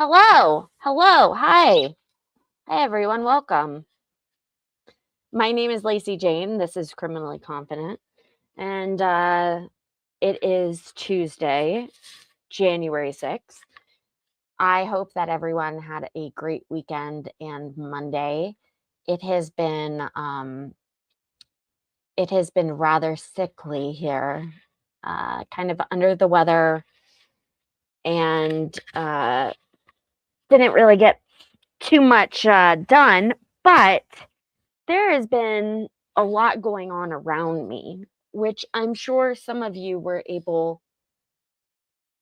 Hello. Hello. Hi. Hi, everyone. Welcome. My name is Lacey Jane. This is Criminally Confident. And it is Tuesday, January 6th. I hope that everyone had a great weekend and Monday. It has been rather sickly here, kind of under the weather, and didn't really get too much done, but there has been a lot going on around me, which I'm sure some of you were able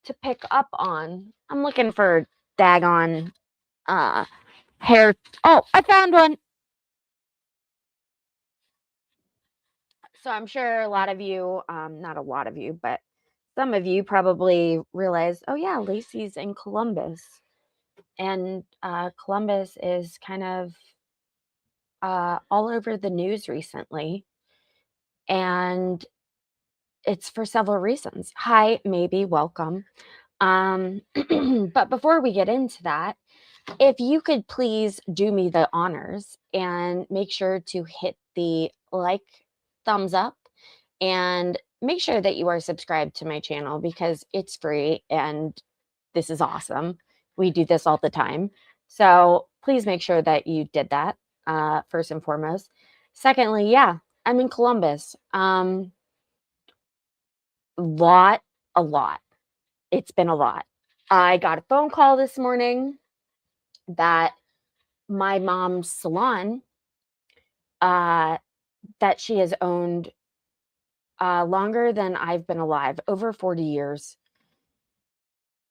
to pick up on. I'm looking for daggone hair. Oh, I found one. So I'm sure a lot of you, not a lot of you, but some of you probably realize, oh yeah, Lacey's in Columbus. And Columbus is kind of all over the news recently. And it's for several reasons. Hi, maybe, welcome. But before we get into that, if you could please do me the honors and make sure to hit the like, thumbs up, and make sure that you are subscribed to my channel because it's free and this is awesome. We do this all the time. So please make sure that you did that, first and foremost. Secondly, yeah, I'm in Columbus. A lot. It's been a lot. I got a phone call this morning that my mom's salon, that she has owned longer than I've been alive, over 40 years.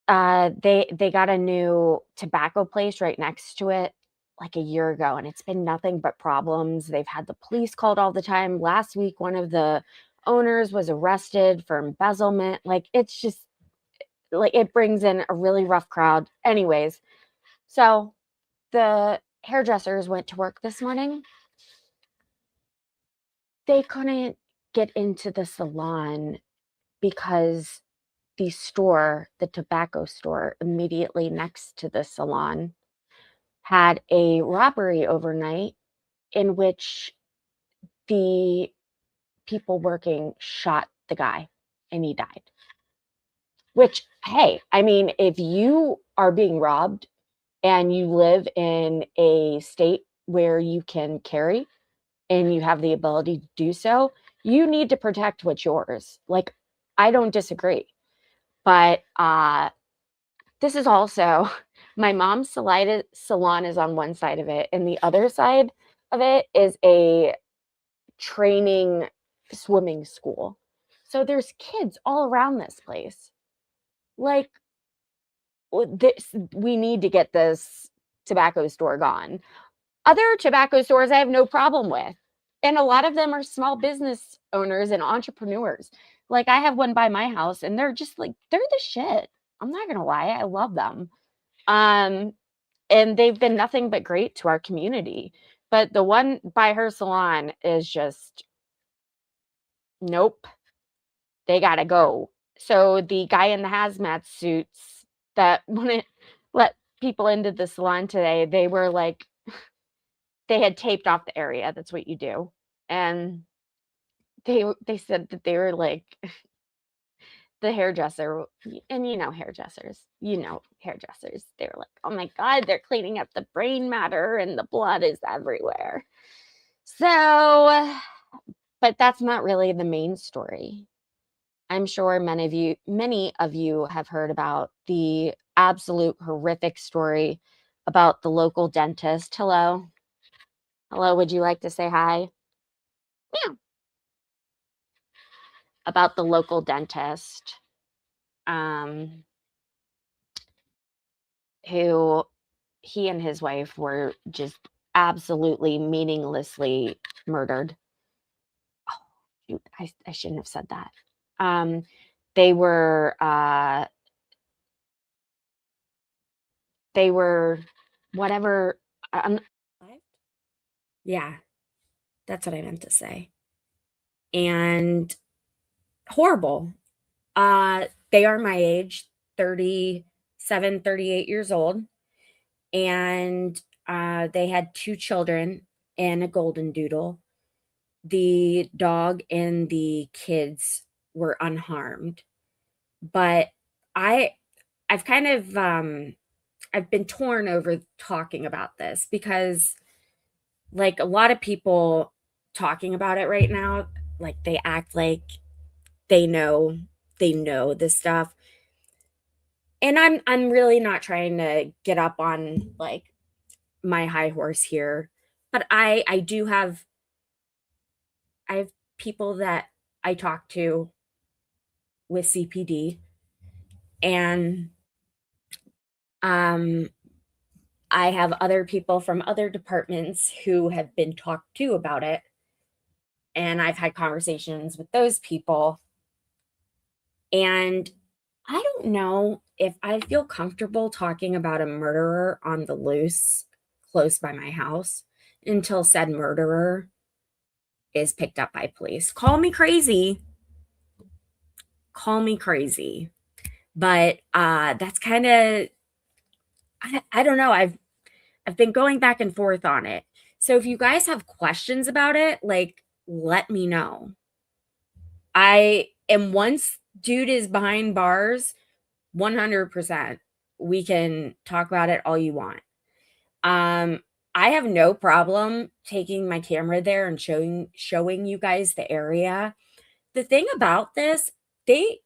They got a new tobacco place right next to it like a year ago, and it's been nothing but problems. They've had the police called all the time. Last week, one of the owners was arrested for embezzlement. Like, it's just like it brings in a really rough crowd. Anyways, so the hairdressers went to work this morning. They couldn't get into the salon because the tobacco store immediately next to the salon had a robbery overnight in which the people working shot the guy and he died. Which, hey, I mean, if you are being robbed and you live in a state where you can carry and you have the ability to do so, you need to protect what's yours. Like, I don't disagree. But this is also my mom's salon is on one side of it, and the other side of it is a training swimming school. So there's kids all around this place. Like, we need to get this tobacco store gone. Other tobacco stores I have no problem with. And a lot of them are small business owners and entrepreneurs. Like, I have one by my house and they're just like, they're the shit. I'm not going to lie. I love them. And they've been nothing but great to our community. But the one by her salon is just, nope, they got to go. So the guy in the hazmat suits that wouldn't let people into the salon today, they were like, they had taped off the area. That's what you do. And they said that they were like, the hairdresser, and hairdressers, they were like, oh my God, they're cleaning up the brain matter and the blood is everywhere. So, but that's not really the main story. I'm sure many of you have heard about the absolute horrific story about the local dentist. Hello, would you like to say hi? Yeah. About the local dentist, who he and his wife were just absolutely meaninglessly murdered. Oh, shoot, I shouldn't have said that. They were whatever. Yeah, that's what I meant to say. And horrible. They are my age, 37, 38 years old. and they had 2 children and a golden doodle. The dog and the kids were unharmed, but I've kind of I've been torn over talking about this because, like, a lot of people talking about it right now, like, they act like they know this stuff. And I'm really not trying to get up on, like, my high horse here, but I have people that I talk to with CPD, and I have other people from other departments who have been talked to about it, and I've had conversations with those people, and I don't know if I feel comfortable talking about a murderer on the loose close by my house until said murderer is picked up by police. Call me crazy. Call me crazy. But that's kind of, I don't know. I've been going back and forth on it. So if you guys have questions about it, like, let me know. Once dude is behind bars, 100%, we can talk about it all you want. I have no problem taking my camera there and showing you guys the area. The thing about this, they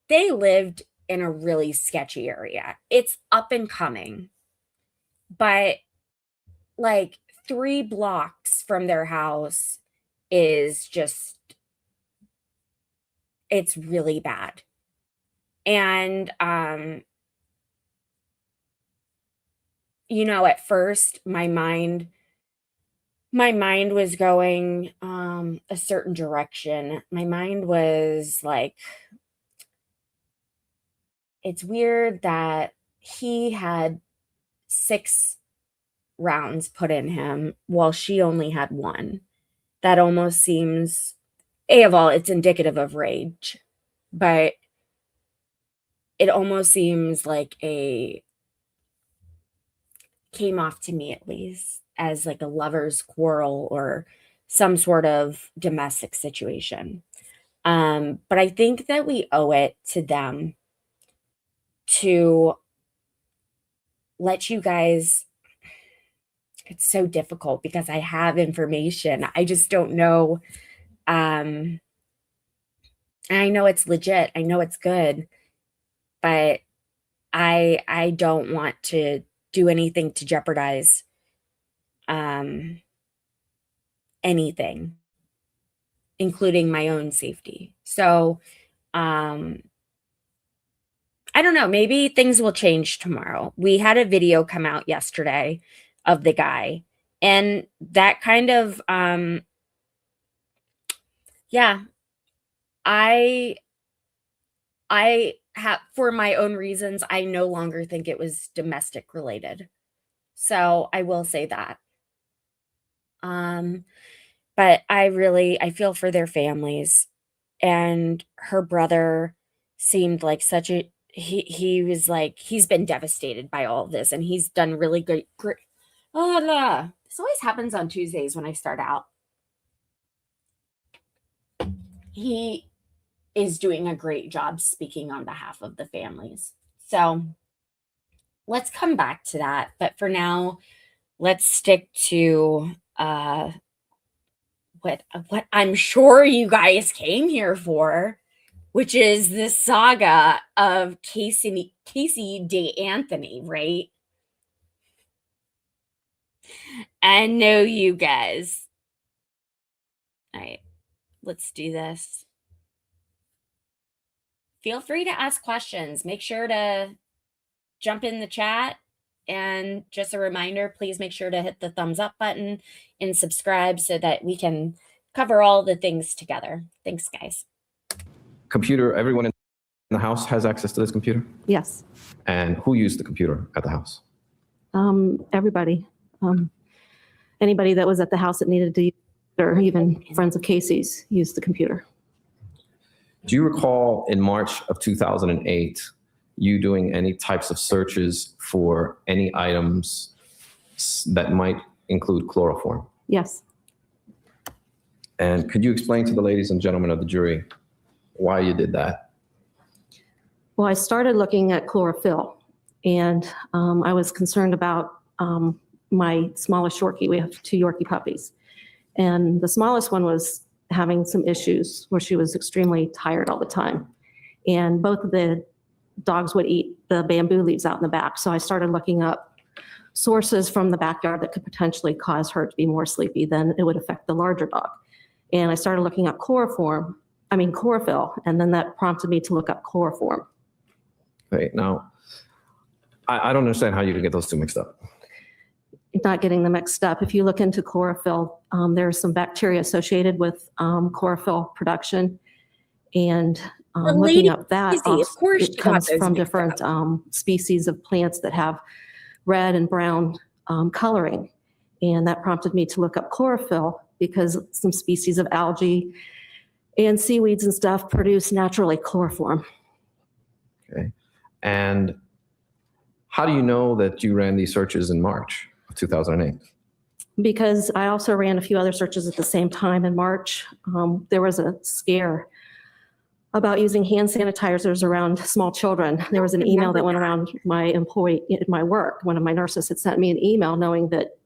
lived in a really sketchy area. It's up and coming, but like 3 blocks from their house is just, it's really bad. And you know, at first my mind was going a certain direction. My mind was like, it's weird that he had 6 rounds put in him while she only had 1. That almost seems, of all, it's indicative of rage, but it almost seems like came off to me, at least, as like a lover's quarrel or some sort of domestic situation. But I think that we owe it to them to let you guys, it's so difficult because I have information. I just don't know. I know it's legit. I know it's good, but I don't want to do anything to jeopardize anything, including my own safety. So I don't know, maybe things will change tomorrow. We had a video come out yesterday of the guy, and that kind of yeah, I have, for my own reasons, I no longer think it was domestic related. So I will say that. But I feel for their families, and her brother seemed like such a, he was like, he's been devastated by all of this, and he's done really great. Oh, no. This always happens on Tuesdays when I start out. He is doing a great job speaking on behalf of the families. So let's come back to that. But for now, let's stick to what I'm sure you guys came here for, which is the saga of Casey DeAnthony, right? I know you guys. All right, let's do this. Feel free to ask questions. Make sure to jump in the chat. And just a reminder, please make sure to hit the thumbs up button and subscribe so that we can cover all the things together. Thanks, guys. Computer, everyone in the house has access to this computer? Yes, And who used the computer at the house? everybody. Anybody that was at the house that needed to use it, or even friends of Casey's, used the computer. Do you recall in March of 2008, you doing any types of searches for any items that might include chloroform. Yes. And could you explain to the ladies and gentlemen of the jury why you did that? Well, I started looking at chlorophyll, and I was concerned about my smallest Yorkie. We have 2 Yorkie puppies. And the smallest one was having some issues where she was extremely tired all the time. And both of the dogs would eat the bamboo leaves out in the back. So I started looking up sources from the backyard that could potentially cause her to be more sleepy than it would affect the larger dog. And I started looking up chlorophyll, and then that prompted me to look up chloroform. Okay, now, I don't understand how you could get those two mixed up. Not getting them mixed up. If you look into chlorophyll, there's some bacteria associated with chlorophyll production. And looking up that, Of course it comes from different species of plants that have red and brown coloring. And that prompted me to look up chlorophyll because some species of algae and seaweeds and stuff produce naturally chloroform. Okay. And how do you know that you ran these searches in March of 2008? Because I also ran a few other searches at the same time in March. There was a scare about using hand sanitizers around small children. There was an email that went around my employee at my work. One of my nurses had sent me an email knowing that,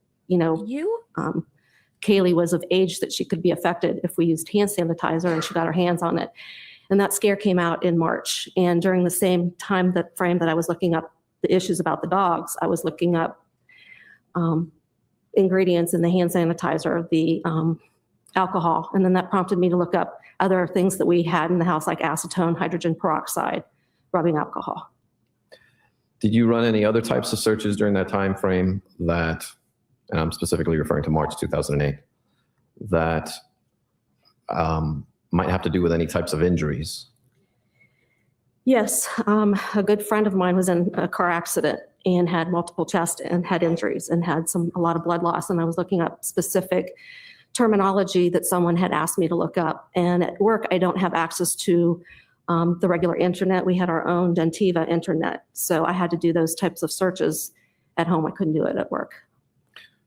Kaylee was of age that she could be affected if we used hand sanitizer, and she got her hands on it. And that scare came out in March. And during the same time frame that I was looking up the issues about the dogs, I was looking up ingredients in the hand sanitizer, the alcohol. And then that prompted me to look up other things that we had in the house, like acetone, hydrogen peroxide, rubbing alcohol. Did you run any other types of searches during that time frame that, and I'm specifically referring to March 2008, that might have to do with any types of injuries? Yes, a good friend of mine was in a car accident and had multiple chest and head injuries and had a lot of blood loss. And I was looking up specific terminology that someone had asked me to look up. And at work, I don't have access to the regular internet. We had our own Dentiva internet. So I had to do those types of searches at home. I couldn't do it at work.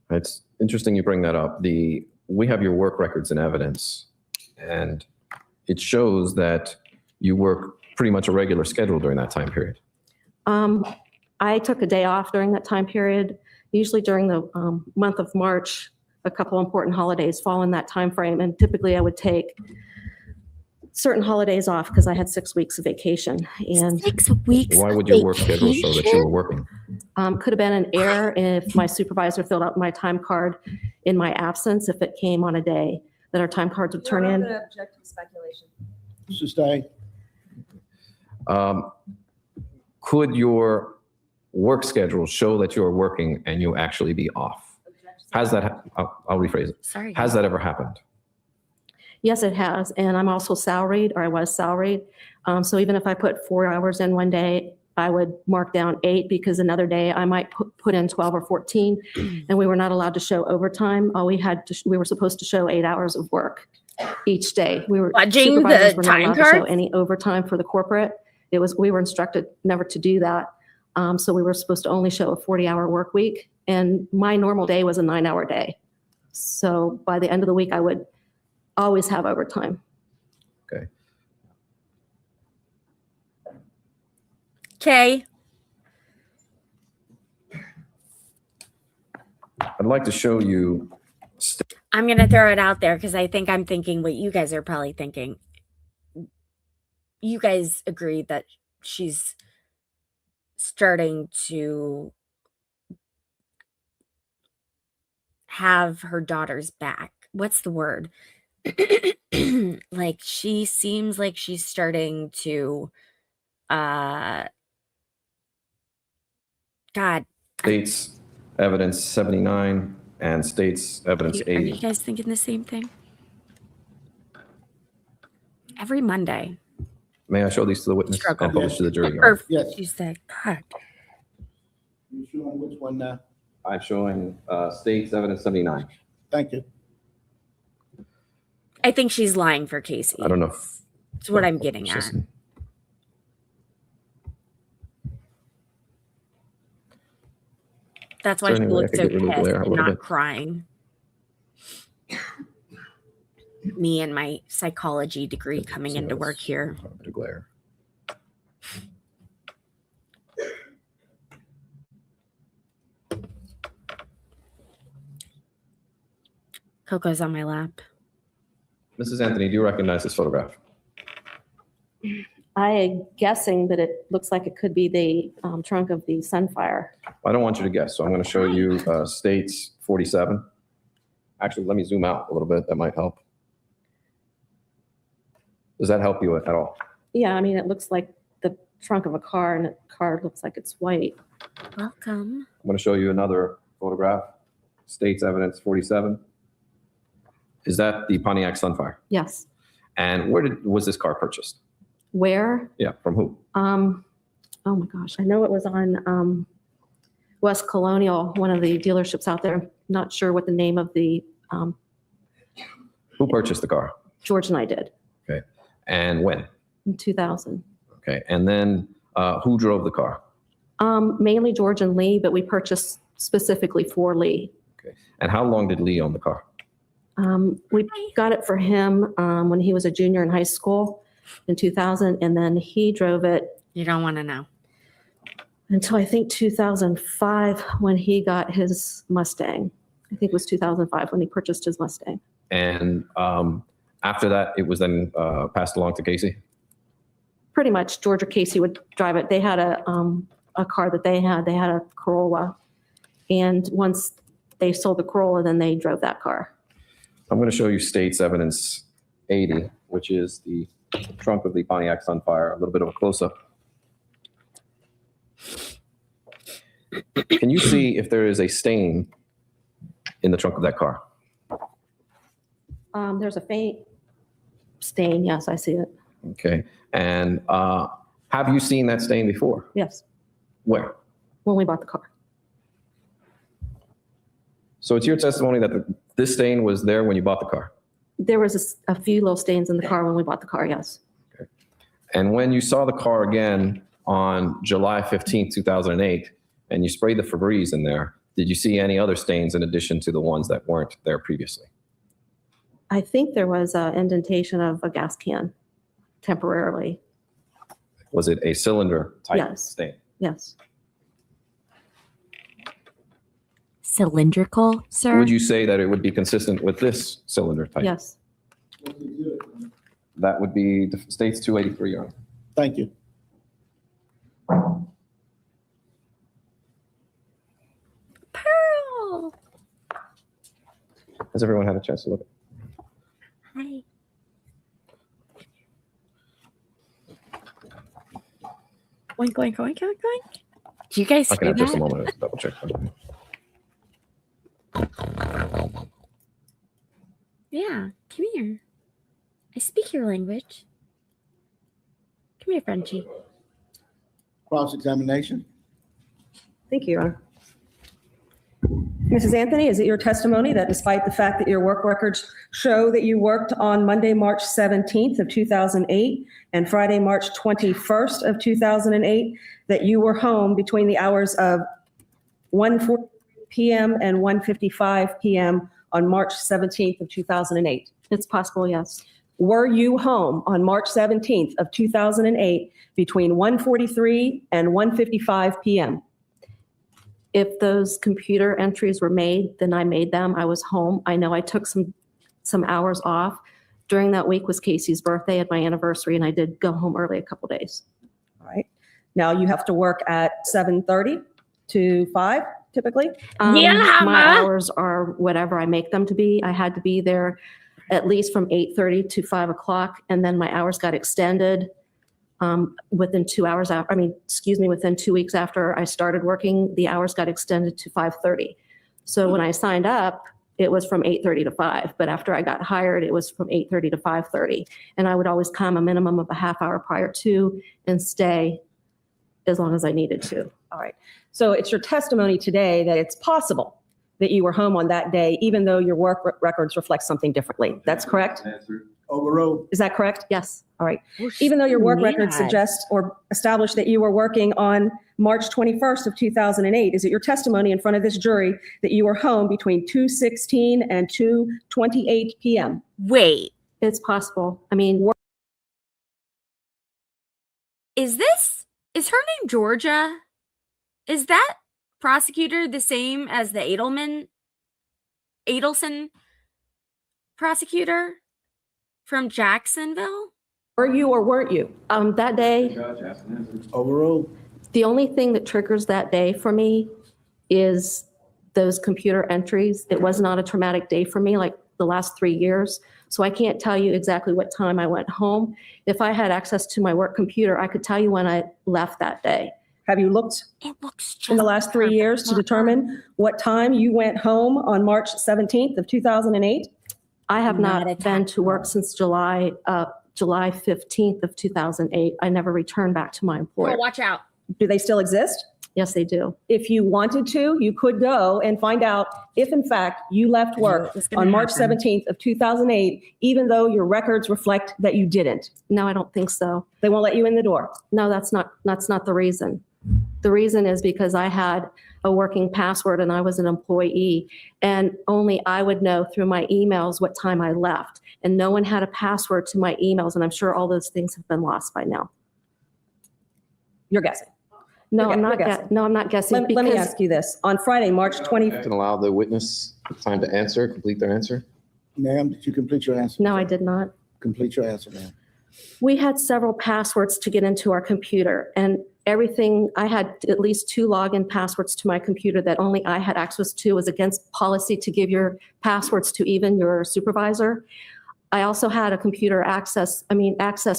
It's interesting you bring that up. We have your work records and evidence, and it shows that you work pretty much a regular schedule during that time period. I took a day off during that time period. Usually during the month of March, a couple important holidays fall in that time frame, and typically I would take certain holidays off because I had 6 weeks of vacation. And 6 weeks. Why would your work schedule show that you were working? Could have been an error if my supervisor filled out my time card in my absence, if it came on a day that our time cards would turn in. I'm going to object to speculation. Sustain. Could your work schedule show that you're working and you actually be off? Has that, I'll rephrase it. Sorry. Has that ever happened? Yes, it has. And I'm also salaried, or I was salaried. So even if I put 4 hours in one day, I would mark down 8 because another day I might put in 12 or 14, and we were not allowed to show overtime. We were supposed to show 8 hours of work each day. Fudging Supervisors the were not time allowed to show cards? any overtime for the corporate. We were instructed never to do that. So we were supposed to only show a 40-hour work week, and my normal day was a 9-hour day. So by the end of the week, I would always have overtime. Okay. Okay. I'd like to show you. I'm going to throw it out there because I think I'm thinking what you guys are probably thinking. You guys agree that she's starting to have her daughter's back. What's the word? Like, she seems like she's starting to God. States evidence 79 and states evidence Are you 80. guys thinking the same thing? Every Monday. May I show these to the witness? Struggle. I'll publish to the jury. Or Yes. she said, God. You showing which one now? I'm showing states evidence 79. Thank you. I think she's lying for Casey. I don't know if. That's what I'm getting at. That's why Is she there any way I looks could so get rid of the pissed glare a and little not bit? crying. Me and my psychology degree coming into work here. A bit of glare. Coco's on my lap. Mrs. Anthony, do you recognize this photograph? I'm guessing that it looks like it could be the trunk of the Sunfire. I don't want you to guess, so I'm going to show you States 47. Actually, let me zoom out a little bit. That might help. Does that help you at all? Yeah, I mean, it looks like the trunk of a car, and the car looks like it's white. Welcome. I'm going to show you another photograph. States Evidence 47. Is that the Pontiac Sunfire? Yes. And where was this car purchased? Where? Yeah, from who? Oh my gosh, I know it was on West Colonial, one of the dealerships out there. I'm not sure what the name of the Who purchased the car? George and I did Okay. And when? in 2000. Okay. And then who drove the car? Mainly George and Lee, but we purchased specifically for Lee. Okay. And how long did Lee own the car? We got it for him when he was a junior in high school in 2000, and then he drove it You don't want to know. until I think 2005 when he got his Mustang. I think it was 2005 when he purchased his Mustang. And after that, it was then passed along to Casey? Pretty much George or Casey would drive it. They had a car that they had a Corolla. And once they sold the Corolla, then they drove that car. I'm going to show you States Evidence 80, which is the trunk of the Pontiac Sunfire, a little bit of a close-up. Can you see if there is a stain in the trunk of that car? There's a faint stain. Yes, I see it. Okay. And have you seen that stain before? Yes, Where? when we bought the car. So it's your testimony that this stain was there when you bought the car? There was a few little stains in the car when we bought the car, yes. Okay. And when you saw the car again on July 15, 2008, and you sprayed the Febreze in there, did you see any other stains in addition to the ones that weren't there previously? I think there was an indentation of a gas can temporarily. Was it a cylinder type Yes. stain? Yes. Cylindrical, sir? Would you say that it would be consistent with this cylinder type? Yes. That would be the States 283, Your Honor. Thank you. Pearl! Has everyone had a chance to look? Hi. Oink, oink, oink, oink, oink. Do you guys I can hear have just a that? moment. Let's double check. Yeah, come here. I speak your language. Come here, Frenchie. Cross-examination. Thank you, Your Honor. Mrs. Anthony, is it your testimony that despite the fact that your work records show that you worked on Monday, March 17th of 2008 and Friday, March 21st of 2008, that you were home between the hours of 1:40 p.m. and 1:55 p.m. on March 17th of 2008? It's possible, yes. Were you home on March 17th of 2008 between 1:43 and 1:55 p.m.? If those computer entries were made, then I made them. I was home. I know I took some hours off. During that week was Casey's birthday and my anniversary, and I did go home early a couple days. All right. Now you have to work at 7:30 to 5 typically. Yeah, My Ma. hours are whatever I make them to be. I had to be there at least from 8:30 to 5 o'clock, and then my hours got extended within 2 hours after, within 2 weeks after I started working, the hours got extended to 5:30. So when I signed up, it was from 8:30 to 5, but after I got hired, it was from 8:30 to 5:30. And I would always come a minimum of a half hour prior to and stay as long as I needed to. All right. So it's your testimony today that it's possible that you were home on that day, even though your work records reflect something differently. That's correct? Overruled. Is that correct? Yes. All right. Even though your work record mad. suggests or established that you were working on March 21st of 2008, is it your testimony in front of this jury that you were home between 2:16 and 2:28 p.m.? Wait, It's possible. I mean, is her name Georgia? Is that prosecutor the same as the Adelson prosecutor from Jacksonville? Were you or weren't you? that day, Overruled. the only thing that triggers that day for me is those computer entries. It was not a traumatic day for me like the last 3 years. So I can't tell you exactly what time I went home. If I had access to my work computer, I could tell you when I left that day. Have you looked It looks just in the last 3 years to determine what time you went home on March 17th of 2008? I have Not not a been to work time. since July 15th of 2008. I never returned back to my employer. Oh, watch out. Do they still exist? Yes, they do. If you wanted to, you could go and find out if in fact you left work What's gonna on March happen? 17th of 2008, even though your records reflect that you didn't. No, I don't think so. They won't let you in the door. No, that's not the reason. The reason is because I had a working password and I was an employee, and only I would know through my emails what time I left. And no one had a password to my emails, and I'm sure all those things have been lost by now. You're guessing. No, You're I'm not. guessing. No, I'm not guessing. Let me because- ask you this. On Friday, March 20, And allow the witness time to answer, complete their answer? Ma'am, did you complete your answer? No, I did not. Complete your answer, ma'am. We had several passwords to get into our computer, and everything, I had at least 2 login passwords to my computer that only I had access to. It was against policy to give your passwords to even your supervisor. I also had a computer access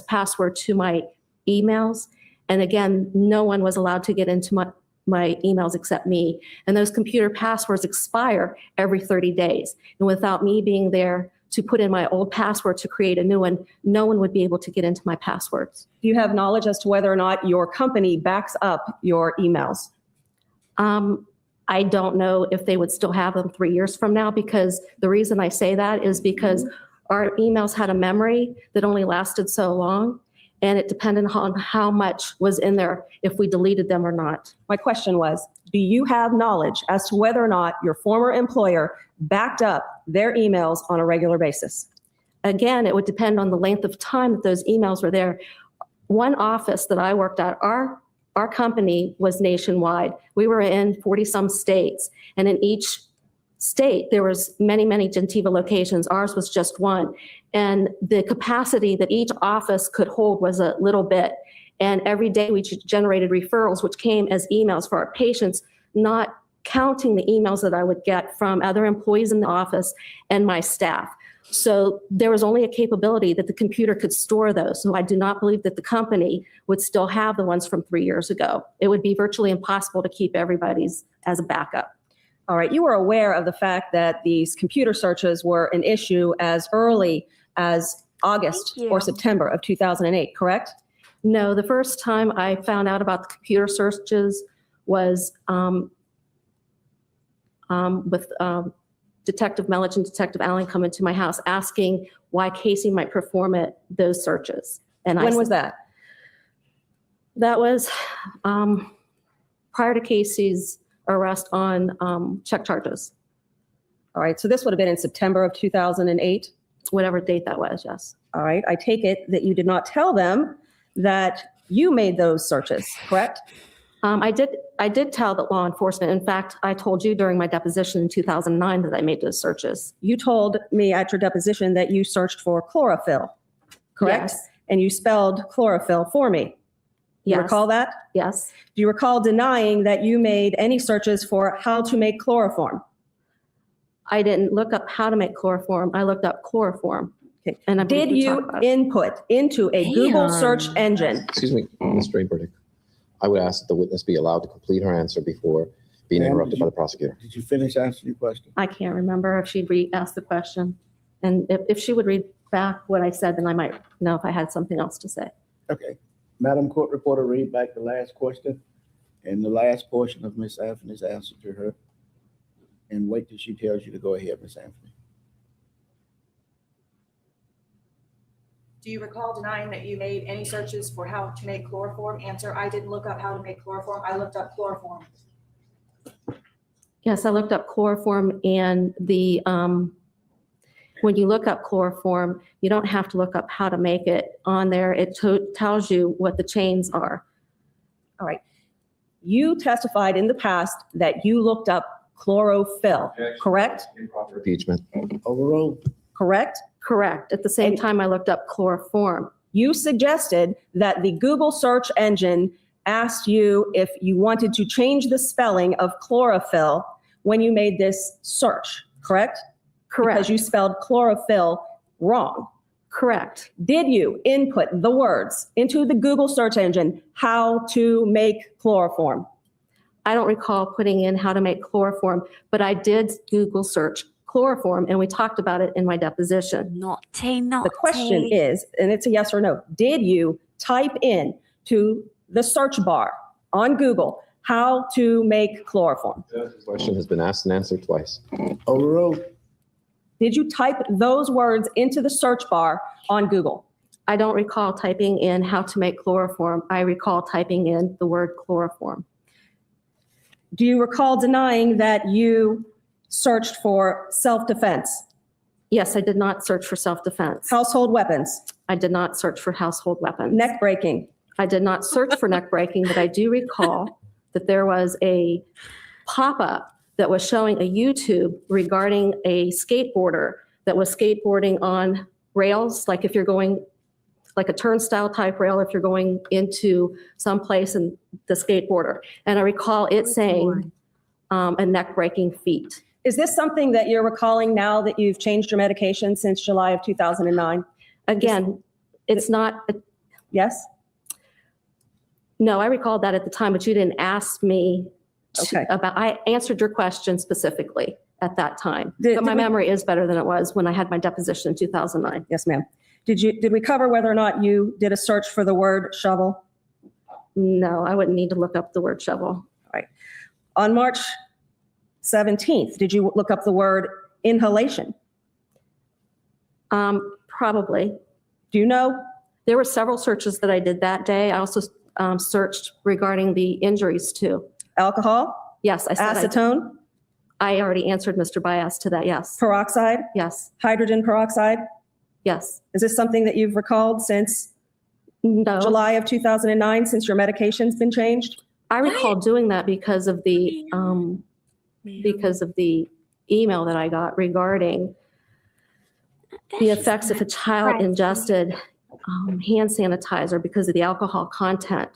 password to my emails. And again, no one was allowed to get into my emails except me. And those computer passwords expire every 30 days. And without me being there to put in my old password to create a new one, no one would be able to get into my passwords. do you have knowledge as to whether or not your company backs up your emails? I don't know if they would still have them 3 years from now, because the reason I say that is because our emails had a memory that only lasted so long, and it depended on how much was in there, if we deleted them or not. My question was, do you have knowledge as to whether or not your former employer backed up their emails on a regular basis? Again, it would depend on the length of time that those emails were there. One office that I worked at, our company was nationwide. We were in 40-some states, and in each state, there was many, many Gentiva locations. Ours was just one. And the capacity that each office could hold was a little bit. And every day we generated referrals, which came as emails for our patients, not counting the emails that I would get from other employees in the office and my staff. So there was only a capability that the computer could store those. So I do not believe that the company would still have the ones from 3 years ago. It would be virtually impossible to keep everybody's as a backup. All right, you were aware of the fact that these computer searches were an issue as early as August Thank you. or September of 2008, correct? No, the first time I found out about the computer searches was with Detective Melich and Detective Allen come into my house asking why Casey might perform those searches. And When was that? That was prior to Casey's arrest on check charges, All right, so this would have been in September of 2008. whatever date that was, yes. All right, I take it that you did not tell them that you made those searches, correct? I did tell the law enforcement. In fact, I told you during my deposition in 2009 that I made those searches. You told me at your deposition that you searched for chlorophyll, correct? Yes. And you spelled chlorophyll for me. You Yes. recall that? Yes. Do you recall denying that you made any searches for how to make chloroform? I didn't look up how to make chloroform. I looked up chloroform. Okay. And I believe Did we you talked about it. input into a Google Damn. search engine? Excuse me, Ms. Rayburn. I would ask that the witness be allowed to complete her answer before being Ma'am, interrupted did by you- the prosecutor. Did you finish answering your question? I can't remember if she'd asked the question. And if she would read back what I said, then I might know if I had something else to say. Okay. Madam Court Reporter, read back the last question and the last portion of Ms. Anthony's answer to her. And wait till she tells you to go ahead, Ms. Anthony. Do you recall denying that you made any searches for how to make chloroform? Answer, I didn't look up how to make chloroform. I looked up chloroform. Yes, I looked up chloroform, and when you look up chloroform, you don't have to look up how to make it. On there, it tells you what the chains are. All right. You testified in the past that you looked up chlorophyll, correct? Improper impeachment. Overruled. Correct? Correct. At the same And- time, I looked up chloroform. You suggested that the Google search engine asked you if you wanted to change the spelling of chlorophyll when you made this search, correct? Correct. Because you spelled chlorophyll wrong. Correct. Did you input the words into the Google search engine, how to make chloroform? I don't recall putting in how to make chloroform, but I did Google search chloroform, and we talked about it in my deposition. Naughty, naughty. The question is, and it's a yes or no, did you type in to the search bar on Google how to make chloroform? The question has been asked and answered twice. Overruled. Did you type those words into the search bar on Google? I don't recall typing in how to make chloroform. I recall typing in the word chloroform. Do you recall denying that you searched for self-defense, Yes, I did not search for self-defense. household weapons, I did not search for household weapons. neck breaking? I did not search for neck breaking, but I do recall that there was a pop-up that was showing a YouTube regarding a skateboarder that was skateboarding on rails, like if you're going, like a turnstile type rail, if you're going into some place in the skateboarder. And I recall it saying a neck breaking feat. Is this something that you're recalling now that you've changed your medication since July of 2009? Again, it's not, Yes? no, I recalled that at the time, but you didn't ask me Okay. I answered your question specifically at that time. Did But my we- memory is better than it was when I had my deposition in 2009. Yes, ma'am. Did we cover whether or not you did a search for the word shovel? No, I wouldn't need to look up the word shovel. On March 17th, did you look up the word inhalation? Probably. Do you know? There were several searches that I did that day. I also searched regarding the injuries too. Alcohol, Yes, I said acetone, I already answered Mr. Bias to that. Yes, peroxide, yes, hydrogen peroxide? yes. Is this something that you've recalled since No, July of 2009, since your medication's been changed? I recall doing that because of the email that I got regarding the effects if a child ingested hand sanitizer because of the alcohol content.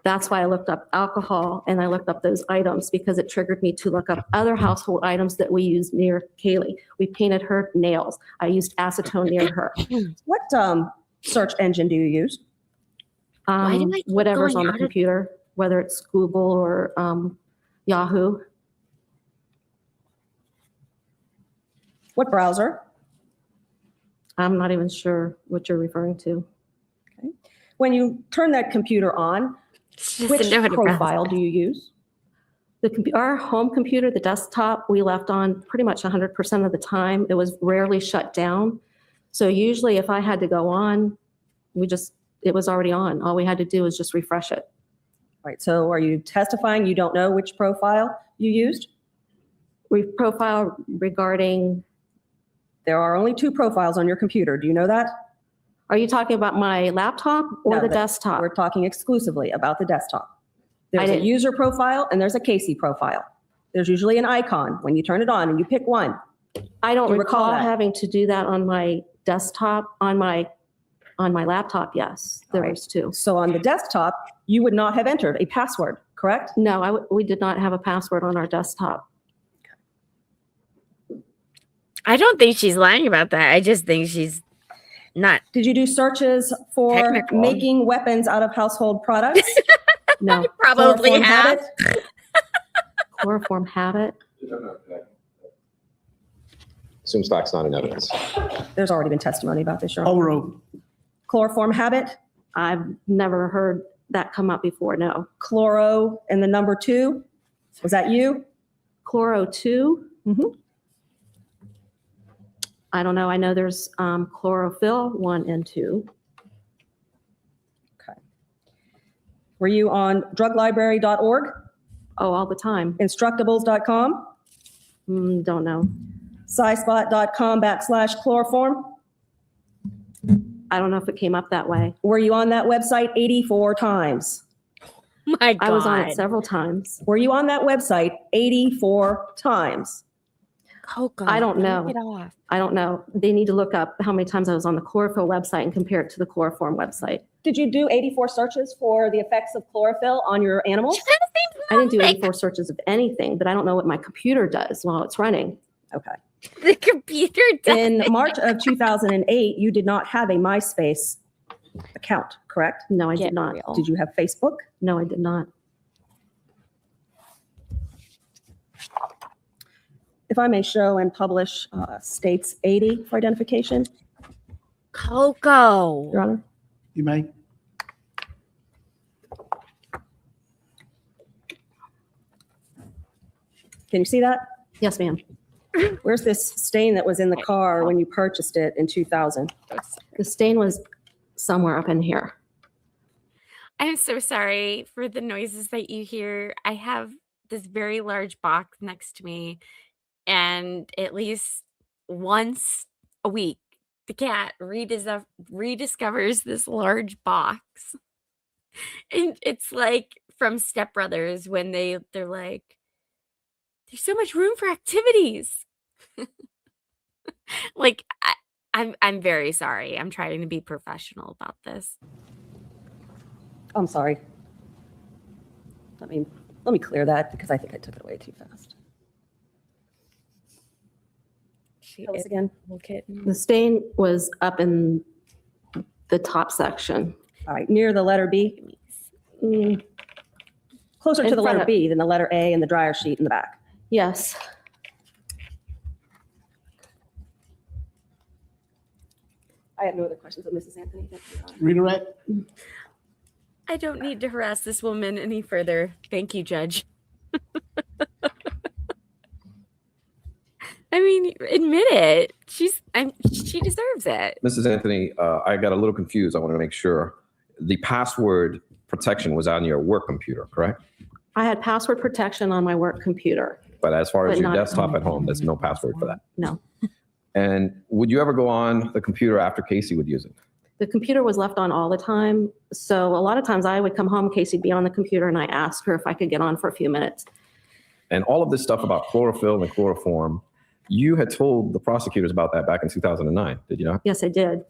That's why I looked up alcohol and I looked up those items because it triggered me to look up other household items that we used near Kaylee. We painted her nails. I used acetone near her. What search engine do you use? Why do I keep Whatever's going on the out of- computer, whether it's Google or Yahoo. What browser? I'm not even sure what you're referring to. When you turn that computer on, It's just which a no to browse. profile do you use? Our home computer, the desktop, we left on pretty much 100% of the time. It was rarely shut down. So usually if I had to go on, it was already on. All we had to do was just refresh it. Right, so are you testifying you don't know which profile you used? Profile regarding, There are only two profiles on your computer. Do you know that? are you talking about my laptop or No, the that- desktop? We're talking exclusively about the desktop. I There's a didn't- user profile and there's a Casey profile. There's usually an icon when you turn it on and you pick one. I don't Do you recall recall that? having to do that on my desktop. On my laptop, yes, there All right. was two. So on the desktop, you would not have entered a password, correct? No, we did not have a password on our desktop. I don't think she's lying about that. I just think she's not. Did you do searches for Technical. making weapons out of household products? No, Probably Chloroform have. habit? chloroform habit. Assumes fact's not in evidence. There's already been testimony about this, Cheryl. Overruled. Chloroform habit, I've never heard that come up before, no. chloro, and the number 2. Was that you? Chloro 2, Mhm. I don't know. I know there's chlorophyll 1 and 2. Okay. Were you on druglibrary.org, Oh, all the time. instructables.com, Don't know. scispot.com/chloroform? I don't know if it came up that way. Were you on that website 84 times? My God. I was on it several times. Were you on that website 84 times? Coco, I don't know. knock it off. I don't know. They need to look up how many times I was on the chlorophyll website and compare it to the chloroform website. Did you do 84 searches for the effects of chlorophyll on your animals? I didn't do 84 searches of anything, but I don't know what my computer does while it's running. Okay. The computer does. In March of 2008, you did not have a MySpace account, correct? No, I Get did not. real. Did you have Facebook? No, I did not. If I may show and publish states 80 for identification, Coco. Your Honor. You may. Can you see that? Yes, ma'am. Where's this stain that was in the car when you purchased it in 2000? The stain was somewhere up in here. I'm so sorry for the noises that you hear. I have this very large box next to me, and at least once a week, the cat rediscovers this large box. And it's like from Step Brothers when they're like, there's so much room for activities. Like I'm very sorry. I'm trying to be professional about this. I'm sorry. Let me clear that because I think I took it away too fast. She Tell us is again. a little kitten. The stain was up in the top section. All right, near the letter B. Closer to In the front letter of- B than the letter A and the dryer sheet in the back. Yes. I have no other questions of Mrs. Anthony. Thank you, Your Honor. Redirect. I don't need to harass this woman any further. Thank you, Judge. I mean, admit it. She deserves it. Mrs. Anthony, I got a little confused. I want to make sure. The password protection was on your work computer, correct? I had password protection on my work computer. But as far as But your not- desktop at home, there's no password for that. No. And would you ever go on the computer after Casey would use it? The computer was left on all the time. So a lot of times I would come home, Casey'd be on the computer, and I asked her if I could get on for a few minutes. And all of this stuff about chlorophyll and chloroform, you had told the prosecutors about that back in 2009, did you not? Yes, I did.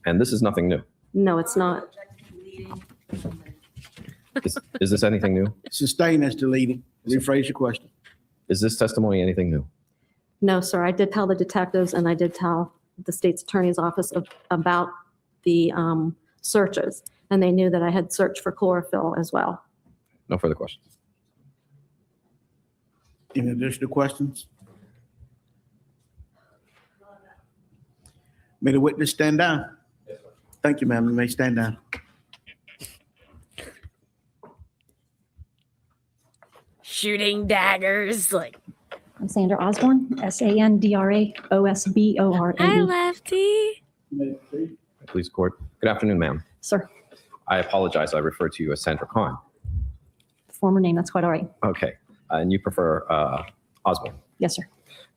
And this is nothing new. No, it's not. Is this anything new? Sustain as deleted. Rephrase your question. Is this testimony anything new? No, sir. I did tell the detectives and I did tell the state's attorney's office about the searches. And they knew that I had searched for chlorophyll as well. No further questions. Any additional questions? May the witness stand down. Thank you, ma'am. You may stand down. Shooting daggers. Like, I'm Sandra Osborne, SANDRAOSBORNE. hi, Lefty. Police court. Good afternoon, ma'am. Sir, I apologize. I referred to you as Sandra Khan. former name, that's quite all right. Okay. And you prefer Osborne. Yes, sir.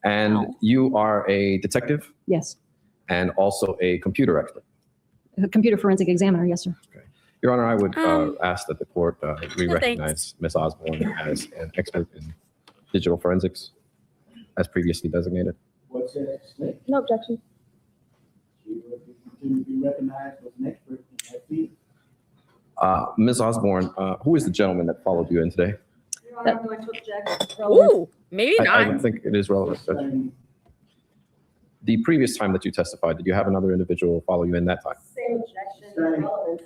And you are a detective Yes. and also a computer expert. A computer forensic examiner, yes, sir. Your Honor, I would Um, ask that the court re-recognize Ms. Osborne as an expert in digital forensics as previously designated. What's that? No objection. She will continue to be recognized as an expert in that field. Ms. Osborne, who is the gentleman that followed you in today? Your Honor, I'm going to object. Ooh, maybe I not. would think it is relevant, Judge. Same The previous time that you testified, did you have another individual follow you in that time? Same objection. Same. Relevant.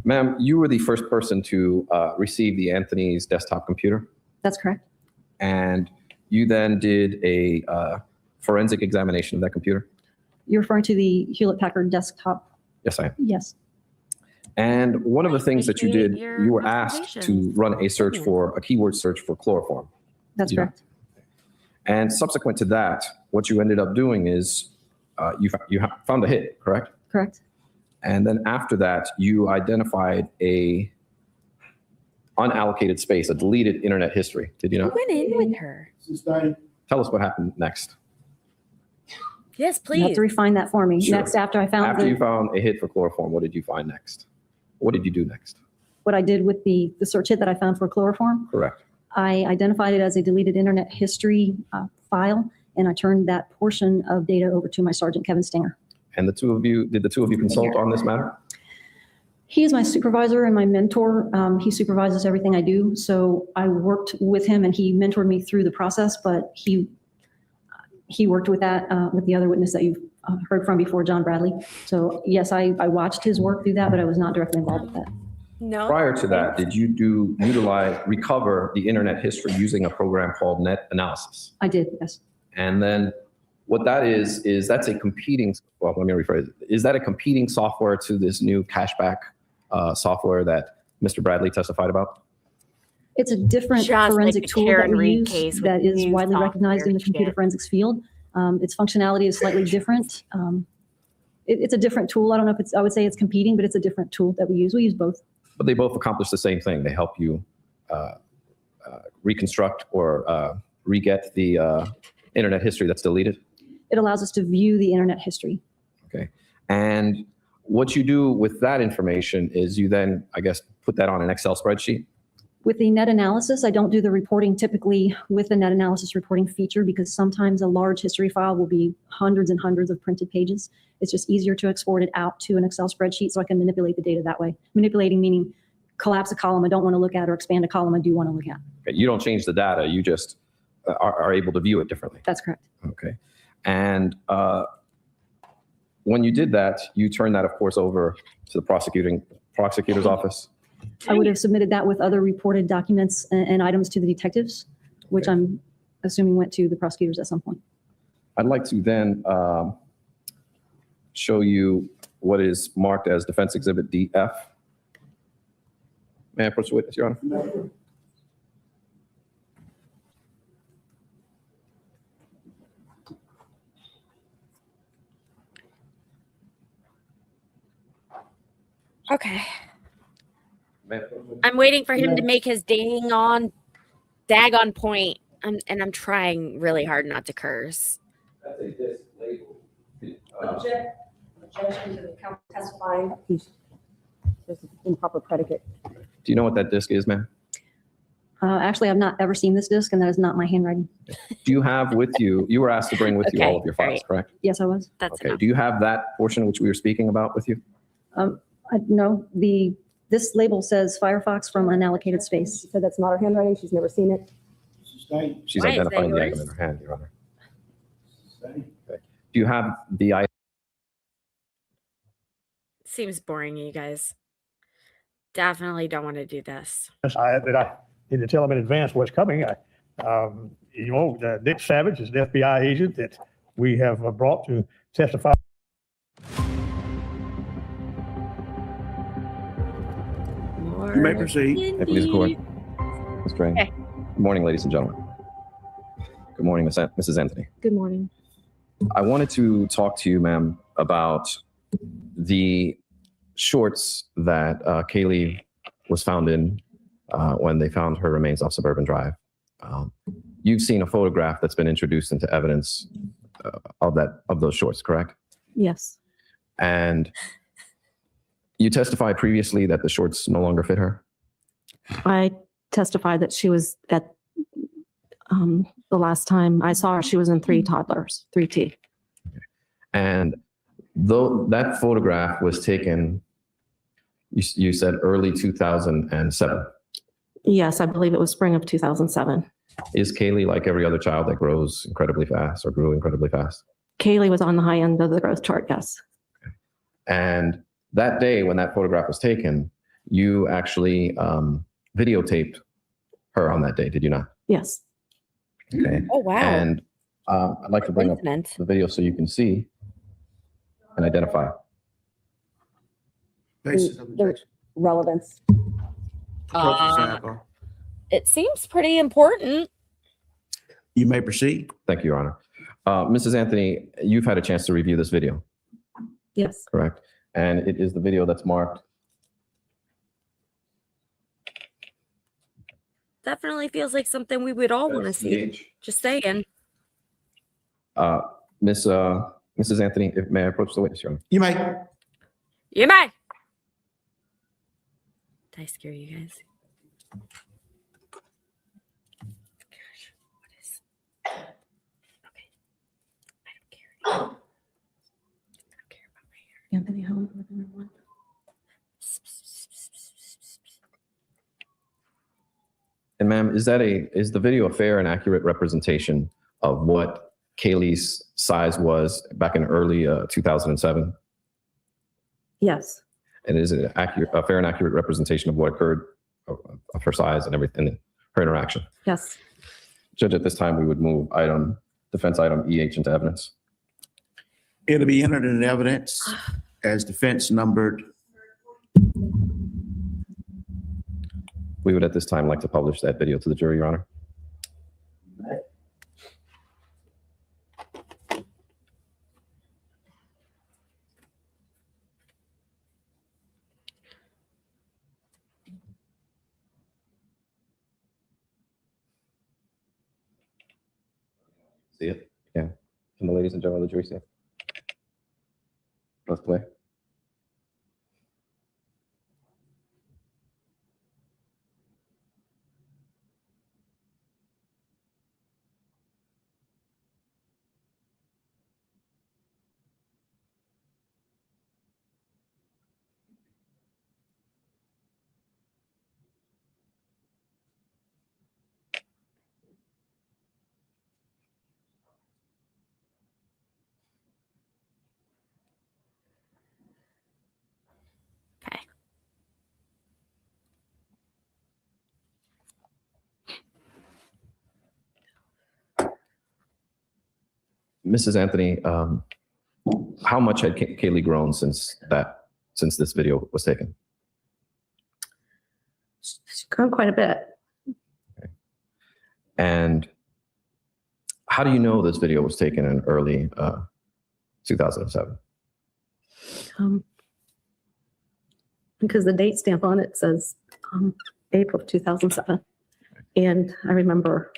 Ma'am, you were the first person to receive the Anthony's desktop computer, That's correct. and you then did a forensic examination of that computer? You're referring to the Hewlett-Packard desktop? Yes, I am. Yes. And one of the things that you did, Your you were asked to observations. run a search for, a keyword search for chloroform. That's Yeah. correct. And subsequent to that, what you ended up doing is you found a hit, correct? Correct? And then after that, you identified a unallocated space, a deleted internet history. Did you I not? went in with her. Sustained. Tell us what happened next. Yes, You have please. to refine that for me. Sure. Next, after I found After you the, found a hit for chloroform, what did you find next? What did you do next? what I did with the search hit that I found for chloroform, Correct. I identified it as a deleted internet history file, and I turned that portion of data over to my Sergeant Kevin Stinger. And did the two of you consult on this matter? He is my supervisor and my mentor. He supervises everything I do. So I worked with him and he mentored me through the process, but he worked with that, with the other witness that you've heard from before, John Bradley. So yes, I watched his work through that, but I was not directly involved with that. No. Prior to that, did you recover the internet history using a program called Net Analysis? I did, yes. And then what that is that's a competing, well, let me rephrase it. Is that a competing software to this new cashback software that Mr. Bradley testified about? It's a different Just like forensic the tool that Karen we Reed use case with that the is new widely recognized in the software computer shit. forensics field. Its functionality is slightly different. It's a different tool. I don't know if I would say it's competing, but it's a different tool that we use. We use both. But they both accomplish the same thing. They help you reconstruct or re-get the internet history that's deleted. It allows us to view the internet history. Okay. And what you do with that information is you then, I guess, put that on an Excel spreadsheet. With the net analysis, I don't do the reporting typically with the net analysis reporting feature because sometimes a large history file will be hundreds and hundreds of printed pages. It's just easier to export it out to an Excel spreadsheet so I can manipulate the data that way. Manipulating meaning collapse a column I don't want to look at or expand a column I do want to look at. Okay. You don't change the data. You just are able to view it differently. That's correct. Okay. And when you did that, you turned that, of course, over to the prosecutor's office. I would have submitted that with other reported documents and items to the detectives, which Okay. I'm assuming went to the prosecutors at some point. I'd like to then show you what is marked as Defense Exhibit DF. May I approach the witness, Your Honor? Okay. May I approach the witness? I'm waiting for him to make his daggone point. And I'm trying really hard not to curse. That's a disc label. Objection to the counsel testifying. There's an improper predicate. Do you know what that disc is, ma'am? Actually, I've not ever seen this disc, and that is not my handwriting. Do you have with you, you were asked to bring with you all Okay, of your all files, right. correct? Yes, I was. That's Okay. enough. Do you have that portion which we were speaking about with you? No, this label says Firefox from unallocated space. She said that's not her handwriting. She's never seen it. Sustained. She's Why is that identifying the item yours? in her hand, Your Honor. Sustained. Do you have the item? Seems boring, you guys. Definitely don't want to do this. I need to tell them in advance what's coming. Dick Savage is the FBI agent that we have brought to testify. You may proceed. Hey, please record. Mr. Drain. Okay. Good morning, ladies and gentlemen. Good morning, Mrs. Anthony. Good morning. I wanted to talk to you, ma'am, about the shorts that Kaylee was found in when they found her remains off Suburban Drive. You've seen a photograph that's been introduced into evidence of those shorts, correct? Yes. And you testified previously that the shorts no longer fit her? I testified that she was at the last time I saw her, she was in 3 toddlers, 3T. And though that photograph was taken, you said early 2007. Yes, I believe it was spring of 2007. Is Kaylee like every other child that grows incredibly fast or grew incredibly fast? Kaylee was on the high end of the growth chart, yes. And that day when that photograph was taken, you actually videotaped her on that day, did you not? Yes. Okay. Oh, wow. And I'd like to bring up Coincidence. the video so you can see and identify. Basis of objection. Relevance. Approach the sidebar. It seems pretty important. You may proceed. Thank you, Your Honor. Mrs. Anthony, you've had a chance to review this video, Yes. correct? And it is the video that's marked. Definitely feels like something we would all want to see. Just saying. Mrs. Anthony, may I approach the witness, Your Honor? You may. You may. Did I scare you guys? Gosh, what is? Okay. I don't care. I don't care about my hair. Anthony, how long have you been on? And ma'am, is the video a fair and accurate representation of what Kaylee's size was back in early 2007? Yes. And is it a fair and accurate representation of what occurred of her size and everything, her interaction? Yes. Judge, at this time, we would move defense item EH into evidence. It'll be entered in evidence as defense numbered. We would at this time like to publish that video to the jury, Your Honor. See it? Yeah. Can the ladies and gentlemen of the jury see it? Let's play. Okay. Mrs. Anthony, how much had Kaylee grown since this video was taken? She's grown quite a bit. Okay. And how do you know this video was taken in early 2007? Because the date stamp on it says April of 2007. And I remember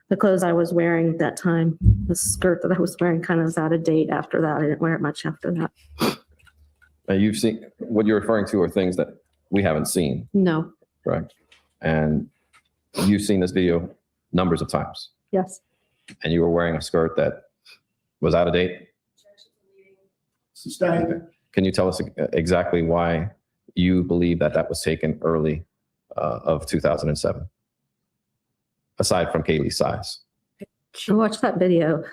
the clothes I was wearing that time, the skirt that I was wearing kind of was out of date after that. I didn't wear it much after that. You've seen, what you're referring to are things that we haven't seen, No. correct? And you've seen this video numbers of times, Yes. and you were wearing a skirt that was out of date. Sustained. Can you tell us exactly why you believe that was taken early of 2007, aside from Kaylee's size? I watched that video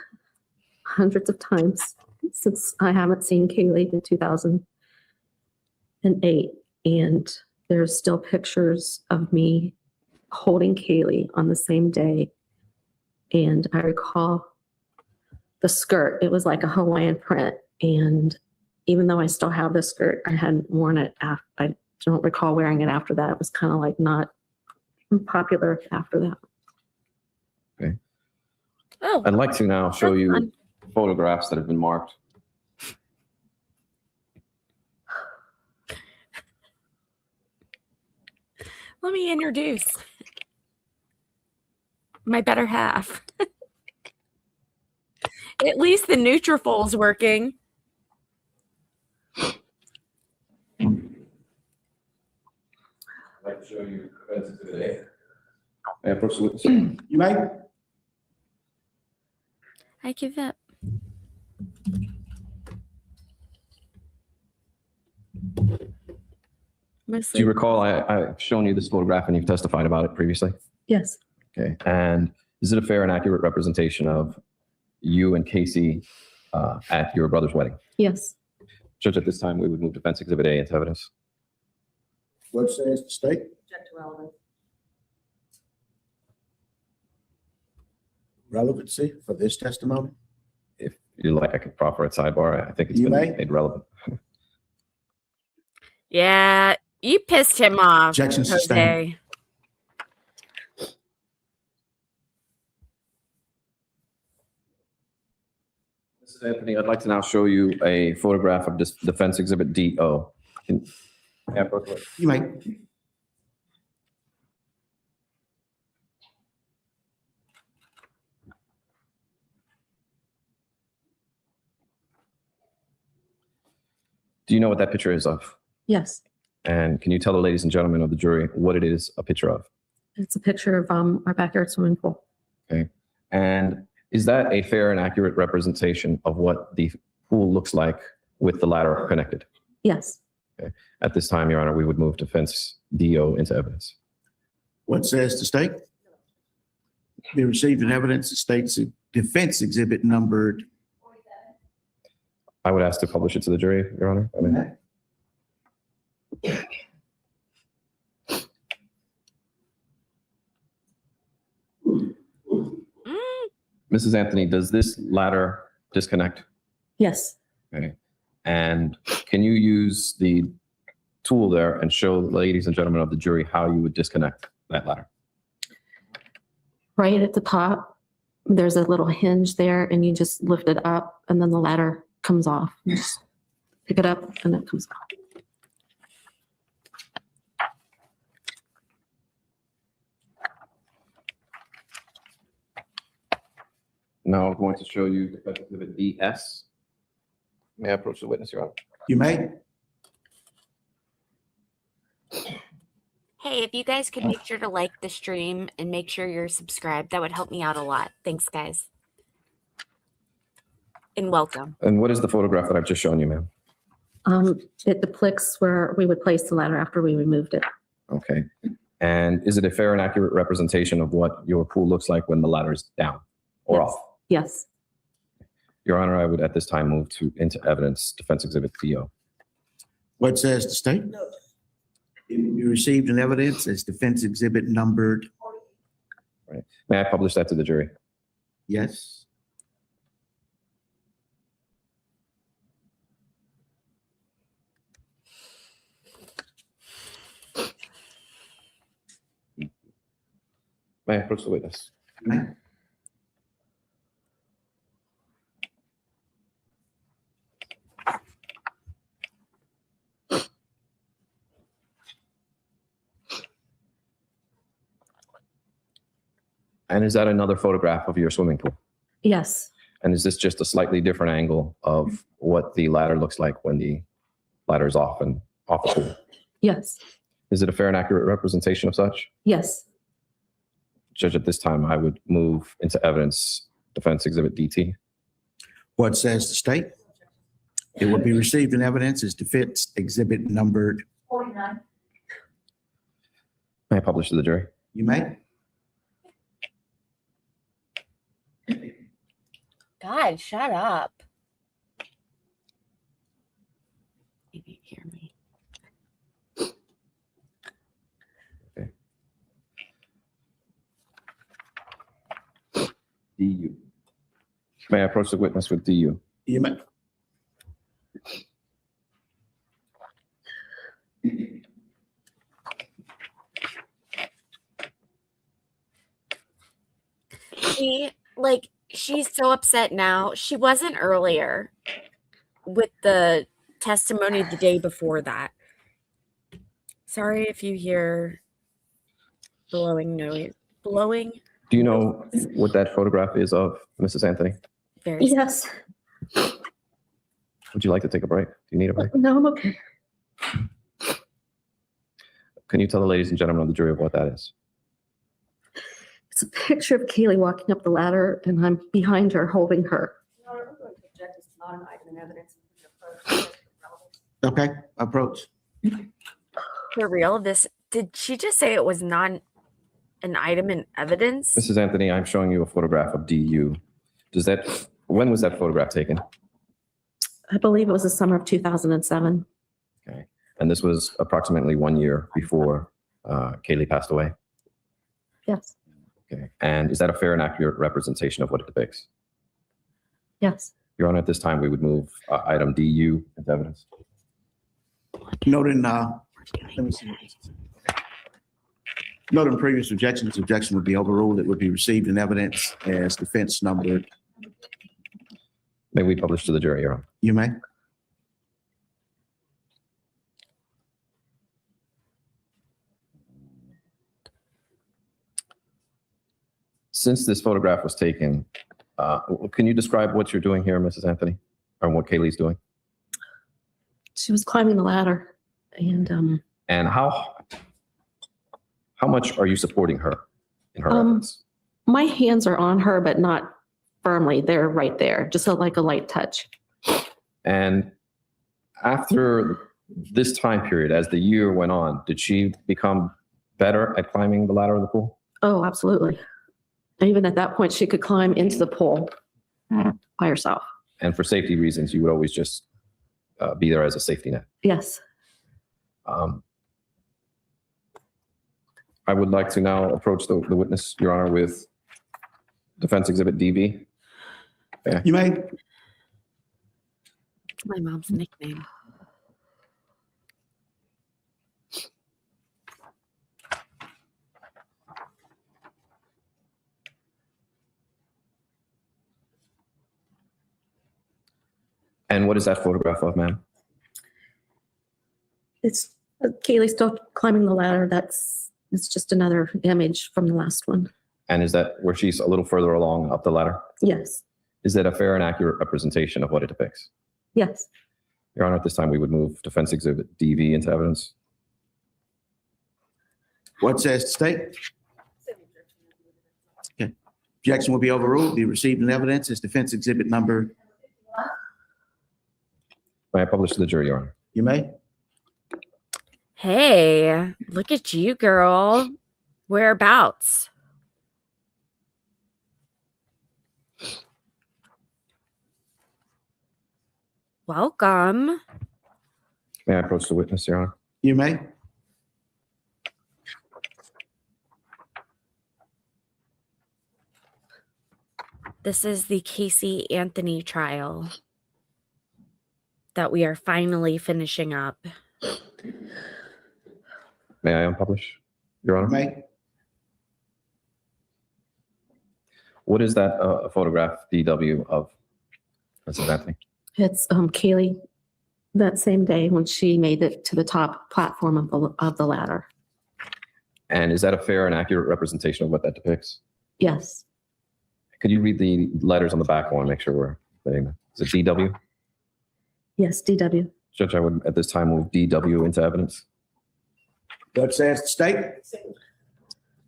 hundreds of times since I haven't seen Kaylee in 2008. And there's still pictures of me holding Kaylee on the same day. And I recall the skirt, it was like a Hawaiian print. And even though I still have the skirt, I hadn't worn it. I don't recall wearing it after that. It was kind of like not popular after that. Okay. Oh, I'd like to now show That's you fun. photographs that have been marked. let me introduce my better half. At least the Nutrafol's working. I'd like to show you events of today. May I approach the witness? You may. I give up. Do Mostly. you recall I've shown you this photograph and you've testified about it previously? Yes. Okay. And is it a fair and accurate representation of you and Casey at your brother's wedding? Yes. Judge, at this time, we would move Defense Exhibit A into evidence. What says the state? Object to relevance. Relevancy for this testimony? If you like, I could proffer at sidebar. I think it's You been may. made relevant. Yeah, you pissed him off. Objection Jose. sustained. Mrs. Anthony, I'd like to now show you a photograph of this Defense Exhibit DO. May I approach it? You may. Do you know what that picture is of? Yes, And can you tell the ladies and gentlemen of the jury what it is a picture of? it's a picture of our backyard swimming pool. Okay. And is that a fair and accurate representation of what the pool looks like with the ladder connected? Yes, At this time, Your Honor, we would move Defense DO into evidence. What says the state? Be received in evidence, the state's defense exhibit numbered. I would ask to publish it to the jury, Your Honor. I mean, Mrs. Anthony, does this ladder disconnect? yes, Okay. And can you use the tool there and show the ladies and gentlemen of the jury how you would disconnect that ladder? right at the top, there's a little hinge there and you just lift it up and then the ladder comes off. You just pick it up and it comes off. Now I'm going to show you Defense Exhibit DS. May I approach the witness, Your Honor? You may. Hey, if you guys could make sure to like the stream and make sure you're subscribed, that would help me out a lot. Thanks, guys. And welcome. And what is the photograph that I've just shown you, ma'am? It depicts where we would place the ladder after we removed it. Okay. And is it a fair and accurate representation of what your pool looks like when the ladder is down or Yes. off? Yes, Your Honor, I would at this time move into evidence Defense Exhibit DO. What says the state? You received in evidence as defense exhibit numbered. May I publish that to the jury? Yes. May I approach the witness? You may. And is that another photograph of your swimming pool? yes, And is this just a slightly different angle of what the ladder looks like when the ladder is off and off the pool? yes, Is it a fair and accurate representation of such? yes, Judge, at this time, I would move into evidence Defense Exhibit DT. What says the state? It will be received in evidence as defense exhibit numbered. May I publish to the jury? You may. God, shut up. You didn't hear me. DU. May I approach the witness with DU? You may. She's so upset now. She wasn't earlier with the testimony the day before that. Sorry if you hear blowing noise. Blowing? Do you know what that photograph is of, Mrs. Anthony? Very yes. Would you like to take a break? Do you need a break? No, I'm okay. Can you tell the ladies and gentlemen of the jury of what that is? It's a picture of Kaylee walking up the ladder and I'm behind her holding her. Okay, approach. for real. Did she just say it was not an item in evidence? Mrs. Anthony, I'm showing you a photograph of DU. When was that photograph taken? I believe it was the summer of 2007. Okay. And this was approximately 1 year before Kaylee passed away? Yes, Okay. And is that a fair and accurate representation of what it depicts? yes, Your Honor, at this time, we would move item DU into evidence. Noting, let me see. Noting previous objection, this objection would be overruled. It would be received in evidence as defense numbered. May we publish to the jury, Your Honor? You may. Since this photograph was taken, can you describe what you're doing here, Mrs. Anthony, or what Kaylee's doing? She was climbing the ladder and And how much are you supporting her in her efforts? my hands are on her, but not firmly. They're right there, just like a light touch. And after this time period, as the year went on, did she become better at climbing the ladder of the pool? Oh, absolutely. Even at that point, she could climb into the pool by herself. And for safety reasons, you would always just be there as a safety net. Yes. I would like to now approach the witness, Your Honor, with Defense Exhibit DV. You may. My mom's nickname. And what is that photograph of, ma'am? It's Kaylee still climbing the ladder. It's just another image from the last one. And is that where she's a little further along up the ladder? Yes. Is that a fair and accurate representation of what it depicts? Yes. Your Honor, at this time, we would move Defense Exhibit DV into evidence. What says the state? Okay. Objection will be overruled. Be received in evidence as defense exhibit number. May I publish to the jury, Your Honor? You may. Hey, look at you, girl. Whereabouts? Welcome. May I approach the witness, Your Honor? You may. This is the Casey Anthony trial that we are finally finishing up. May I unpublish, Your Honor? You may. What is that photograph, DW, of Mrs. Anthony? It's Kaylee that same day when she made it to the top platform of the ladder. And is that a fair and accurate representation of what that depicts? Yes. Could you read the letters on the back? I want to make sure we're saying that. Is it DW? Yes, DW. Judge, I would at this time move DW into evidence. What says the state?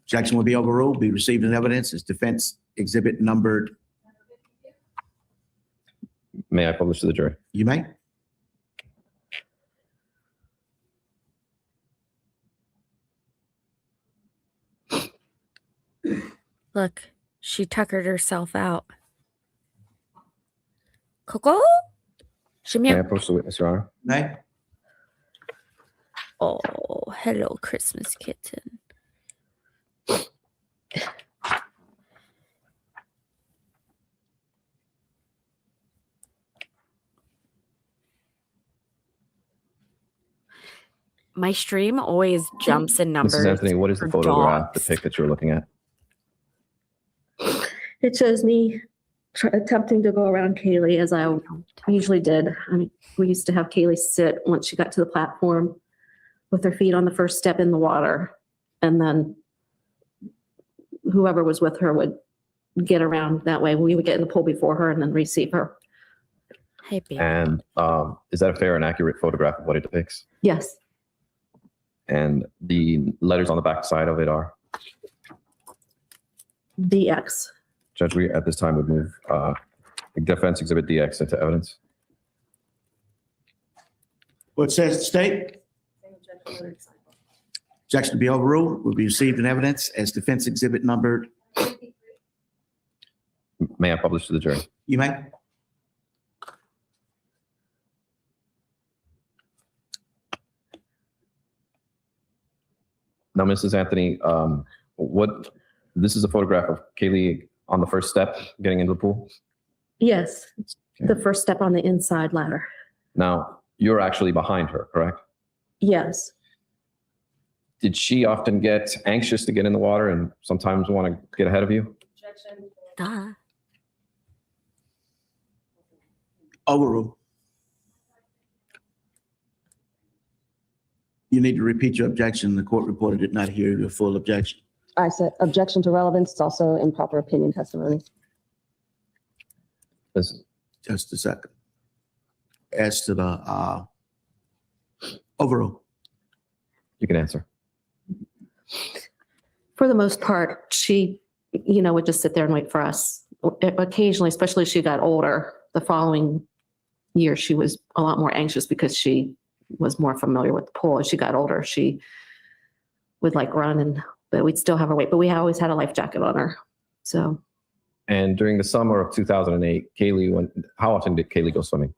Objection will be overruled. Be received in evidence as defense exhibit numbered. May I publish to the jury? You may. Look, she tuckered herself out. Coco? May I approach the witness, Your Honor? May. Oh, hello, Christmas kitten. My stream always jumps in numbers. Mrs. Anthony, what is the for photograph dogs. depict that you're looking at? It shows me attempting to go around Kaylee as I usually did. I mean, we used to have Kaylee sit once she got to the platform with her feet on the first step in the water. And then whoever was with her would get around that way. We would get in the pool before her and then receive her. Hey, baby. And is that a fair and accurate photograph of what it depicts? Yes. And the letters on the back side of it are? DX. Judge, we at this time would move Defense Exhibit DX into evidence. What says the state? Objection to be overruled. Will be received in evidence as defense exhibit numbered. May I publish to the jury? You may. Now, Mrs. Anthony, this is a photograph of Kaylee on the first step getting into the pool? Yes. The first step on the inside ladder. Now, you're actually behind her, correct? Yes. Did she often get anxious to get in the water and sometimes want to get ahead of you? Duh. Overruled. You need to repeat your objection. The court reporter did not hear your full objection. I said objection to relevance. It's also improper opinion testimony. This- Just a second. As to the overrule. You can answer. For the most part, she, would just sit there and wait for us. Occasionally, especially as she got older, the following year, she was a lot more anxious because she was more familiar with the pool. As she got older, she would run, but we'd still have her wait. But we always had a life jacket on her. So. And during the summer of 2008, how often did Kaylee go swimming?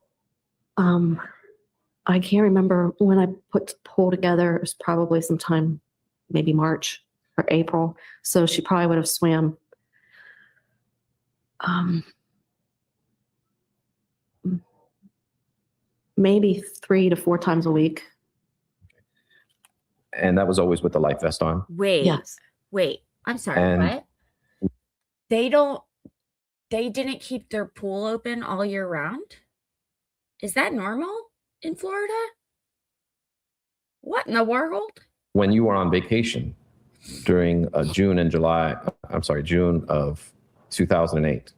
I can't remember when I put the pool together. It was probably sometime, maybe March or April. So she probably would have swam maybe 3 to 4 times a week. And that was always with the life vest on? Wait. Yes. Wait. I'm sorry. And- What? They didn't keep their pool open all year round? Is that normal in Florida? What in the world? When you were on vacation during June of 2008,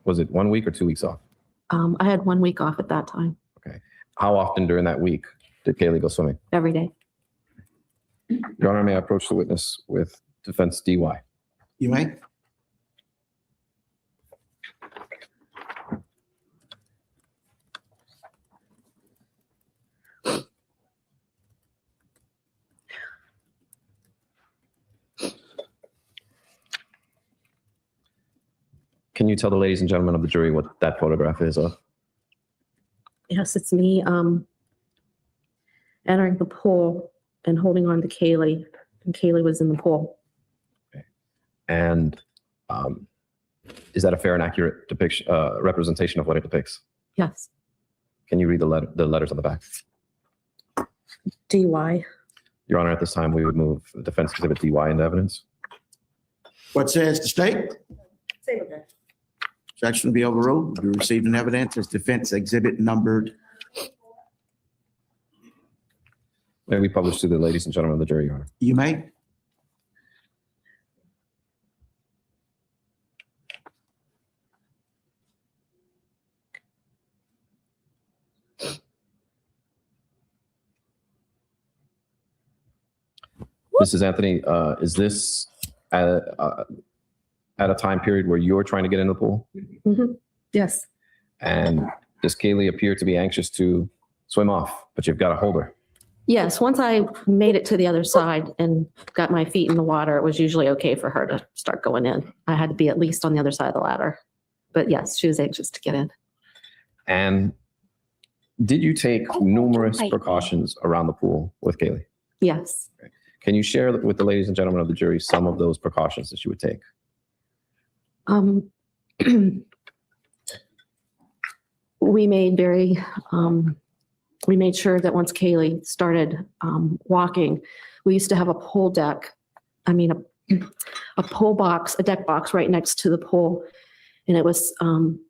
was it 1 week or 2 weeks off? I had 1 week off at that time, Okay. How often during that week did Kaylee go swimming? every day. Your Honor, may I approach the witness with defense DY? You may. Can you tell the ladies and gentlemen of the jury what that photograph is of? Yes, it's me entering the pool and holding on to Kaylee, and Kaylee was in the pool. And is that a fair and accurate depiction, representation of what it depicts? Yes. Can you read the letters on the back? DY. Your Honor, at this time, we would move defense exhibit DY into evidence. What says the state? Same with that. Objection be overruled. You received an evidence as defense exhibit numbered. May we publish to the ladies and gentlemen of the jury, Your Honor? You may. Mrs. Anthony, is this at a time period where you're trying to get in the pool? Mm-hmm. Yes. And does Kaylee appear to be anxious to swim off, but you've got to hold her? Yes. Once I made it to the other side and got my feet in the water, it was usually okay for her to start going in. I had to be at least on the other side of the ladder. But yes, she was anxious to get in. And did you take numerous precautions around the pool with Kaylee? Yes. Can you share with the ladies and gentlemen of the jury some of those precautions that you would take? We made we made sure that once Kaylee started walking, we used to have a pool deck. I mean, a pool box, a deck box right next to the pool. And it was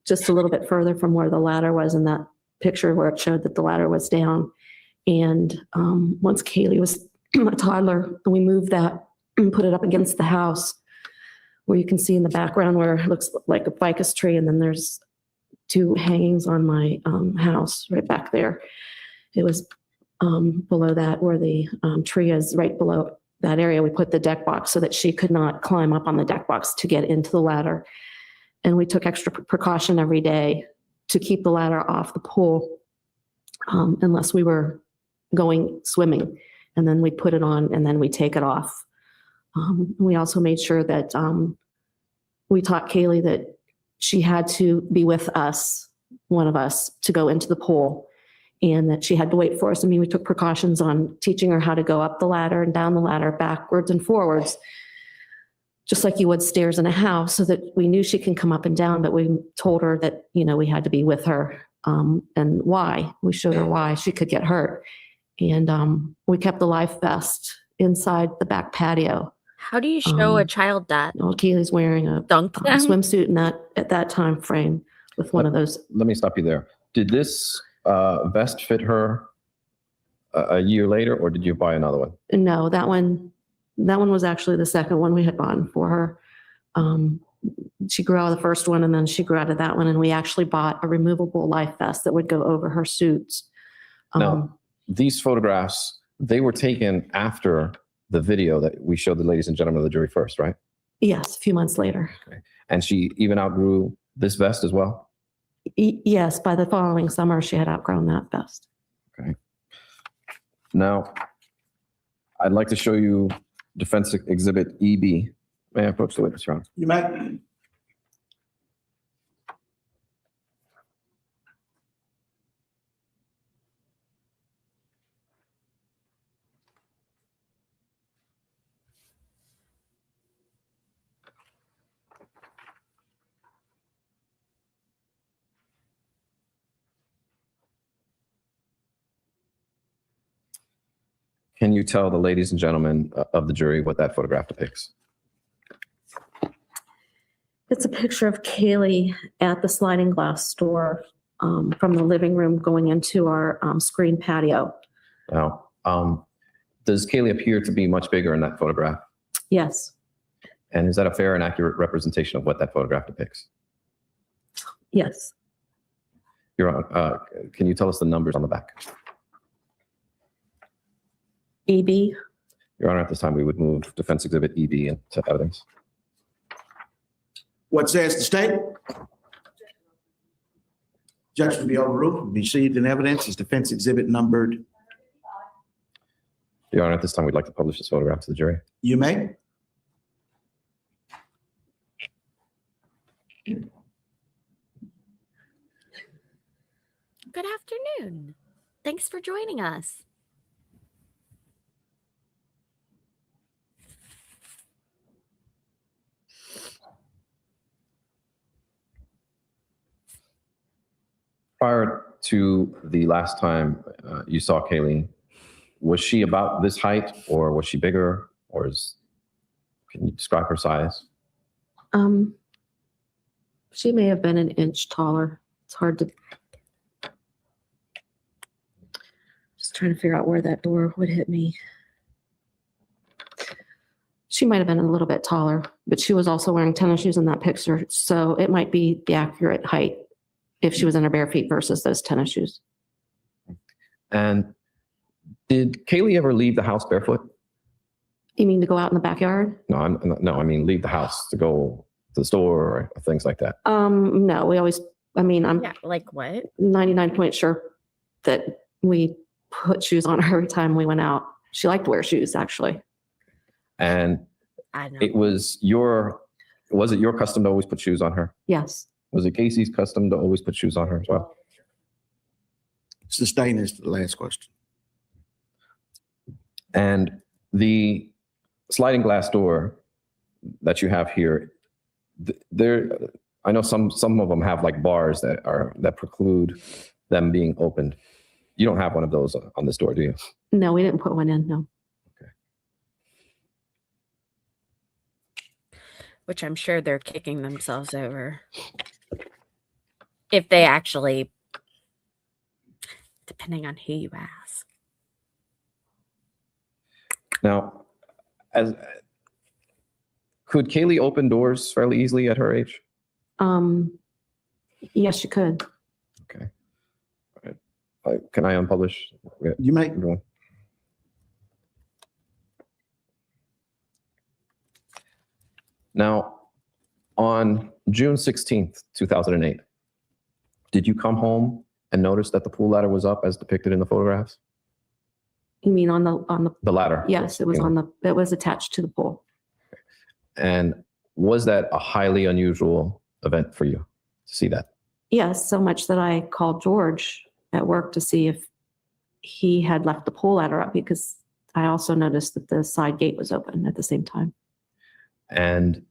just a little bit further from where the ladder was in that picture where it showed that the ladder was down. And once Kaylee was a toddler, we moved that and put it up against the house where you can see in the background where it looks like a ficus tree. And then there's 2 hangings on my house right back there. It was below that where the tree is, right below that area. We put the deck box so that she could not climb up on the deck box to get into the ladder. And we took extra precaution every day to keep the ladder off the pool unless we were going swimming. And then we put it on and then we take it off. We also made sure that we taught Kaylee that she had to be with us, one of us, to go into the pool, and that she had to wait for us. I mean, we took precautions on teaching her how to go up the ladder and down the ladder, backwards and forwards, just like you would stairs in a house, so that we knew she can come up and down, but we told her that, we had to be with her and why. We showed her why she could get hurt. And we kept the life vest inside the back patio. How do you show a child that? Kaylee's wearing a Dunk them? swimsuit at that time frame with one of those. Let me stop you there. did this vest fit her a year later, or did you buy another one? No, that one was actually the second one we had bought for her. She grew out of the first one and then she grew out of that one. And we actually bought a removable life vest that would go over her suits. Now, these photographs, they were taken after the video that we showed the ladies and gentlemen of the jury first, right? Yes, a few months later. Okay. And she even outgrew this vest as well? Yes, by the following summer, she had outgrown that vest. Okay. Now, I'd like to show you Defense Exhibit EB. May I approach the witness, Your Honor? You may. Can you tell the ladies and gentlemen of the jury what that photograph depicts? It's a picture of Kaylee at the sliding glass store from the living room going into our screen patio. Now, does Kaylee appear to be much bigger in that photograph? Yes, And is that a fair and accurate representation of what that photograph depicts? yes. Your Honor, can you tell us the numbers on the back? EB, Your Honor, at this time, we would move Defense Exhibit EB into evidence. What says the state? Judge will be overruled. Received in evidence is defense exhibit numbered. Your Honor, at this time, we'd like to publish this photograph to the jury. You may. Good afternoon. Thanks for joining us. Prior to the last time you saw Kaylee, was she about this height or was she bigger or can you describe her size? she may have been an inch taller. It's hard to. Just trying to figure out where that door would hit me. She might have been a little bit taller, but she was also wearing tennis shoes in that picture. So it might be the accurate height if she was in her bare feet versus those tennis shoes. And did Kaylee ever leave the house barefoot? You mean to go out in the backyard? No, I mean leave the house to go to the store or things like that. No, we always, I'm Yeah, like what? 99% sure that we put shoes on her every time we went out. She liked to wear shoes, actually. And I know. was it your custom to always put shoes on her? Yes. Was it Casey's custom to always put shoes on her as well? Sustain is the last question. And the sliding glass door that you have here, I know some of them have like bars that preclude them being opened. You don't have one of those on this door, do you? No, we didn't put one in, no. Which I'm sure they're kicking themselves over. If they actually, depending on who you ask. Now, could Kaylee open doors fairly easily at her age? Yes, you could. Okay. All right. Can I unpublish? You may. Everyone? Now, on June 16th, 2008, did you come home and notice that the pool ladder was up as depicted in the photographs? You mean on the The ladder? yes, it was it was attached to the pool. And was that a highly unusual event for you to see that? Yes, so much that I called George at work to see if he had left the pool ladder up, because I also noticed that the side gate was open at the same time. And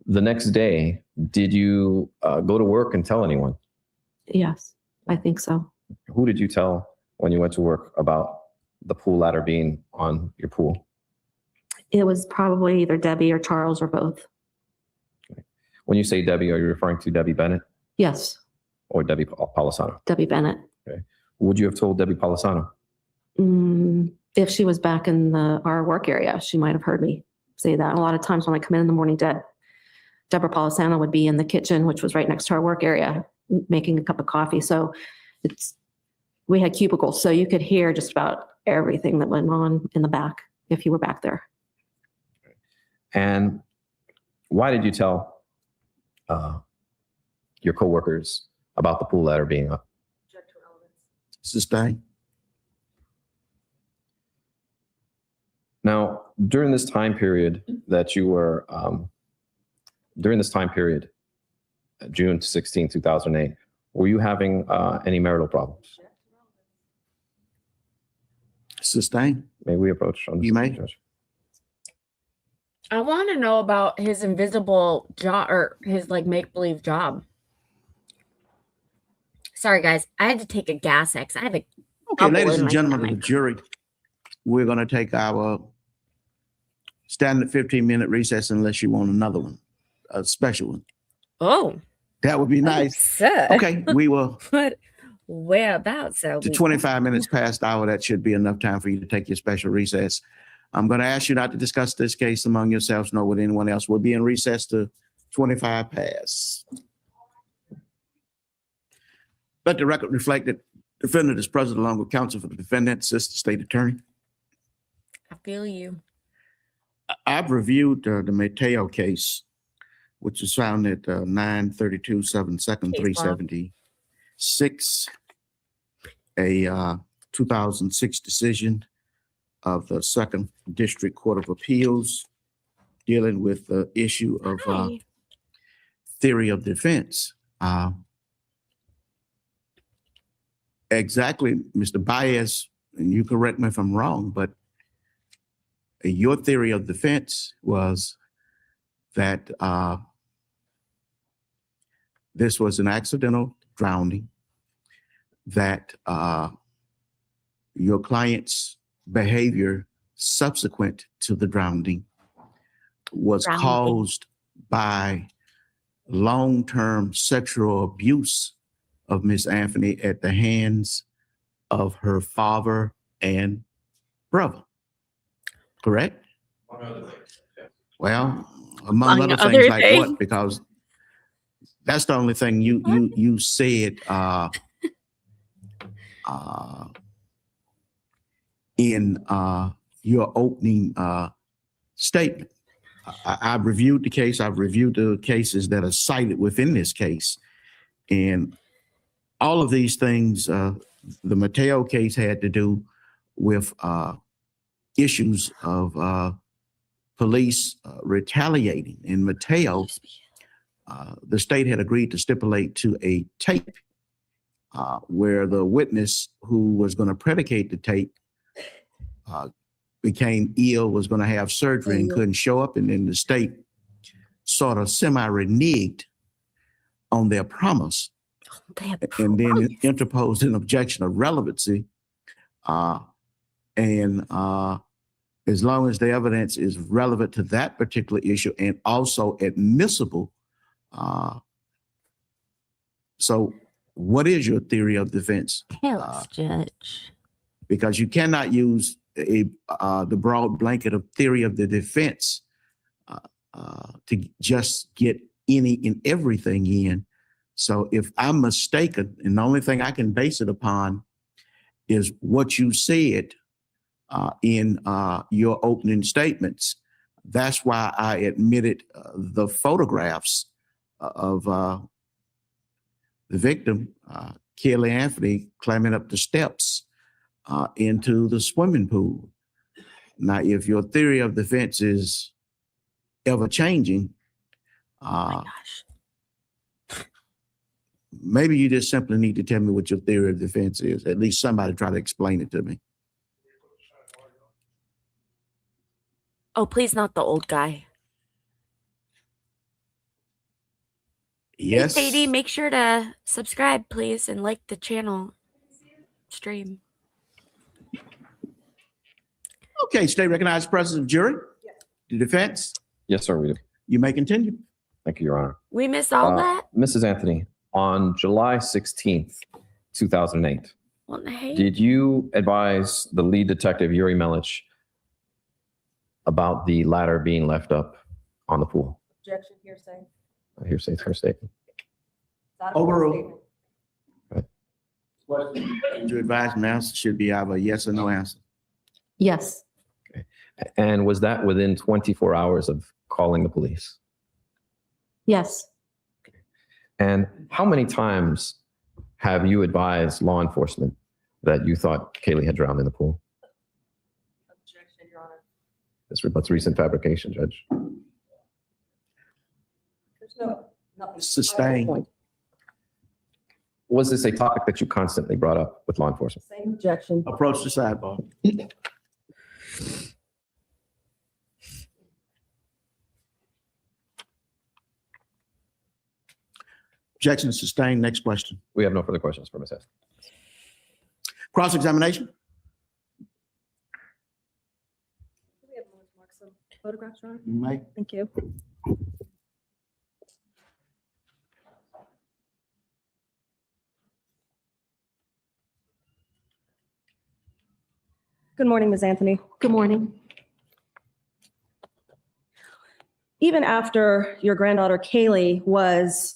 the next day, did you go to work and tell anyone? Yes, I think so. Who did you tell when you went to work about the pool ladder being on your pool? It was probably either Debbie or Charles or both. When you say Debbie, are you referring to Debbie Bennett? Yes. or Debbie Polisano? Debbie Bennett. Would you have told Debbie Polisano? If she was back in our work area, she might have heard me say that. A lot of times when I come in the morning, Deborah Polisano would be in the kitchen, which was right next to our work area, making a cup of coffee. So we had cubicles, so you could hear just about everything that went on in the back if you were back there. And why did you tell your coworkers about the pool ladder being up? Sustain. Now, during this time period that you were, June 16, 2008, were you having any marital problems? Sustain. May we approach? You may. Judge? I want to know about his invisible job or his like make-believe job. Sorry, guys. I had to take a gas X. I have a Okay, ladies and gentlemen of the jury, we're going to take our standard 15-minute recess unless you want another one, a special one. Oh, That would be nice. sir. Okay, we will. But whereabouts are To we? 25 minutes past the hour, that should be enough time for you to take your special recess. I'm going to ask you not to discuss this case among yourselves nor with anyone else. We'll be in recess to 25 past. Let the record reflect that the defendant is present along with counsel for the defendant, Assistant State Attorney. I feel you. I've reviewed the Mateo case, which was found at 932 7th 2nd Case law. 376, a 2006 decision of the Second District Court of Appeals dealing with the issue of Hi. theory of defense. Exactly, Mr. Baez, and you correct me if I'm wrong, but your theory of defense was that this was an accidental drowning, that your client's behavior subsequent to the drowning was caused by long-term sexual abuse of Miss Anthony at the hands of her father and brother. Correct? Well, among other things like what? Because that's the only thing you said in your opening statement. I've reviewed the case. I've reviewed the cases that are cited within this case. And all of these things, the Mateo case had to do with issues of police retaliating. In Mateo, the state had agreed to stipulate to a tape where the witness who was going to predicate the tape became ill, was going to have surgery and couldn't show up. And then the state sort of semi-reneged on their promise and then interposed an objection of relevancy. And as long as the evidence is relevant to that particular issue and also admissible. So what is your theory of defense? Yes, Judge. Because you cannot use the broad blanket of theory of the defense to just get any and everything in. So if I'm mistaken, and the only thing I can base it upon is what you said in your opening statements. That's why I admitted the photographs of the victim, Kelly Anthony, climbing up the steps into the swimming pool. Now, if your theory of defense is ever changing, maybe you just simply need to tell me what your theory of defense is. At least somebody try to explain it to me. Oh, please, not the old guy. Yes. Hey, Sadie, make sure to subscribe, please, and like the channel stream. Okay, state recognized presence of jury. The defense. Yes, sir, we do. You may continue. Thank you, Your Honor. We missed all that? Mrs. Anthony, On July 16th, 2008, Well, hey. did you advise the lead detective, Yuri Melich, about the ladder being left up on the pool? Objection, hearsay. Hearsay, her statement. Not a Overruled. statement. To advise an answer should be either a yes or no answer. Yes. And was that within 24 hours of calling the police? Yes. And how many times have you advised law enforcement that you thought Kaylee had drowned in the pool? Objection, Your Honor. That's recent fabrication, Judge. There's nothing. Sustained. Was this a topic that you constantly brought up with law enforcement? Same objection. Approach the sidebar. Objection is sustained. Next question. We have no further questions for Ms. Hess. Cross-examination. Do we have more marks of photographs, Your Honor? You may. Thank you. Good morning, Ms. Anthony. Good morning. Even after your granddaughter Kaylee was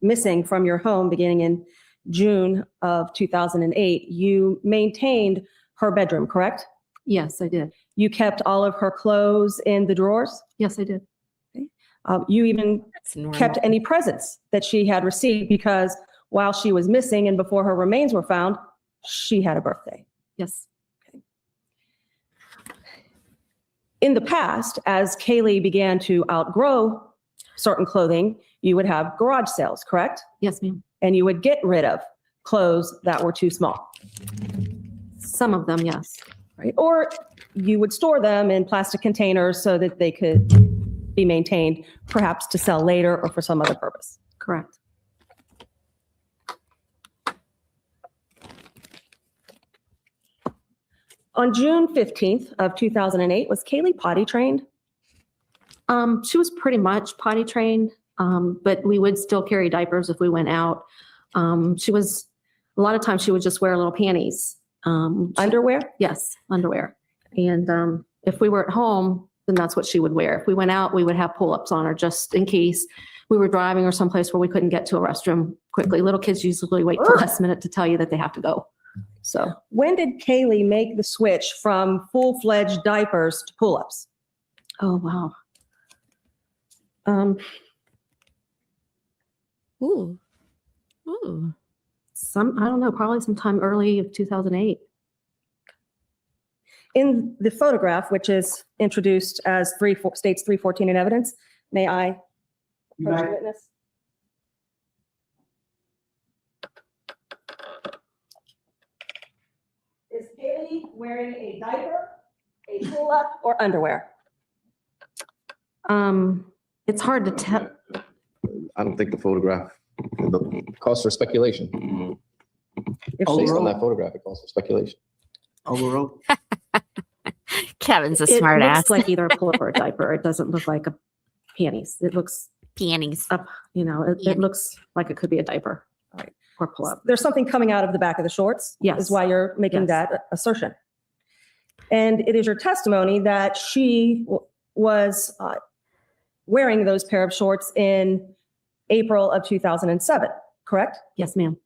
missing from your home beginning in June of 2008, you maintained her bedroom, correct? Yes, I did. You kept all of her clothes in the drawers? Yes, I did. You even That's normal. kept any presents that she had received because while she was missing and before her remains were found, she had a birthday. Yes. In the past, as Kaylee began to outgrow certain clothing, you would have garage sales, correct? Yes, ma'am. And you would get rid of clothes that were too small, Some of them, yes. right? Or you would store them in plastic containers so that they could be maintained, perhaps to sell later or for some other purpose. Correct. On June 15th of 2008, was Kaylee potty trained? She was pretty much potty trained, but we would still carry diapers if we went out. A lot of times she would just wear little panties. Underwear? Yes, underwear. And if we were at home, then that's what she would wear. If we went out, we would have pull-ups on her just in case we were driving or someplace where we couldn't get to a restroom quickly. Little kids usually wait till the last minute to tell you that they have to go. So When did Kaylee make the switch from full-fledged diapers to pull-ups? oh, wow. Ooh. Ooh. I don't know, probably sometime early of 2008. In the photograph, which is introduced as states 314 in evidence, may I approach the witness? Is Kaylee wearing a diaper, a pull-up, or underwear? It's hard to tell. I don't think the photograph, the calls for speculation. If Oh, she- Based on Overall. that photograph, it calls for speculation. Overruled. Kevin's a It smart looks ass. like either a pull-up or a diaper. It doesn't look like a panties. It looks Panties. up, it looks like it could be a diaper. Right. Or pull-up. There's something coming out of the back of the shorts? Yes. Is why you're making Yes. that assertion. And it is your testimony that she was wearing those pair of shorts in April of 2007, correct? Yes, ma'am.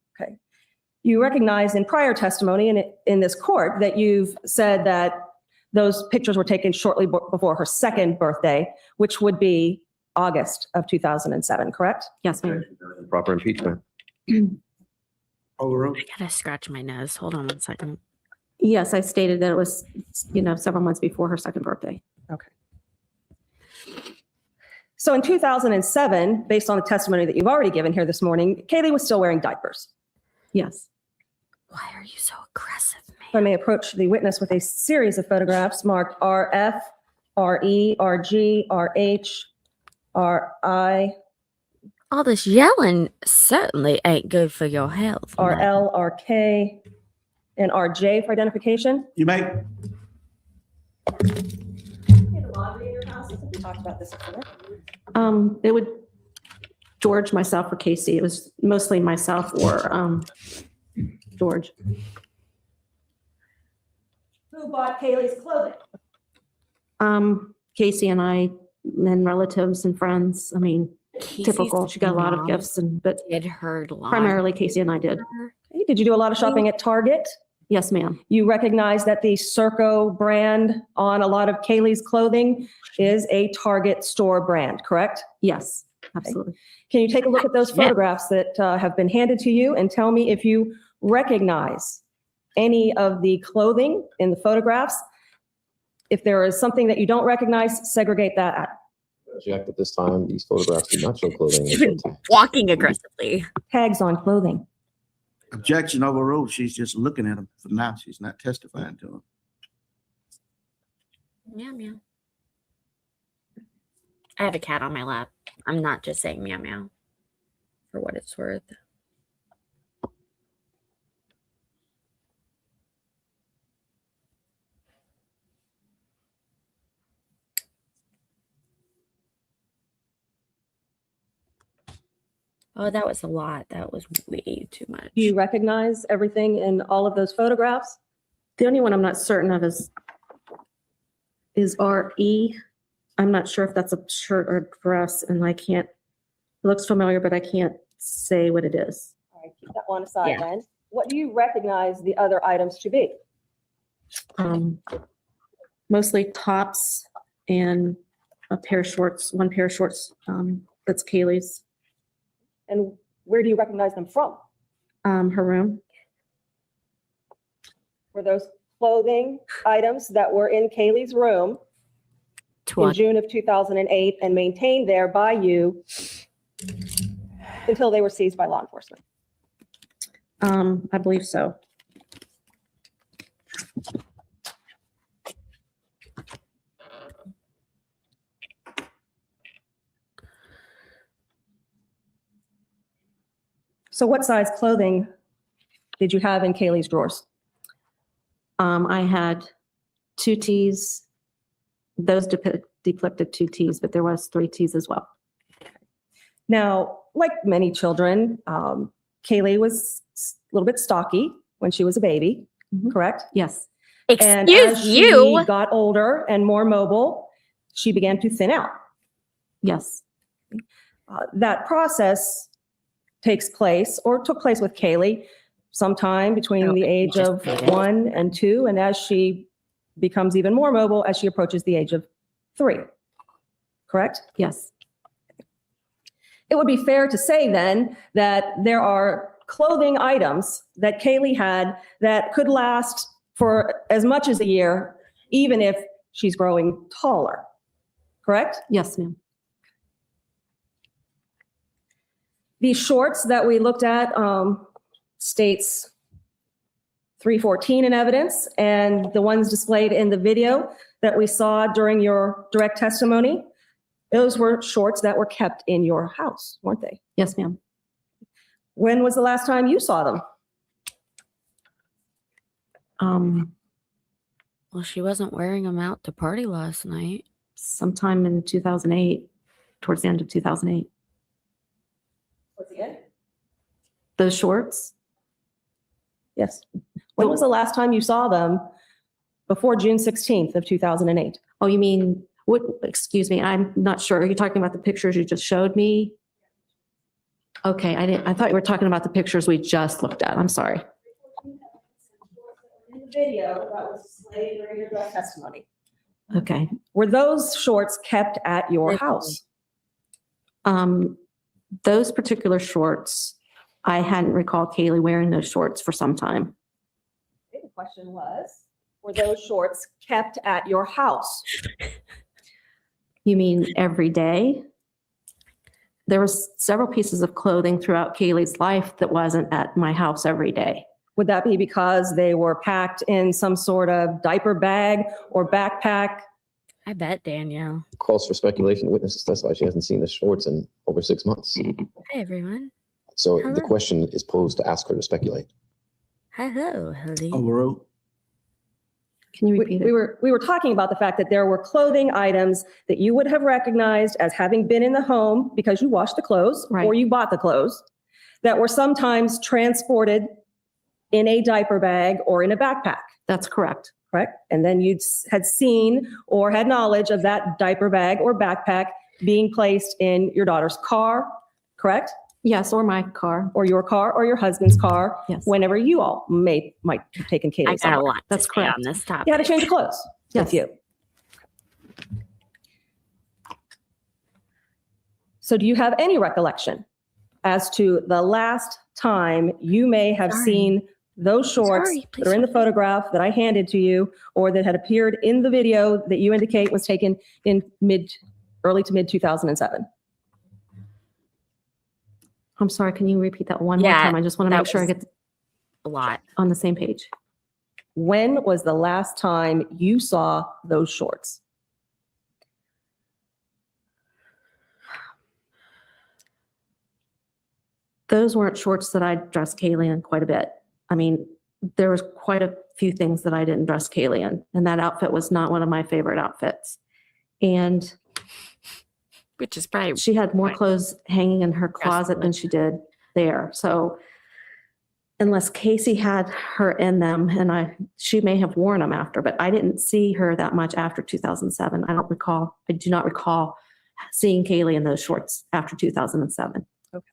You recognize in prior testimony in this court that you've said that those pictures were taken shortly before her second birthday, which would be August of 2007, correct? Yes, ma'am. Proper impeachment. Overruled. I gotta scratch my nose. Hold on one second. Yes, I stated that it was, several months before her second birthday. So in 2007, based on the testimony that you've already given here this morning, Kaylee was still wearing diapers. Yes. Why are you so aggressive, If I may approach the witness with a series of photographs marked RF, RE, RG, RH, RI, All this yelling certainly ain't good for your health. RL, RK, and RJ for identification. You may. You have a laundry in your house? I think we talked about this before. It would, George, myself, or Casey. It was mostly myself or George. Who bought Kaylee's clothing? Casey and I, and relatives and friends. I mean, typical. She got a lot of mom gifts, but did her laundry. primarily Casey and I did. Okay, did you do a lot of shopping at Target? Yes, ma'am. You recognize that the Circo brand on a lot of Kaylee's clothing is a Target store brand, correct? Yes, absolutely. Can you take a look at those photographs that have been handed to you and tell me if you recognize any of the clothing in the photographs? If there is something that you don't recognize, segregate that out. Object at this time. These photographs do not show clothing. She's been walking aggressively. Tags on clothing. Objection overruled. She's just looking at them for now. She's not testifying to them. Meow meow. I have a cat on my lap. I'm not just saying meow meow for what it's worth. Oh, that was a lot. That was way too much. Do you recognize everything in all of those photographs? The only one I'm not certain of is RE. I'm not sure if that's a shirt or a dress, and I can't, it looks familiar, but I can't say what it is. All right, keep that one aside Yeah. then. What do you recognize the other items to be? Mostly tops and a pair of shorts, one pair of shorts, that's Kaylee's, And where do you recognize them from? her room. Were those clothing items that were in Kaylee's room in June of 2008 and maintained there by you until they were seized by law enforcement? I believe so. So what size clothing did you have in Kaylee's drawers? I had 2 tees. Those depicted 2 tees, but there was 3 tees as well. Now, like many children, Kaylee was a little bit stocky when she was a baby, correct? Yes. And Excuse as you. she got older and more mobile, she began to thin out. Yes. That process takes place or took place with Kaylee sometime between the age just of did it. 1 and 2, and as she becomes even more mobile as she approaches the age of 3, correct? Yes. It would be fair to say then that there are clothing items that Kaylee had that could last for as much as a year, even if she's growing taller, correct? Yes, ma'am. These shorts that we looked at states 314 in evidence, and the ones displayed in the video that we saw during your direct testimony, those were shorts that were kept in your house, weren't they? Yes, ma'am. When was the last time you saw them? Well, she wasn't wearing them out to party last night. Sometime in 2008, towards the end of 2008. What's the end? Those shorts? Yes. When was the last time you saw them before June 16th of 2008? Oh, you mean, what, excuse me, I'm not sure. Are you talking about the pictures you just showed me? Okay, I thought you were talking about the pictures we just looked at. I'm sorry. In the video that was displayed during your direct testimony. Okay. Were those shorts kept at your house? Those particular shorts, I hadn't recalled Kaylee wearing those shorts for some time. The question was, were those shorts kept at your house? You mean every day? There was several pieces of clothing throughout Kaylee's life that wasn't at my house every day. Would that be because they were packed in some sort of diaper bag or backpack? I bet, Danielle. Calls for speculation. Witnesses testify she hasn't seen the shorts in over 6 months. Hi, everyone. So Hello. the question is posed to ask her to speculate. Hello, honey. Overruled. Can you repeat it? We were talking about the fact that there were clothing items that you would have recognized as having been in the home because you washed the clothes Right. or you bought the clothes that were sometimes transported in a diaper bag or in a backpack, That's correct. correct? And then you had seen or had knowledge of that diaper bag or backpack being placed in your daughter's car, correct? Yes, or my car. Or your car or your husband's car, Yes. whenever you all might have taken I Kaylee got a somewhere. lot That's to say correct. on this topic. You had to change your clothes with Yes. you. So do you have any recollection as to the last time you may have Sorry. seen those shorts Sorry, that are in the photograph that I handed to you or that had appeared in the video that you indicate was taken in early to mid 2007? I'm sorry, can you repeat that one more Yeah, time? I just want to that make sure I was- get A lot. on the same page. When was the last time you saw those shorts? Those weren't shorts that I dressed Kaylee in quite a bit. I mean, there was quite a few things that I didn't dress Kaylee in, and that outfit was not one of my favorite outfits. And Which is probably she had more clothes hanging in her closet than she did there. So unless Casey had her in them, and she may have worn them after, but I didn't see her that much after 2007. I do not recall seeing Kaylee in those shorts after 2007. Okay.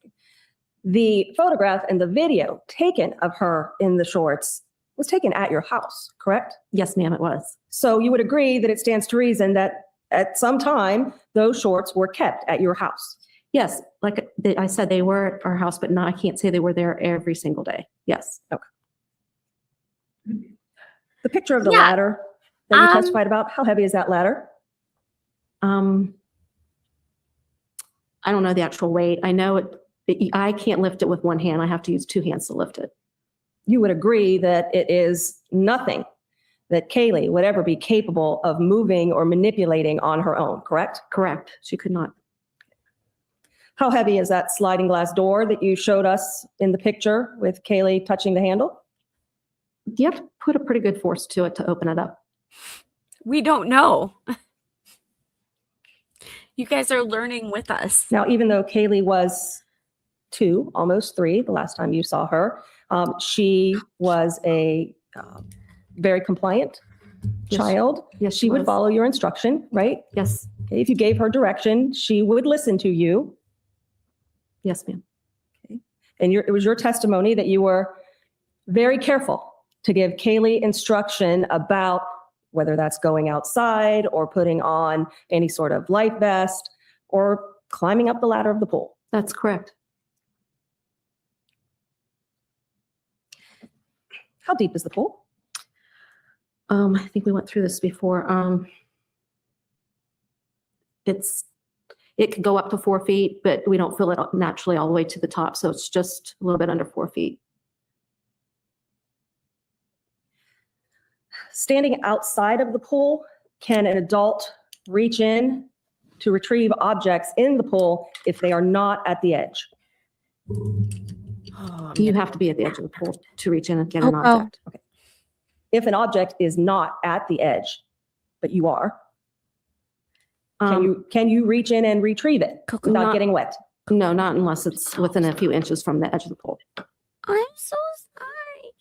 The photograph and the video taken of her in the shorts was taken at your house, correct? Yes, ma'am, it was. So you would agree that it stands to reason that at some time, those shorts were kept at your house. Yes, like I said, they were at our house, but no, I can't say they were there every single day. Yes. The picture of the Yeah. ladder that you testified about, how heavy is that ladder? I don't know the actual weight. I know I can't lift it with one hand. I have to use two hands to lift it. You would agree that it is nothing that Kaylee would ever be capable of moving or manipulating on her own, correct? Correct. She could not. How heavy is that sliding glass door that you showed us in the picture with Kaylee touching the handle? You have to put a pretty good force to it to open it up. we don't know. You guys are learning with us. Now, even though Kaylee was 2, almost 3, the last time you saw her, she was a very compliant Yes. child. Yes, She would was. follow your instruction, right? Yes. Okay, if you gave her direction, she would listen to you. Yes, ma'am. And it was your testimony that you were very careful to give Kaylee instruction about whether that's going outside or putting on any sort of life vest or climbing up the ladder of the pool. That's correct. How deep is the pool? I think we went through this before. It could go up to 4 feet, but we don't fill it naturally all the way to the top. So it's just a little bit under 4 feet. Standing outside of the pool, can an adult reach in to retrieve objects in the pool if they are not at the edge? You have to be at the edge of the pool to reach in and get an object. If an object is not at the edge, but you are, can you reach in and retrieve it without Not- getting wet? No, not unless it's within a few inches from the edge of the pool. I'm so sorry.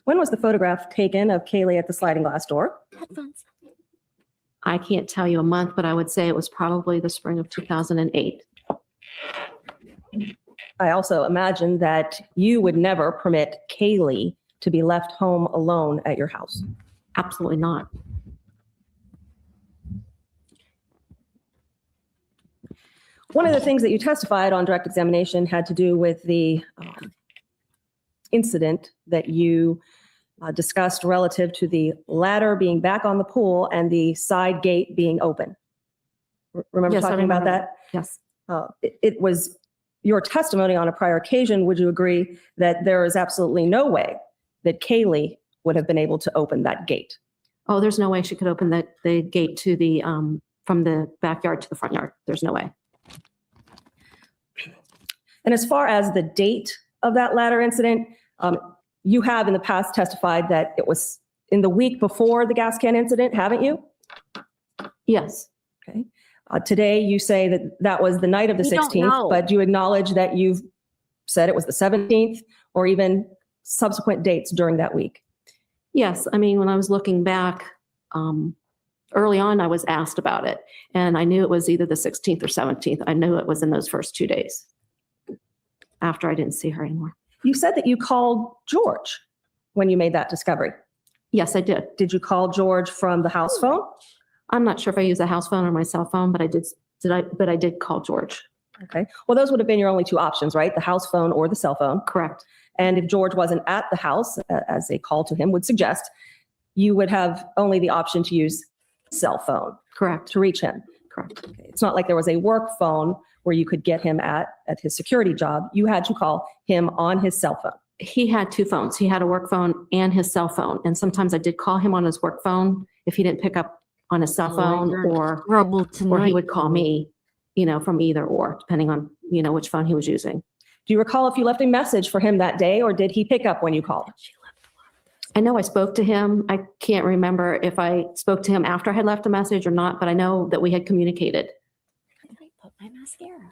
When was the photograph taken of Kaylee at the sliding glass door? Headphones. I can't tell you a month, but I would say it was probably the spring of 2008. I also imagine that you would never permit Kaylee to be left home alone at your house. Absolutely not. One of the things that you testified on direct examination had to do with the incident that you discussed relative to the ladder being back on the pool and the side gate being open. Remember Yes, I talking about remember. that? Yes. It was your testimony on a prior occasion. Would you agree that there is absolutely no way that Kaylee would have been able to open that gate? Oh, there's no way she could open the gate to the, from the backyard to the front yard. There's no way. And as far as the date of that ladder incident, you have in the past testified that it was in the week before the gas can incident, haven't you? Yes, Okay. Today, you say that that was the night of the We don't 16th, know. but do you acknowledge that you've said it was the 17th or even subsequent dates during that week? yes. I mean, when I was looking back, early on, I was asked about it, and I knew it was either the 16th or 17th. I knew it was in those first 2 days after I didn't see her anymore. You said that you called George when you made that discovery. Yes, I did. Did you call George from the house phone? I'm not sure if I used a house phone or my cell phone, but I did call George. Okay. Well, those would have been your only two options, right? The house phone or the cell phone. Correct. And if George wasn't at the house, as a call to him would suggest, you would have only the option to use cell phone Correct. to reach him. Correct. Okay. It's not like there was a work phone where you could get him at his security job. You had to call him on his cell phone. He had two phones. He had a work phone and his cell phone. And sometimes I did call him on his work phone if he didn't pick up on his cell phone, or he would call me, from either or, depending on, which phone he was using. Do you recall if you left a message for him that day, or did he pick up when you called? I know I spoke to him. I can't remember if I spoke to him after I had left a message or not, but I know that we had communicated. Where did I put my mascara?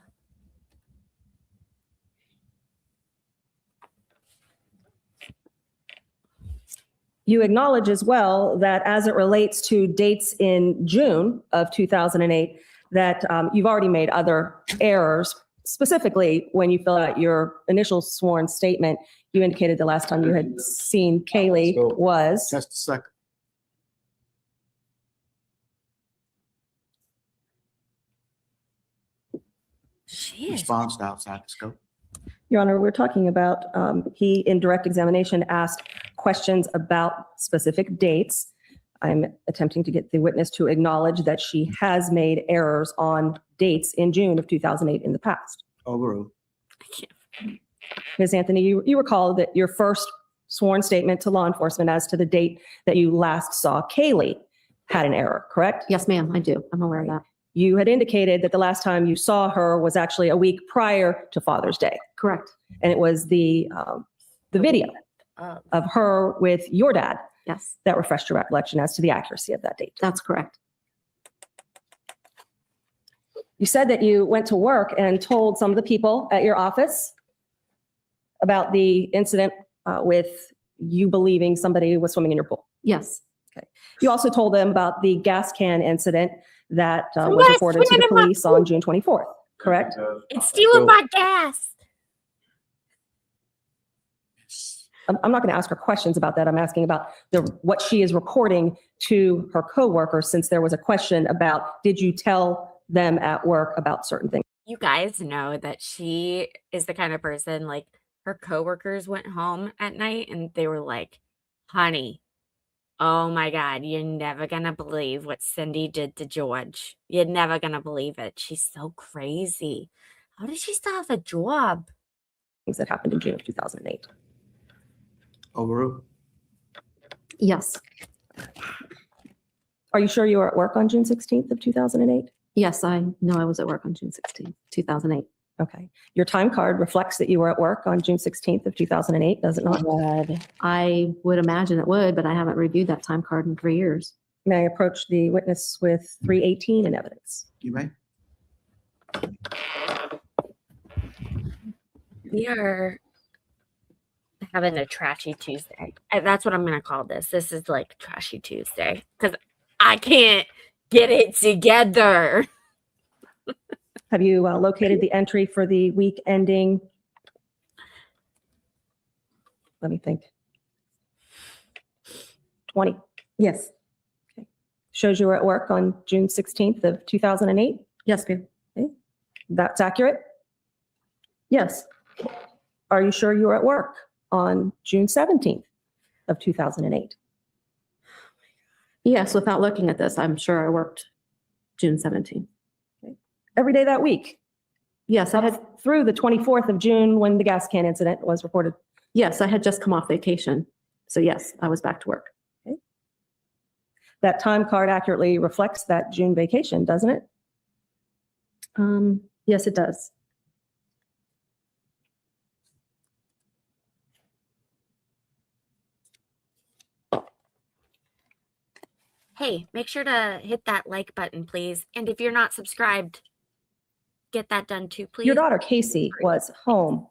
You acknowledge as well that as it relates to dates in June of 2008, that you've already made other errors. Specifically, when you fill out your initial sworn statement, you indicated the last time you had seen Kaylee was. Just a second. She is. Response to outside the scope. Your Honor, we're talking about, he in direct examination asked questions about specific dates. I'm attempting to get the witness to acknowledge that she has made errors on dates in June of 2008 in the past. Overruled. Ms. Anthony, you recall that your first sworn statement to law enforcement as to the date that you last saw Kaylee had an error, correct? Yes, ma'am, I do. I'm aware of that. You had indicated that the last time you saw her was actually a week prior to Father's Day. Correct. And it was the video of her with your dad Yes, that refreshed your recollection as to the accuracy of that date. that's correct. You said that you went to work and told some of the people at your office about the incident with you believing somebody was swimming in your pool. Yes, You also told them about the gas can incident that was Somebody reported to swimming the in my police on June 24th, correct? It's stealing my gas. I'm not going to ask her questions about that. I'm asking about what she is reporting to her coworkers, since there was a question about, did you tell them at work about certain things? You guys know that she is the kind of person, like, her coworkers went home at night and they were like, honey, oh my God, you're never going to believe what Cindy did to George. You're never going to believe it. She's so crazy. How does she still have a job? Things that happened in June of 2008. Overruled. yes, Are you sure you were at work on June 16th of 2008? yes, I know I was at work on June 16th, 2008. Okay. Your time card reflects that you were at work on June 16th of 2008, does it not? I would imagine it would, but I haven't reviewed that time card in 3 years. May I approach the witness with 318 in evidence? You may. We are having a trashy Tuesday. That's what I'm going to call this. This is like trashy Tuesday because I can't get it together. Have you located the entry for the week ending? Let me think. 20. Yes, Shows you were at work on June 16th of 2008. yes, ma'am. That's accurate? Yes, Are you sure you were at work on June 17th of 2008? yes, without looking at this, I'm sure I worked June 17th. Every day that week, Yes, I had, through the 24th of June when the gas can incident was reported. yes, I had just come off vacation. So yes, I was back to work. That time card accurately reflects that June vacation, doesn't it? Yes, it does. Hey, make sure to hit that like button, please. And if you're not subscribed, get that done too, please. Your daughter Casey was home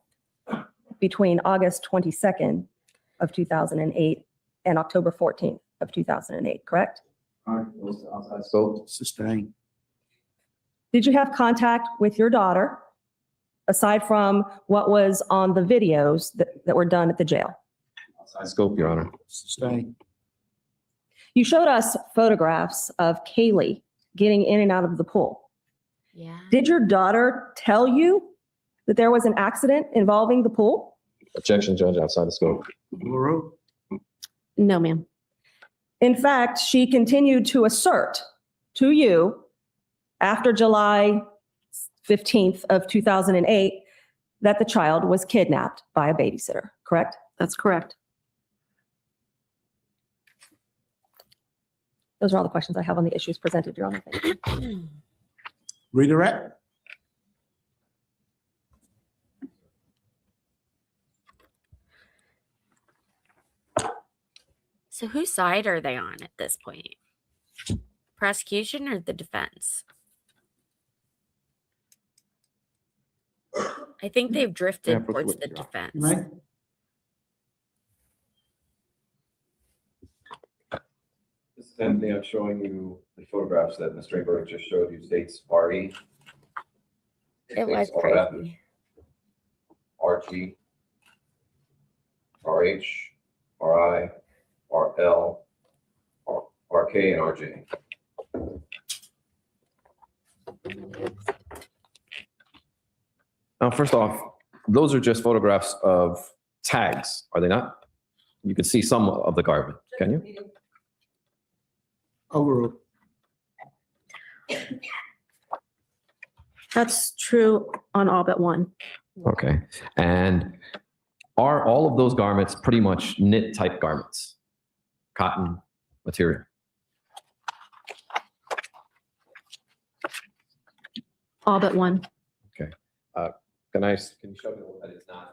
between August 22nd of 2008 and October 14th of 2008, correct? Outside scope. Sustain. Did you have contact with your daughter aside from what was on the videos that were done at the jail? Outside scope, Your Honor. Sustain. You showed us photographs of Kaylee getting in and out of the pool. Yeah. Did your daughter tell you that there was an accident involving the pool? Objection, Judge, outside the scope. Overruled. No, ma'am. In fact, she continued to assert to you after July 15th of 2008 that the child was kidnapped by a babysitter, correct? That's correct. Those are all the questions I have on the issues presented, Your Honor. Thank you. Redirect. So whose side are they on at this point? Prosecution or the defense? I think they've drifted Yeah, proceed towards with the your- defense. Right. This is Anthony. I'm showing you the photographs that Mr. Aberg just showed you. States RE. It was states RF, crazy. RG, RH, RI, RL, RK, and RJ. Now, first off, those are just photographs of tags, are they not? You can see some of the garment, can you? Overruled. That's true on all but one. Okay. And are all of those garments pretty much knit type garments? Cotton material? All but one. Okay. Can you show me what that is not?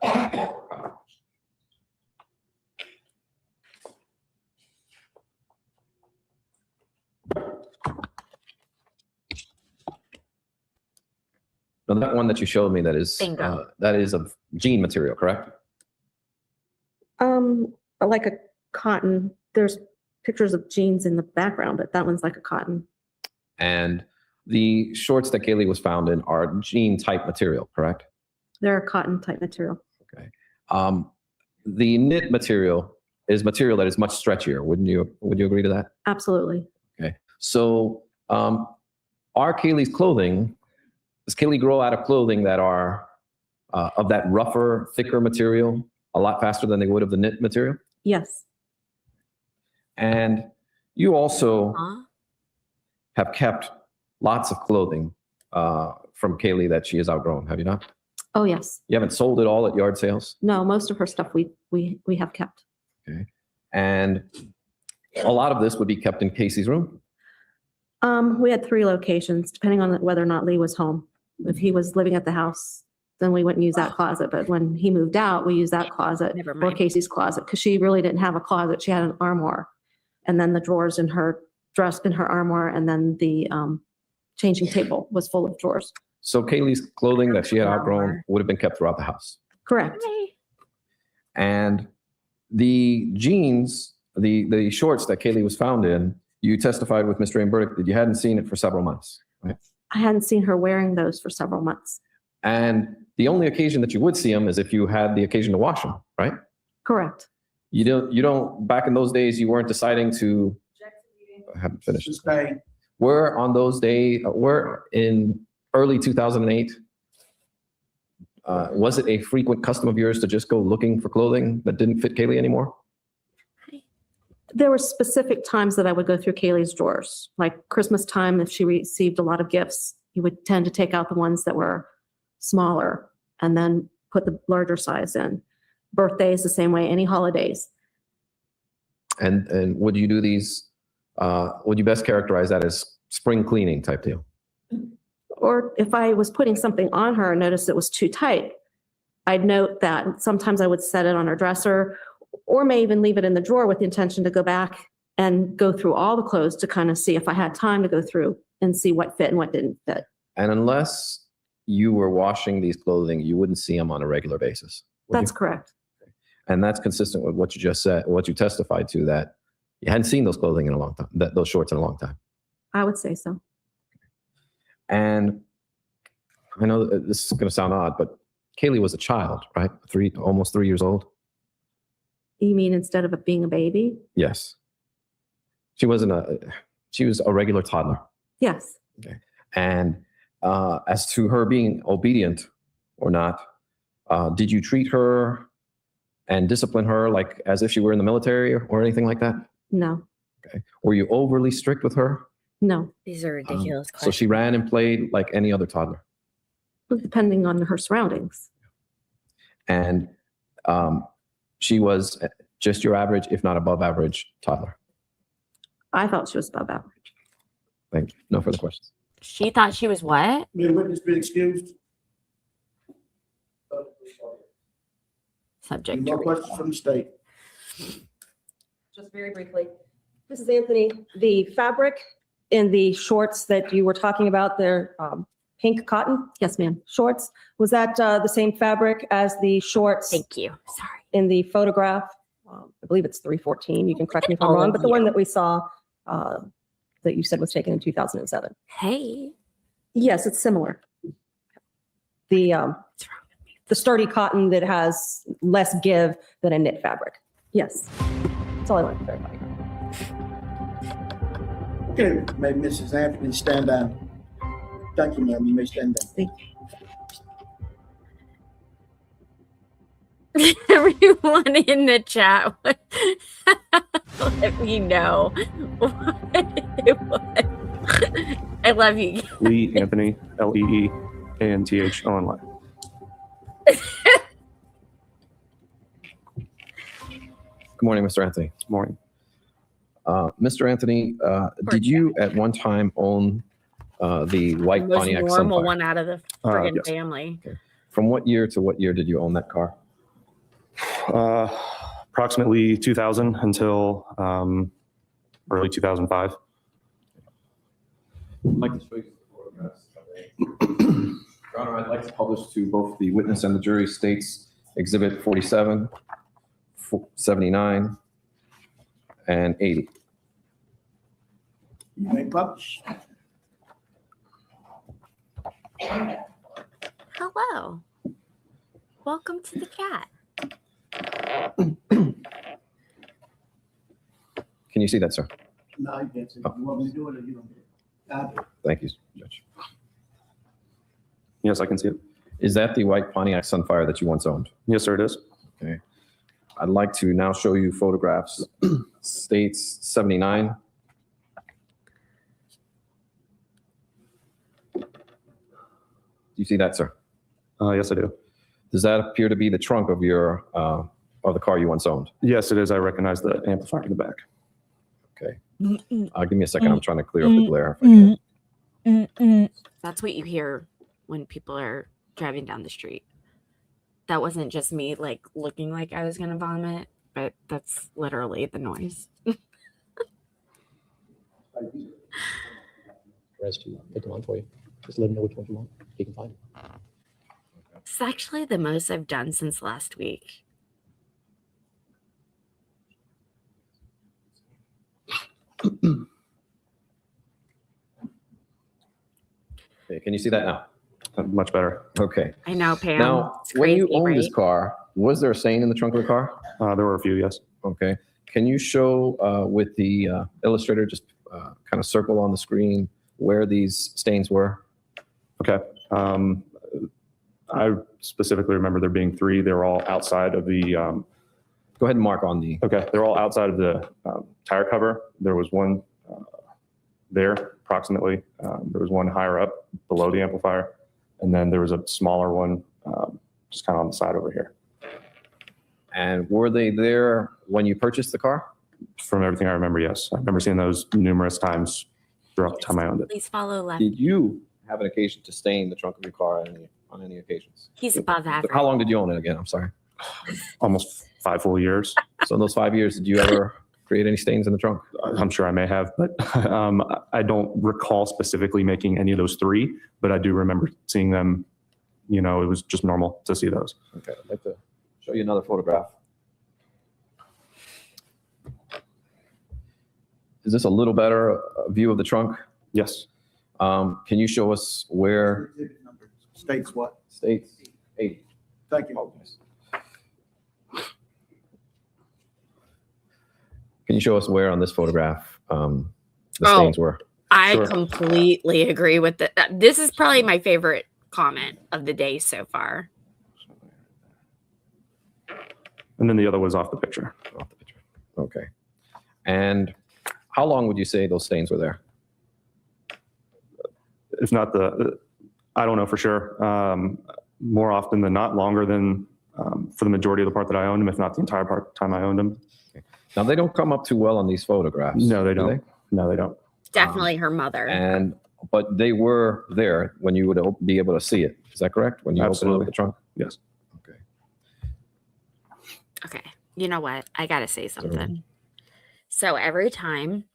Now that one that you showed me, that is Bingo. that is of jean material, correct? Like a cotton. There's pictures of jeans in the background, but that one's like a cotton. And the shorts that Kaylee was found in are jean type material, correct? They're a cotton type material. Okay. The knit material is material that is much stretchier. Would you agree to that? Absolutely. Okay. So are Kaylee's clothing, does Kaylee grow out of clothing that are of that rougher, thicker material a lot faster than they would of the knit material? Yes. And you also Huh? have kept lots of clothing from Kaylee that she has outgrown, have you not? Oh, yes. You haven't sold it all at yard sales? No, most of her stuff we have kept. Okay. And a lot of this would be kept in Casey's room? We had 3 locations, depending on whether or not Lee was home. If he was living at the house, then we wouldn't use that closet. But when he moved out, we used that closet Never or mind. Casey's closet because she really didn't have a closet. She had an armoire. And then the drawers in her dress in her armoire, and then the changing table was full of drawers. So Kaylee's clothing that she had outgrown would have been kept throughout the house. Correct. And the jeans, the shorts that Kaylee was found in, you testified with Mr. Burdick that you hadn't seen it for several months, right? I hadn't seen her wearing those for several months. And the only occasion that you would see them is if you had the occasion to wash them, right? Correct. You don't, back in those days, you weren't deciding to, I haven't finished. Sustain. Were on those days, were in early 2008, was it a frequent custom of yours to just go looking for clothing that didn't fit Kaylee anymore? There were specific times that I would go through Kaylee's drawers, like Christmas time. If she received a lot of gifts, you would tend to take out the ones that were smaller and then put the larger size in. Birthdays, the same way, any holidays. And would you do these, would you best characterize that as spring cleaning type deal? Or if I was putting something on her and noticed it was too tight, I'd note that. Sometimes I would set it on her dresser or may even leave it in the drawer with the intention to go back and go through all the clothes to kind of see if I had time to go through and see what fit and what didn't fit. And unless you were washing these clothing, you wouldn't see them on a regular basis. would That's you? correct. And that's consistent with what you just said, what you testified to, that you hadn't seen those clothing in a long time, those shorts in a long time. I would say so. And I know that this is going to sound odd, but Kaylee was a child, right? Almost 3 years old. You mean instead of it being a baby? Yes. She was a regular toddler. Yes. And as to her being obedient or not, did you treat her and discipline her like as if she were in the military or anything like that? No. Okay. Were you overly strict with her? No. These are ridiculous So questions. she ran and played like any other toddler. Depending on her surroundings. And she was just your average, if not above average toddler. I thought she was above average. Thank you. No further questions. She thought she was what? May the witness be excused? Subject No to questions from the state. Just very briefly. Mrs. Anthony, the fabric in the shorts that you were talking about, they're pink cotton Yes, ma'am. shorts. Was that the same fabric as the shorts Thank you. Sorry. in the photograph? I believe it's 314. You can correct me if I'm All wrong, of but the one you. that we saw that you said was taken in 2007. Hey. Yes, it's similar. The What's wrong with me? the sturdy cotton that has less give than a knit fabric. Yes. That's all I wanted to verify. Okay, may Mrs. Anthony stand down. Thank you, ma'am. You may stand down. Thank Everyone in the chat, let me know what it was. I love you. Lee Anthony, Lee Anth online. Good morning, Mr. Anthony. Good morning. Mr. Anthony, did you at one time own the white Most Pontiac normal Sunfire? one out of the friggin' yes. family. From what year to what year did you own that car? Approximately 2000 until early 2005. I'd like to show you some photographs. Your Honor, I'd like to publish to both the witness and the jury states Exhibit 47, 79, and 80. You may publish. Hello. Welcome to the chat. Can you see that, sir? No, you can't. You want me to do it or you don't do it? Thank you, Judge. Yes, I can see it. Is that the white Pontiac Sunfire that you once owned? Yes, sir, it is. Okay. I'd like to now show you photographs. States 79. Do you see that, sir? Yes, I do. Does that appear to be the trunk of your of the car you once owned? Yes, it is. I recognize the amplifier in the back. Okay. Give me a second. I'm trying to clear up the glare. If I can. That's what you hear when people are driving down the street. That wasn't just me like looking like I was gonna vomit, but that's literally the noise. Rest you pick them on for you. Just let him know which one you want. He can find them. It's actually the most I've done since last week. Okay, can you see that now? Much better. Okay. I know, Pam. Now, It's when you crazy, owned this right? car, was there a stain in the trunk of the car? There were a few, yes. Okay. Can you show with the illustrator, just kind of circle on the screen where these stains were? Okay. I specifically remember there being 3. They were all outside of the, Go ahead and mark on the. okay, they're all outside of the tire cover. There was one there approximately. There was one higher up below the amplifier. And then there was a smaller one just kind of on the side over here. And were they there when you purchased the car? From everything I remember, yes. I remember seeing those numerous times throughout the time I owned it. Please follow left. Did you have an occasion to stain the trunk of your car on any occasions? He's above average. How long did you own it again? I'm sorry. Almost 5 full years. So in those 5 years, did you ever create any stains in the trunk? I'm sure I may have, but I don't recall specifically making any of those three, but I do remember seeing them. You know, it was just normal to see those. Okay, I'd like to show you another photograph. Is this a little better view of the trunk? Yes. Can you show us where? States what? States 80. Thank you. Can you show us where on this photograph the Oh. stains were? I Sure. completely agree with it. This is probably my favorite comment of the day so far. And then the other was off the picture. Off the picture. Okay. And how long would you say those stains were there? If not I don't know for sure. More often than not, longer than for the majority of the part that I owned them, if not the entire time I owned them. Now, they don't come up too well on these photographs. No, they do don't. No, they don't. Definitely her mother. But they were there when you would be able to see it. Is that correct? When you opened Absolutely. up the trunk? Yes. Okay. Okay. You know what? I got to say something. So every time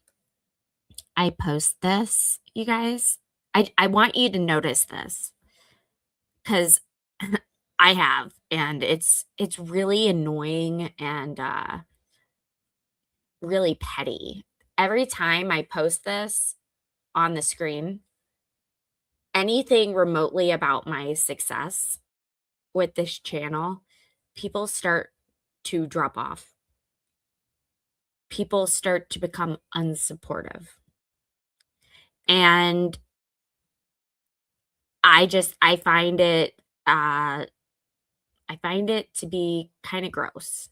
I post this, you guys, I want you to notice this because I have, and it's really annoying and really petty. Every time I post this on the screen, anything remotely about my success with this channel, people start to drop off. People start to become unsupportive. And I find it to be kind of gross.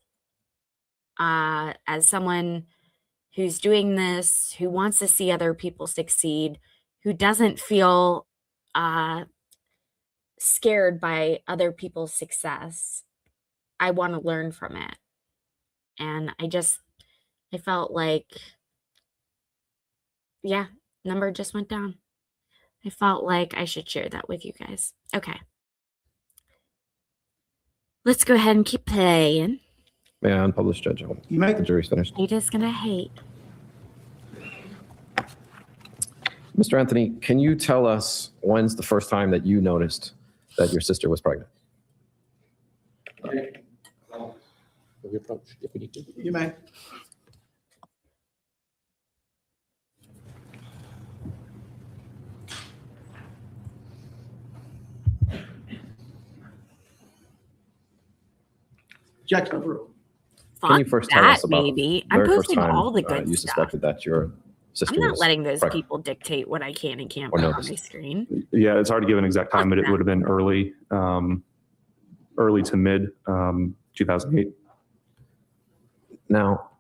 As someone who's doing this, who wants to see other people succeed, who doesn't feel scared by other people's success, I want to learn from it. And I felt like, yeah, number just went down. I felt like I should share that with you guys. Okay. Let's go ahead and keep playing. May I unpublish, Judge? You make The jury's finished. Haters gonna hate. Mr. Anthony, can you tell us when's the first time that you noticed that your sister was pregnant? We approach if we need to. You may. Objection overruled. Can you Fuck first tell that, us about baby. the I'm very first posting time all the good you stuff. suspected that your sister I'm not was letting those pregnant? people dictate what I can and can't Or put on noticed. my screen. Yeah, it's hard to give an exact time, but it would have been early to mid 2008. Now,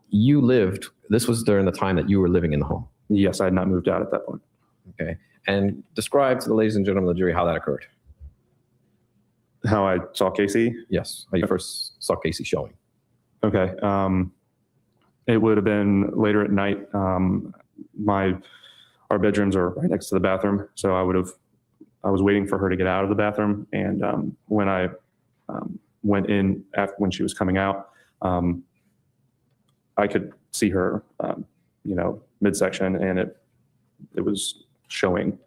this was during the time that you were living in the home. Yes, I had not moved out at that point. Okay. And describe to the ladies and gentlemen of the jury how that occurred. How I saw Casey? Yes, how you first saw Casey showing. Okay. It would have been later at night. Our bedrooms are right next to the bathroom, so I was waiting for her to get out of the bathroom, and when I went in when she was coming out, I could see her, midsection, and it was showing.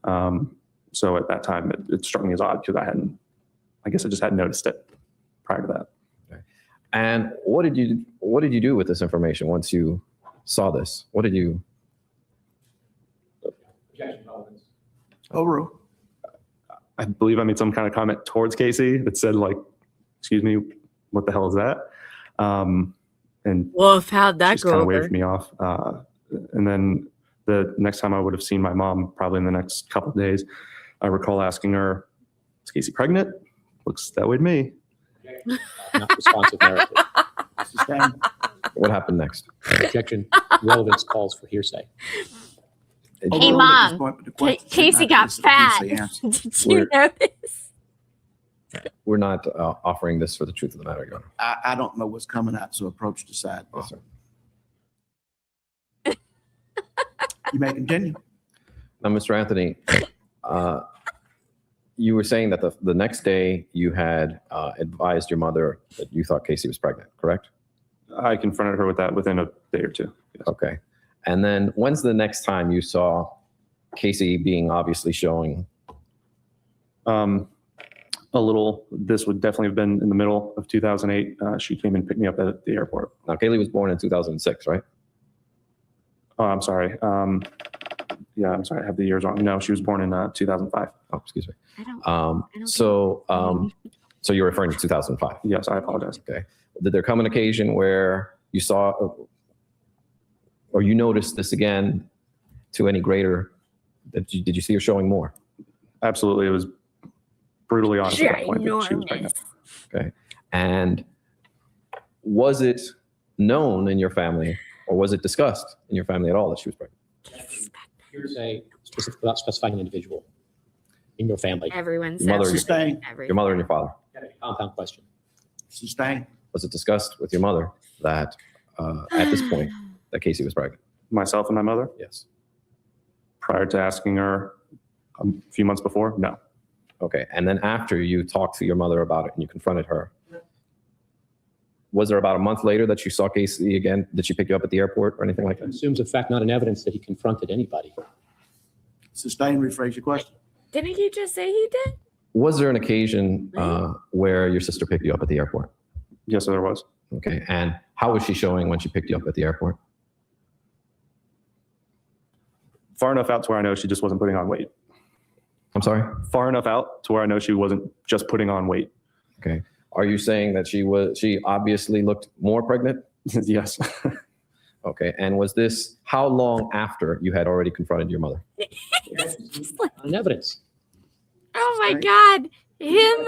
So at that time, it struck me as odd because I guess I just hadn't noticed it prior to that. And what did you do with this information once you saw this? What did you? Overruled. I believe I made some kind of comment towards Casey that said, like, "Excuse me, what the hell is that?" And Wolf, how'd that just go kind of over? waved me off. And then the next time I would have seen my mom, probably in the next couple of days, I recall asking her, "Is Casey pregnant?" Looks that way to me. Not responsive narrative. Sustained. What happened next? Objection. Relevance calls for hearsay. Hey, Overruled at Mom, this point, but the question should Casey not got consist of fat. hearsay answers. Did you know this? We're not offering this for the truth of the matter, Your Honor. I don't know what's coming out, so approach the side. Yes, sir. You may continue. Now, Mr. Anthony, you were saying that the next day you had advised your mother that you thought Casey was pregnant, correct? I confronted her with that within a day or two. Yes. Okay. And then when's the next time you saw Casey being obviously showing? A little, this would definitely have been in the middle of 2008. She came and picked me up at the airport. Now, Kaylee was born in 2006, right? Oh, I'm sorry. Yeah, I'm sorry. I have the years wrong. No, she was born in 2005. Oh, excuse me. I don't So you're referring to 2005? Yes, I apologize. Okay. Did there come an occasion where you saw or you noticed this again to any greater? Did you see her showing more? Absolutely. It was brutally honest at that point that she was pregnant. Okay. And was it known in your family, or was it discussed in your family at all that she was pregnant? Here's a specific, without specifying an individual in your family. Everyone says Mother, Sustain. Your mother and your father. Compound question. Sustain. Was it discussed with your mother that at this point that Casey was pregnant? Myself and my mother, Yes. prior to asking her a few months before, no. Okay. And then after you talked to your mother about it and you confronted her, was there about a month later that you saw Casey again? Did she pick you up at the airport or anything like that? Assumes a fact, not an evidence that he confronted anybody. Sustain, rephrase your question. Didn't you just say he did? Was there an occasion where your sister picked you up at the airport? Yes, there was. Okay. And how was she showing when she picked you up at the airport? Far enough out to where I know she just wasn't putting on weight. I'm sorry? Far enough out to where I know she wasn't just putting on weight. Okay. Are you saying that she obviously looked more pregnant? Yes. Okay. And was this how long after you had already confronted your mother? An evidence. Oh my God. Him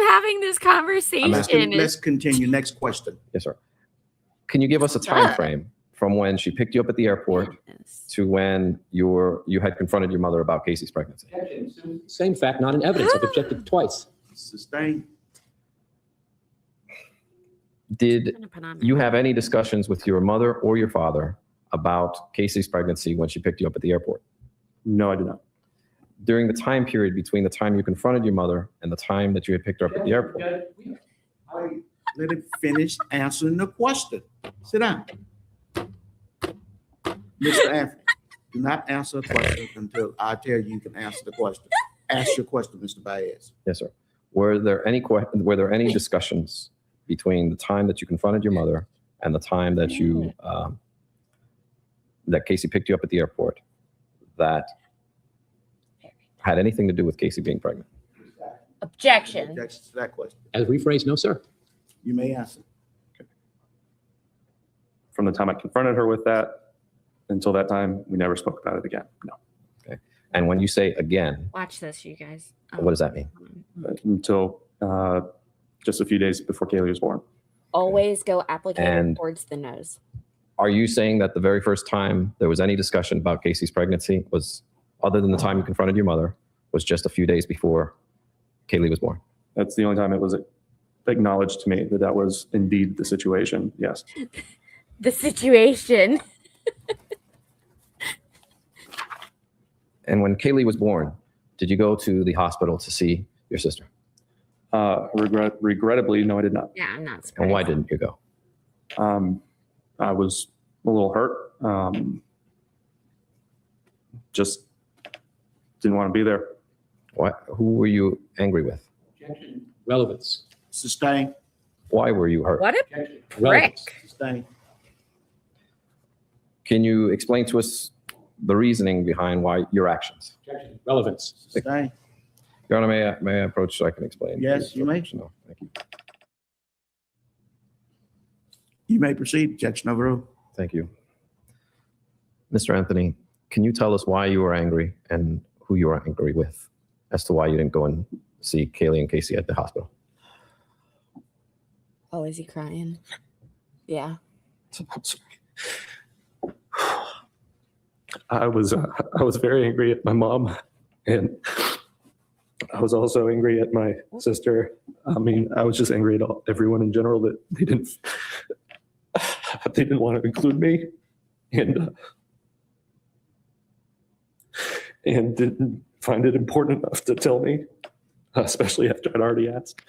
having this Let's conversation let's is continue. Next question. Yes, sir. Can you give us a time frame from when she picked you up at the airport to when you had confronted your mother about Casey's pregnancy? Same fact, not an evidence. I've objected twice. Sustain. Did you have any discussions with your mother or your father about Casey's pregnancy when she picked you up at the airport? No, I did not. During the time period between the time you confronted your mother and the time that you had picked her up at the airport? Let him finish answering the question. Sit down. Mr. Anthony, do not answer a question until I tell you can answer the question. Ask your question, Mr. Baez. Yes, sir. Were there any discussions between the time that you confronted your mother and the time that you that Casey picked you up at the airport that had anything to do with Casey being pregnant? Objection. Objection to that question. As rephrased, no, sir. You may answer. From the time I confronted her with that until that time, we never spoke about it again. No. Okay. And when you say again, watch this, you guys. what does that mean? Until just a few days before Kaylee was born. Always go applicator And- towards the nose. Are you saying that the very first time there was any discussion about Casey's pregnancy was, other than the time you confronted your mother, was just a few days before Kaylee was born? That's the only time it was acknowledged to me that that was indeed the situation. Yes. The situation. And when Kaylee was born, did you go to the hospital to see your sister? Regrettably, no, I did not. Yeah, I'm not surprised. And why didn't you go? I was a little hurt. Just didn't want to be there. What? Who were you angry with? Relevance. Sustain. Why were you hurt? What a Relevance. prick. Sustain. Can you explain to us the reasoning behind why your actions? Relevance. Sustain. Your Honor, may I approach so I can explain? Yes, you may. No, thank you. You may proceed. Objection overruled. Thank you. Mr. Anthony, can you tell us why you were angry and who you were angry with as to why you didn't go and see Kaylee and Casey at the hospital? Oh, is he crying? Yeah. I'm sorry. I was very angry at my mom, and I was also angry at my sister. I mean, I was just angry at everyone in general that they didn't want to include me, and didn't find it important enough to tell me, especially after I'd already asked.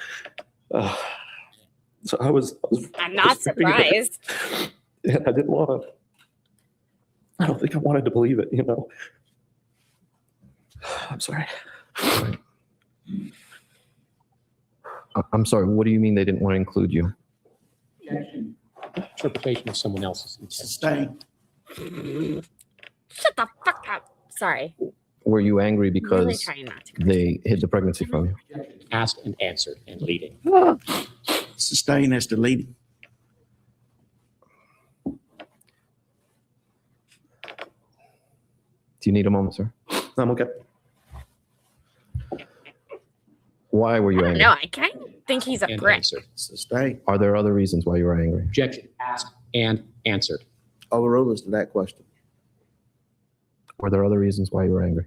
So I was I'm not surprised. And I didn't want to, I don't think I wanted to believe it, you know. I'm sorry. I'm sorry, what do you mean they didn't want to include you? Interpretation of someone else's intent. Sustained. Shut the fuck up. Sorry. Were you angry Really because trying not to. they hid the pregnancy from you? Asked and answered and leading. Sustained as the leading. Do you need a moment, sir? I'm okay. Why were you angry? No, I kind of think he's a And prick. answered. Sustained. Are there other reasons why you were angry? Objection. Asked and answered. Overruled as to that question. Were there other reasons why you were angry?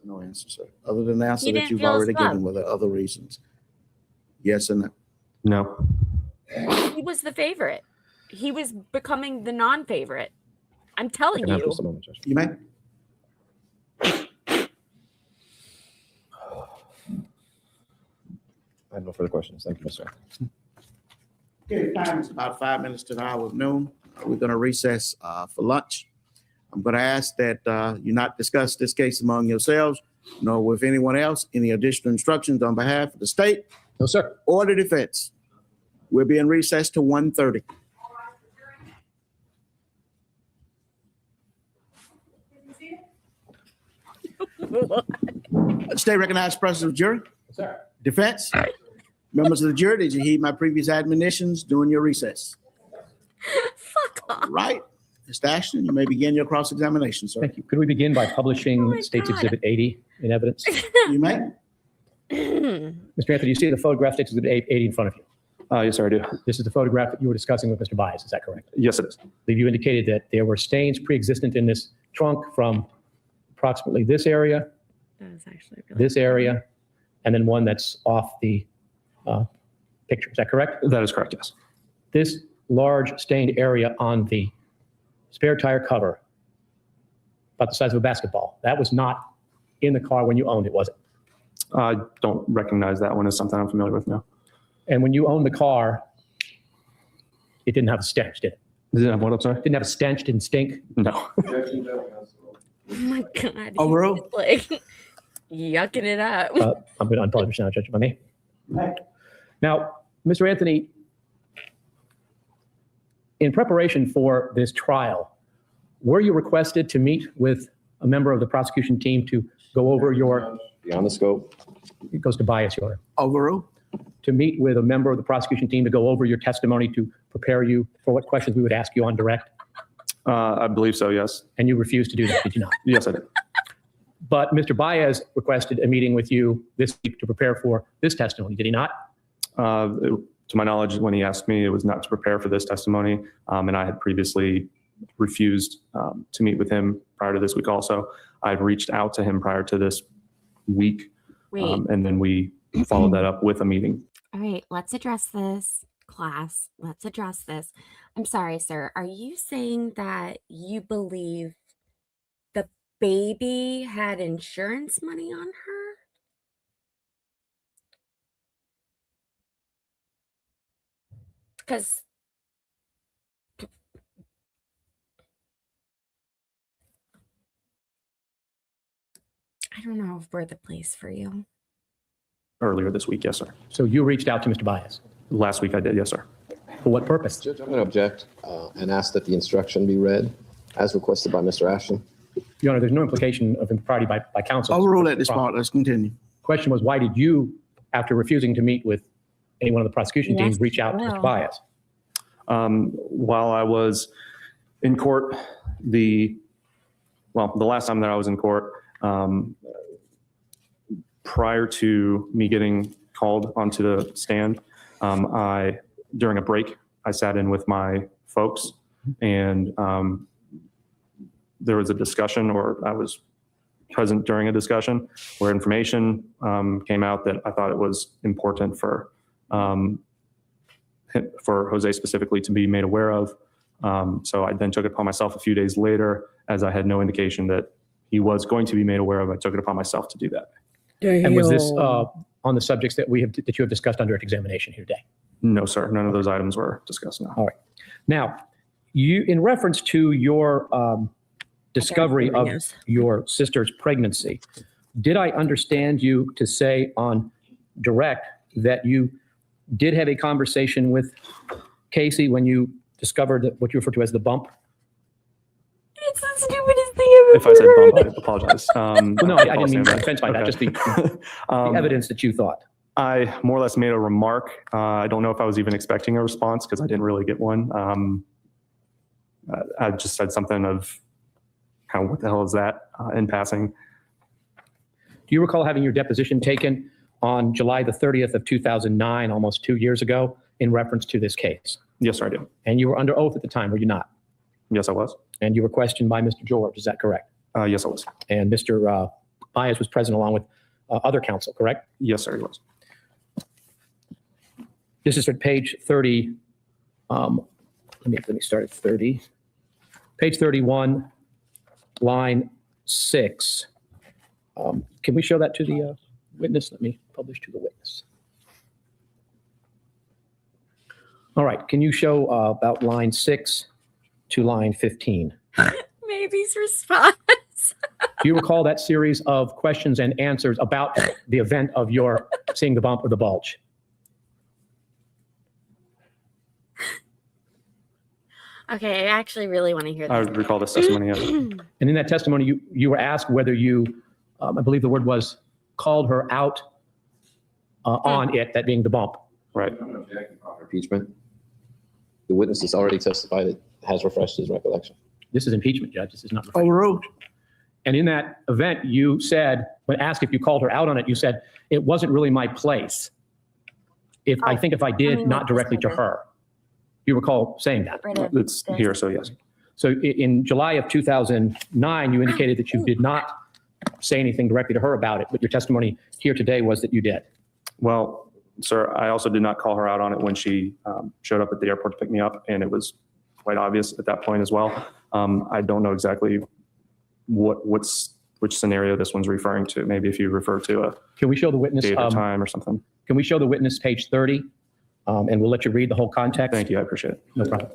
No answer, sir. Other than the answer He that didn't you've feel as already given, loved. were there other reasons? Yes or no? No. He was the favorite. He was becoming the non-favorite. I'm I telling can have you. just a moment, Judge. You may. I have no further questions. Thank you, Mr. Okay, time is about 5 minutes to the hour of noon. We're going to recess for lunch. I'm going to ask that you not discuss this case among yourselves, nor with anyone else. Any additional instructions on behalf of the state No, sir. or the defense? We'll be in recess to 1:30. State recognized presence of jury. Sir. Defense. Members of the jury, did you heed my previous admonitions during your recess? Fuck off. Right. Mr. Ashton, you may begin your cross-examination, sir. Thank you. Could we begin by publishing Oh my State's God. Exhibit 80 in evidence? You may. Mr. Anthony, you see the photograph State's Exhibit 80 in front of you. Yes, sir, I do. This is the photograph that you were discussing with Mr. Bias. Is that correct? Yes, it is. I believe you indicated that there were stains pre-existent in this trunk from approximately this area, That was actually really this area, and then one that's off the picture. Is that correct? That is correct, yes. This large stained area on the spare tire cover, about the size of a basketball, that was not in the car when you owned it, was it? I don't recognize that one as something I'm familiar with now. And when you owned the car, it didn't have a stench, did it? Did it have what? I'm sorry? Didn't have a stench, didn't stink? No. Oh my God. he's Overruled. just, like yucking it up. I'm going to unpublish now, Judge, if I may. Now, Mr. Anthony, in preparation for this trial, were you requested to meet with a member of the prosecution team to go over your, Beyond the scope. it goes to Bias, Your Honor, Overruled. to meet with a member of the prosecution team to go over your testimony to prepare you for what questions we would ask you on direct? I believe so, yes. And you refused to do that, did you not? Yes, I did. But Mr. Baez requested a meeting with you this week to prepare for this testimony, did he not? To my knowledge, when he asked me, it was not to prepare for this testimony. And I had previously refused to meet with him prior to this week also. I've reached out to him prior to this week. Wait. And then we followed that up with a meeting. All right, let's address this, class. Let's address this. I'm sorry, sir. Are you saying that you believe the baby had insurance money on her? Because I don't know if we're the place for you. Earlier this week, yes, sir. So you reached out to Mr. Baez. Last week I did, yes, sir. For what purpose? Judge, I'm going to object and ask that the instruction be read as requested by Mr. Ashton. Your Honor, there's no implication of impropriety by counsel. Overruled at this part. Let's continue. Question was, why did you, after refusing to meet with anyone on the prosecution team, Yes, reach out to Mr. well. Baez? While I was in court, the last time that I was in court, prior to me getting called onto the stand, during a break, I sat in with my folks and there was a discussion, or I was present during a discussion where information came out that I thought it was important for Jose specifically to be made aware of. So I then took it upon myself a few days later, as I had no indication that he was going to be made aware of, I took it upon myself to do that. And was this on the subjects that you have discussed under examination here today? No, sir. None of those items were discussed. No. All right. Now, you, in reference to your discovery of your sister's pregnancy, did I understand you to say on direct that you did have a conversation with Casey when you discovered what you refer to as the bump? It's the stupidest thing I've ever If I said bump, I heard. apologize. Well, no, I didn't mean that. offense by that, just the evidence that you thought. I more or less made a remark. I don't know if I was even expecting a response because I didn't really get one. I just said something of kind of what the hell is that in passing. Do you recall having your deposition taken on July the 30th of 2009, almost 2 years ago, in reference to this case? Yes, sir, I do. And you were under oath at the time, were you not? Yes, I was. And you were questioned by Mr. George, is that correct? Yes, I was. And Mr. Baez was present along with other counsel, correct? Yes, sir, he was. This is at page 30. Let me start at 30. Page 31, line 6. Can we show that to the witness? Let me publish to the witness. All right, can you show about line 6 to line 15? Maybe's response. Do you recall that series of questions and answers about the event of your seeing the bump or the bulge? Okay, I actually really want to hear I this. recall this testimony. Yes. And in that testimony, you were asked whether you, I believe the word was, called her out on it, that being the bump. Right. Impeachment. The witness has already testified it has refreshed his recollection. This is impeachment, Judge. This is not. Overruled. And in that event, you said, when asked if you called her out on it, you said, it wasn't really my place. I think if I did, not directly to her. You recall saying that? It's here, so yes. So in July of 2009, you indicated that you did not say anything directly to her about it, but your testimony here today was that you did. Well, sir, I also did not call her out on it when she showed up at the airport to pick me up, and it was quite obvious at that point as well. I don't know exactly which scenario this one's referring to. Maybe if you refer to a Can we show the witness date or time or something. Can we show the witness page 30? And we'll let you read the whole context. Thank you, I appreciate it. No problem.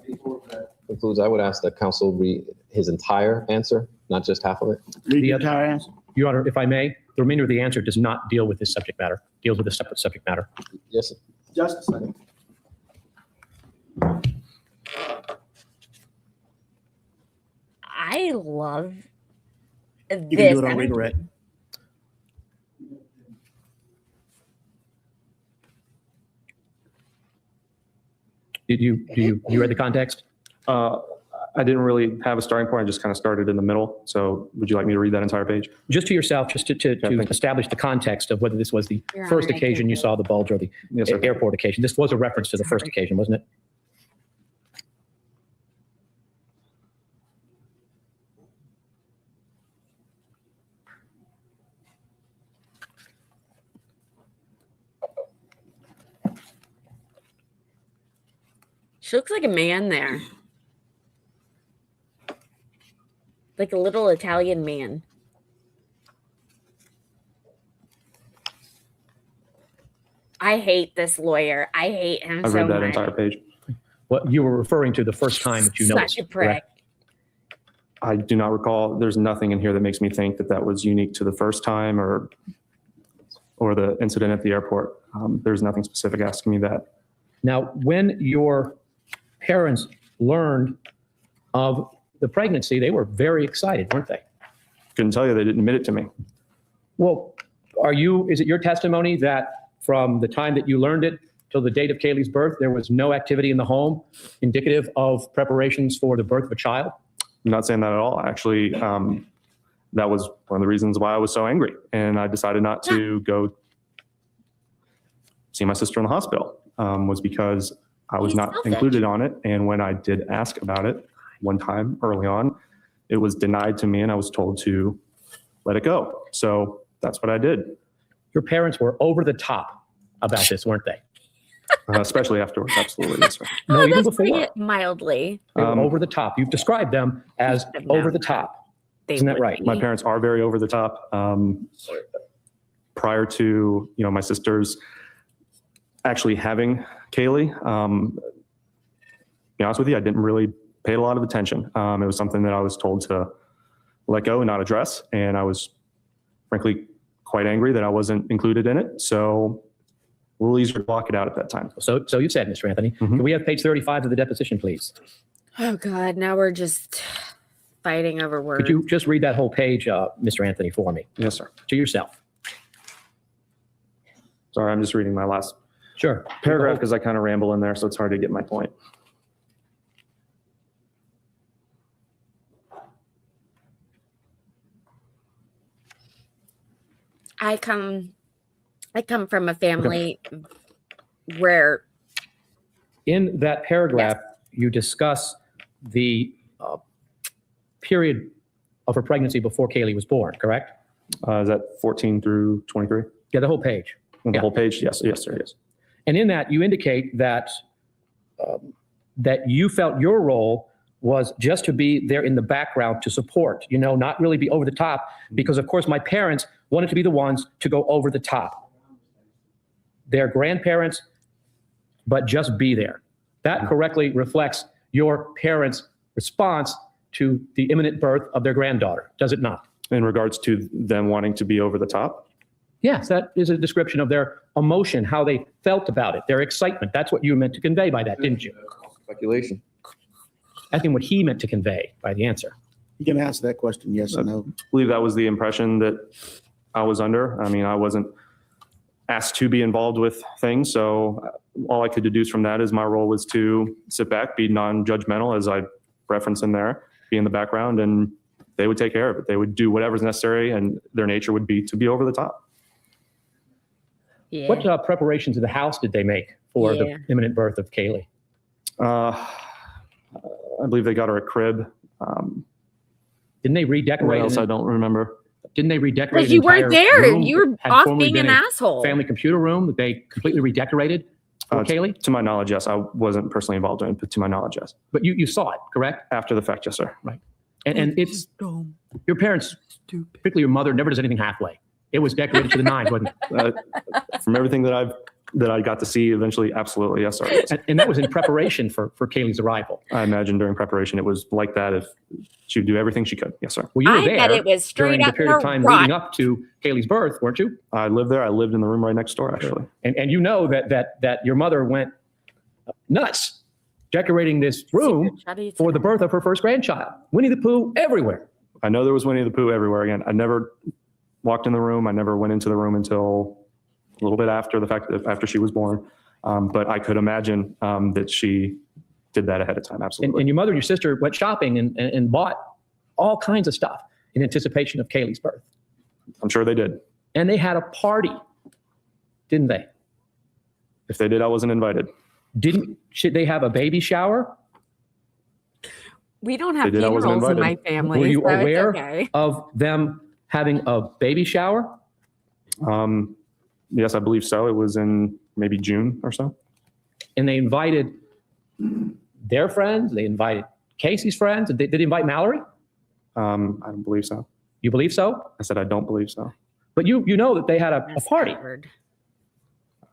Concludes, I would ask that counsel read his entire answer, not just half of it. Read the entire answer. Your Honor, if I may, the remainder of the answer does not deal with this subject matter, deals with a separate subject matter. Yes, sir. Just a second. I love this. You can do it on redirect. Did you read the context? I didn't really have a starting point. I just kind of started in the middle. So would you like me to read that entire page? Just to yourself, just to establish the context of whether this was the Your first Honor, I occasion can't you do saw the bulge or the Yes, sir. airport occasion. This was a reference to the first occasion, wasn't it? She looks like a man there. Like a little Italian man. I hate this lawyer. I hate him I so read that much. entire page. What you were referring to the first time that you noticed. Such a prick. correct? I do not recall. There's nothing in here that makes me think that that was unique to the first time or the incident at the airport. There's nothing specific asking me that. Now, when your parents learned of the pregnancy, they were very excited, weren't they? Couldn't tell you. They didn't admit it to me. Well, is it your testimony that from the time that you learned it till the date of Kaylee's birth, there was no activity in the home indicative of preparations for the birth of a child? I'm not saying that at all. Actually, that was one of the reasons why I was so angry. And I decided not to go see my sister in the hospital, was because I was not included on it. And when I did ask about it one time early on, it was denied to me and I was told to let it go. So that's what I did. Your parents were over the top about this, weren't they? Especially afterwards. Absolutely. Yes, sir. No, even That's putting before. it mildly. They were over the top. You've described them as over the top. they Isn't that would right? be. My parents are very over the top. Prior to, my sisters actually having Kaylee, to be honest with you, I didn't really pay a lot of attention. It was something that I was told to let go and not address. And I was frankly quite angry that I wasn't included in it. So a little easier to block it out at that time. So you said, Mr. Anthony. Can we have page 35 of the deposition, please? Oh God, now we're just fighting over words. Could you just read that whole page, Mr. Anthony, for me? Yes, sir. To yourself. Sorry, I'm just reading my last Sure. paragraph because I kind of ramble in there, so it's hard to get my point. I come from a family where In that paragraph, you discuss the period of her pregnancy before Kaylee was born, correct? Is that 14 through 23? Yeah, the whole page. The Yeah. whole page? Yes, sir, yes. And in that, you indicate that that you felt your role was just to be there in the background to support, not really be over the top, because of course my parents wanted to be the ones to go over the top. They're grandparents, but just be there. That correctly reflects your parents' response to the imminent birth of their granddaughter, does it not? In regards to them wanting to be over the top? Yes, that is a description of their emotion, how they felt about it, their excitement. That's what you meant to convey by that, didn't you? Speculation. I think what he meant to convey by the answer. You can answer that question, yes or no. I believe that was the impression that I was under. I mean, I wasn't asked to be involved with things, so all I could deduce from that is my role was to sit back, be non-judgmental, as I referenced in there, be in the background, and they would take care of it. They would do whatever's necessary, and their nature would be to be over the top. yeah. What preparations of the house did they make for Yeah. the imminent birth of Kaylee? I believe they got her a crib. Didn't they What redecorate? else? I don't remember. Didn't they redecorate? Like an you weren't entire there. room You were that had off formerly being been an a asshole. Family computer room that they completely redecorated for Kaylee? To my knowledge, yes. I wasn't personally involved in it, but to my knowledge, yes. But you saw it, correct? After the fact, yes, sir. Right. And it's your parents, particularly your mother, never does anything halfway. It was decorated to the nines, wasn't it? From everything that I got to see eventually, absolutely, yes, sir. And that was in preparation for Kaylee's arrival. I imagine during preparation, it was like that if she would do everything she could. Yes, sir. Well, you were I there bet it was straight during the up period of time rot. leading up to Kaylee's birth, weren't you? I lived there. I lived in the room right next door, actually. And you know that your mother went nuts decorating this room for the birth of her first grandchild. Winnie the Pooh everywhere. I know there was Winnie the Pooh everywhere. Again, I never walked in the room. I never went into the room until a little bit after the fact, after she was born. But I could imagine that she did that ahead of time. Absolutely. And your mother and your sister went shopping and bought all kinds of stuff in anticipation of Kaylee's birth. I'm sure they did. And they had a party, didn't they? If they did, I wasn't invited. Should they have a baby shower? We don't have They did, I wasn't funerals in my invited. family. Were you so it's aware okay. of them having a baby shower? Yes, I believe so. It was in maybe June or so. And they invited their friends, they invited Casey's friends. Did they invite Mallory? I don't believe so. You believe so? I said I don't believe so. But you know that they had a That's party. awkward.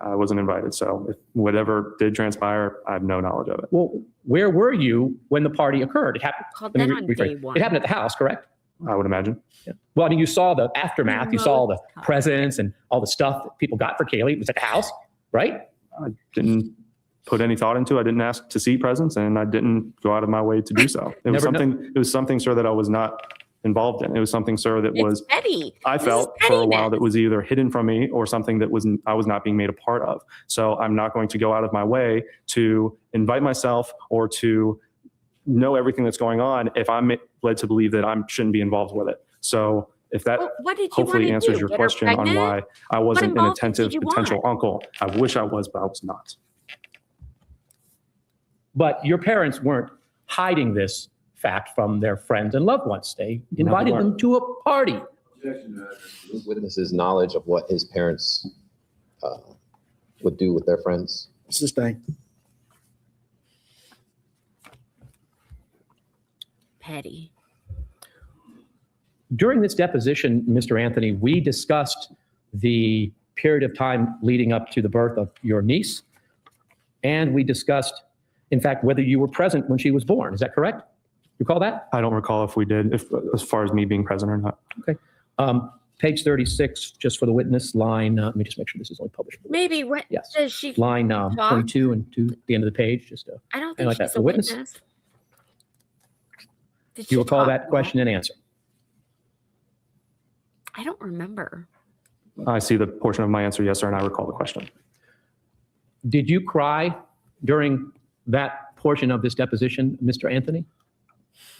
I wasn't invited. So if whatever did transpire, I have no knowledge of it. Well, where were you when the party occurred? It happened. Called let me that on rephrase. day one. It happened at the house, correct? I would imagine. Yeah. Well, I mean, you saw the aftermath. You saw all the Most presents and all the stuff that people got for Kaylee. It was at the house, right? I didn't put any thought into it. I didn't ask to see presents, and I didn't go out of my way to do so. It was Never something. It was something, sir, that I was not involved in. It was something, sir, that It's was petty. I This felt is for a while pettiness. that was either hidden from me or something that I was not being made a part of. So I'm not going to go out of my way to invite myself or to know everything that's going on if I'm led to believe that I shouldn't be involved with it. So if that Well, what did you hopefully want to answers do? your Get her question on pregnant? why I wasn't an involvement attentive did you potential want? uncle. I wish I was, but I was not. But your parents weren't hiding this fact from their friends and loved ones. They invited them to a party. This witness's knowledge of what his parents would do with their friends. Sustain. Petty. During this deposition, Mr. Anthony, we discussed the period of time leading up to the birth of your niece, and we discussed, in fact, whether you were present when she was born. Is that correct? You recall that? I don't recall if we did, as far as me being present or not. Okay. Page 36, just for the witness, line, let me just make sure this is only published. Maybe what Yes. does she Line talk? 22 and to the end of the page, just I don't and think like that. she's The a witness? witness. Did do she you recall talk? that question and answer? I don't remember. I see the portion of my answer, yes, sir, and I recall the question. Did you cry during that portion of this deposition, Mr. Anthony?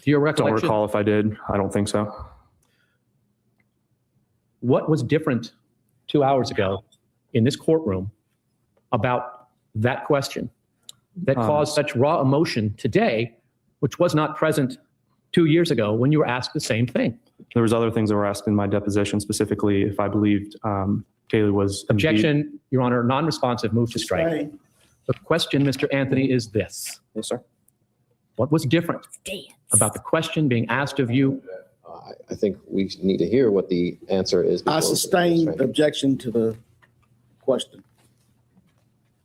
Do you Don't recollection? recall if I did. I don't think so. What was different 2 hours ago in this courtroom about that question that caused such raw emotion today, which was not present 2 years ago when you were asked the same thing? There was other things that were asked in my deposition, specifically if I believed Kaylee was indeed- Objection, Your Honor, non-responsive, move to strike. The question, Mr. Anthony, is this. Yes, sir. What was different about the question being asked of you? I think we need to hear what the answer is. I before- sustain objection to the question.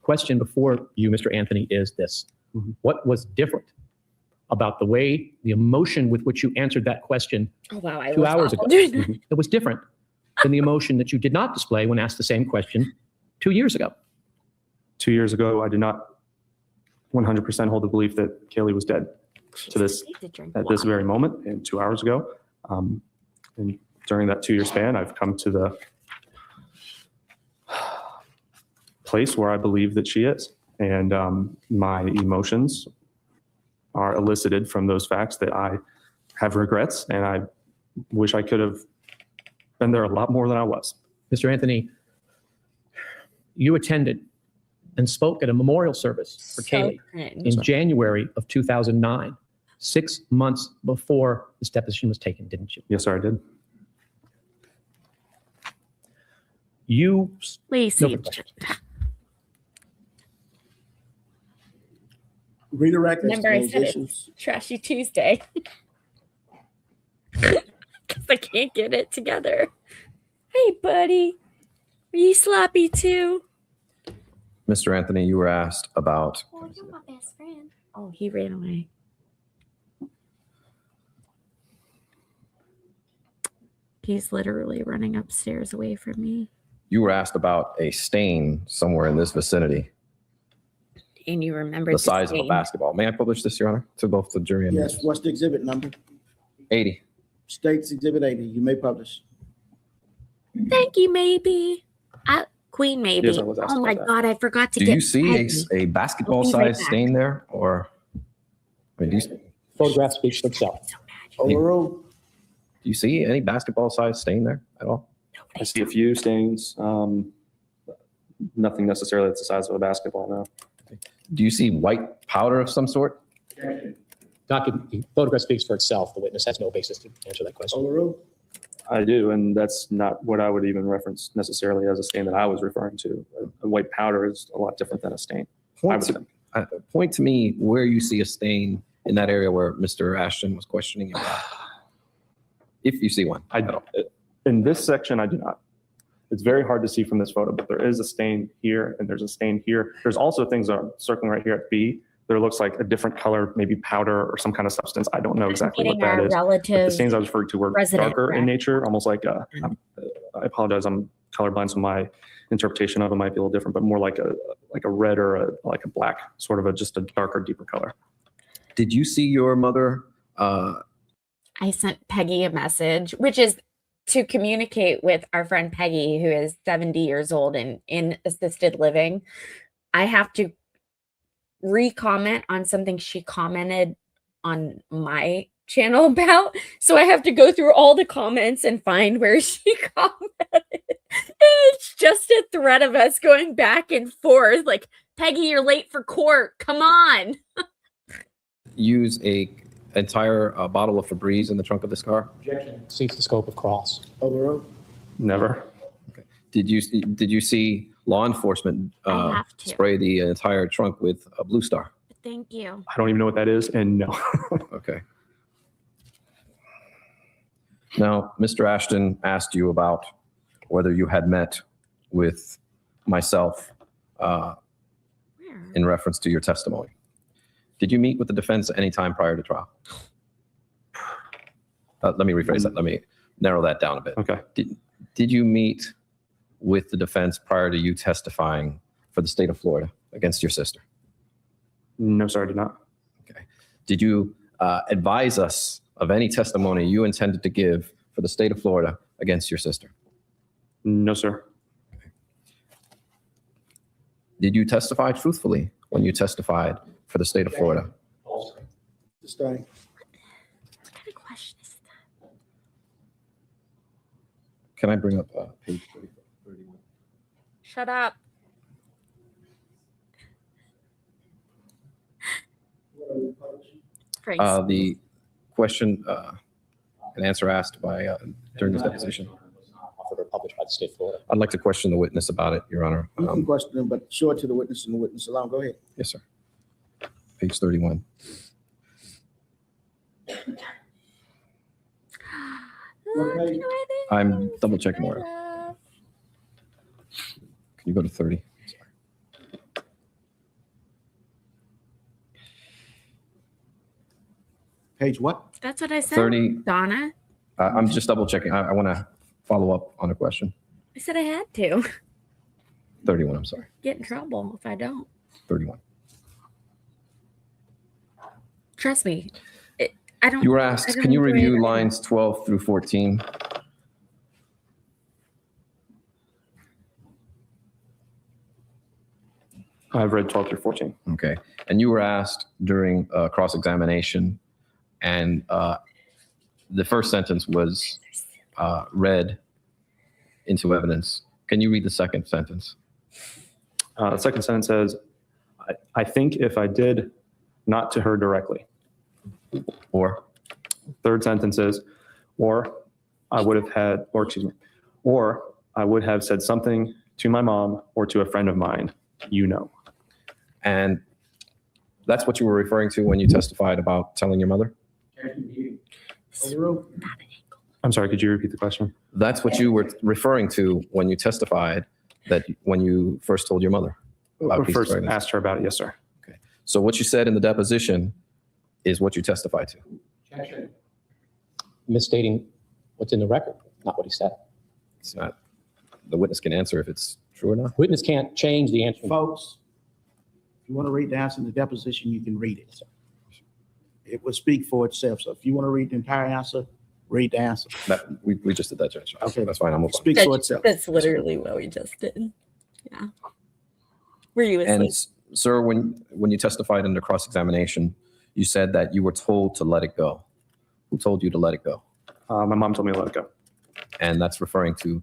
Question before you, Mr. Anthony, is this. What was different about the way, the emotion with which you answered that question Oh wow, I 2 was hours awful ago? doing that. It was different than the emotion that you did not display when asked the same question 2 years ago. 2 years ago, I did not 100% hold the belief that Kaylee was dead to this, I need to drink at this water. very moment, and 2 hours ago. And during that 2-year span, I've come to the place where I believe that she is. And my emotions are elicited from those facts that I have regrets, and I wish I could have been there a lot more than I was. Mr. Anthony, you attended and spoke at a memorial service for So Kaylee cringe. in January of 2009, 6 months before this deposition was taken, didn't you? Yes, sir, I did. You, Lacey, no further questions. Redirect remember I said issues. it's Trashy Tuesday. Because I can't get it together. Hey, buddy. Are you sloppy too? Mr. Anthony, you were asked about Oh, you're my best friend. Oh, he ran away. He's literally running upstairs away from me. a stain somewhere in this vicinity, And you remember the size of a stain. basketball. May I publish this, Your Honor, to both the jury and Yes, the what's the exhibit number? 80? States Exhibit 80. You may publish. Thank you, maybe. Queen, maybe. Yes, I was asked Oh my about that. God, I forgot to Do get you see Peggy. a basketball I'll be right size back. stain there, or I mean, do Photograph speaks for itself. Overruled. you see any basketball size stain there at all? I see a few stains. Nothing necessarily that's the size of a basketball, no. Do you see white powder of some sort? The photograph speaks for itself. The witness has no basis to answer that question. Overruled. I do, and that's not what I would even reference necessarily as a stain that I was referring to. A white powder is a lot different than a stain. Point to me where you see a stain in that area where Mr. Ashton was questioning you about. If you see one. In this section, I do not. It's very hard to see from this photo, but there is a stain here and there's a stain here. There's also things that are circling right here at B. There looks like a different color, maybe powder or some kind of substance. I don't know exactly what Getting that our is. But the relative stains I was referring to were resident darker in back. nature, almost like I apologize, I'm colorblind, so my interpretation of it might be a little different, but more like a red or like a black, sort of just a darker, deeper color. Did you see your mother? I sent Peggy a message, which is to communicate with our friend Peggy, who is 70 years old and in assisted living. I have to re-comment on something she commented on my channel about. So I have to go through all the comments and find where she commented. And it's just a thread of us going back and forth like, Peggy, you're late for court. Come on. Use a entire bottle of Febreze in the trunk of this car? Objection exceeds the scope of cross. Overruled. Never. Did you see law enforcement I have to. spray the entire trunk with a Blue Star? Thank you. I don't even know what that is, and no. Okay. Now, Mr. Ashton asked you about whether you had met with myself in reference to your testimony. Did you meet with the defense at any time prior to trial? Let me rephrase that. Let me narrow that down a bit. Okay. Did you meet with the defense prior to you testifying for the state of Florida against your sister? No, sir, I did not. Okay. Did you advise us of any testimony you intended to give for the state of Florida against your sister? No, sir. Okay. Did you testify truthfully when you testified for the state of Florida? Stay. Can I bring up page 31? Shut up. Grace. The question and answer asked by during this deposition. Offered or published by the state of Florida. I'd like to question the witness about it, Your Honor. You can question him, but show it to the witness and the witness alone. Go ahead. Yes, sir. Page 31. Okay. I'm double checking order. Can you go to 30? Page what? That's what I said. 30. Donna. I'm just double checking. I want to follow up on a question. I said I had to 31, I'm sorry. get in trouble if I don't. 31. Trust me. I don't. You were I asked, don't can you enjoy review it. lines 12 through 14? I've read 12 through 14. Okay. And you were asked during cross-examination, and the first sentence was read into evidence. Can you read the second sentence? The second sentence says, I think if I did, not to her directly. Or? Third sentence is, or I would have had, or excuse me, or I would have said something to my mom or to a friend of mine, you know. And that's what you were referring to when you testified about telling your mother? I'm sorry, could you repeat the question? That's what you were referring to when you testified, that when you first told your mother about Casey's First pregnancy. asked her about it, yes, sir. Okay. So what you said in the deposition is what you testified to. Misstating what's in the record, not what he said. It's not, the witness can answer if it's true or not. Witness can't change the answer. Folks, if you want to read the answer in the deposition, you can read it. It will speak for itself. So if you want to read the entire answer, read the answer. We just did that, Judge. Okay. That's fine. I'm It speaks for itself. That's literally what we just did. Yeah. Were you asleep? And sir, when you testified in the cross-examination, you said that you were told to let it go. Who told you to let it go? My mom told me to let it go. And that's referring to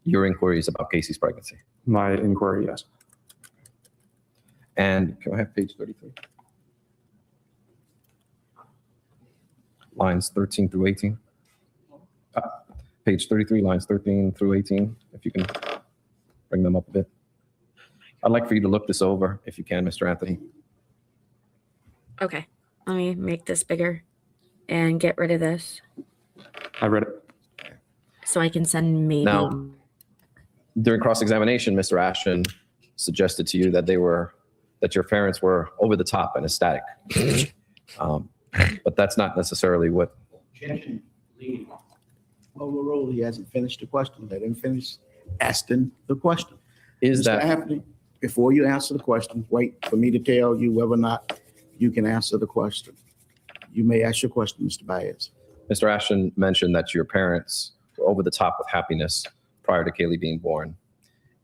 your inquiries about Casey's pregnancy. My inquiry, yes. And can I have page 33? Lines 13 through 18. Page 33, lines 13 through 18, if you can bring them up a bit. I'd like for you to look this over, if you can, Mr. Anthony. Okay. Let me make this bigger and get rid of this I read it. so I can send maybe. Now, during cross-examination, Mr. Ashton suggested to you that that your parents were over the top and ecstatic. But that's not necessarily what. Overruled. He hasn't finished the question. Let him finish asking the question. Is Mr. that Anthony, before you answer the question, wait for me to tell you whether or not you can answer the question. You may ask your question, Mr. Baez. Mr. Ashton mentioned that your parents were over the top with happiness prior to Kaylee being born.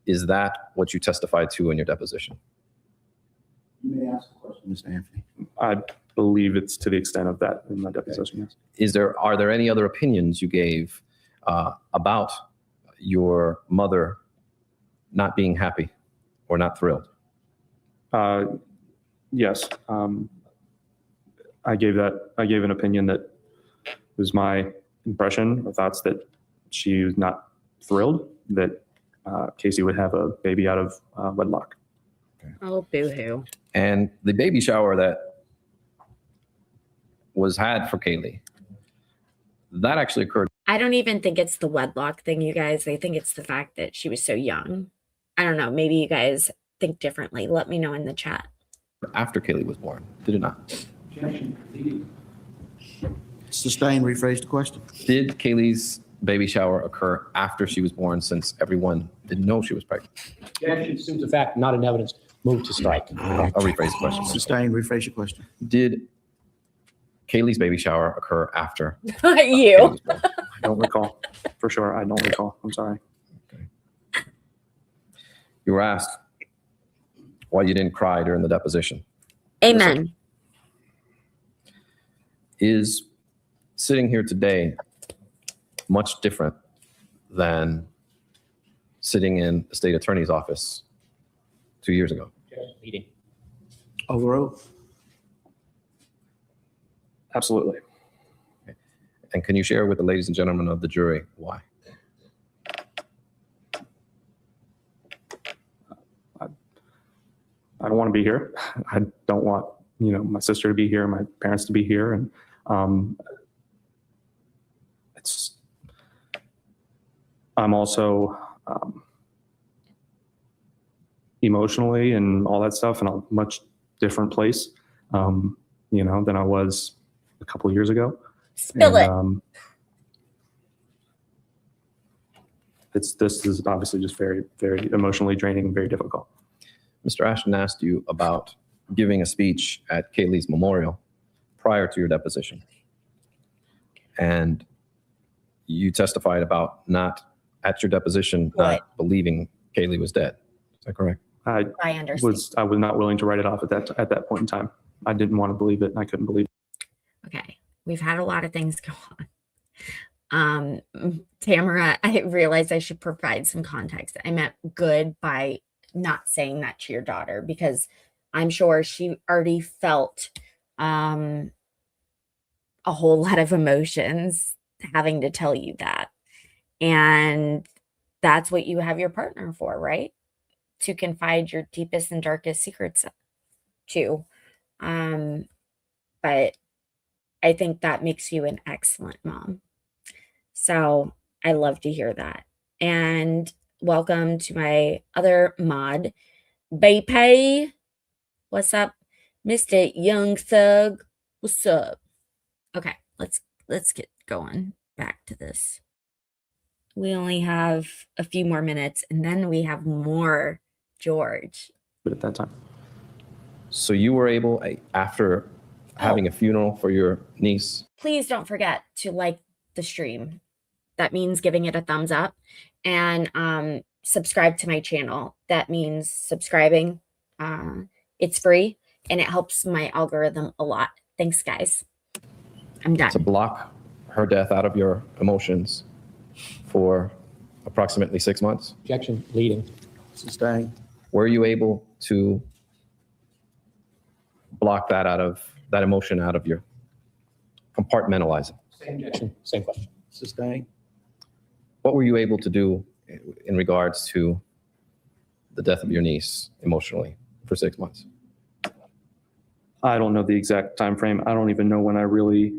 Is that what you testified to in your deposition? You may ask the question, Mr. Anthony. I believe it's to the extent of that in my deposition, yes. Are there any other opinions you gave about your mother not being happy or not thrilled? Yes. I gave an opinion that was my impression, or thoughts that she was not thrilled that Casey would have a baby out of wedlock. Oh, boo-hoo. And the baby shower that was had for Kaylee, that actually occurred I don't even think it's the wedlock thing, you guys. I think it's the fact that she was so young. I don't know. Maybe you guys think differently. Let me know in the chat. After Kaylee was born, did it not? Sustained, rephrase the question. Did Kaylee's baby shower occur after she was born, since everyone didn't know she was pregnant? Objection assumes the fact, not in evidence. Move to strike. I'll rephrase the question. Sustained, rephrase your question. Did Kaylee's baby shower occur after? You. Kaylee was born? I don't recall. For sure, I don't recall. I'm sorry. You were asked why you didn't cry during the deposition. Amen. Is sitting here today much different than sitting in the state attorney's office 2 years ago? Leading. Overruled. Absolutely. And can you share with the ladies and gentlemen of the jury why? I don't want to be here. I don't want, my sister to be here, my parents to be here. And I'm also emotionally and all that stuff in a much different place, than I was a couple of years ago. Spill it. This is obviously just very, very emotionally draining and very difficult. Mr. Ashton asked you about giving a speech at Kaylee's memorial prior to your deposition. And you testified about not, at your deposition, not believing Kaylee was dead. Is that correct? I understand. I was not willing to write it off at that point in time. I didn't want to believe it, and I couldn't believe it. Okay. We've had a lot of things go on. Tamara, I realized I should provide some context. I meant good by not saying that to your daughter, because I'm sure she already felt a whole lot of emotions having to tell you that. And that's what you have your partner for, right? To confide your deepest and darkest secrets to. But I think that makes you an excellent mom. So I love to hear that. And welcome to my other mod, BP. What's up, Mr. Young Thug? What's up? Okay, let's get going back to this. We only have a few more minutes, and then we have more George. But at that time. So you were able, after having a funeral for your niece? Please don't forget to like the stream. That means giving it a thumbs up, and subscribe to my channel. That means subscribing. It's free, and it helps my algorithm a lot. Thanks, guys. I'm done. To block her death out of your emotions for approximately 6 months? Objection, leading. Sustained. Were you able to block that emotion out of your compartmentalizing? Same objection, same question. Sustained. What were you able to do in regards to the death of your niece emotionally for 6 months? I don't know the exact time frame. I don't even know when I really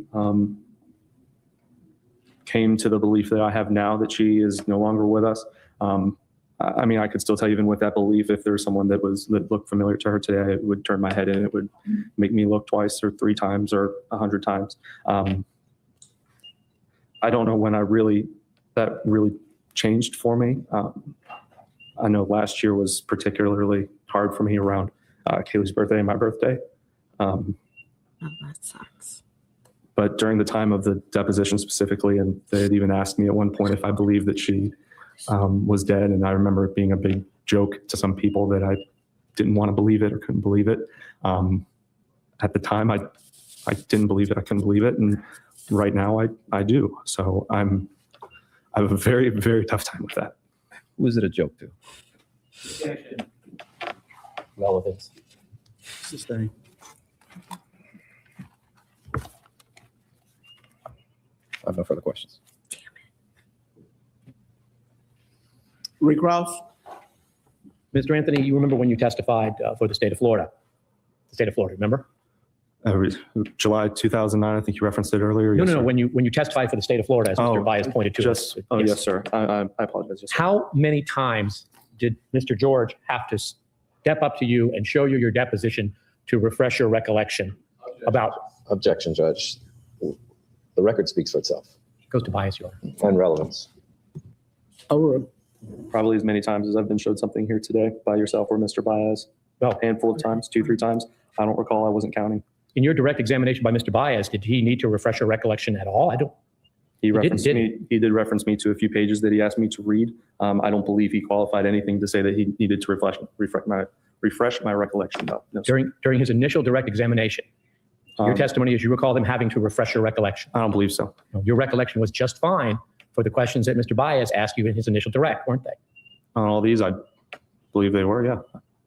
came to the belief that I have now that she is no longer with us. I mean, I could still tell you, even with that belief, if there's someone that looked familiar to her today, it would turn my head in. It would make me look twice or 3 times or 100 times. I don't know when that really changed for me. I know last year was particularly hard for me around Kaylee's birthday and my birthday. Oh, that sucks. But during the time of the deposition specifically, and they had even asked me at one point if I believed that she was dead. And I remember it being a big joke to some people that I didn't want to believe it or couldn't believe it. At the time, I didn't believe it. I couldn't believe it. And right now I do. So I have a very, very tough time with that. Who is it a joke to? Relevance. Sustained. I have no further questions. Recross. Mr. Anthony, you remember when you testified for the state of Florida? The state of Florida, remember? July 2009, I think you referenced it earlier. No, Yes, no, no. sir. When you testified for the state of Florida, as Mr. Oh, Bias pointed to. Just, oh, yes, sir. I apologize. Yes, sir. How many times did Mr. George have to step up to you and show you your deposition to refresh your recollection about? Objection, Judge. The record speaks for itself. It goes to bias, Your Honor. And relevance. Probably as many times as I've been showed something here today by yourself or Mr. Baez. A handful of times, 2-3 times. I don't recall. I wasn't counting. In your direct examination by Mr. Baez, did he need to refresh your recollection at all? He did reference me to a few pages that he asked me to read. I don't believe he qualified anything to say that he needed to refresh my recollection. No, During his initial direct examination, your testimony is you recall him having to refresh your recollection. I don't believe so. Your recollection was just fine for the questions that Mr. Baez asked you in his initial direct, weren't they? On all these, I believe they were, yeah.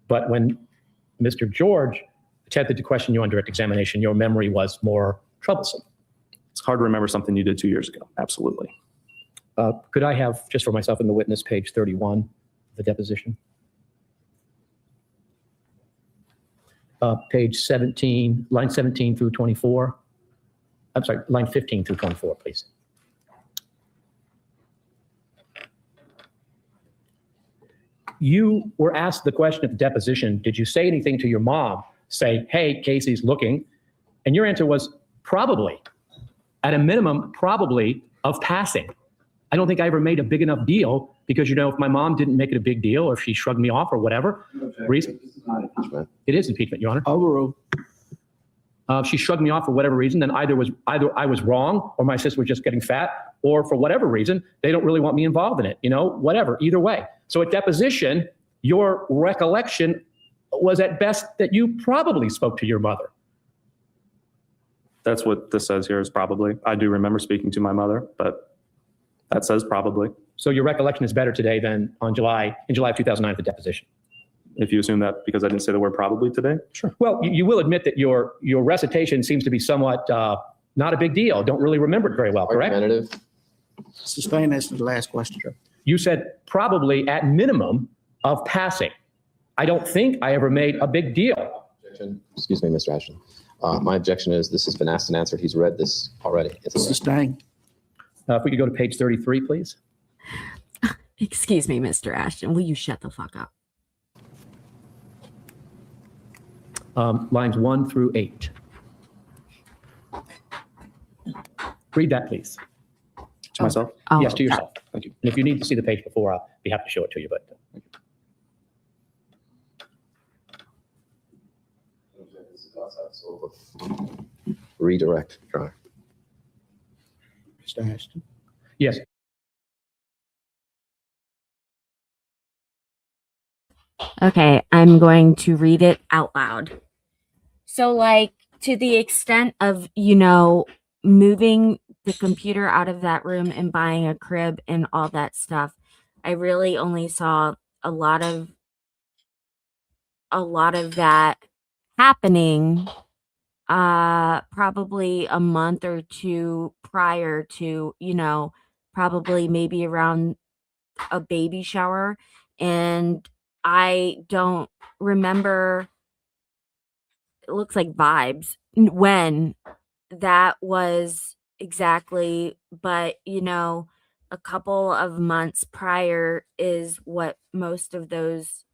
But when Mr. George attempted to question you on direct examination, your memory was more troublesome. It's hard to remember something you did 2 years ago. Absolutely. Could I have, just for myself and the witness, page 31, the deposition? Page 17, line 17 through 24. I'm sorry, line 15 through 24, please. You were asked the question at the deposition, did you say anything to your mom? Say, hey, Casey's looking. And your answer was probably, at a minimum, probably of passing. I don't think I ever made a big enough deal because, if my mom didn't make it a big deal or if she shrugged me off or whatever reason. This is not impeachment. It is impeachment, Your Honor. Overruled. If she shrugged me off for whatever reason, then either I was wrong or my sister was just getting fat, or for whatever reason, they don't really want me involved in it, whatever, either way. So at deposition, your recollection was at best that you probably spoke to your mother. That's what this says here is probably. I do remember speaking to my mother, but that says probably. So your recollection is better today than in July of 2009 at the deposition. If you assume that because I didn't say the word probably today. Sure. Well, you will admit that your recitation seems to be somewhat not a big deal. Don't really remember it very well, correct? Argumentative. Sustain this to the last question. You said probably at minimum of passing. I don't think I ever made a big deal. Objection. Excuse me, Mr. Ashton. My objection is this has been asked and answered. He's read this already. Sustain. If we could go to page 33, please. Excuse me, Mr. Ashton. Will you shut the fuck up? Lines 1 through 8. Read that, please. To myself? Oh, Yes, to yourself. Thank you. And if you need to see the page before, I'll be happy to show it to you. But thank you. Redirect, Your Honor. Mr. Ashton. Yes. Okay, I'm going to read it out loud. So, to the extent of, moving the computer out of that room and buying a crib and all that stuff, I really only saw a lot of that happening probably a month or two prior to, probably maybe around a baby shower. And I don't remember, it looks like vibes, when that was exactly, but a couple of months prior is what most of those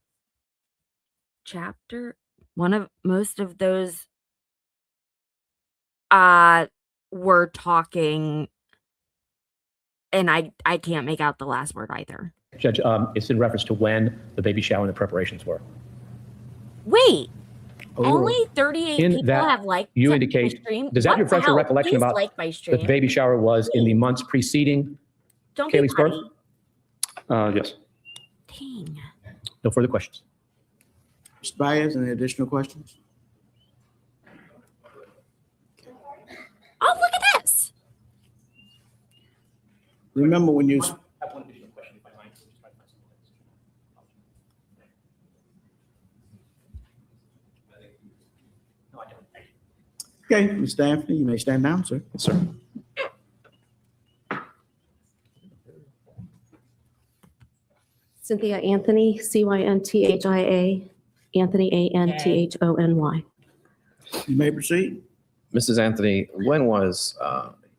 were talking, and I can't make out the last word either. Judge, it's in reference to when the baby shower and the preparations were. Wait, only 38 In people that, have liked you my indicate, stream. does that What the refresh your hell? recollection Please about like my that stream. the baby shower was in the months preceding Don't be Kaylee's birth? petty. Yes. Dang. No further questions. Mr. Baez, any additional questions? Oh, look at this. Remember when you, okay, Mr. Anthony, you may stand down, sir. Yes, sir. Cynthia Anthony, Cynthia, Anthony, Anthony. You may proceed. Mrs. Anthony, when was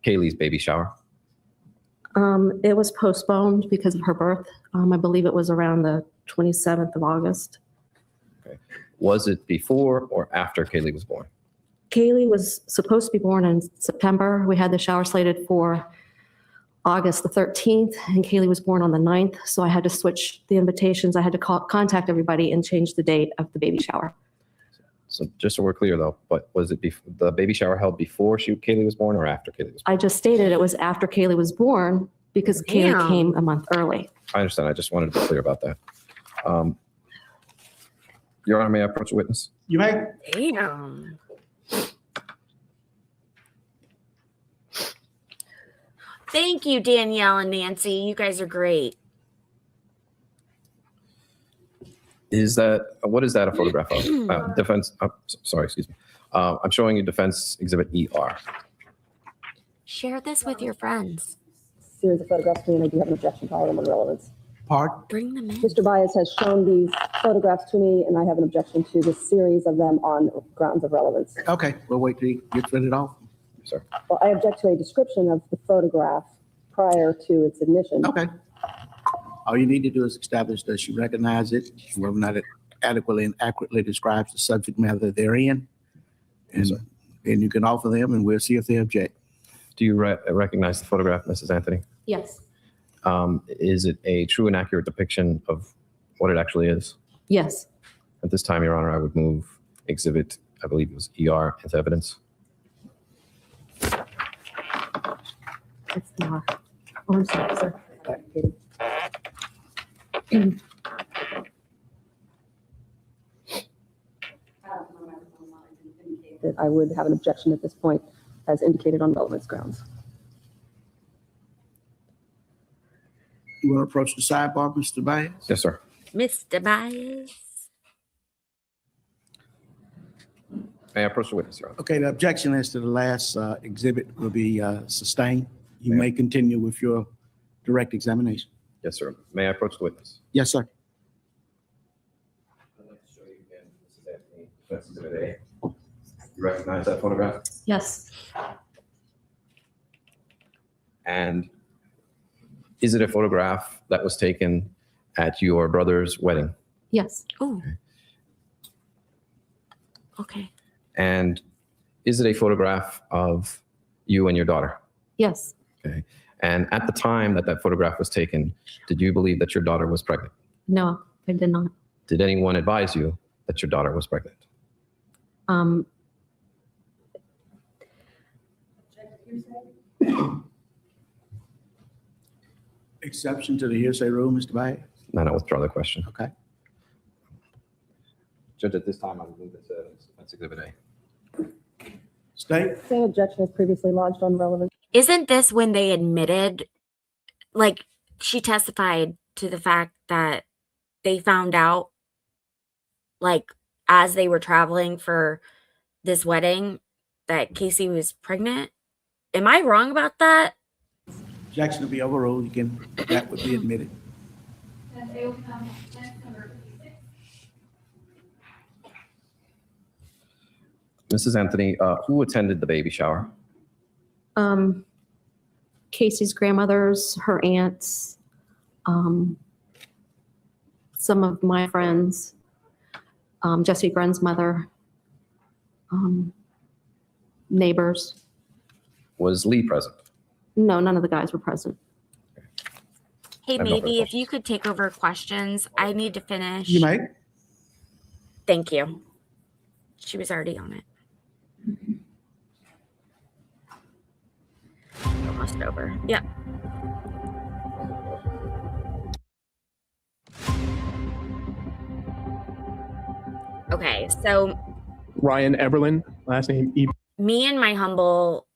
Kaylee's baby shower? It was postponed because of her birth. I believe it was around the 27th of August. Was it before or after Kaylee was born? Kaylee was supposed to be born in September. We had the shower slated for August the 13th, and Kaylee was born on the 9th. So I had to switch the invitations. I had to contact everybody and change the date of the baby shower. So just so we're clear though, but was it the baby shower held before Kaylee was born or after Kaylee was born? I just stated it was after Kaylee was born because Kaylee came a month early. I understand. I just wanted to be clear about that. Your Honor, may I approach a witness? You may. Damn. Thank you, Danielle and Nancy. You guys are great. What is that a photograph of? Defense, sorry, excuse me. I'm showing you defense exhibit ER. Share this with your friends. Series of photographs, and I do have an objection to all of them on relevance. Pardon? Bring them in. Mr. Baez has shown these photographs to me, and I have an objection to the series of them on grounds of relevance. Okay, we'll wait till you get rid of it off. Sir. Well, I object to a description of the photograph prior to its admission. Okay. All you need to do is establish that she recognizes it, whether or not it adequately and accurately describes the subject matter they're in. And then you can offer them, and we'll see if they object. Do you recognize the photograph, Mrs. Anthony? Yes. Is it a true and accurate depiction of what it actually is? Yes. At this time, Your Honor, I would move exhibit, I believe it was ER, into evidence. It's not. Oh, I'm sorry, sir. That I would have an objection at this point, as indicated on relevance grounds. You want to approach the sidebar, Mr. Baez? Yes, sir. Mr. Baez. May I approach the witness, Your Honor? Okay, the objection as to the last exhibit will be sustained. You may continue with your direct examination. Yes, sir. May I approach the witness? Yes, sir. I'd like to show you again, Mrs. Anthony, defense exhibit A. You recognize that photograph? Yes. And is it a photograph that was taken at your brother's wedding? Yes. Oh. Okay. And is it a photograph of you and your daughter? Yes. Okay. And at the time that that photograph was taken, did you believe that your daughter was pregnant? No, I did not. Did anyone advise you that your daughter was pregnant? Exception to the hearsay rule, Mr. Baez? Then I withdraw the question. Okay. Judge, at this time, I would move this defense exhibit A. State? Same objection as previously lodged on relevance. Isn't this when they admitted, like, she testified to the fact that they found out, like, as they were traveling for this wedding, that Casey was pregnant? Am I wrong about that? Objection to be overruled. That would be admitted. Mrs. Anthony, who attended the baby shower? Casey's grandmothers, her aunts, some of my friends, Jesse Grun's mother, neighbors. Was Lee present? No, none of the guys were present. Hey, I have no maybe further if you could take over questions. I need to finish. You may. Thank you. She was already on it. Almost over. Yeah. Okay, so Ryan Eberlin, last name me and my humble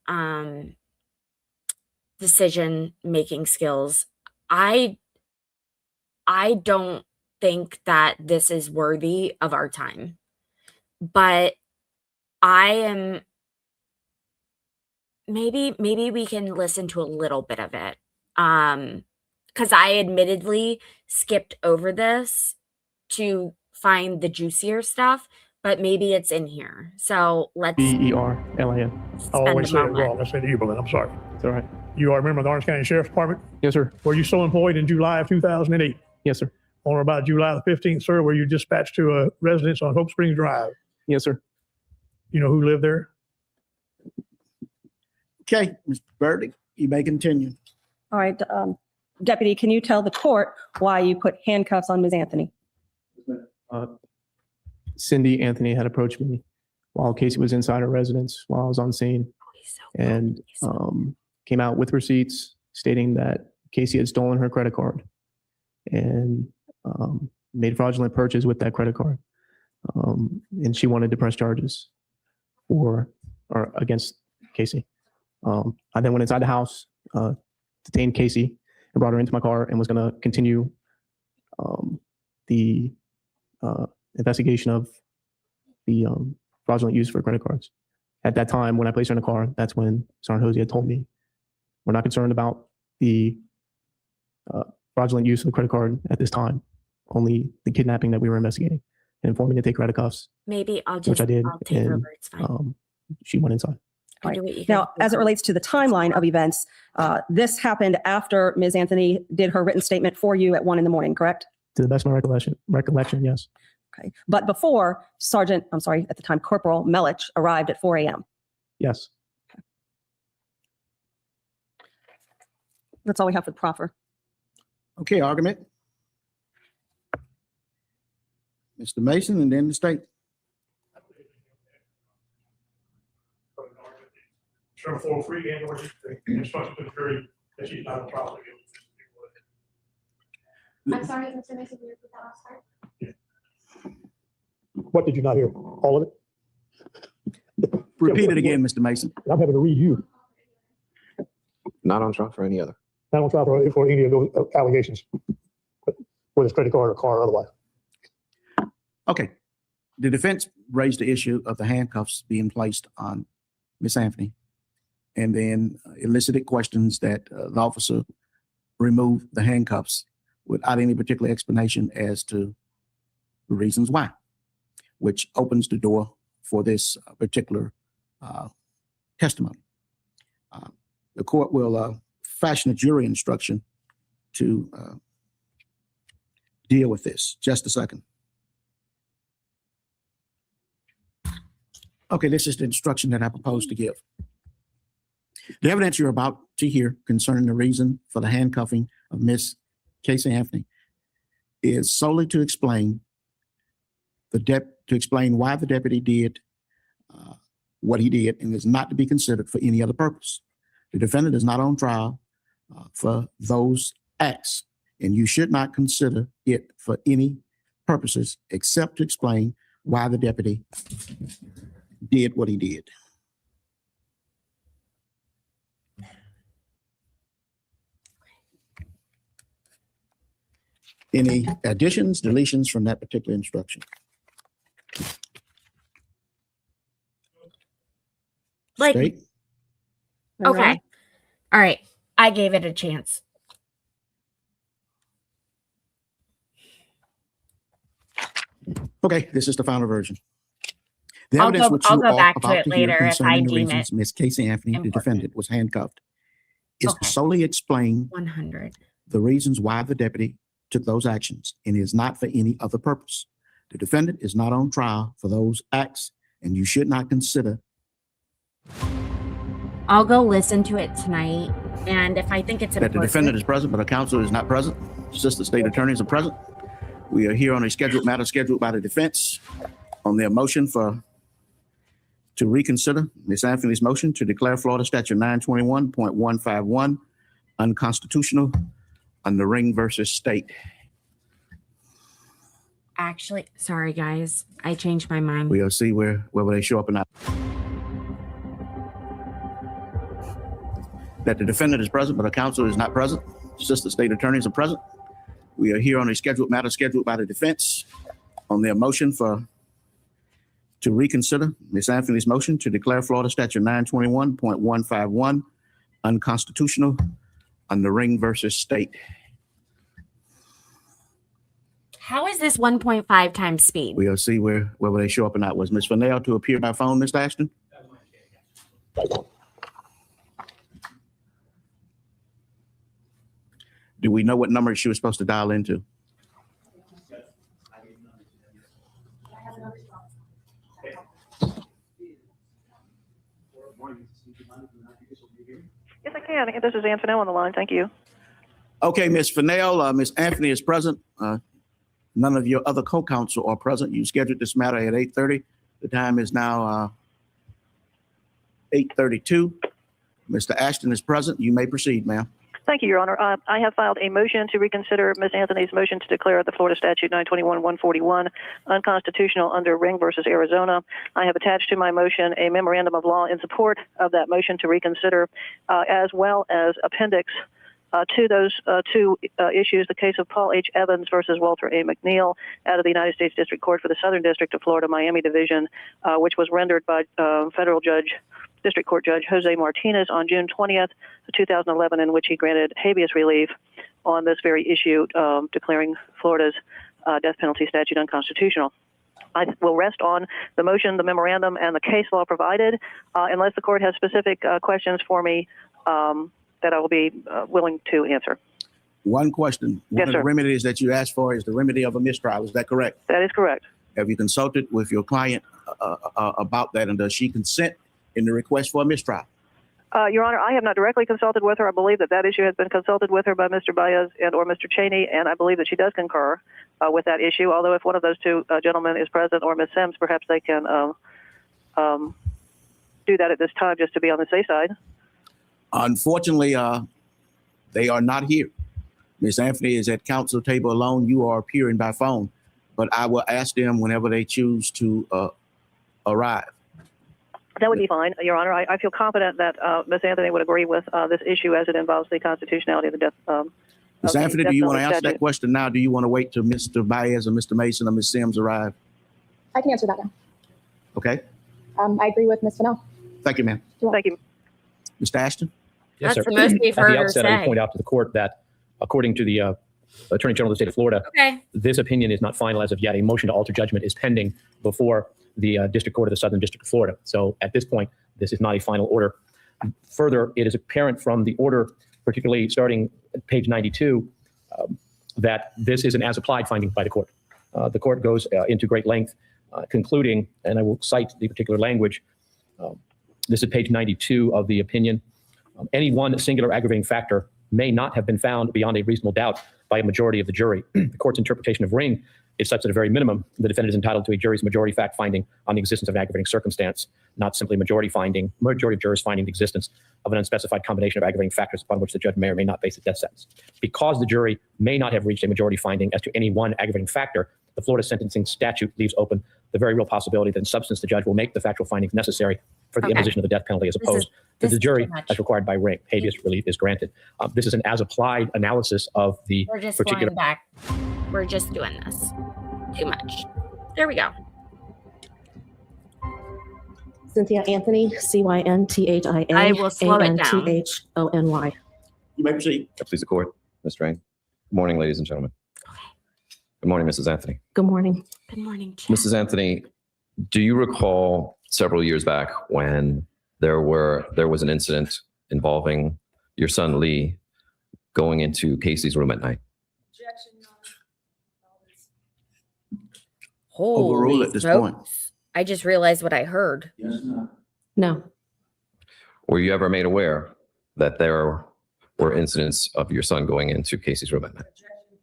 decision making skills, I don't think that this is worthy of our time, but I am maybe we can listen to a little bit of it, because I admittedly skipped over this to find the juicier stuff, but maybe it's in here. So let's BERLAN. I spend always a say it moment. wrong. I said Eberlin. I'm sorry. It's all right. You are a member of the Orange County Sheriff's Department? Yes, sir. Were you so employed in July of 2008? Yes, sir. On or about July the 15th, sir, were you dispatched to a residence on Hope Springs Drive? Yes, sir. You know who lived there? Okay, Mr. Birdie, you may continue. All right, Deputy, can you tell the court why you put handcuffs on Ms. Anthony? Cindy Anthony had approached me while Casey was inside her residence while I was on scene, and came out with receipts stating that Casey had stolen her credit card and made fraudulent purchase with that credit card. And she wanted to press charges against Casey. I then went inside the house, detained Casey, and brought her into my car and was going to continue the investigation of the fraudulent use for credit cards. At that time, when I placed her in the car, that's when Sergeant Hosey had told me, we're not concerned about the fraudulent use of the credit card at this time, only the kidnapping that we were investigating, and informing me to take her out of cuffs, Maybe I'll which I did, I'll take her and word. It's fine. she went inside. All Do right. what you Now, gotta as it do. relates to the timeline of events, this happened after Ms. Anthony did her written statement for you at 1 a.m, correct? To the best of my recollection, yes. Okay. But before at the time, Corporal Melich arrived at 4 a.m. Yes. That's all we have for the proffer. Okay, argument. Mr. Mason and then the state. Sheriff 403 and or instruction to the jury that she's not a trial. I'm sorry, Mr. Mason, can you repeat that last part? What did you not hear? All of it? Repeat it again, Mr. Mason. I'm having to read you. Not on trial for any other. Not on trial for any of those allegations, whether it's credit card or car or otherwise. Okay. The defense raised the issue of the handcuffs being placed on Miss Anthony, and then elicited questions that the officer removed the handcuffs without any particular explanation as to the reasons why, which opens the door for this particular testimony. The court will fashion a jury instruction to deal with this. Just a second. Okay, this is the instruction that I propose to give. The evidence you're about to hear concerning the reason for the handcuffing of Miss Casey Anthony is solely to explain why the deputy did what he did, and is not to be considered for any other purpose. The defendant is not on trial for those acts, and you should not consider it for any purposes except to explain why the deputy did what he did. Any additions, deletions from that particular instruction? Like, State? okay. All right. I gave it a chance. Okay, this is the final version. The I'll evidence go- which I'll you go are back to about it to hear later if I concerning the deem reasons it Miss Casey Anthony, the important. defendant, was handcuffed is to Okay. solely explain 100. the reasons why the deputy took those actions, and is not for any other purpose. The defendant is not on trial for those acts, and you should not consider. I'll go listen to it tonight. And if I think it's That the important, defendant is present, but the counsel is not present. Assistant state attorneys are present. We are here on a scheduled matter scheduled by the defense on their motion to reconsider Ms. Anthony's motion to declare Florida Statute 921.151 unconstitutional under Ring versus State. actually, sorry guys, I changed my mind. We'll see whether they show up or not. That the defendant is present, but the counsel is not present. Assistant state attorneys are present. We are here on a scheduled matter scheduled by the defense on their motion to reconsider Ms. Anthony's motion to declare Florida Statute 921.151 unconstitutional under Ring versus State. How is this 1.5 times speed? We'll see whether they show up or not. Was Ms. Fennell to appear by phone, Mr. Ashton? Do we know what number she was supposed to dial into? Yes, I can. This is Ann Fennell on the line. Thank you. Okay, Ms. Fennell, Ms. Anthony is present. None of your other co-counsel are present. You scheduled this matter at 8:30. The time is now 8:32. Mr. Ashton is present. You may proceed, ma'am. Thank you, Your Honor. I have filed a motion to reconsider Ms. Anthony's motion to declare the Florida Statute 921-141 unconstitutional under Ring versus Arizona. I have attached to my motion a memorandum of law in support of that motion to reconsider, as well as appendix to those two issues, the case of Paul H. Evans versus Walter A. McNeil out of the United States District Court for the Southern District of Florida, Miami Division, which was rendered by federal District Court Judge Jose Martinez on June 20th, 2011, in which he granted habeas relief on this very issue, declaring Florida's death penalty statute unconstitutional. I will rest on the motion, the memorandum, and the case law provided, unless the court has specific questions for me that I will be willing to answer. One question. Yes, One of sir. the remedies that you asked for is the remedy of a mistrial. Is that correct? That is correct. Have you consulted with your client about that, and does she consent in the request for a mistrial? Your Honor, I have not directly consulted with her. I believe that issue has been consulted with her by Mr. Baez and or Mr. Cheney, and I believe that she does concur with that issue. Although if one of those two gentlemen is present, or Ms. Sims, perhaps they can do that at this time just to be on the safe side. Unfortunately, they are not here. Ms. Anthony is at council table alone. You are appearing by phone, but I will ask them whenever they choose to arrive. That would be fine, Your Honor. I feel confident that Ms. Anthony would agree with this issue as it involves the constitutionality of the death. Ms. Anthony, do you want to answer that question now? Do you want to wait till Mr. Baez or Mr. Mason or Ms. Sims arrive? I can answer that now. Okay. I agree with Ms. Fennell. Thank you, ma'am. Thank you. Mr. Ashton? Yes, That's sir. the most we've At heard the her outset, I would say. point out to the court that, according to the Attorney General of the state of Florida, Okay. this opinion is not final as of yet. A motion to alter judgment is pending before the District Court of the Southern District of Florida. So at this point, this is not a final order. Further, it is apparent from the order, particularly starting at page 92, that this is an as-applied finding by the court. The court goes into great length, concluding, and I will cite the particular language. This is page 92 of the opinion. Any one singular aggravating factor may not have been found beyond a reasonable doubt by a majority of the jury. The court's interpretation of Ring is such that at a very minimum, the defendant is entitled to a jury's majority fact finding on the existence of an aggravating circumstance, not simply majority of jurors finding the existence of an unspecified combination of aggravating factors upon which the judge may or may not base a death sentence. Because the jury may not have reached a majority finding as to any one aggravating factor, the Florida sentencing statute leaves open the very real possibility that in substance the judge will make the factual findings necessary for the Okay. imposition of the death penalty as This opposed to this the is jury too much. as required by Ring. Habeas relief is granted. This is an as-applied analysis of the We're just particular. flying back. We're just doing this. Too much. There we go. Cynthia Anthony, CYNTHIA. I will slow it down. ANTHONY. You may proceed. Please the court, Ms. Drain. Good morning, ladies and gentlemen. Good morning, Mrs. Anthony. Good morning. Good morning, Chad. Mrs. Anthony, do you recall several years back when there was an incident involving your son Lee going into Casey's room at night? Overrule Holy at this smokes. point. I just realized what I heard. No, Were you ever made aware that there were incidents of your son going into Casey's room at night?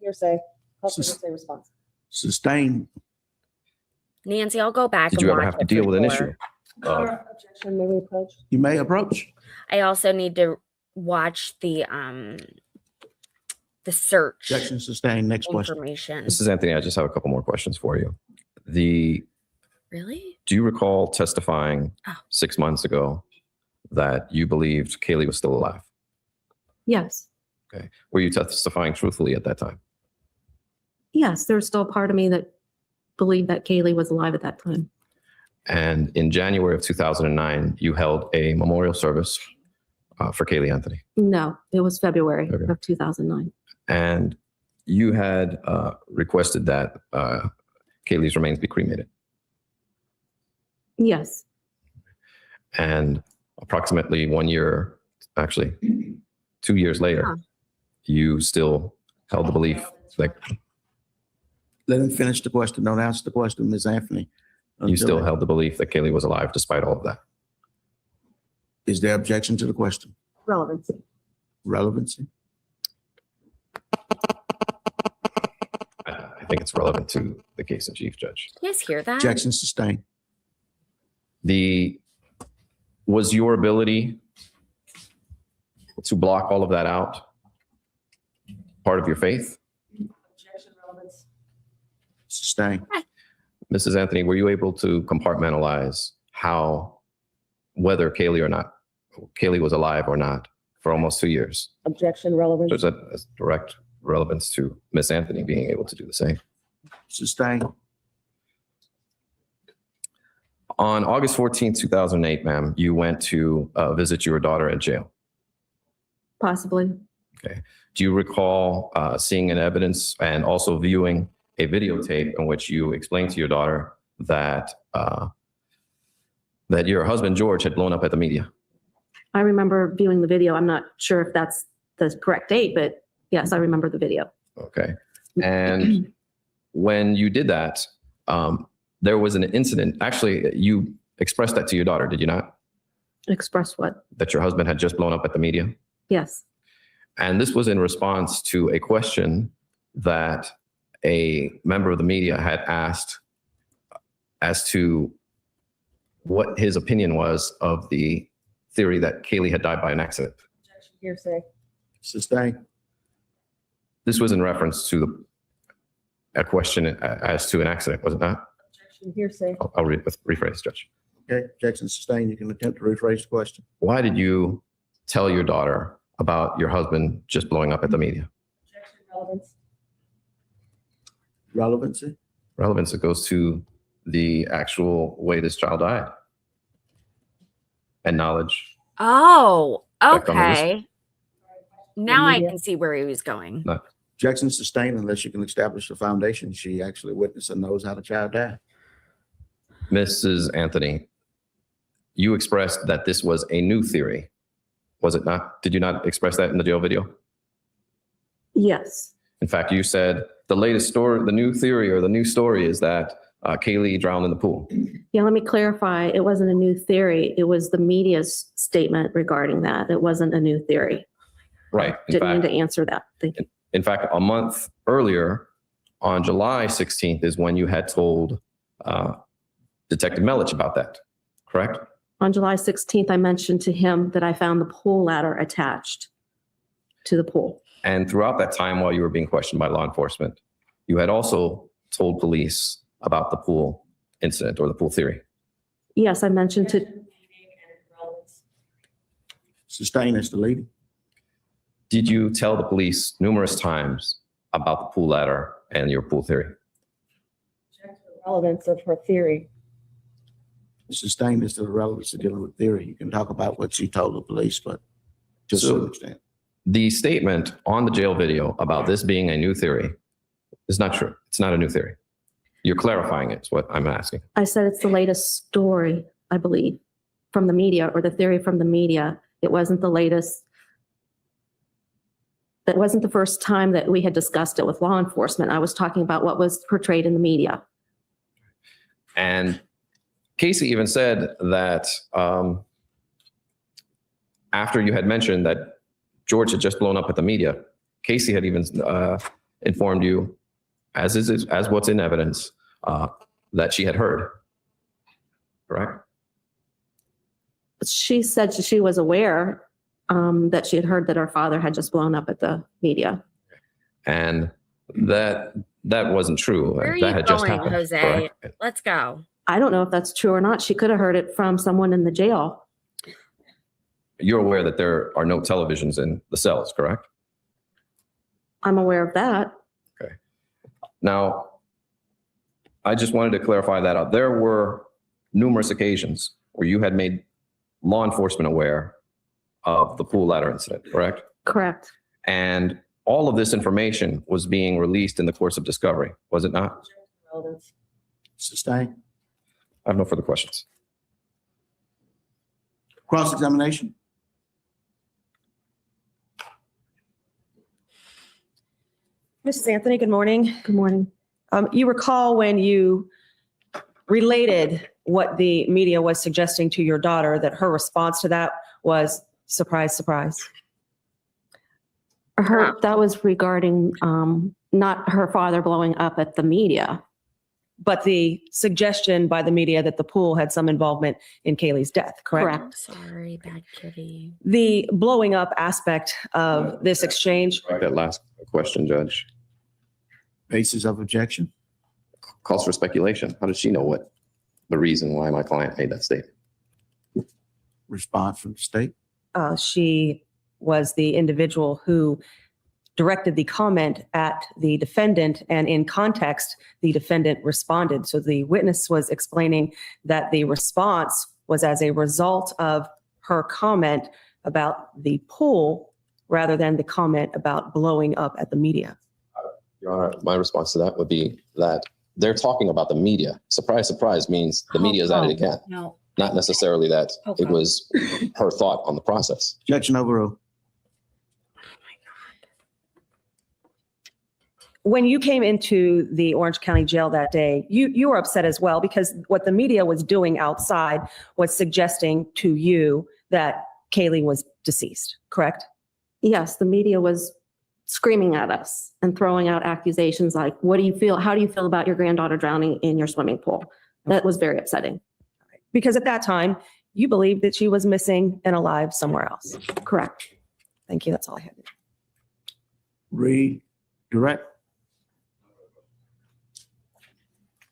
Hearsay. Hearsay response. Sustain. Nancy, I'll go back Did and you ever watch have to it deal for with an sure. issue? of- Objection, may we approach? You may approach. I also need to watch the search Objection sustained. Next question. information. Mrs. Anthony, I just have a couple more questions for you. Really? Do you recall testifying Oh. 6 months ago that you believed Kaylee was still alive? yes, Okay. Were you testifying truthfully at that time? yes, there's still a part of me that believed that Kaylee was alive at that time. And in January of 2009, you held a memorial service for Kaylee Anthony. No, it was February Okay. of 2009. And you had requested that Kaylee's remains be cremated. Yes. And approximately 1 year, actually 2 years later, you still held the belief that Let him finish the question. Don't answer the question, Ms. Anthony. you still held the belief that Kaylee was alive despite all of that. Is there objection to the question? Relevancy. Relevancy? I think it's relevant to the case in chief, Judge. You guys hear that? Objection sustained. Was your ability to block all of that out part of your faith? Objection, relevance. Sustained. Mrs. Anthony, were you able to compartmentalize whether Kaylee was alive or not for almost 2 years? Objection, relevance. There's a direct relevance to Miss Anthony being able to do the same. Sustained. On August 14, 2008, ma'am, you went to visit your daughter at jail. Possibly. Okay. Do you recall seeing an evidence and also viewing a videotape in which you explained to your daughter that that your husband, George, had blown up at the media? I remember viewing the video. I'm not sure if that's the correct date, but yes, I remember the video. Okay. And when you did that, there was an incident. Actually, you expressed that to your daughter, did you not? Express what? That your husband had just blown up at the media? Yes. And this was in response to a question that a member of the media had asked as to what his opinion was of the theory that Kaylee had died by an accident. Objection, hearsay. Sustained. This was in reference to a question as to an accident, was it not? Objection, hearsay. I'll rephrase, Judge. Okay, objection sustained. You can attempt to rephrase the question. Why did you tell your daughter about your husband just blowing up at the media? Objection, relevance. Relevancy? Relevance, it goes to the actual way this child died. And knowledge. Oh, Effect on the risk. okay. Now I media. can see where he was going. No. Objection sustained unless you can establish the foundation. She actually witnessed and knows how the child died. Mrs. Anthony, you expressed that this was a new theory, was it not? Did you not express that in the jail video? Yes. In fact, you said the latest story, the new theory or the new story is that Kaylee drowned in the pool. Yeah, let me clarify. It wasn't a new theory. It was the media's statement regarding that. It wasn't a new theory. Right. Didn't mean to answer that. Thank you. In fact, a month earlier, on July 16th, is when you had told Detective Melich about that, correct? On July 16th, I mentioned to him that I found the pool ladder attached to the pool. And throughout that time, while you were being questioned by law enforcement, you had also told police about the pool incident or the pool theory. Yes, I mentioned to, Sustained is the leading. Did you tell the police numerous times about the pool ladder and your pool theory? Object to the relevance of her theory. Sustained is the relevance of dealing with theory. You can talk about what she told the police, but to some extent. The statement on the jail video about this being a new theory is not true. It's not a new theory. You're clarifying it, is what I'm asking. I said it's the latest story, I believe, from the media, or the theory from the media. It wasn't the latest. That wasn't the first time that we had discussed it with law enforcement. I was talking about what was portrayed in the media. And Casey even said that after you had mentioned that George had just blown up at the media, Casey had even informed you, as what's in evidence, that she had heard, correct? She said she was aware that she had heard that her father had just blown up at the media. And that wasn't true. Where are That you had just going, happened, Jose? correct? Let's go. I don't know if that's true or not. She could have heard it from someone in the jail. You're aware that there are no televisions in the cells, correct? I'm aware of that. Okay. Now, I just wanted to clarify that out. There were numerous occasions where you had made law enforcement aware of the pool ladder incident, correct? Correct. And all of this information was being released in the course of discovery, was it not? Sustain. I have no further questions. Cross-examination. Mrs. Anthony, good morning. Good morning. You recall when you related what the media was suggesting to your daughter, that her response to that was surprise, surprise. That was regarding not her father blowing up at the media. But the suggestion by the media that the pool had some involvement in Kaylee's death, correct? Sorry, bad kitty. The blowing up aspect of this exchange. That last question, Judge. Basis of objection. Calls for speculation. How does she know what the reason why my client made that statement? Response from the state. She was the individual who directed the comment at the defendant, and in context, the defendant responded. So the witness was explaining that the response was as a result of her comment about the pool rather than the comment about blowing up at the media. Your Honor, my response to that would be that they're talking about the media. Surprise, surprise means the media is at it again. No. Not necessarily that it was her thought on the process. Objection overruled. When you came into the Orange County Jail that day, you were upset as well, because what the media was doing outside was suggesting to you that Kaylee was deceased, correct? Yes, the media was screaming at us and throwing out accusations like, what do you feel? How do you feel about your granddaughter drowning in your swimming pool? That was very upsetting. Because at that time, you believed that she was missing and alive somewhere else. Correct. Thank you. That's all I have. Redirect.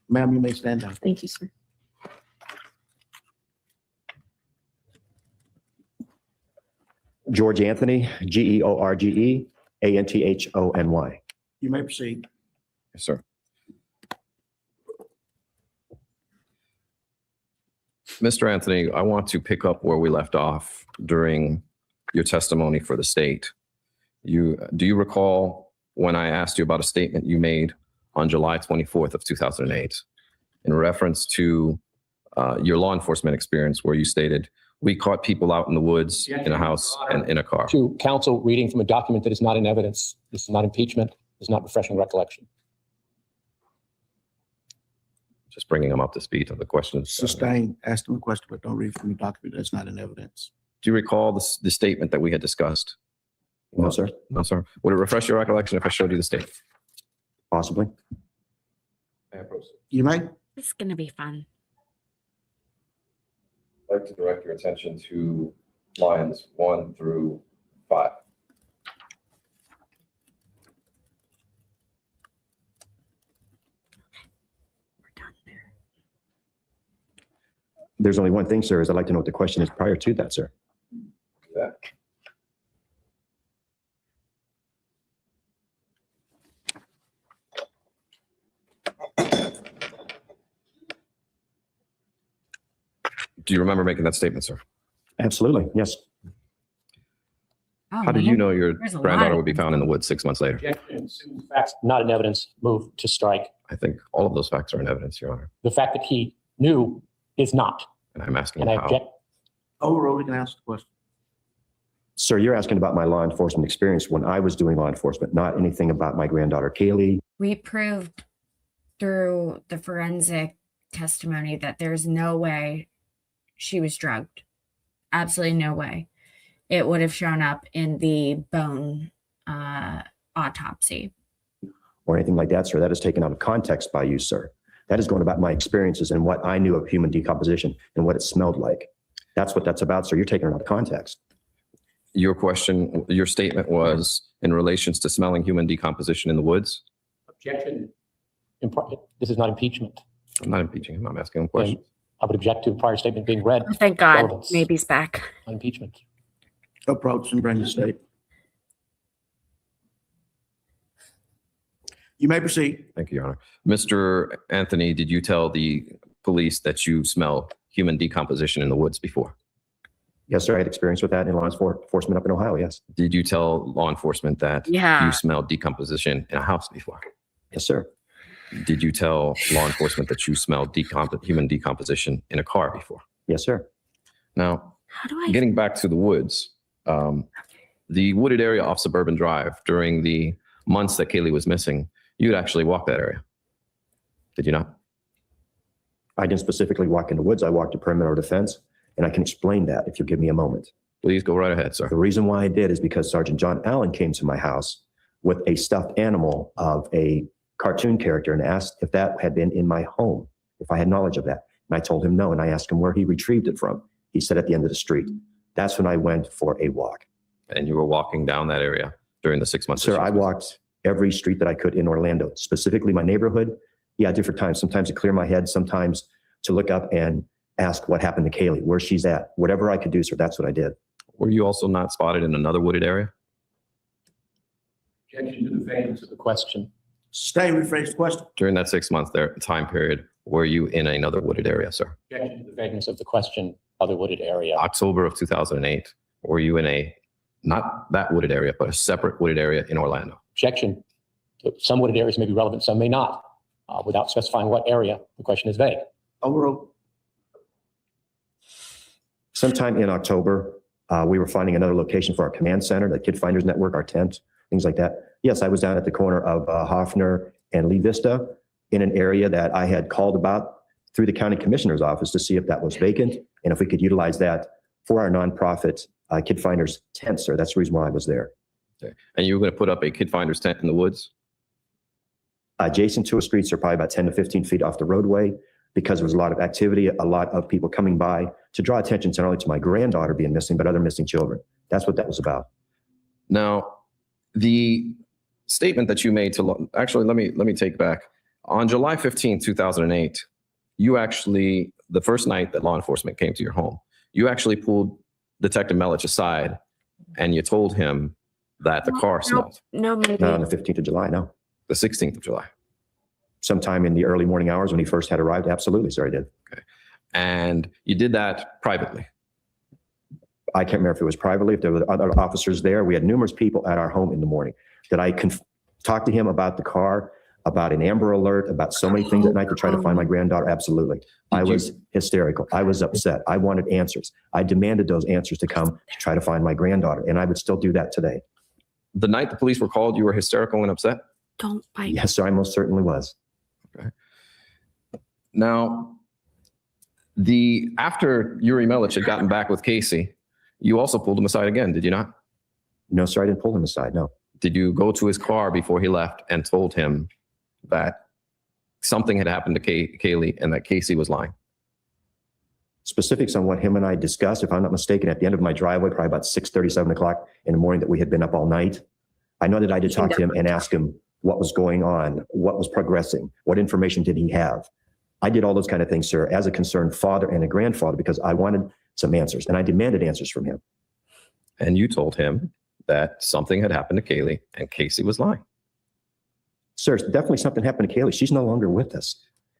Ma'am, you may stand down. Thank you, sir. George Anthony, George Anthony. You may proceed. Yes, sir. Mr. Anthony, I want to pick up where we left off during your testimony for the state. Do you recall when I asked you about a statement you made on July 24th of 2008 in reference to your law enforcement experience, where you stated, we caught people out in the woods, in a house, and in a car? To counsel reading from a document that is not in evidence. This is not impeachment. This is not refreshing recollection. Just bringing them up to speed on the questions. Sustain. Ask them a question, but don't read from the document that's not in evidence. Do you recall the statement that we had discussed? No, sir. No, sir. Would it refresh your recollection if I showed you the statement? Possibly. You may. This is going to be fun. I'd like to direct your attention to lines 1 through 5. There's only one thing, sir, is I'd like to know what the question is prior to that, sir. Yeah. Do you remember making that statement, sir? Absolutely, yes. How did you know your There's a granddaughter lot. would be found in the woods 6 months later? Objection. Facts not in evidence. Move to strike. I think all of those facts are in evidence, Your Honor. The fact that he knew is not. And I'm asking And I how. object. Overruled. You can ask the question. Sir, you're asking about my law enforcement experience when I was doing law enforcement, not anything about my granddaughter, Kaylee. We proved through the forensic testimony that there's no way she was drugged. Absolutely no way. It would have shown up in the bone autopsy. Or anything like that, sir. That is taken out of context by you, sir. That is going about my experiences and what I knew of human decomposition and what it smelled like. That's what that's about, sir. You're taking it out of context. Your question, your statement was in relations to smelling human decomposition in the woods? Objection. This is not impeachment. I'm not impeaching him. I'm asking him questions. And I would object to a prior statement being read. Thank God. Relevance. Maybe he's back. On impeachment. Approach and bring the state. You may proceed. Thank you, Your Honor. Mr. Anthony, did you tell the police that you smelled human decomposition in the woods before? Yes, sir. I had experience with that in law enforcement up in Ohio. Yes. Did you tell law enforcement that Yeah. you smelled decomposition in a house before? Yes, sir. Did you tell law enforcement that you smelled human decomposition in a car before? Yes, sir. Now, How do I? getting back to the woods, the wooded area off Suburban Drive during the months that Kaylee was missing, you'd actually walk that area. Did you not? I didn't specifically walk in the woods. I walked a perimeter of defense, and I can explain that if you give me a moment. Please go right ahead, sir. The reason why I did is because Sergeant John Allen came to my house with a stuffed animal of a cartoon character and asked if that had been in my home, if I had knowledge of that. And I told him no, and I asked him where he retrieved it from. He said at the end of the street. That's when I went for a walk. And you were walking down that area during the 6 months? Sir, I walked every street that I could in Orlando, specifically my neighborhood. Yeah, different times, sometimes to clear my head, sometimes to look up and ask what happened to Kaylee, where she's at. Whatever I could do, sir, that's what I did. Were you also not spotted in another wooded area? Objection to the vagueness of the question. Stay, rephrase the question. During that 6 month time period, were you in another wooded area, sir? Objection to the vagueness of the question, other wooded area. October of 2008, were you in a, not that wooded area, but a separate wooded area in Orlando? Objection. Some wooded areas may be relevant, some may not. Without specifying what area, the question is vague. Overruled. Sometime in October, we were finding another location for our command center, the Kid Finders Network, our tent, things like that. Yes, I was down at the corner of Hoffner and Lee Vista in an area that I had called about through the county commissioner's office to see if that was vacant and if we could utilize that for our nonprofit Kid Finders tent, sir. That's the reason why I was there. Okay. And you were going to put up a Kid Finders tent in the woods? Adjacent to a street, sir, probably about 10 to 15 feet off the roadway, because there was a lot of activity, a lot of people coming by to draw attention not only to my granddaughter being missing, but other missing children. That's what that was about. Now, the statement that you made to, actually, let me take back. On July 15, 2008, you actually, the first night that law enforcement came to your home, you actually pulled Detective Melich aside and you told him that the car smelled. No, maybe. Not on the 15th of July, no. The 16th of July. Sometime in the early morning hours when he first had arrived, absolutely, sir, I did. Okay. And you did that privately? I can't remember if it was privately, if there were other officers there. We had numerous people at our home in the morning. Did I talk to him about the car, about an Amber Alert, about so many things at night to try to find my granddaughter? Absolutely. I was hysterical. I was upset. I wanted answers. I demanded those answers to come to try to find my granddaughter, and I would still do that today. The night the police were called, you were hysterical and upset? Don't bite. Yes, sir, I most certainly was. Okay. Now, after Yuri Melich had gotten back with Casey, you also pulled him aside again, did you not? No, sir, I didn't pull him aside, no. Did you go to his car before he left and told him that something had happened to Kaylee and that Casey was lying? Specifics on what him and I discussed, if I'm not mistaken, at the end of my driveway, probably about 6:30, 7 o'clock in the morning, that we had been up all night. I know that I did talk to him and ask him what was going on, what was progressing, what information did he have. I did all those kind of things, sir, as a concerned father and a grandfather, because I wanted some answers and I demanded answers from him. And you told him that something had happened to Kaylee and Casey was lying? Sir, definitely something happened to Kaylee. She's no longer with us.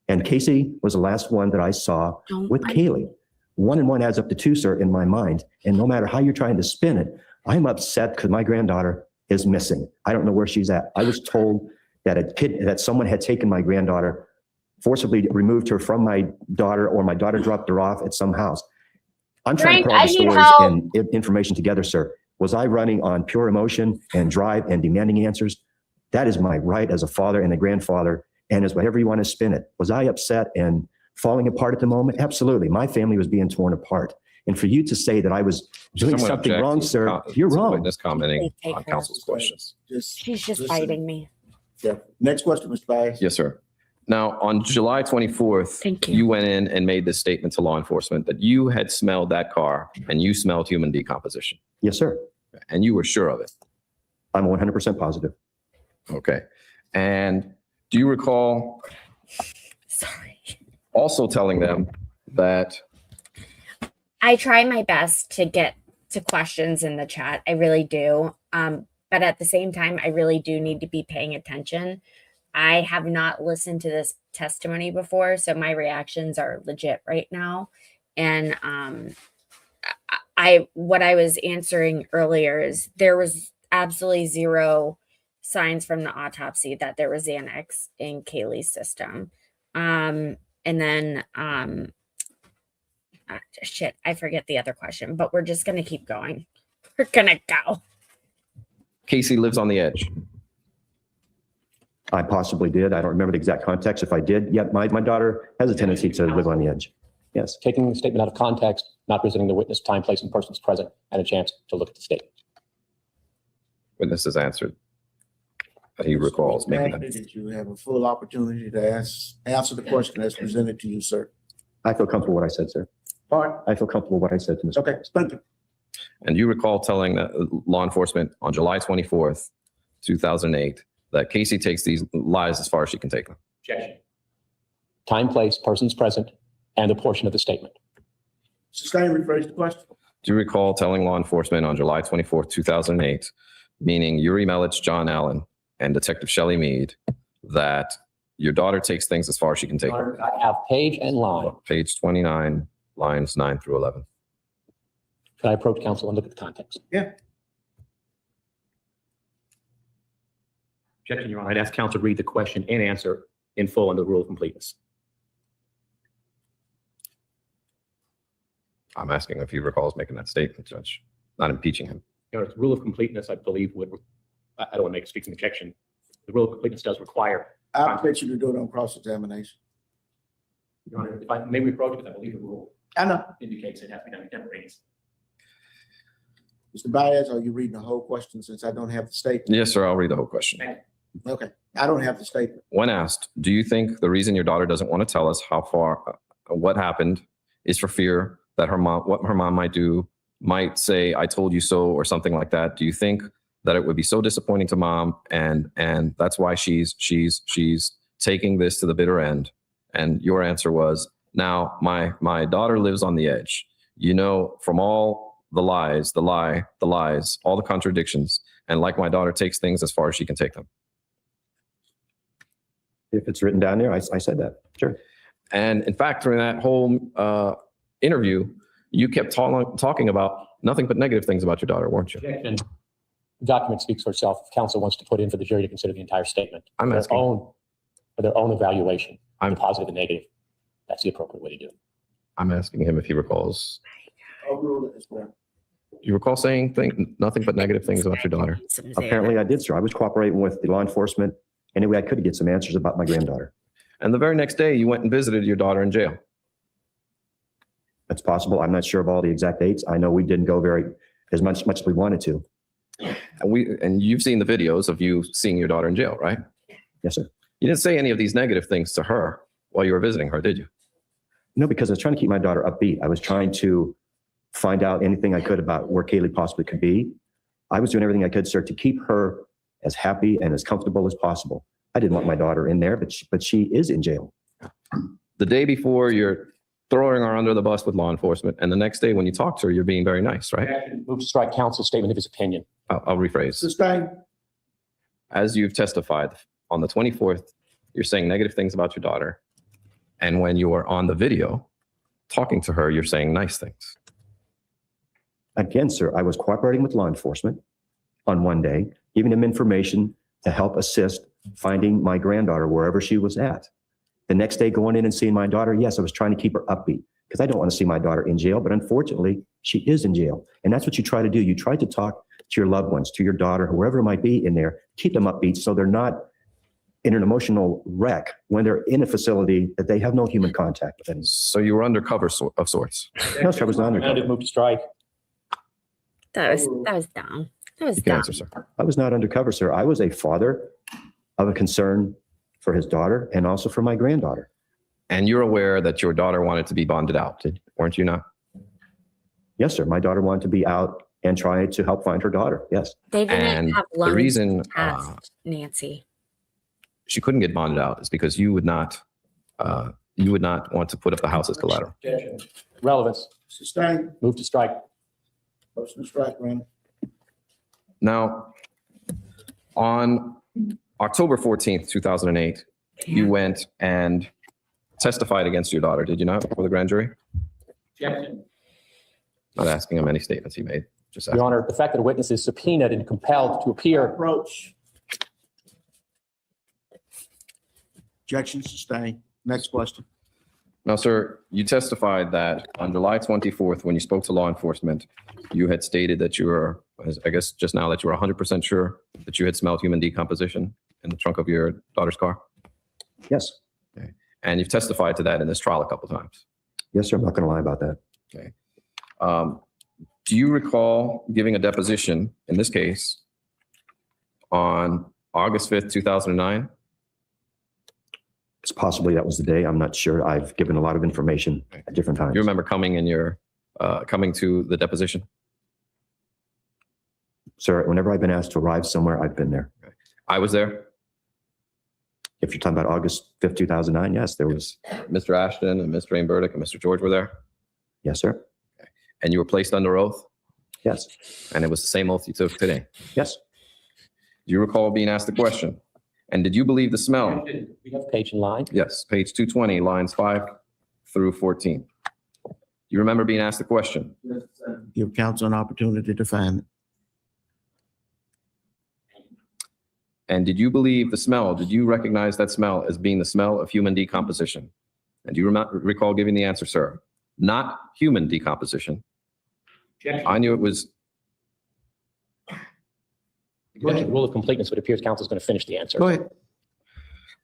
And Casey was the last one that I saw with Kaylee. 1 and 1 adds up to 2, sir, in my mind. And no matter how you're trying to spin it, I'm upset because my granddaughter is missing. I don't know where she's at. I was told that someone had taken my granddaughter, forcibly removed her from my daughter, or my daughter dropped her off at some house. I'm trying to put all the stories and information together, sir. Was I running on pure emotion and drive and demanding answers? That is my right as a father and a grandfather, and as whatever you want to spin it. Was I upset and falling apart at the moment? Absolutely. My family was being torn apart. And for you to say that I was doing something wrong, sir, you're wrong. Witness commenting on counsel's questions. She's just biting me. Yeah. Next question, Mr. Baez. Yes, sir. Now, on July 24th, you went in and made this statement to law enforcement that you had smelled that car and you smelled human decomposition. Yes, sir. And you were sure of it. I'm 100% positive. Okay. And do you recall also telling them that I try my best to get to questions in the chat. I really do. But at the same time, I really do need to be paying attention. I have not listened to this testimony before, so my reactions are legit right now. And what I was answering earlier is there was absolutely zero signs from the autopsy that there was Xanax in Kaylee's system. And then shit, I forget the other question, but we're just gonna keep going. We're gonna go. Casey lives on the edge. I possibly did. I don't remember the exact context. If I did, yet my daughter has a tendency to live on the edge. Yes. Taking the statement out of context, not presenting the witness, time, place, and persons present, and a chance to look at the statement. Witness has answered. He recalls making that. Did you have a full opportunity to answer the question that's presented to you, sir? I feel comfortable with what I said, sir. Pardon? I feel comfortable with what I said to Mr. Okay, thank you. And you recall telling law enforcement on July 24th, 2008, that Casey takes these lies as far as she can take them. Objection. Time, place, persons present, and a portion of the statement. Sustained, rephrase the question. Do you recall telling law enforcement on July 24th, 2008, meaning Yuri Melich, John Allen, and Detective Shelley Mead, that your daughter takes things as far as she can take them? I have page and line. Page 29, lines 9 through 11. Can I approach counsel and look at the context? Yeah. Objection, Your Honor. I'd ask counsel to read the question and answer in full under the rule of completeness. I'm asking if he recalls making that statement, Judge, not impeaching him. Your Honor, the rule of completeness, I believe, I don't want to make a speaking objection. The rule of completeness does require. I'll bet you to do it on cross-examination. Your Honor, if I may approach it, I believe the rule I know. indicates it has to be done contemporaneously. Mr. Baez, are you reading the whole question since I don't have the statement? Yes, sir. I'll read the whole question. Okay, I don't have the statement. When asked, do you think the reason your daughter doesn't want to tell us what happened is for fear that what her mom might do, might say, I told you so, or something like that? Do you think that it would be so disappointing to mom and that's why she's taking this to the bitter end? And your answer was, now my daughter lives on the edge. You know, from all the lies, all the contradictions, and like my daughter takes things as far as she can take them. If it's written down there, I said that. Sure. And in fact, during that whole interview, you kept talking about nothing but negative things about your daughter, weren't you? Objection. The document speaks for itself. If counsel wants to put in for the jury to consider the entire statement. I'm asking. For their own evaluation, the positive and negative. That's the appropriate way to do it. I'm asking him if he recalls. I'll rule it as well. You recall saying nothing but negative things about your daughter? Apparently I did, sir. I was cooperating with the law enforcement any way I could to get some answers about my granddaughter. And the very next day, you went and visited your daughter in jail. That's possible. I'm not sure of all the exact dates. I know we didn't go as much as we wanted to. And you've seen the videos of you seeing your daughter in jail, right? Yes, sir. You didn't say any of these negative things to her while you were visiting her, did you? No, because I was trying to keep my daughter upbeat. I was trying to find out anything I could about where Kaylee possibly could be. I was doing everything I could, sir, to keep her as happy and as comfortable as possible. I didn't want my daughter in there, but she is in jail. The day before, you're throwing her under the bus with law enforcement, and the next day when you talk to her, you're being very nice, right? Move to strike counsel's statement of his opinion. I'll rephrase. Sustained. As you've testified, on the 24th, you're saying negative things about your daughter. And when you are on the video talking to her, you're saying nice things. Again, sir, I was cooperating with law enforcement on one day, giving them information to help assist finding my granddaughter wherever she was at. The next day, going in and seeing my daughter, yes, I was trying to keep her upbeat because I don't want to see my daughter in jail, but unfortunately, she is in jail. And that's what you try to do. You try to talk to your loved ones, to your daughter, whoever it might be in there, keep them upbeat so they're not in an emotional wreck when they're in a facility that they have no human contact with. And so you were undercover of sorts. No, sir, I was not undercover. Move to strike. That was dumb. That was You can dumb. answer, sir. I was not undercover, sir. I was a father of a concern for his daughter and also for my granddaughter. And you're aware that your daughter wanted to be bonded out, weren't you not? Yes, sir. My daughter wanted to be out and try to help find her daughter. Yes. They didn't And have the loans reason passed, Nancy. she couldn't get bonded out is because you would not want to put up the house as collateral. Objection. Relevance. Sustained. Move to strike. Motion to strike, Brandon. Now, on October 14th, 2008, you went and testified against your daughter, did you not, before the grand jury? Objection. Not asking him any statements he made. Just asking. Your Honor, the fact that a witness is subpoenaed and compelled to appear. Approach. Objection sustained. Next question. Now, sir, you testified that on July 24th, when you spoke to law enforcement, you had stated that you were, I guess just now, that you were 100% sure that you had smelled human decomposition in the trunk of your daughter's car? Yes. Okay. And you've testified to that in this trial a couple of times? Yes, sir. I'm not going to lie about that. Okay. Do you recall giving a deposition in this case on August 5th, 2009? It's possibly that was the day. I'm not sure. I've given a lot of information at different times. You remember coming to the deposition? Sir, whenever I've been asked to arrive somewhere, I've been there. Okay. I was there. If you're talking about August 5th, 2009, yes, there was. Mr. Ashton and Mr. Rain Burdick and Mr. George were there? Yes, sir. Okay. And you were placed under oath? Yes. And it was the same oath you took today? Yes. Do you recall being asked the question? And did you believe the smell? We have page and line. Yes, page 220, lines 5 through 14. Do you remember being asked the question? Give counsel an opportunity to defend it. And did you believe the smell? Did you recognize that smell as being the smell of human decomposition? And do you recall giving the answer, sir? Not human decomposition. I knew it was. Rule of completeness, but it appears counsel is going to finish the answer. Go ahead.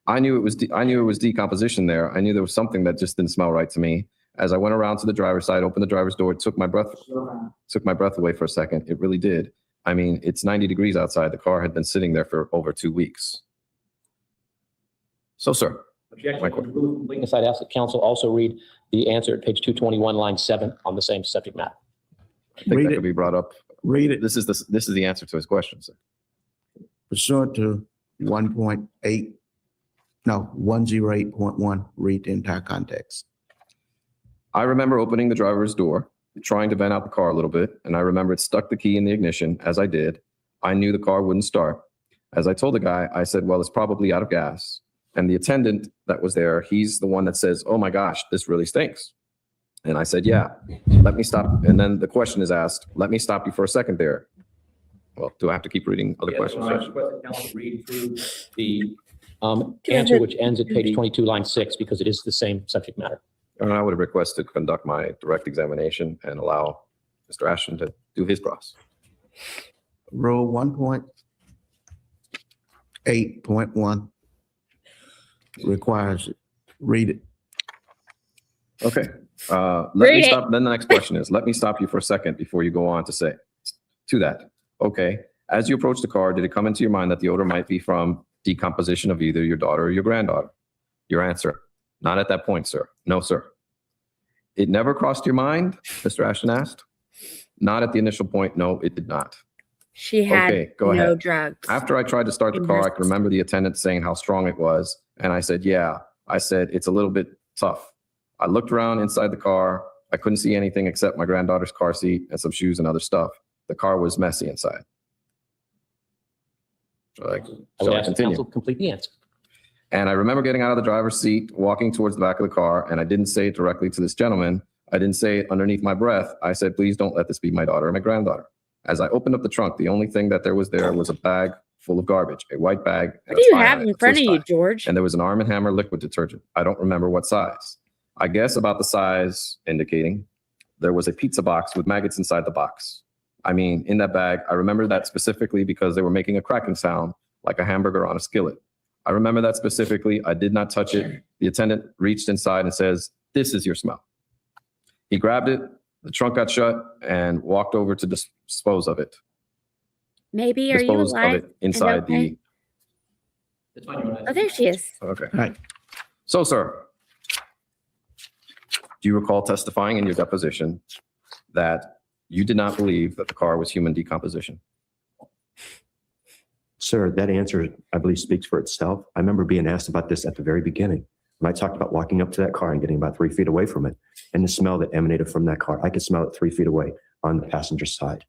I knew it was decomposition there. I knew there was something that just didn't smell right to me. As I went around to the driver's side, opened the driver's door, took my breath away for a second. It really did. I mean, it's 90 degrees outside. The car had been sitting there for over 2 weeks. So, sir. Objection. Rule of completeness, I'd ask that counsel also read the answer at page 221, line 7 on the same subject matter. I think that could be brought up. Read it. This is the answer to his question, sir. Pursuant to 108.1, read the entire context. I remember opening the driver's door, trying to vent out the car a little bit, and I remember it stuck the key in the ignition. As I did, I knew the car wouldn't start. As I told the guy, I said, well, it's probably out of gas. And the attendant that was there, he's the one that says, oh my gosh, this really stinks. And I said, yeah, let me stop. And then the question is asked, let me stop you for a second there. Well, do I have to keep reading other questions? I request that counsel read through the answer, which ends at page 22, line 6, because it is the same subject matter. And I would have requested to conduct my direct examination and allow Mr. Ashton to do his process. Rule 1.8.1 requires it. Read it. Okay. Let me stop. Then the next question is, let me stop you for a second before you go on to say to that. Okay. As you approach the car, did it come into your mind that the odor might be from decomposition of either your daughter or your granddaughter? Your answer, not at that point, sir. No, sir. It never crossed your mind, Mr. Ashton asked? Not at the initial point. No, it did not. She had no drugs. After I tried to start the car, I can remember the attendant saying how strong it was. And I said, yeah. I said, it's a little bit tough. I looked around inside the car. I couldn't see anything except my granddaughter's car seat and some shoes and other stuff. The car was messy inside. I would ask the counsel to complete the answer. And I remember getting out of the driver's seat, walking towards the back of the car, and I didn't say it directly to this gentleman. I didn't say it underneath my breath. I said, please don't let this be my daughter or my granddaughter. As I opened up the trunk, the only thing that there was a bag full of garbage, a white bag. What do you have in front of you, George? And there was an Arm & Hammer liquid detergent. I don't remember what size. I guess about the size indicating there was a pizza box with maggots inside the box. I mean, in that bag, I remember that specifically because they were making a cracking sound like a hamburger on a skillet. I remember that specifically. I did not touch it. The attendant reached inside and says, this is your smell. He grabbed it, the trunk got shut, and walked over to dispose of it. Maybe, are you Dispose of alive? it inside the. Oh, there she is. Okay. Right. So, sir, do you recall testifying in your deposition that you did not believe that the car was human decomposition? Sir, that answer, I believe, speaks for itself. I remember being asked about this at the very beginning when I talked about walking up to that car and getting about 3 feet away from it and the smell that emanated from that car. I could smell it 3 feet away on the passenger side.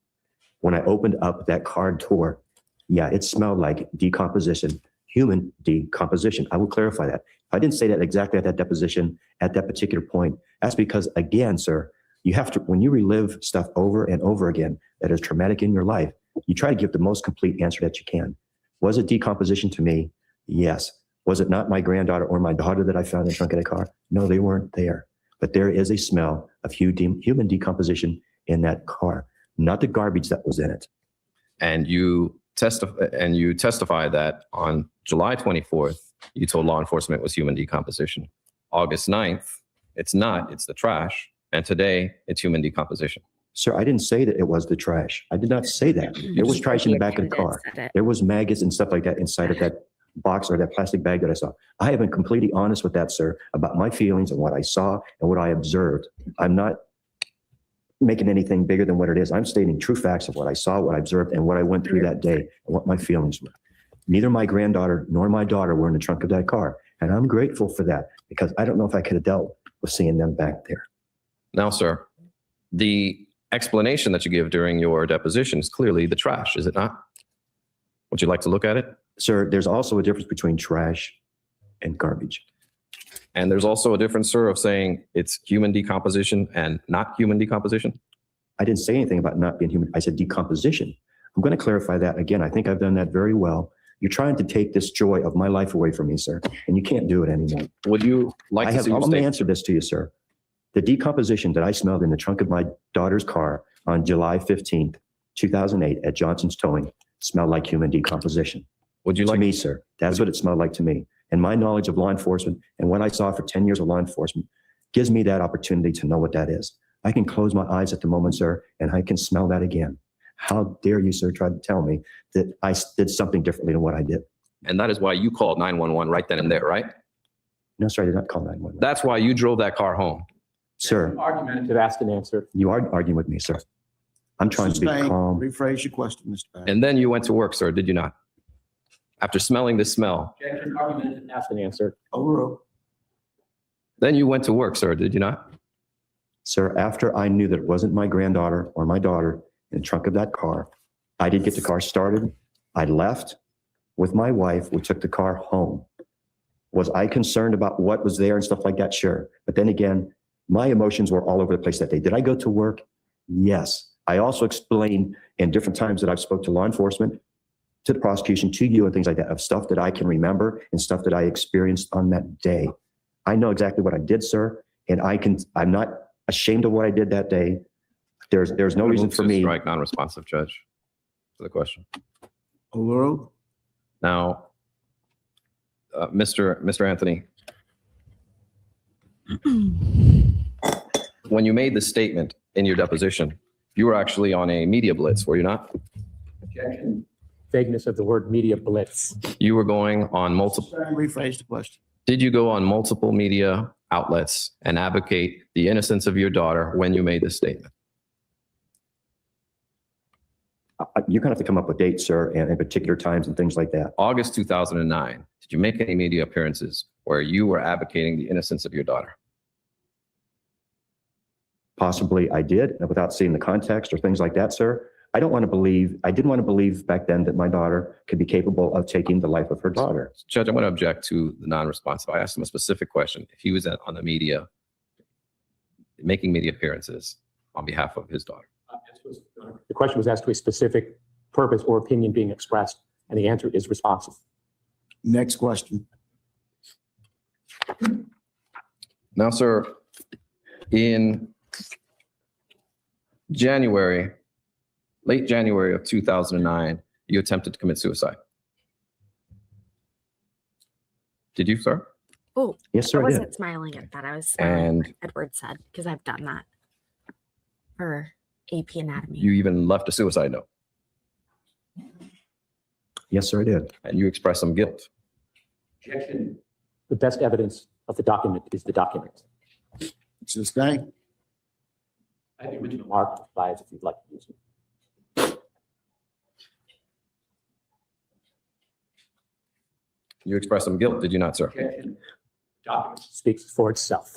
When I opened up that car door, yeah, it smelled like decomposition, human decomposition. I will clarify that. If I didn't say that exactly at that deposition, at that particular point, that's because, again, sir, You have to, when you relive stuff over and over again that is traumatic in your life, you try to give the most complete answer that you can. Was it decomposition to me? Yes. Was it not my granddaughter or my daughter that I found in the trunk of the car? No, they weren't there. But there is a smell of human decomposition in that car, not the garbage that was in it. And you testify that on July 24th, you told law enforcement it was human decomposition. August 9th, it's not, it's the trash. And today, it's human decomposition. Sir, I didn't say that it was the trash. I did not say that. There was trash in the back of the car. There was maggots and stuff like that inside of that box or that plastic bag that I saw. I have been completely honest with that, sir, about my feelings and what I saw and what I observed. I'm not making anything bigger than what it is. I'm stating true facts of what I saw, what I observed, and what I went through that day and what my feelings were. Neither my granddaughter nor my daughter were in the trunk of that car. And I'm grateful for that because I don't know if I could have dealt with seeing them back there. Now, sir, the explanation that you give during your deposition is clearly the trash, is it not? Would you like to look at it? Sir, there's also a difference between trash and garbage. And there's also a difference, sir, of saying it's human decomposition and not human decomposition? I didn't say anything about not being human. I said decomposition. I'm going to clarify that again. I think I've done that very well. You're trying to take this joy of my life away from me, sir, and you can't do it anymore. Would you like to see I'm going to answer this to you, sir. The decomposition that I smelled in the trunk of my daughter's car on July 15th, 2008 at Johnson's Towing smelled like human decomposition. Would you like to me, sir? That's what it smelled like to me. And my knowledge of law enforcement and what I saw for 10 years of law enforcement gives me that opportunity to know what that is. I can close my eyes at the moment, sir, and I can smell that again. How dare you, sir, try to tell me that I did something differently than what I did? And that is why you called 911 right then and there, right? No, sir, I did not call 911. That's why you drove that car home. Sir. Argumentative, ask and answer. You are arguing with me, sir. I'm trying to be calm. Rephrase your question, Mr. Barrett. And then you went to work, sir, did you not? After smelling this smell. Objection, argumentative, ask and answer. Overruled. Then you went to work, sir, did you not? Sir, after I knew that it wasn't my granddaughter or my daughter in the trunk of that car, I did get the car started. I left with my wife. We took the car home. Was I concerned about what was there and stuff like that? Sure. But then again, my emotions were all over the place that day. Did I go to work? Yes. I also explained in different times that I've spoke to law enforcement, to the prosecution, to you and things like that, of stuff that I can remember and stuff that I experienced on that day. I know exactly what I did, sir. And I'm not ashamed of what I did that day. There's no reason for me. Strike non-responsive, Judge, to the question. Overruled. Now, Mr. Anthony, when you made the statement in your deposition, you were actually on a media blitz, were you not? Objection. Vagueness of the word media blitz. You were going on multiple. Rephrase the question. Did you go on multiple media outlets and advocate the innocence of your daughter when you made this statement? You're going to have to come up with dates, sir, and particular times and things like that. August 2009. Did you make any media appearances where you were advocating the innocence of your daughter? Possibly I did, without seeing the context or things like that, sir. I didn't want to believe back then that my daughter could be capable of taking the life of her daughter. Judge, I'm going to object to the non-responsive. I asked him a specific question. If he was on the media, making media appearances on behalf of his daughter. The question was asked to a specific purpose or opinion being expressed, and the answer is responsive. Next question. Now, sir, in late January of 2009, you attempted to commit suicide. Did you, sir? Oh, yes, sir. I wasn't smiling at that. I was smiling at what Edward said because I've done that for AP Anatomy. You even left a suicide note. Yes, sir, I did. And you expressed some guilt. Objection. The best evidence of the document is the document. Sustain. I have the original mark of slides if you'd like to use it. You expressed some guilt, did you not, sir? Objection. Document speaks for itself.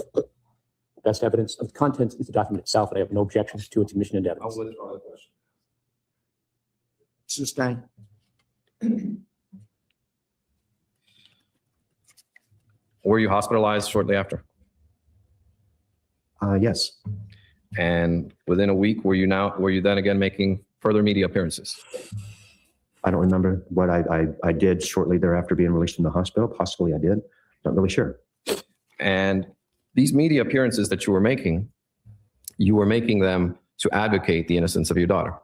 Best evidence of the contents is the document itself, and I have no objections to its admission into evidence. I'll withdraw the question. Sustain. Were you hospitalized shortly after? Yes. And within a week, were you then again making further media appearances? I don't remember what I did shortly thereafter being released from the hospital. Possibly I did. Not really sure. And these media appearances that you were making them to advocate the innocence of your daughter.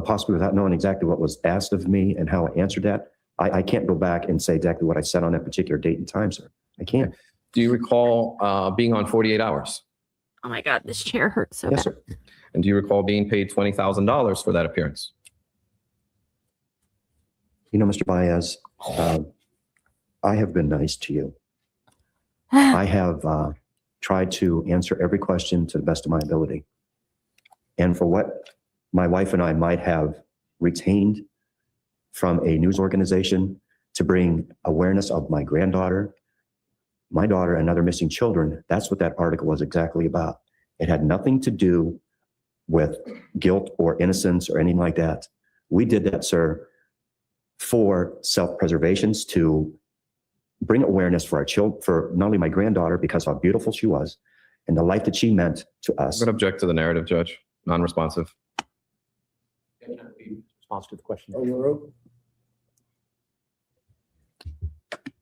Possibly without knowing exactly what was asked of me and how I answered that. I can't go back and say exactly what I said on that particular date and time, sir. I can't. Do you recall being on 48 Hours? Oh my God, this chair hurts so Yes, bad. sir. And do you recall being paid $20,000 for that appearance? You know, Mr. Baez, I have been nice to you. I have tried to answer every question to the best of my ability. And for what my wife and I might have retained from a news organization to bring awareness of my granddaughter, my daughter, and other missing children, that's what that article was exactly about. It had nothing to do with guilt or innocence or anything like that. We did that, sir, for self-preservations, to bring awareness for our children, for not only my granddaughter, because how beautiful she was and the life that she meant to us. I'm going to object to the narrative, Judge. Non-responsive. Response to the question.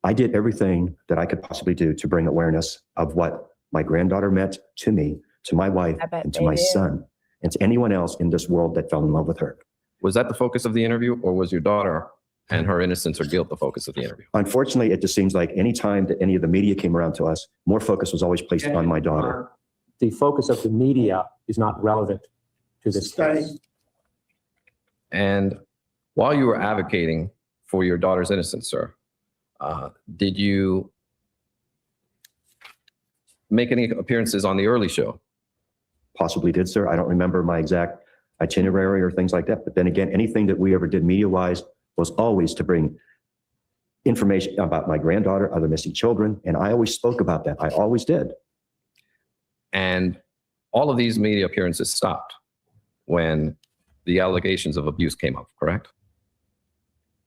I did everything that I could possibly do to bring awareness of what my granddaughter meant to me, to my wife, and to my son, and to anyone else in this world that fell in love with her. Was that the focus of the interview, or was your daughter and her innocence or guilt the focus of the interview? Unfortunately, it just seems like any time that any of the media came around to us, more focus was always placed on my daughter. The focus of the media is not relevant to this case. And while you were advocating for your daughter's innocence, sir, did you make any appearances on the early show? Possibly did, sir. I don't remember my exact itinerary or things like that. But then again, anything that we ever did media-wise was always to bring information about my granddaughter, other missing children. And I always spoke about that. I always did. And all of these media appearances stopped when the allegations of abuse came up, correct?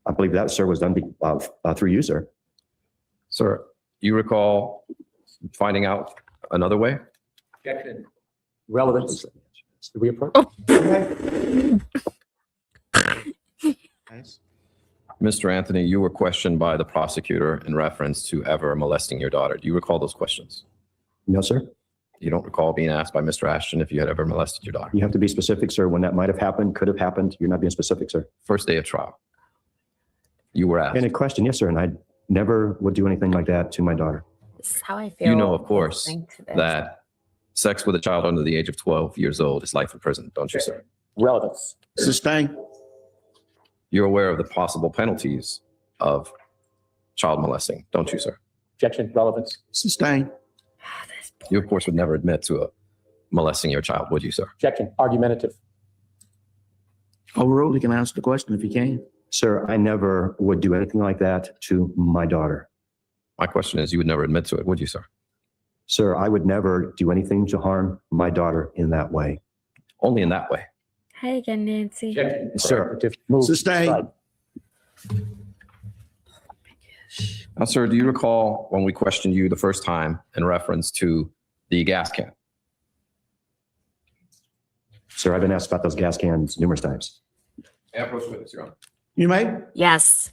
I believe that, sir, was done through you, sir. Sir, you recall finding out another way? Objection. Relevance. Did we approach? Mr. Anthony, you were questioned by the prosecutor in reference to ever molesting your daughter. Do you recall those questions? No, sir. You don't recall being asked by Mr. Ashton if you had ever molested your daughter? You have to be specific, sir. When that might have happened, could have happened. You're not being specific, sir. First day of trial. You were asked. And a question, yes, sir. And I never would do anything like that to my daughter. This is how I feel. You know, of course, listening to this. that sex with a child under the age of 12 years old is life in prison, don't you, sir? Relevance. Sustain. You're aware of the possible penalties of child molesting, don't you, sir? Objection. Relevance. Sustain. You, of course, would never admit to molesting your child, would you, sir? Objection. Argumentative. Overruled. You can answer the question if you can. Sir, I never would do anything like that to my daughter. My question is, you would never admit to it, would you, sir? Sir, I would never do anything to harm my daughter in that way. Only in that way. Hi again, Nancy. Objection. Sir, Move. Sustain. Now, sir, do you recall when we questioned you the first time in reference to the gas can? Sir, I've been asked about those gas cans numerous times. Approach witness, Your Honor. You may. Yes.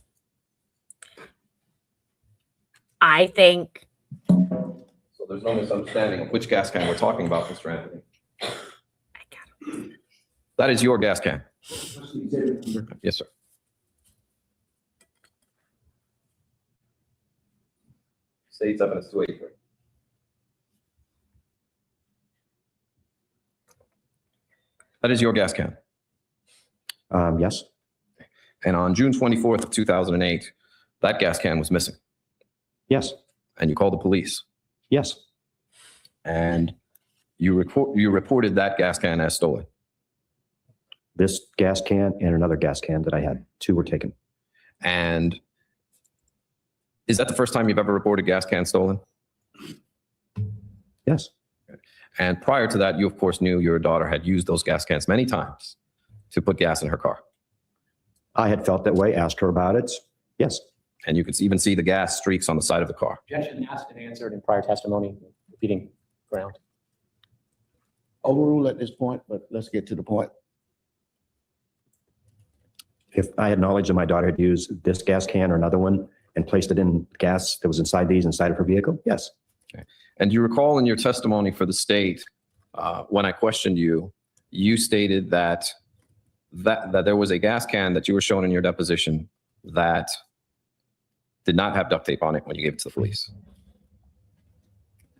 I think So there's no misunderstanding of which gas can we're talking about, Mr. Anthony. That is your gas can. Yes, sir. State's evidence 283. That is your gas can. Yes. And on June 24th of 2008, that gas can was missing. Yes. And you called the police. Yes. And you reported that gas can as stolen. This gas can and another gas can that I had. Two were taken. And is that the first time you've ever reported gas cans stolen? Yes. And prior to that, you of course knew your daughter had used those gas cans many times to put gas in her car. I had felt that way, asked her about it. Yes. And you could even see the gas streaks on the side of the car. Objection asked and answered in prior testimony. Repeating. ground. Overrule at this point, but let's get to the point. If I had knowledge that my daughter had used this gas can or another one and placed it in gas that was inside of her vehicle, yes. Okay. And do you recall in your testimony for the state, when I questioned you, you stated that there was a gas can that you were shown in your deposition that did not have duct tape on it when you gave it to the police?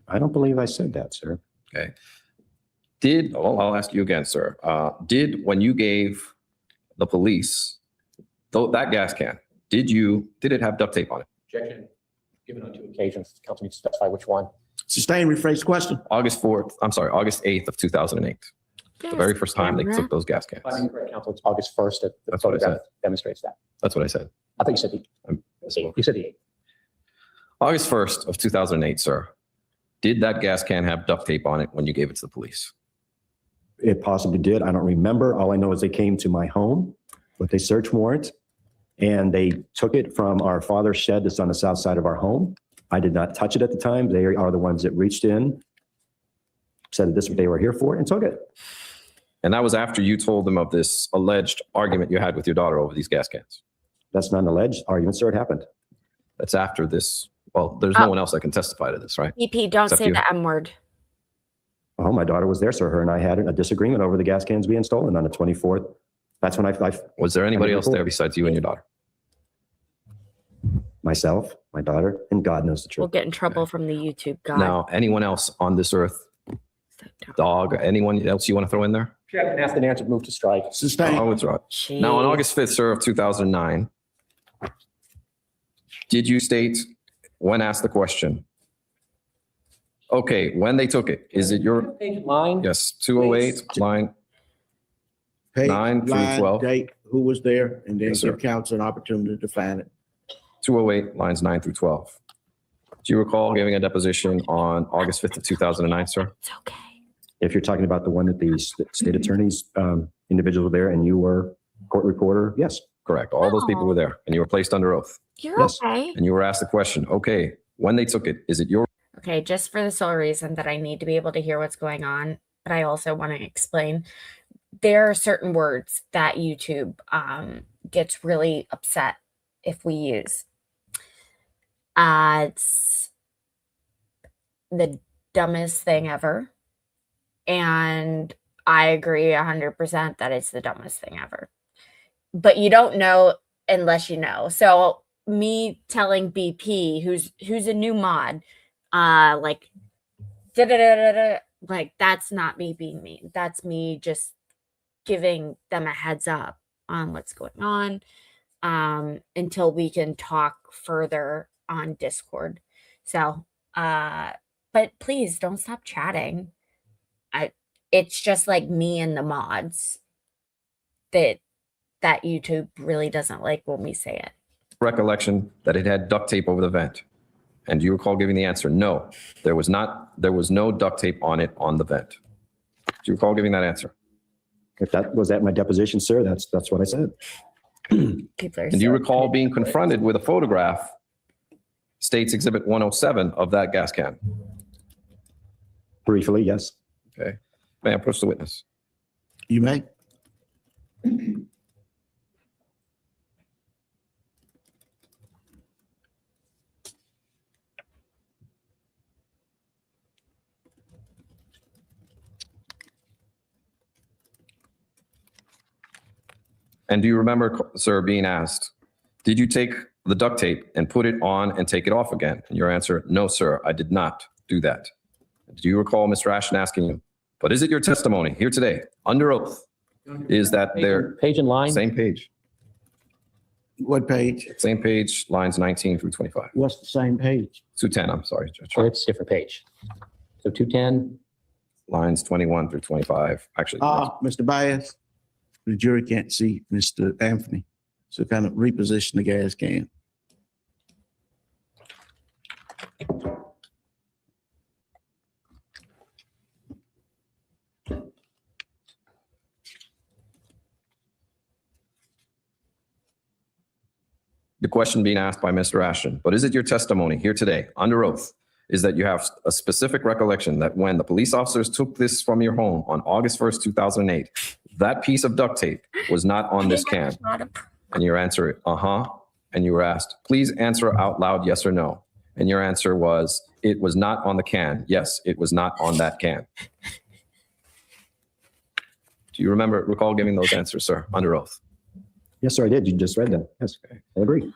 I don't believe I said that, sir. Okay. I'll ask you again, sir. When you gave the police that gas can, did it have duct tape on it? Objection given on 2 occasions. Counsel needs to specify which one. Sustain, rephrase question. August 8th of 2008. The very first time they took those gas cans. If I'm incorrect, counsel, it's August 1st. The That's what I photograph said. demonstrates that. That's what I said. I think you said you said the 8th. August 1st of 2008, sir. Did that gas can have duct tape on it when you gave it to the police? It possibly did. I don't remember. All I know is they came to my home with a search warrant and they took it from our father's shed that's on the south side of our home. I did not touch it at the time. They are the ones that reached in, said that this is what they were here for, and took it. And that was after you told them of this alleged argument you had with your daughter over these gas cans? That's not an alleged argument, sir. It happened. That's after this. Well, there's no one else that can testify to this, right? EP, don't Except say you. the M word. Oh, my daughter was there, sir. Her and I had a disagreement over the gas cans being stolen on the 24th. That's when I was there anybody else there besides you and your daughter? Myself, my daughter, and God knows the truth. We'll get in trouble from the YouTube guy. Now, anyone else on this earth? Dog, anyone else you want to throw in there? Objection asked and answered, move to strike. Sustain. I'll withdraw. Now, on August 5th, sir, of 2009, did you state, when asked the question, okay, when they took it, is it your line? Yes, 208, line Page, 9 through line, 12. date, who was there, and then Yes, sir. give counsel an opportunity to define it. 208, lines 9 through 12. Do you recall giving a deposition on August 5th of 2009, sir? It's okay. If you're talking about the one that the state attorney's individuals were there and you were court reporter, yes. Correct. All those people were there and you were placed under oath. You're Yes. okay. And you were asked the question, okay, when they took it, is it your Okay, just for the sole reason that I need to be able to hear what's going on, but I also want to explain. There are certain words that YouTube gets really upset if we use. It's the dumbest thing ever. And I agree 100% that it's the dumbest thing ever. But you don't know unless you know. So me telling BP, who's a new mod, like like that's not me being mean. That's me just giving them a heads up on what's going on until we can talk further on Discord. So but please don't stop chatting. It's just like me and the mods that YouTube really doesn't like when we say it. recollection that it had duct tape over the vent? And do you recall giving the answer? No, there was not. There was no duct tape on it on the vent. Do you recall giving that answer? If that was at my deposition, sir, that's what I said. And do you recall being confronted with a photograph, State's Exhibit 107 of that gas can? Briefly, yes. Okay. May I approach the witness? You may. And do you remember, sir, being asked, did you take the duct tape and put it on and take it off again? And your answer, no, sir, I did not do that. Do you recall Mr. Ashton asking you, but is it your testimony here today, under oath, is that there? Page and line? Same page. What page? Same page, lines 19 through 25. What's the same page? 210, I'm sorry, Judge. Oh, it's a different page. So 210. Lines 21 through 25. Actually, Mr. Bias, the jury can't see Mr. Anthony. So kind of reposition the gas can. the question being asked by Mr. Ashton, but is it your testimony here today, under oath, is that you have a specific recollection that when the police officers took this from your home on August 1st, 2008, that piece of duct tape was not on this can. And your answer, and you were asked, please answer out loud, yes or no. And your answer was, it was not on the can. Yes, it was not on that can. Do you recall giving those answers, sir, under oath? Yes, sir, I did. You just read them. Yes, I agree.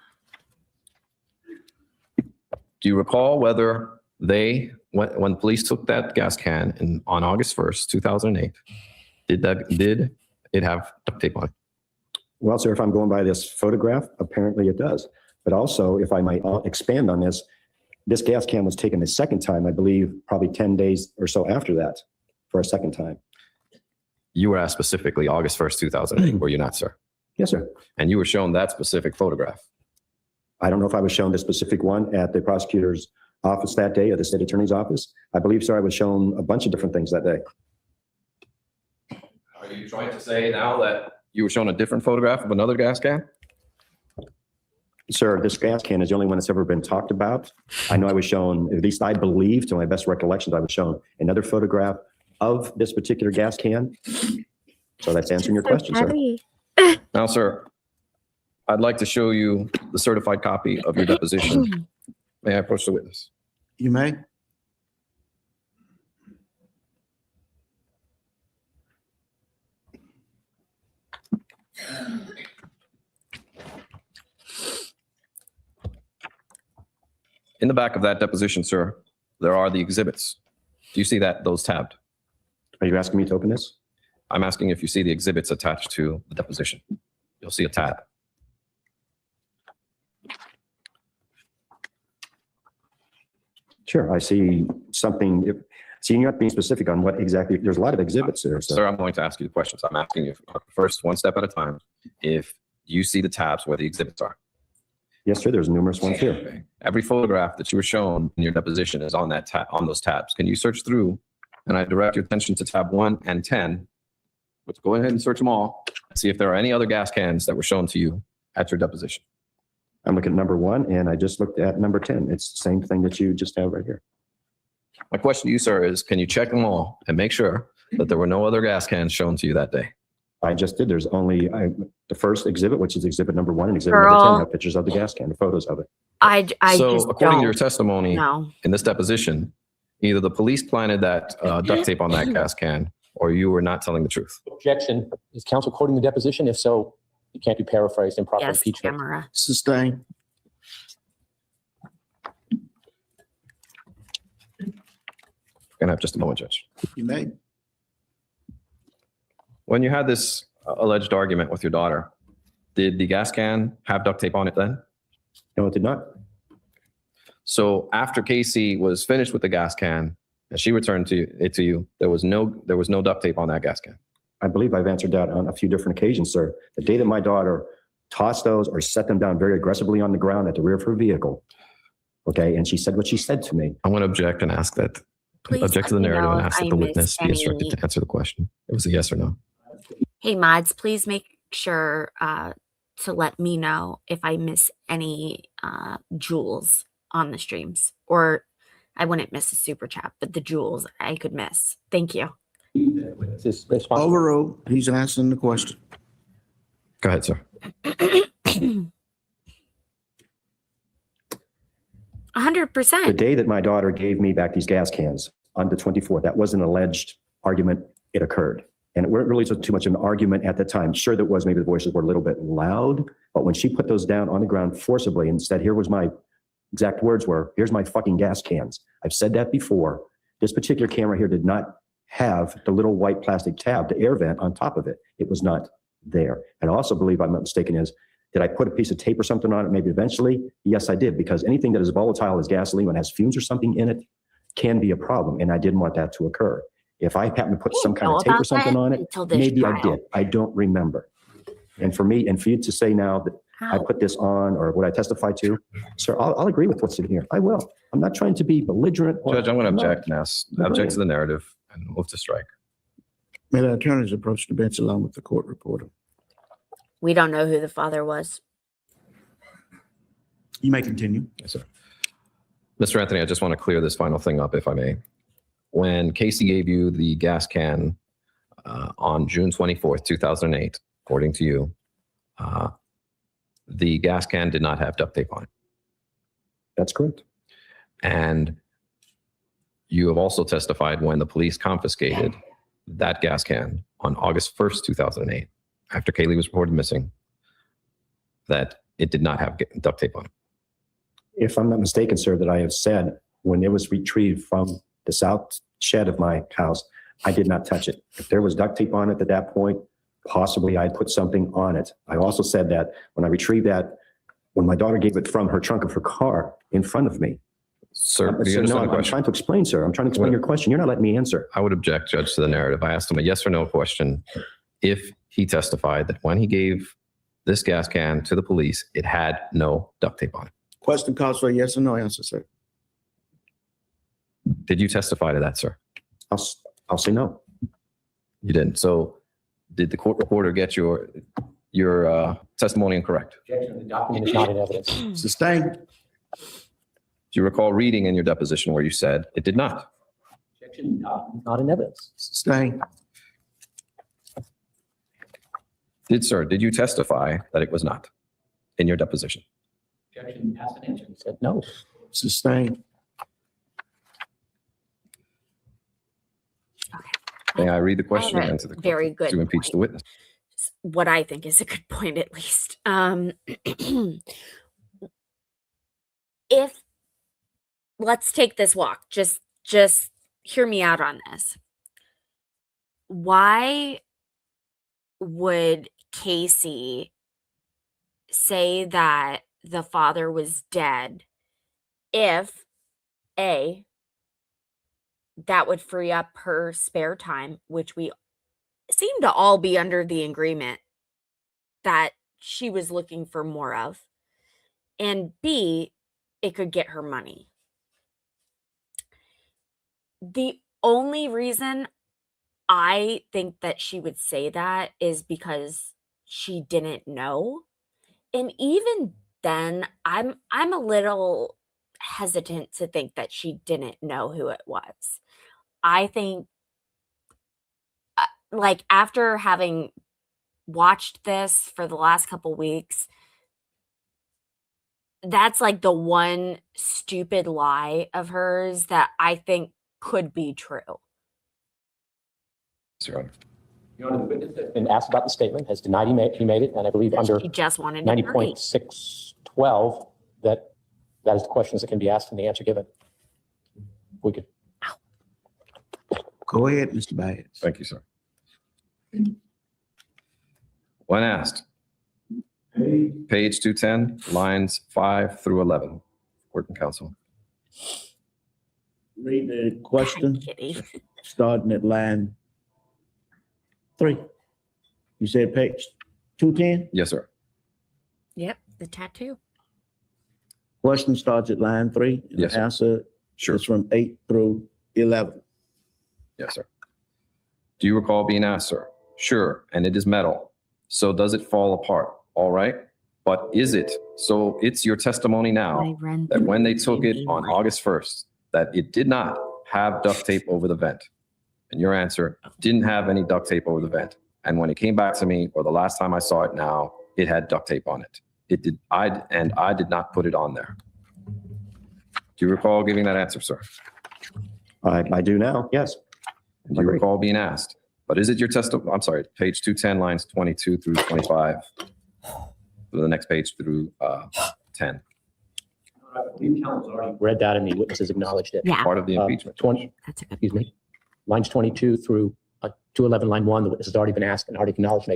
Do you recall whether when police took that gas can on August 1st, 2008, did it have duct tape on it? Well, sir, if I'm going by this photograph, apparently it does. But also, if I might expand on this gas can was taken a second time, I believe, probably 10 days or so after that for a second time. You were asked specifically August 1st, 2008, were you not, sir? Yes, sir. And you were shown that specific photograph. I don't know if I was shown the specific one at the prosecutor's office that day or the state attorney's office. I believe, sir, I was shown a bunch of different things that day. Are you trying to say now that you were shown a different photograph of another gas can? Sir, this gas can is the only one that's ever been talked about. I know I was shown, at least I believe, to my best recollections, I was shown another photograph of this particular gas can. So that's answering your question, sir. Now, sir, I'd like to show you the certified copy of your deposition. May I approach the witness? You may. In the back of that deposition, sir, there are the exhibits. Do you see those tabbed? Are you asking me to open this? I'm asking if you see the exhibits attached to the deposition. You'll see a tab. Sure, I see something. See, you're not being specific on what exactly. There's a lot of exhibits there. Sir, I'm going to ask you the questions. I'm asking you first, one step at a time, if you see the tabs where the exhibits are. Yes, sir. There's numerous ones here. Okay. Every photograph that you were shown in your deposition is on those tabs. Can you search through? And I direct your attention to tab 1 and 10. Let's go ahead and search them all and see if there are any other gas cans that were shown to you at your deposition. I'm looking at number 1, and I just looked at number 10. It's the same thing that you just have right here. My question to you, sir, is can you check them all and make sure that there were no other gas cans shown to you that day? I just did. There's only the first exhibit, which is exhibit number 1, and exhibit number 10 have pictures of the gas can, the photos of it. So according to your testimony in this deposition, either the police planted that duct tape on that gas can, or you were not telling the truth. Objection. Is counsel quoting the deposition? If so, it can't be paraphrased. Improper impeachment. Camera. Sustain. Gonna have just a moment, Judge. You may. When you had this alleged argument with your daughter, did the gas can have duct tape on it then? No, it did not. So after Casey was finished with the gas can and she returned it to you, there was no duct tape on that gas can. I believe I've answered that on a few different occasions, sir. The day that my daughter tossed those or set them down very aggressively on the ground at the rear of her vehicle, okay, and she said what she said to me. I'm going to object and ask that. Please object to the narrative and ask that the witness be any- instructed to answer the question. It was a yes or no. Hey, mods, please make sure to let me know if I miss any jewels on the streams, or I wouldn't miss a super chat, but the jewels I could miss. Thank you. Overruled. He's answering the question. Go ahead, sir. 100%. The day that my daughter gave me back these gas cans on the 24th, that was an alleged argument. It occurred. And it wasn't really too much of an argument at the time. Sure, there was, maybe the voices were a little bit loud, but when she put those down on the ground forcibly and said, here was my exact words were, here's my fucking gas cans. I've said that before. This particular camera here did not have the little white plastic tab, the air vent on top of it. It was not there. And I also believe, I'm not mistaken, is, did I put a piece of tape or something on it maybe eventually? Yes, I did, because anything that is volatile as gasoline and has fumes or something in it can be a problem. And I didn't want that to occur. If I happened to put some kind of tape or something on it, maybe I did. I don't remember. And for me, and for you to say now that I put this on or what I testify to, sir, I'll agree with what's in here. I will. I'm not trying to be belligerent. Judge, I'm going to object now. Object to the narrative and move to strike. May the attorneys approach the bench along with the court reporter. We don't know who the father was. You may continue. Yes, sir. Mr. Anthony, I just want to clear this final thing up, if I may. When Casey gave you the gas can on June 24th, 2008, according to you, the gas can did not have duct tape on it. That's correct. And you have also testified when the police confiscated that gas can on August 1st, 2008, after Kaylee was reported missing, that it did not have duct tape on it. If I'm not mistaken, sir, that I have said when it was retrieved from the south shed of my house, I did not touch it. If there was duct tape on it at that point, possibly I put something on it. I also said that when I retrieved that, when my daughter gave it from her trunk of her car in front of me. Sir, do you So, understand no, the I'm question? trying to explain, sir. I'm trying to explain your question. You're not letting me answer. I would object, Judge, to the narrative. I asked him a yes or no question. If he testified that when he gave this gas can to the police, it had no duct tape on it. Question calls for a yes or no answer, sir. Did you testify to that, sir? I'll say no. You didn't. So did the court reporter get your testimony incorrect? Objection, the document is not in evidence. Sustained. Do you recall reading in your deposition where you said it did not? Objection, the document is not in evidence. Sustained. Did you testify that it was not in your deposition? Objection, asked and answered. He said no. Sustained. May I read the question I have again a to the very good to impeach point. the witness? What I think is a good point, at least. If let's take this walk, just hear me out on this. Why would Casey say that the father was dead if A, that would free up her spare time, which we seem to all be under the agreement that she was looking for more of, and B, it could get her money. The only reason I think that she would say that is because she didn't know. And even then, I'm a little hesitant to think that she didn't know who it was. I think like after having watched this for the last couple weeks, that's like the one stupid lie of hers that I think could be true. Your Honor. Your Honor, the witness has been asked about the statement, has denied he made it, and I believe under She just wanted to 90.612 that is the questions that can be asked and the answer given. We could. Go ahead, Mr. Baez. Thank you, sir. When asked, page 210, lines 5 through 11. Working counsel. Read the question, starting at line 3. You said page 210? Yes, sir. Yep, the tattoo. Question starts at line 3. And Yes, the sir. answer Sure. is from 8 through 11. Yes, sir. Do you recall being asked, sir? Sure, and it is metal. So does it fall apart? All right. But is it? So it's your testimony now that when they took it on August 1st, that it did not have duct tape over the vent. And your answer, didn't have any duct tape over the vent. And when it came back to me, or the last time I saw it now, it had duct tape on it. It did. I did not put it on there. Do you recall giving that answer, sir? I do now, yes. Do you recall being asked? But is it your testimony? I'm sorry, page 210, lines 22 through 25. To the next page through 10. I believe counsel's already read that and the witnesses acknowledged it. Yeah. Part of the impeachment. 20, excuse me. Lines 22 through 211, line 1, the witness has already been asked and already acknowledged.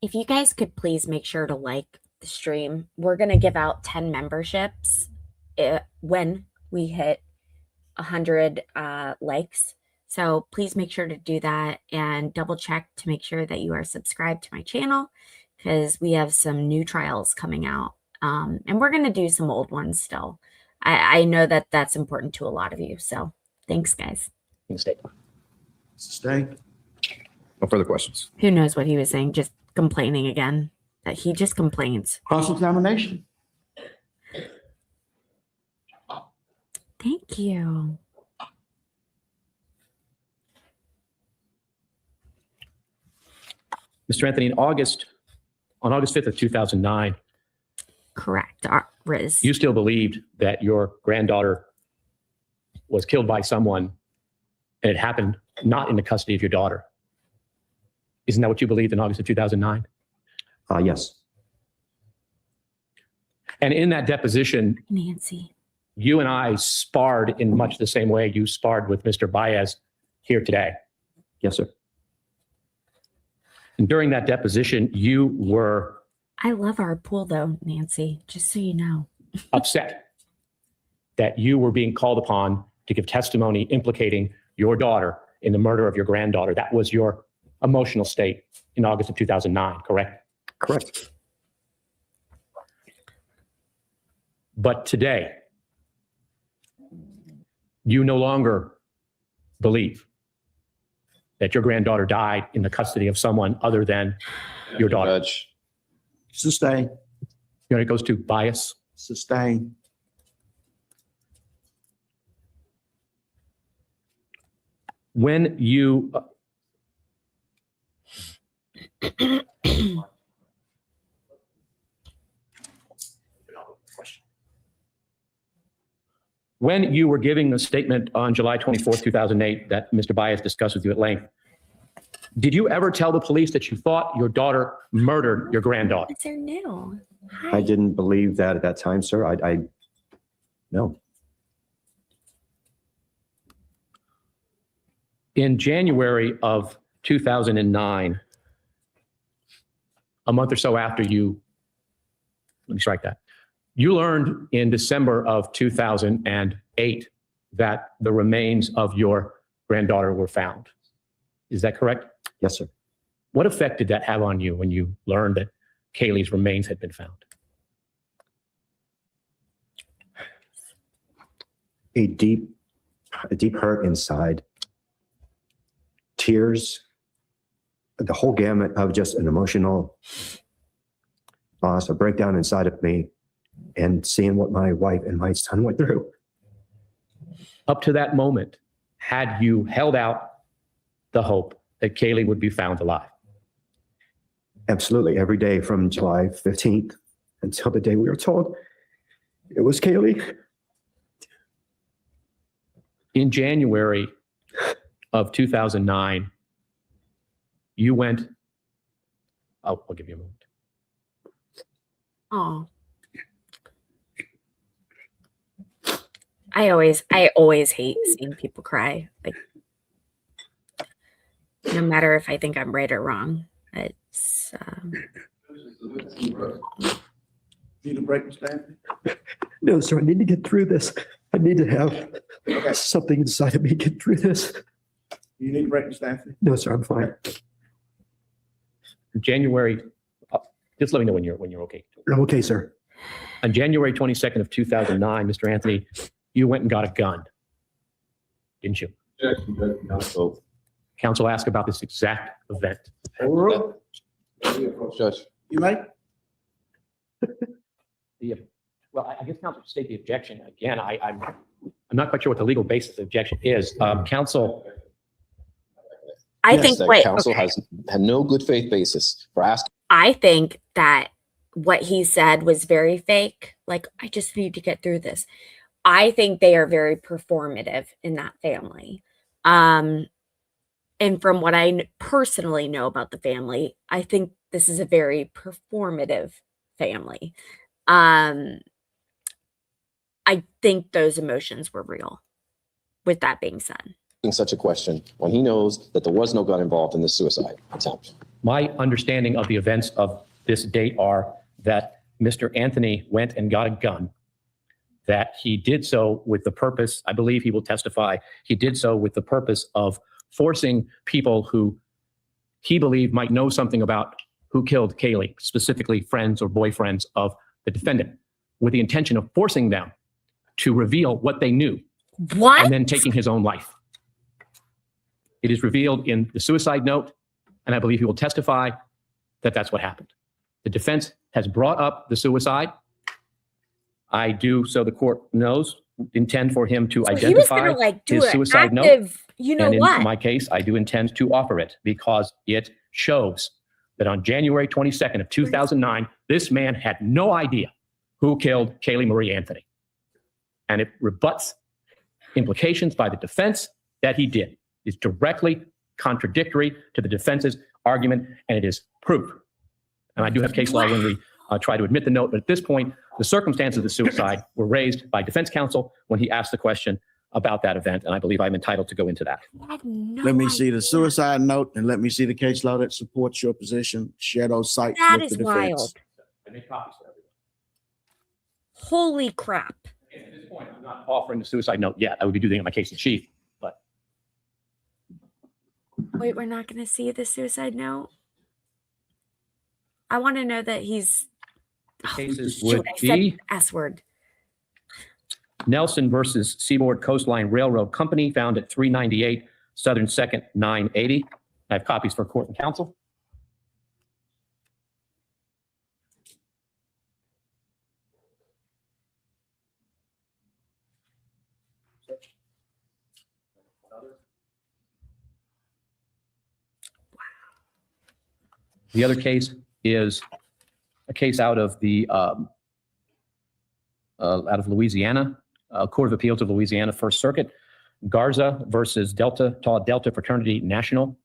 If you guys could please make sure to like the stream, we're going to give out 10 memberships when we hit 100 likes. So please make sure to do that and double check to make sure that you are subscribed to my channel because we have some new trials coming out. And we're going to do some old ones still. I know that that's important to a lot of you. So thanks, guys. Stay. No further questions. Who knows what he was saying? Just complaining again. That he just complains. Cross-examination. Thank you. Mr. Anthony, on August 5th of 2009, correct, Riz. You still believed that your granddaughter was killed by someone and it happened not in the custody of your daughter. Isn't that what you believed in August of 2009? Yes. And in that deposition, Nancy, you and I sparred in much the same way you sparred with Mr. Baez here today. Yes, sir. And during that deposition, you were I love our pool though, Nancy, just so you know. upset that you were being called upon to give testimony implicating your daughter in the murder of your granddaughter. That was your emotional state in August of 2009, correct? Correct. But today, you no longer believe that your granddaughter died in the custody of someone other than your daughter. Judge. Sustain. Here it goes to bias. Sustain. When you when you were giving the statement on July 24th, 2008, that Mr. Baez discussed with you at length, did you ever tell the police that you thought your daughter murdered your granddaughter? It's her new. I didn't believe that at that time, sir. No. In January of 2009, a month or so after you, let me strike that. You learned in December of 2008 that the remains of your granddaughter were found. Is that correct? Yes, sir. What effect did that have on you when you learned that Kaylee's remains had been found? A deep hurt inside. Tears, the whole gamut of just an emotional loss, a breakdown inside of me, and seeing what my wife and my son went through. Up to that moment, had you held out the hope that Kaylee would be found alive? Absolutely. Every day from July 15th until the day we were told it was Kaylee. In January of 2009, you went, I'll give you a moment. Oh. I always hate seeing people cry. Like, no matter if I think I'm right or wrong. It's Need a break, Stanley? No, sir, I need to get through this. I need to have something inside of me get through this. You need a break, Stanley? No, sir, I'm fine. January, just let me know when you're okay. I'm okay, sir. On January 22nd of 2009, Mr. Anthony, you went and got a gun, didn't you? Counsel asked about this exact event. Judge. You may. Well, I guess counsel should state the objection again. I'm not quite sure what the legal basis of the objection is. Counsel. I think what counsel has had no good faith basis for asking. I think that what he said was very fake. Like, I just need to get through this. I think they are very performative in that family. And from what I personally know about the family, I think this is a very performative family. I think those emotions were real. With that being said. Such a question when he knows that there was no gun involved in this suicide attempt. My understanding of the events of this date are that Mr. Anthony went and got a gun, that he did so with the purpose, I believe he will testify, he did so with the purpose of forcing people who he believed might know something about who killed Kaylee, specifically friends or boyfriends of the defendant, with the intention of forcing them to reveal what they knew. What? And then taking his own life. It is revealed in the suicide note, and I believe he will testify that that's what happened. The defense has brought up the suicide. I do, so the court knows, intend for him to So he was identify gonna like do his an suicide note. active, you know And in what? my case, I do intend to offer it because it shows that on January 22nd of 2009, this man had no idea who killed Kaylee Marie Anthony. And it rebuts implications by the defense that he did. It's directly contradictory to the defense's argument, and it is proof. And I do have case law when we try to admit the note, but at this point, the circumstances of the suicide were raised by defense counsel when he asked the question about that event, and I believe I'm entitled to go into that. Let me see the suicide note and let me see the case law that supports your position. Share those sites That with is the defense. wild. I made copies for everyone. Holy crap. At this point, I'm not offering the suicide note yet. I would be doing it in my case in chief, but Wait, we're not going to see the suicide note? I want to know that he's. the cases Shoot, would I said be S word. Nelson versus Seaboard Coastline Railroad Company, found at 398 Southern 2nd, 980. I have copies for court and counsel. The other case is a case out of the Louisiana, Court of Appeals of Louisiana, First Circuit, Garza versus Tau Delta Fraternity National,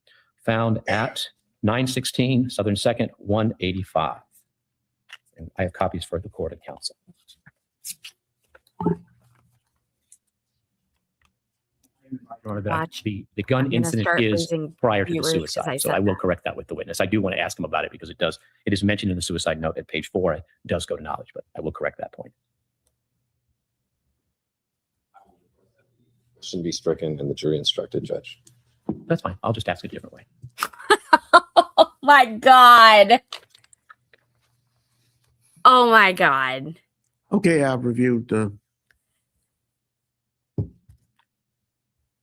found at 916 Southern 2nd, 185. And I have copies for the court and counsel. The gun I'm gonna incident start is losing prior to the viewers 'cause I suicide, so said I will that. correct that with the witness. I do want to ask him about it because it is mentioned in the suicide note at page 4. It does go to knowledge, but I will correct that point. Shouldn't be stricken and the jury instructed, Judge. That's fine. I'll just ask a different way. Oh my God. Oh my God. Okay, I've reviewed the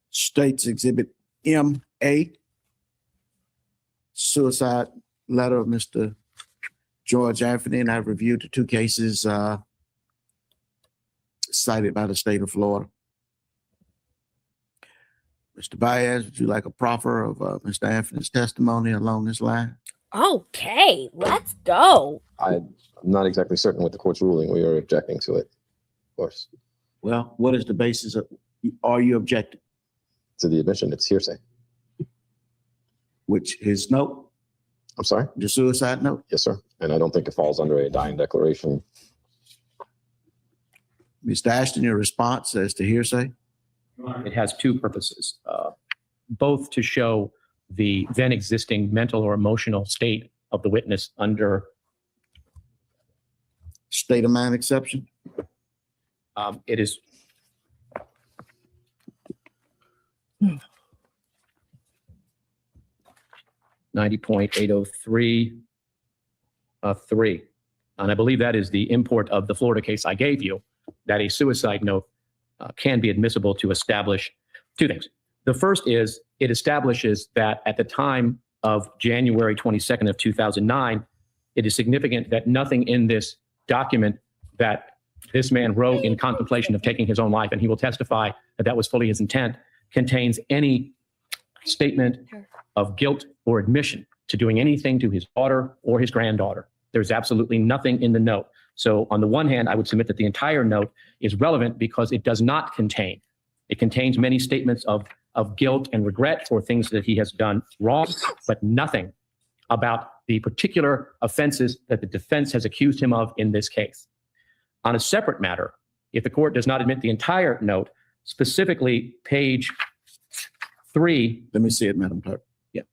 State's Exhibit M.A. Suicide letter of Mr. George Anthony, and I've reviewed the two cases cited by the state of Florida. Mr. Baez, would you like a proffer of Mr. Anthony's testimony along this line? Okay, let's go. I'm not exactly certain what the court's ruling. We are objecting to it, of course. Well, what is the basis of, are you objecting? To the admission, it's hearsay. Which, his note? I'm sorry? The suicide note? Yes, sir. And I don't think it falls under a dying declaration. Mr. Ashton, your response as to hearsay? It has two purposes, both to show the then existing mental or emotional state of the witness under state of mind exception. It is 90.803 3. And I believe that is the import of the Florida case I gave you, that a suicide note can be admissible to establish two things. The first is it establishes that at the time of January 22nd of 2009, it is significant that nothing in this document that this man wrote in contemplation of taking his own life, and he will testify that that was fully his intent, contains any statement of guilt or admission to doing anything to his daughter or his granddaughter. There's absolutely nothing in the note. So on the one hand, I would submit that the entire note is relevant because it does not contain. It contains many statements of guilt and regret for things that he has done wrong, but nothing about the particular offenses that the defense has accused him of in this case. On a separate matter, if the court does not admit the entire note, specifically page 3. Let me see it, Madam Clerk. Yeah.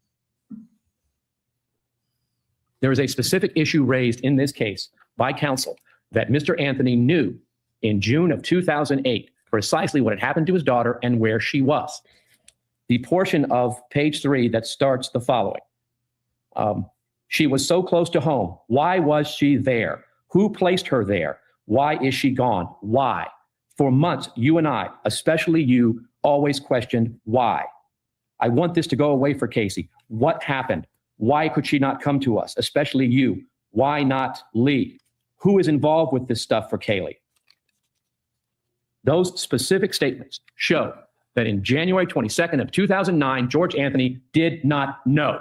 There is a specific issue raised in this case by counsel that Mr. Anthony knew in June of 2008 precisely what had happened to his daughter and where she was. The portion of page 3 that starts the following. She was so close to home. Why was she there? Who placed her there? Why is she gone? Why? For months, you and I, especially you, always questioned why. I want this to go away for Casey. What happened? Why could she not come to us? Especially you. Why not Lee? Who is involved with this stuff for Kaylee? Those specific statements show that in January 22nd of 2009, George Anthony did not know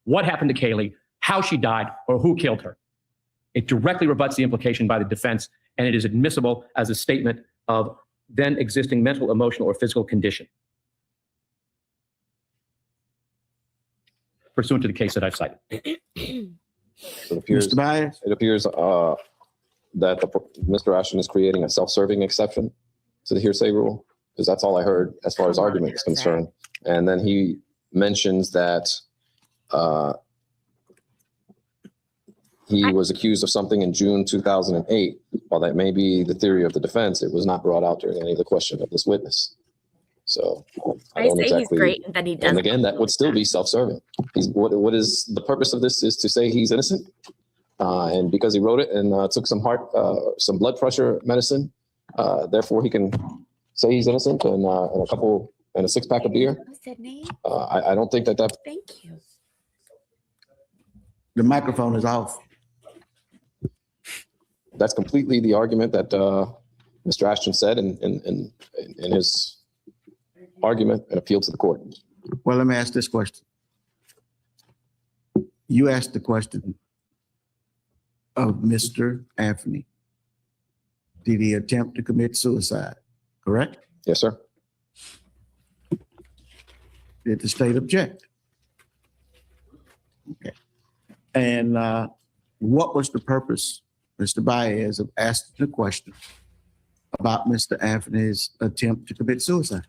what happened to Kaylee, how she died, or who killed her. It directly rebuts the implication by the defense, and it is admissible as a statement of then existing mental, emotional, or physical condition, pursuant to the case that I've cited. Mr. Byers? It appears that Mr. Ashton is creating a self-serving exception to the hearsay rule, because that's all I heard as far as argument is concerned. And then he mentions that he was accused of something in June 2008. While that may be the theory of the defense, it was not brought out during any of the question of this witness. So I don't say exactly, he's great and that he doesn't. And again, that would still be self-serving. What is the purpose of this is to say he's innocent. And because he wrote it and took some some blood pressure medicine, therefore he can say he's innocent and a 6-pack of beer. I don't think that. Thank you. The microphone is off. That's completely the argument that Mr. Ashton said in his argument and appeal to the court. Well, let me ask this question. You asked the question of Mr. Anthony. Did he attempt to commit suicide? Correct? Yes, sir. Did the state object? Okay. And what was the purpose, Mr. Baez, of asking the question about Mr. Anthony's attempt to commit suicide?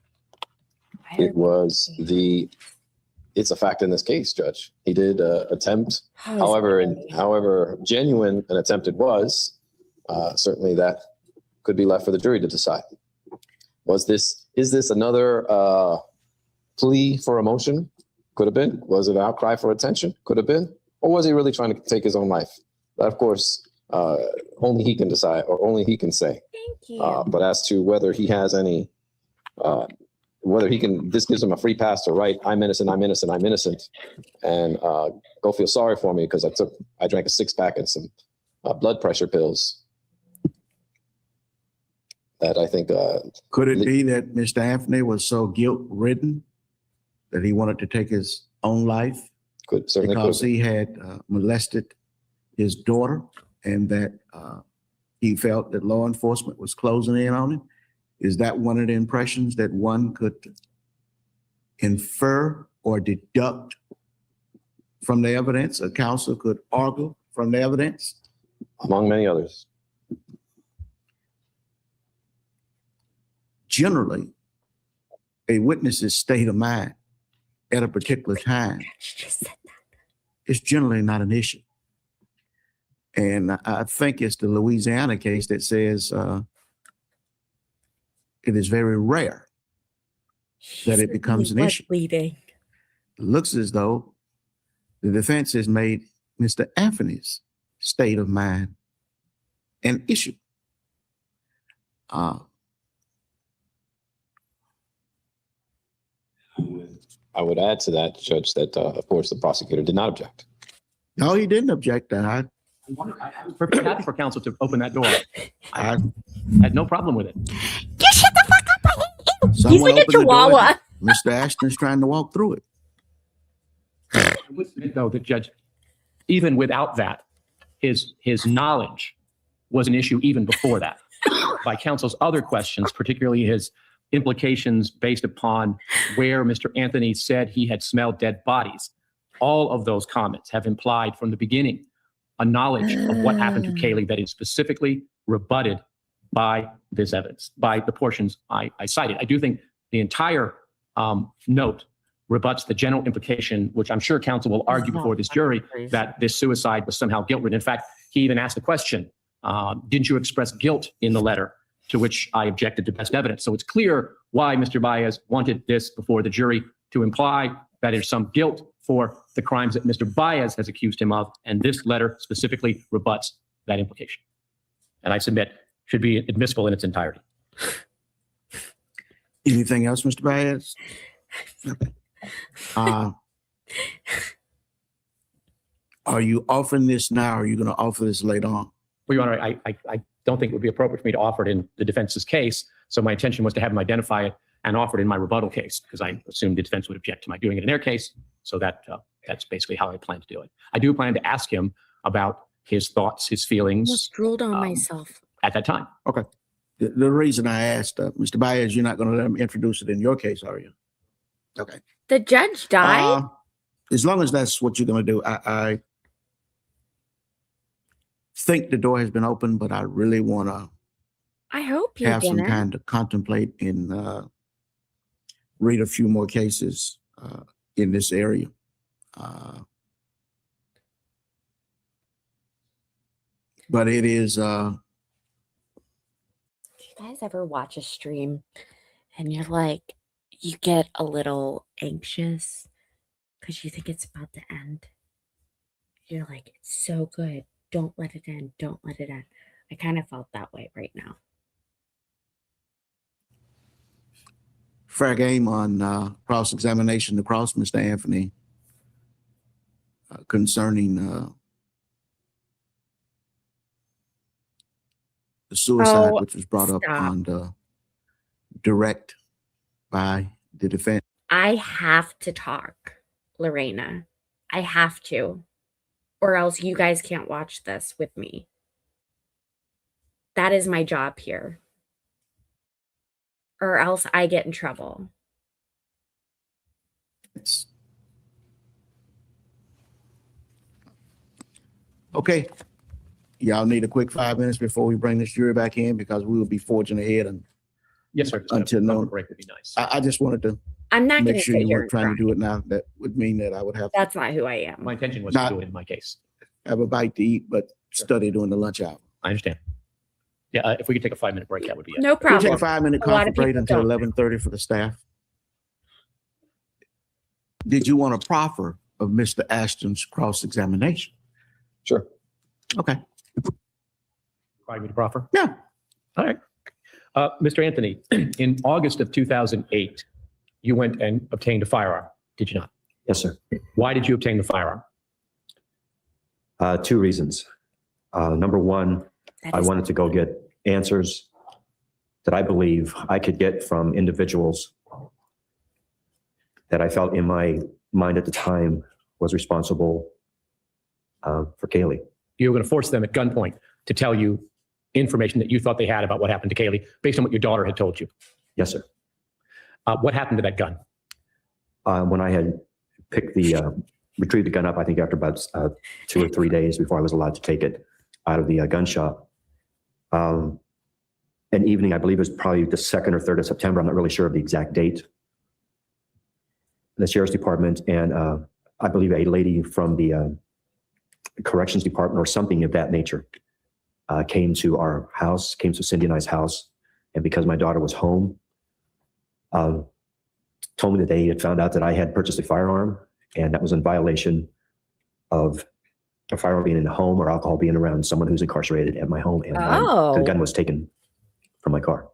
It was it's a fact in this case, Judge. He did attempt, however genuine an attempt it was, certainly that could be left for the jury to decide. Is this another plea for emotion? Could have been. Was it an outcry for attention? Could have been. Or was he really trying to take his own life? But of course, only he can decide, or only he can say. Thank you. But as to whether he has any, this gives him a free pass to write, I'm innocent, I'm innocent, I'm innocent, and go feel sorry for me because I drank a 6-pack and some blood pressure pills. That I think. Could it be that Mr. Anthony was so guilt-ridden that he wanted to take his own life? Because he had molested his daughter and that he felt that law enforcement was closing in on him? Is that one of the impressions that one could infer or deduct from the evidence? A counsel could argue from the evidence? Among many others. Generally, a witness's state of mind at a particular time is generally not an issue. And I think it's the Louisiana case that says it is very rare that it becomes an issue. It looks as though the defense has made Mr. Anthony's state of mind an issue. I would add to that, Judge, that of course the prosecutor did not object. No, he didn't object. I was perfectly happy for counsel to open that door. I had no problem with it. You shut the fuck up! I hate you. He's Someone like a opened the door. chihuahua. Mr. Ashton's trying to walk through it. I would admit, though, that Judge, even without that, his knowledge was an issue even before that. By counsel's other questions, particularly his implications based upon where Mr. Anthony said he had smelled dead bodies. All of those comments have implied from the beginning a knowledge of what happened to Kaylee that is specifically rebutted by this evidence, by the portions I cited. I do think the entire note rebuts the general implication, which I'm sure counsel will argue before this jury, that this suicide was somehow guilt-ridden. In fact, he even asked the question, didn't you express guilt in the letter? To which I objected to best evidence. So it's clear why Mr. Baez wanted this before the jury, to imply that there's some guilt for the crimes that Mr. Baez has accused him of, and this letter specifically rebuts that implication. And I submit should be admissible in its entirety. Anything else, Mr. Baez? Okay. Are you offering this now, or are you going to offer this later on? Well, Your Honor, I don't think it would be appropriate for me to offer it in the defense's case. So my intention was to have him identify it and offer it in my rebuttal case, because I assumed the defense would object to my doing it in their case. So that's basically how I plan to do it. I do plan to ask him about his thoughts, his feelings. Almost drooled on myself. At that time. Okay. The reason I asked, Mr. Baez, you're not going to let him introduce it in your case, are you? Okay. The judge died? As long as that's what you're going to do, I think the door has been opened, but I really want to I hope you have some didn't. time to contemplate and read a few more cases in this area. But it is Do you guys ever watch a stream and you're like, you get a little anxious because you think it's about to end? You're like, it's so good. Don't let it end. Don't let it end. I kind of felt that way right now. fair game on cross-examination to cross, Mr. Anthony, concerning the suicide, which was brought up on the direct by the defense. I have to talk, Lorena. I have to, or else you guys can't watch this with me. That is my job here. Or else I get in trouble. Okay. Y'all need a quick 5 minutes before we bring this jury back in, because we will be forging ahead and yes, sir. Until noon. Break would be nice. I just wanted to I'm not going make to sure sit you here weren't trying to do it now. That would mean that I would have That's not who I am. My intention was to do it in my case. have a bite to eat, but study during the lunch hour. I understand. Yeah, if we could take a 5-minute break, that would be it. No problem. We'll take a 5-minute A lot coffee of break people until don't. 11:30 for the staff. Did you want a proffer of Mr. Ashton's cross-examination? Sure. Okay. Require me to proffer? Yeah. All right. Mr. Anthony, in August of 2008, you went and obtained a firearm, did you not? Yes, sir. Why did you obtain the firearm? 2 reasons. Number one, I wanted to go get answers that I believe I could get from individuals that I felt in my mind at the time was responsible for Kaylee. You were going to force them at gunpoint to tell you information that you thought they had about what happened to Kaylee based on what your daughter had told you. Yes, sir. What happened to that gun? When I had picked retrieved the gun up, I think after about 2 or 3 days before I was allowed to take it out of the gun shop. An evening, I believe it was probably the 2nd or 3rd of September. I'm not really sure of the exact date. The sheriff's department and I believe a lady from the corrections department or something of that nature came to our house, came to Cindy and I's house. And because my daughter was home, told me that they had found out that I had purchased a firearm, and that was in violation of a firearm being in the home or alcohol being around someone who's incarcerated at my home. And the gun was taken from my car.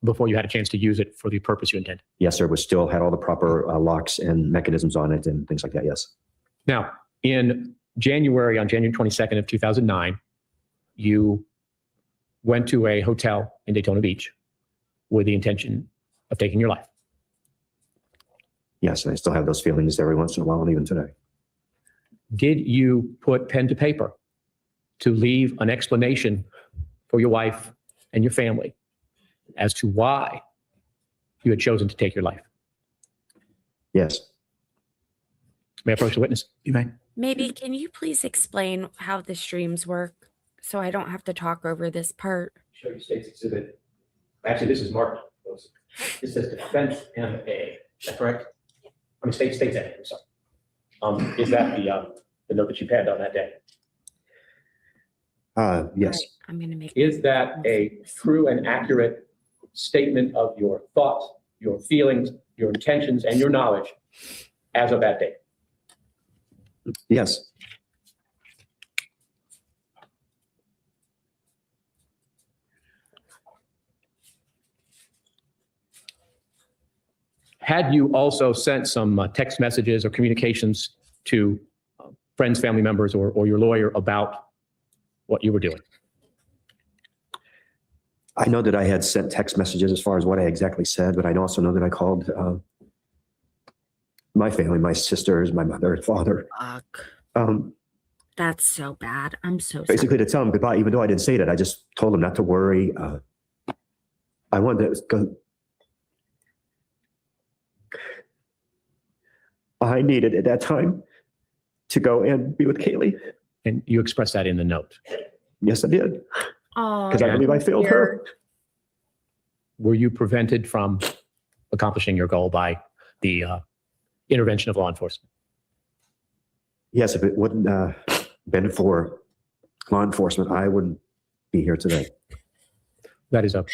Before you had a chance to use it for the purpose you intended? Yes, sir. It was still had all the proper locks and mechanisms on it and things like that, yes. Now, on January 22nd of 2009, you went to a hotel in Daytona Beach with the intention of taking your life. Yes, I still have those feelings every once in a while, and even today. Did you put pen to paper to leave an explanation for your wife and your family as to why you had chosen to take your life? Yes. May I approach the witness? You may. Maybe can you please explain how the streams work so I don't have to talk over this part? Show you state's exhibit. Actually, this is marked. This says defense MA. Is that correct? I mean, state's A. I'm sorry. Is that the note that you had on that day? Yes. I'm going to make. Is that a true and accurate statement of your thoughts, your feelings, your intentions, and your knowledge as of that day? Yes. Had you also sent some text messages or communications to friends, family members, or your lawyer about what you were doing? I know that I had sent text messages as far as what I exactly said, but I also know that I called my family, my sisters, my mother and father. Fuck. Um, That's so bad. I'm so basically sorry. to tell them goodbye, even though I didn't say that. I just told them not to worry. I wanted to go. I needed at that time to go and be with Kaylee. And you expressed that in the note. Yes, I did. Oh, Because I believe I failed her. Were you prevented from accomplishing your goal by the intervention of law enforcement? Yes, if it wouldn't been for law enforcement, I wouldn't be here today. That is a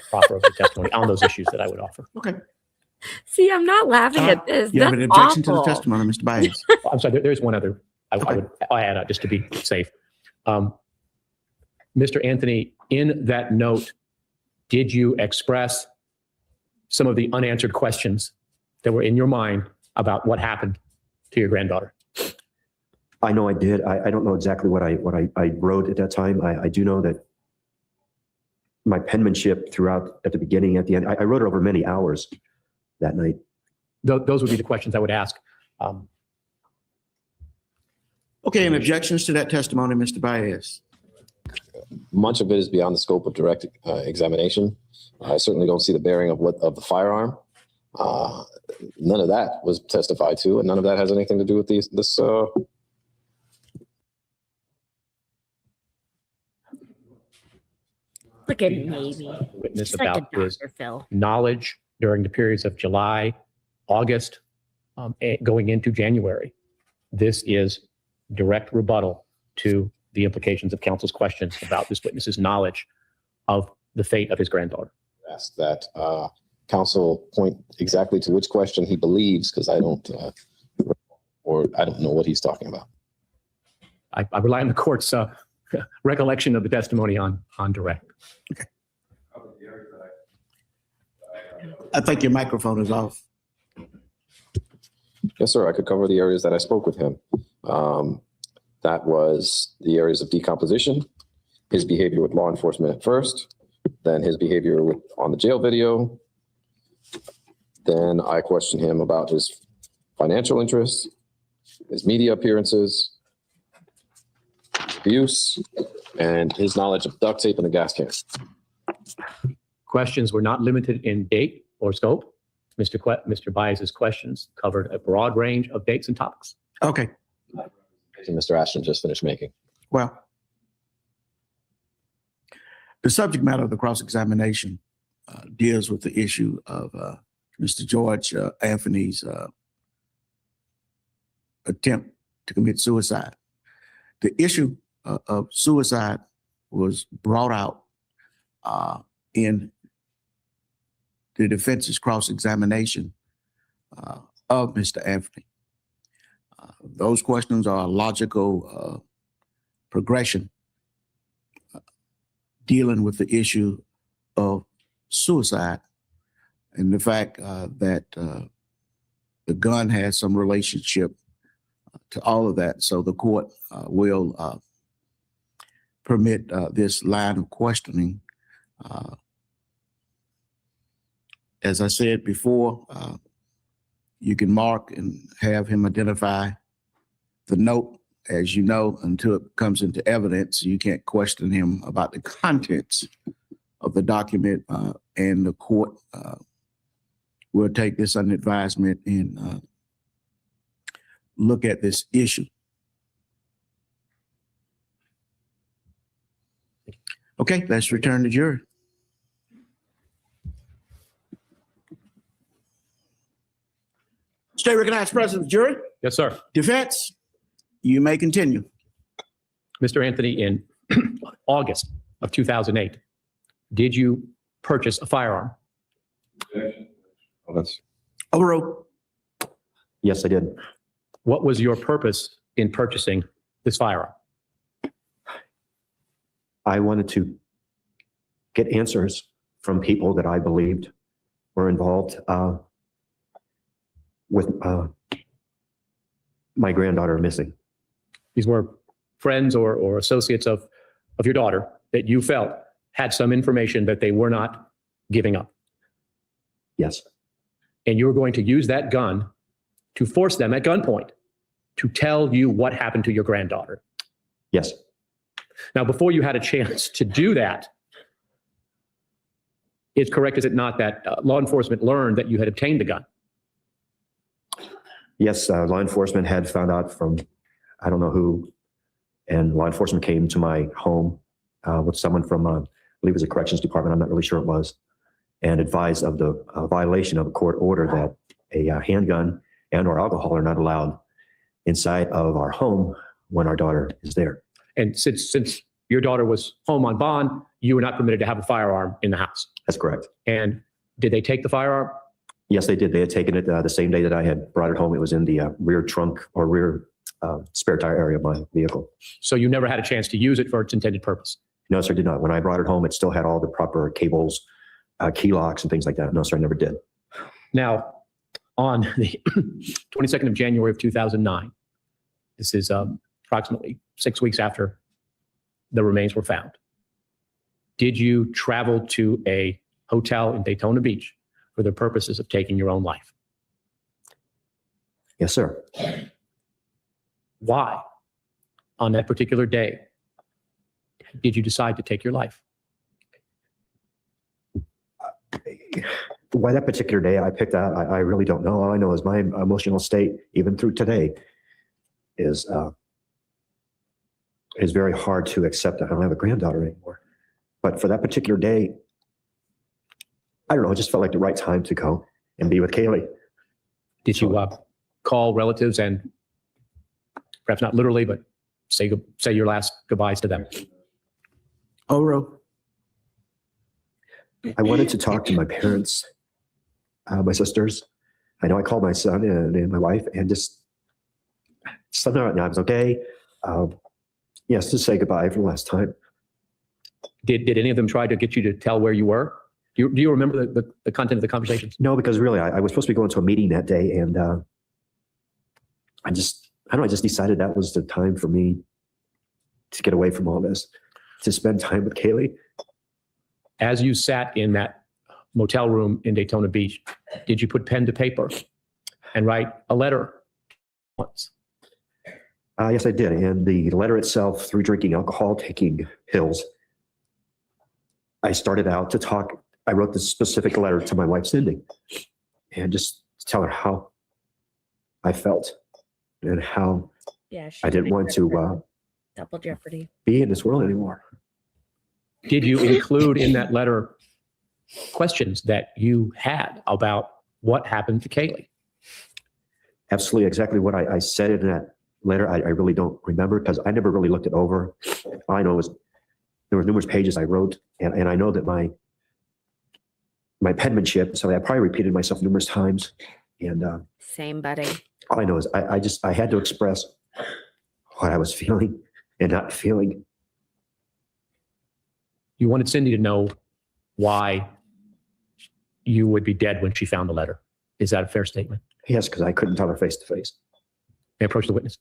proper testimony on those issues that I would offer. Okay. See, I'm not laughing at this. You have That's an objection to the awful. testimony, Mr. Byers? I'm sorry, there's one other I would add just to be safe. Mr. Anthony, in that note, did you express some of the unanswered questions that were in your mind about what happened to your granddaughter? I know I did. I don't know exactly what I wrote at that time. I do know that my penmanship throughout, at the beginning, at the end, I wrote it over many hours that night. Those would be the questions I would ask. Okay, and objections to that testimony, Mr. Byers? Much of it is beyond the scope of direct examination. I certainly don't see the bearing of the firearm. None of that was testified to, and none of that has anything to do with this. Look at maybe. Witness It's like about a his doctor, Phil. knowledge during the periods of July, August, going into January. This is direct rebuttal to the implications of counsel's questions about this witness's knowledge of the fate of his granddaughter. Ask that counsel point exactly to which question he believes, because I don't know what he's talking about. I rely on the court's recollection of the testimony on direct. Okay. I think your microphone is off. Yes, sir. I could cover the areas that I spoke with him. That was the areas of decomposition, his behavior with law enforcement at first, then his behavior on the jail video. Then I questioned him about his financial interests, his media appearances, abuse, and his knowledge of duct tape and a gas can. Questions were not limited in date or scope. Mr. Byers' questions covered a broad range of dates and topics. Okay. Mr. Ashton just finished making. Well, the subject matter of the cross-examination deals with the issue of Mr. George Anthony's attempt to commit suicide. The issue of suicide was brought out in the defense's cross-examination of Mr. Anthony. Those questions are a logical progression dealing with the issue of suicide and the fact that the gun has some relationship to all of that. So the court will permit this line of questioning. As I said before, you can mark and have him identify the note. As you know, until it comes into evidence, you can't question him about the contents of the document, and the court will take this under advisement and look at this issue. Okay, let's return to jury. State recognized president of the jury. Yes, sir. Defense, you may continue. Mr. Anthony, in August of 2008, did you purchase a firearm? Overruled. Yes, I did. What was your purpose in purchasing this firearm? I wanted to get answers from people that I believed were involved with my granddaughter missing. These were friends or associates of your daughter that you felt had some information that they were not giving up. Yes. And you were going to use that gun to force them at gunpoint to tell you what happened to your granddaughter. Yes. Now, before you had a chance to do that, it's correct, is it not, that law enforcement learned that you had obtained the gun? Yes, law enforcement had found out from, I don't know who, and law enforcement came to my home with someone from, I believe it was a corrections department, I'm not really sure it was, and advised of the violation of a court order that a handgun and or alcohol are not allowed inside of our home when our daughter is there. And since your daughter was home on bond, you were not permitted to have a firearm in the house. That's correct. And did they take the firearm? Yes, they did. They had taken it the same day that I had brought it home. It was in the rear trunk or rear spare tire area of my vehicle. So you never had a chance to use it for its intended purpose? No, sir, did not. When I brought it home, it still had all the proper cables, key locks and things like that. No, sir, I never did. Now, on the 22nd of January of 2009, this is approximately 6 weeks after the remains were found, did you travel to a hotel in Daytona Beach for the purposes of taking your own life? Yes, sir. Why, on that particular day, did you decide to take your life? Why that particular day I picked out, I really don't know. All I know is my emotional state, even through today, is very hard to accept that I don't have a granddaughter anymore. But for that particular day, I don't know, it just felt like the right time to go and be with Kaylee. Did you call relatives and, perhaps not literally, but say your last goodbyes to them? Oro. I wanted to talk to my parents, my sisters. I know I called my son and my wife and just somehow I was okay. Yes, to say goodbye for the last time. Did any of them try to get you to tell where you were? Do you remember the content of the conversations? No, because really I was supposed to be going to a meeting that day, and I just decided that was the time for me to get away from all this, to spend time with Kaylee. As you sat in that motel room in Daytona Beach, did you put pen to paper and write a letter once? Yes, I did. And the letter itself, through drinking alcohol, taking pills, I started out to talk. I wrote this specific letter to my wife, Cindy, and just tell her how I felt and how I didn't want to double jeopardy be in this world anymore. Did you include in that letter questions that you had about what happened to Kaylee? Absolutely, exactly what I said in that letter. I really don't remember because I never really looked it over. All I know was there were numerous pages I wrote, and I know that my penmanship, so I probably repeated myself numerous times. And same, buddy. All I know is I had to express what I was feeling and not feeling. You wanted Cindy to know why you would be dead when she found the letter. Is that a fair statement? Yes, because I couldn't tell her face to face. May I approach the witness?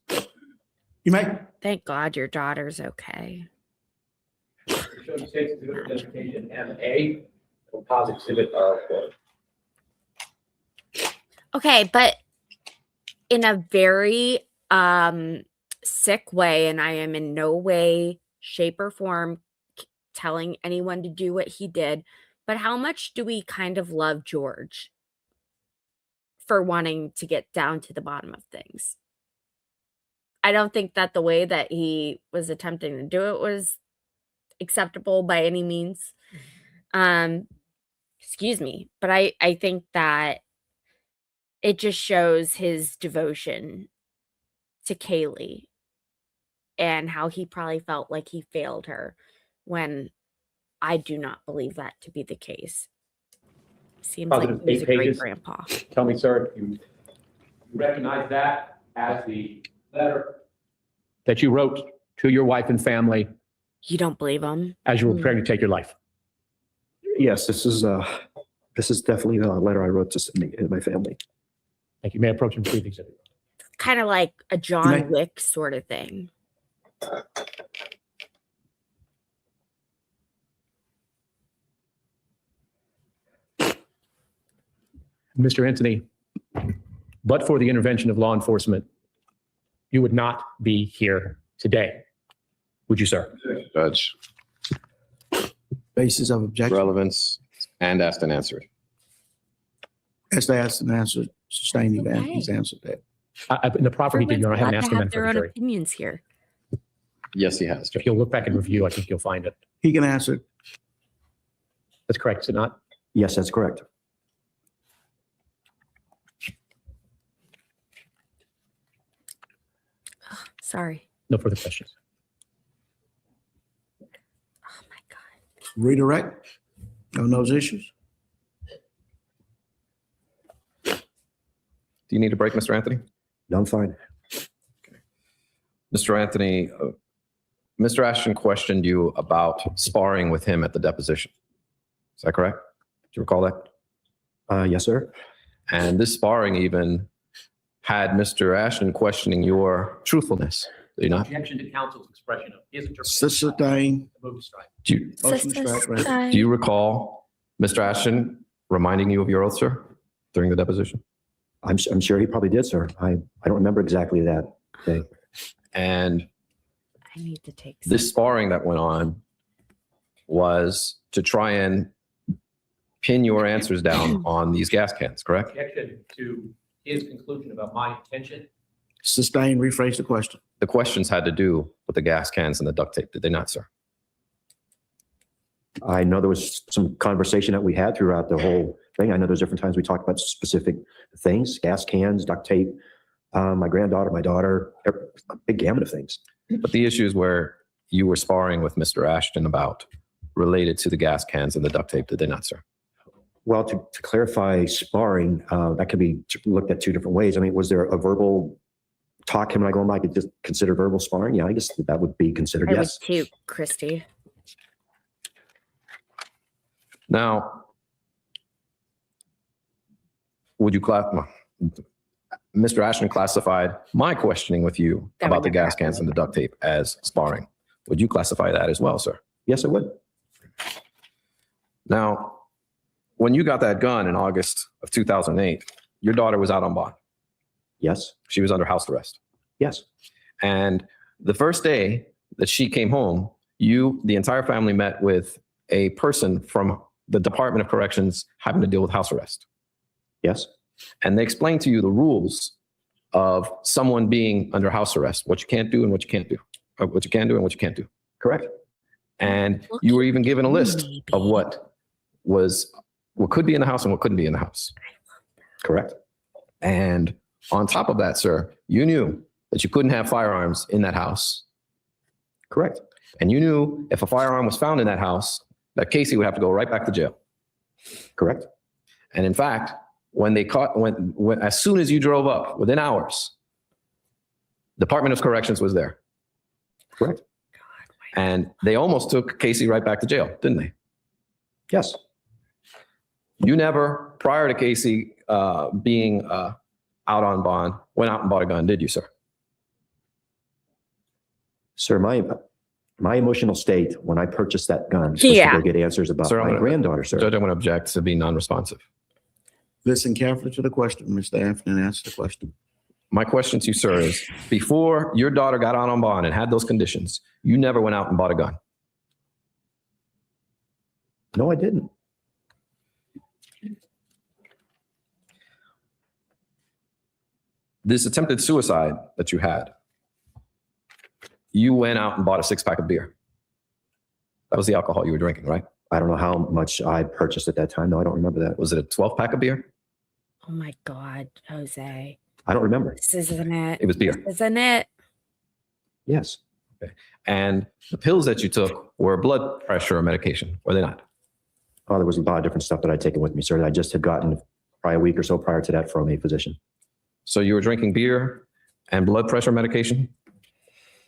You may. Thank God your daughter's okay. Okay, but in a very sick way, and I am in no way, shape, or form telling anyone to do what he did, but how much do we kind of love George for wanting to get down to the bottom of things? I don't think that the way that he was attempting to do it was acceptable by any means. Excuse me, but I think that it just shows his devotion to Kaylee and how he probably felt like he failed her, when I do not believe that to be the case. Seems like he was a great grandpa. Tell me, sir, you recognize that as the letter that you wrote to your wife and family? You don't believe him? As you were preparing to take your life? Yes, this is definitely a letter I wrote to Cindy and my family. Thank you. May I approach and read the exhibit? Kind of like a John Wick sort of thing. Mr. Anthony, but for the intervention of law enforcement, you would not be here today. Would you, sir? Judge. Basis of objection. Relevance and asked and answered. As they asked and answered, sustain he's answered that. In the proffer he did, Your Honor, I haven't asked him that their for own the jury. opinions here. Yes, he has. If you'll look back and review, I think you'll find it. He can answer. That's correct, is it not? Yes, that's correct. Sorry. No further questions. Redirect on those issues. Do you need a break, Mr. Anthony? No, I'm fine. Mr. Anthony, Mr. Ashton questioned you about sparring with him at the deposition. Is that correct? Do you recall that? Yes, sir. And this sparring even had Mr. Ashton questioning your truthfulness. Do you not? Objection to counsel's expression of his Sustain. Move to strike. Do you recall Mr. Ashton reminding you of your oath, sir, during the deposition? I'm sure he probably did, sir. I don't remember exactly that day. And I need to take this sparring that went on was to try and pin your answers down on these gas cans, correct? Objection to his conclusion about my intention. Sustain, rephrase the question. The questions had to do with the gas cans and the duct tape, did they not, sir? I know there was some conversation that we had throughout the whole thing. I know there's different times we talked about specific things, gas cans, duct tape, my granddaughter, my daughter, a big gamut of things. But the issues where you were sparring with Mr. Ashton about related to the gas cans and the duct tape, did they not, sir? Well, to clarify sparring, that could be looked at two different ways. I mean, was there a verbal talk him and I going, I could just consider verbal sparring? Yeah, I guess that would be considered, I yes. would too, Christy. Now, would you Mr. Ashton classified my questioning with you about the gas cans and the duct tape as sparring. Would you classify that as well, sir? Yes, I would. Now, when you got that gun in August of 2008, your daughter was out on bond. Yes. She was under house arrest. Yes. And the first day that she came home, the entire family met with a person from the Department of Corrections having to deal with house arrest. Yes. And they explained to you the rules of someone being under house arrest, what you can't do and what you can't do, or what you can do and what you can't do. Correct. And you were even given a list of what could be in the house and what couldn't be in the house. Correct. And on top of that, sir, you knew that you couldn't have firearms in that house. Correct. And you knew if a firearm was found in that house, that Casey would have to go right back to jail. Correct. And in fact, when as soon as you drove up, within hours, Department of Corrections was there. Correct. And they almost took Casey right back to jail, didn't they? Yes. You never, prior to Casey being out on bond, went out and bought a gun, did you, sir? Sir, my emotional state when I purchased that gun was to go get answers about my granddaughter, sir. Judge, I'm going to object to being non-responsive. Listen carefully to the question, Mr. Anthony, and answer the question. My question to you, sir, is before your daughter got out on bond and had those conditions, you never went out and bought a gun. No, I didn't. This attempted suicide that you had, you went out and bought a 6-pack of beer. That was the alcohol you were drinking, right? I don't know how much I purchased at that time. No, I don't remember that. Was it a 12-pack of beer? Oh my God, Jose. I don't remember. This isn't it. It was beer. This isn't it. Yes. Okay. And the pills that you took were blood pressure medication, were they not? Oh, there was a lot of different stuff that I'd taken with me, sir. That I just had gotten probably a week or so prior to that from a physician. So you were drinking beer and blood pressure medication?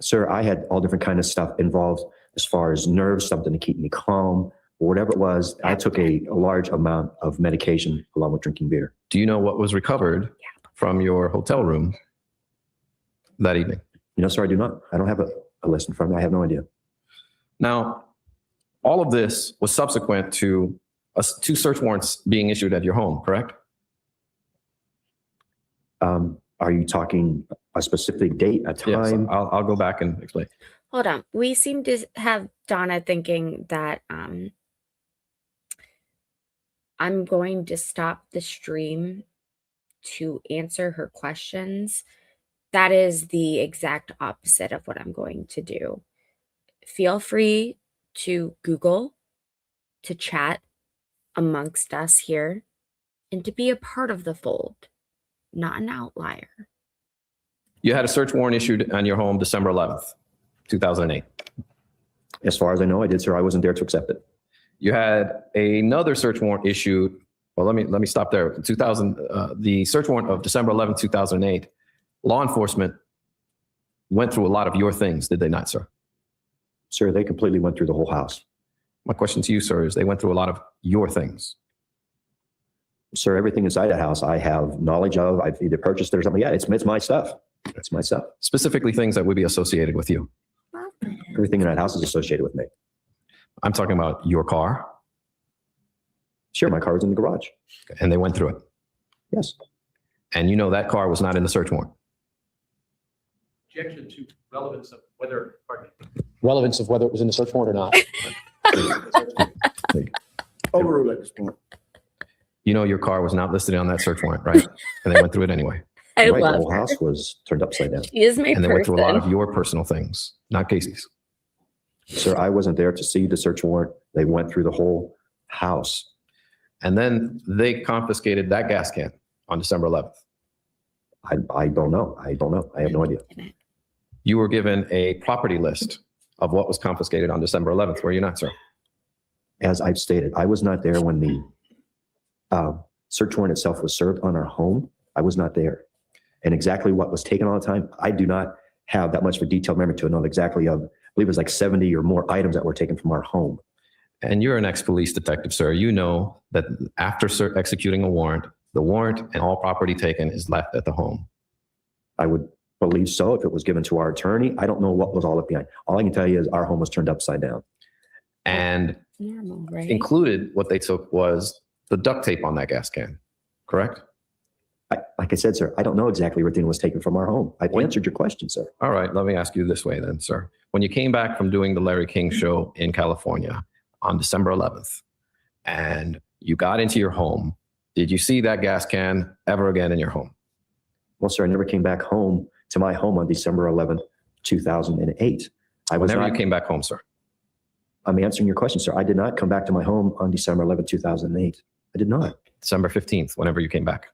Sir, I had all different kind of stuff involved as far as nerves, something to keep me calm, or whatever it was. I took a large amount of medication along with drinking beer. Do you know what was recovered from your hotel room that evening? You know, sir, I do not. I don't have a list in front of me. I have no idea. Now, all of this was subsequent to 2 search warrants being issued at your home, correct? Are you talking a specific date, a Yes, time? I'll go back and explain. Hold on. We seem to have Donna thinking that I'm going to stop the stream to answer her questions. That is the exact opposite of what I'm going to do. Feel free to Google, to chat amongst us here, and to be a part of the fold, not an outlier. You had a search warrant issued on your home December 11th, 2008. As far as I know, I did, sir. I wasn't there to accept it. You had another search warrant issued. Well, let me stop there. The search warrant of December 11th, 2008, law enforcement went through a lot of your things, did they not, sir? Sir, they completely went through the whole house. My question to you, sir, is they went through a lot of your things. Sir, everything inside the house I have knowledge of. I've either purchased it or something. Yeah, it's my stuff. It's my stuff. Specifically things that would be associated with you. Everything in that house is associated with me. I'm talking about your car. Sure, my car was in the garage. And they went through it. Yes. And you know that car was not in the search warrant. Objection to relevance of whether, Relevance of whether it was in the search warrant or not. Overruled at this point. You know your car was not listed on that search warrant, right? And they went through it anyway. I Right, love the whole her. house was turned upside down. She is my And they went through a lot person. of your personal things, not Casey's. Sir, I wasn't there to see the search warrant. They went through the whole house. And then they confiscated that gas can on December 11th. I don't know. I don't know. I have no idea. You were given a property list of what was confiscated on December 11th, were you not, sir? As I've stated, I was not there when the search warrant itself was served on our home. I was not there. And exactly what was taken all the time, I do not have that much of a detailed memory to know exactly of, I believe it was like 70 or more items that were taken from our home. And you're an ex-police detective, sir. You know that after executing a warrant, the warrant and all property taken is left at the home. I would believe so if it was given to our attorney. I don't know what was all left behind. All I can tell you is our home was turned upside down. And Normal, right? included what they took was the duct tape on that gas can, correct? Like I said, sir, I don't know exactly everything was taken from our home. I've answered your question, sir. All right, let me ask you this way then, sir. When you came back from doing the Larry King show in California on December 11th, and you got into your home, did you see that gas can ever again in your home? Well, sir, I never came back home to my home on December 11th, 2008. Whenever you came back home, sir. I'm answering your question, sir. I did not come back to my home on December 11th, 2008. I did not. December 15th, whenever you came back.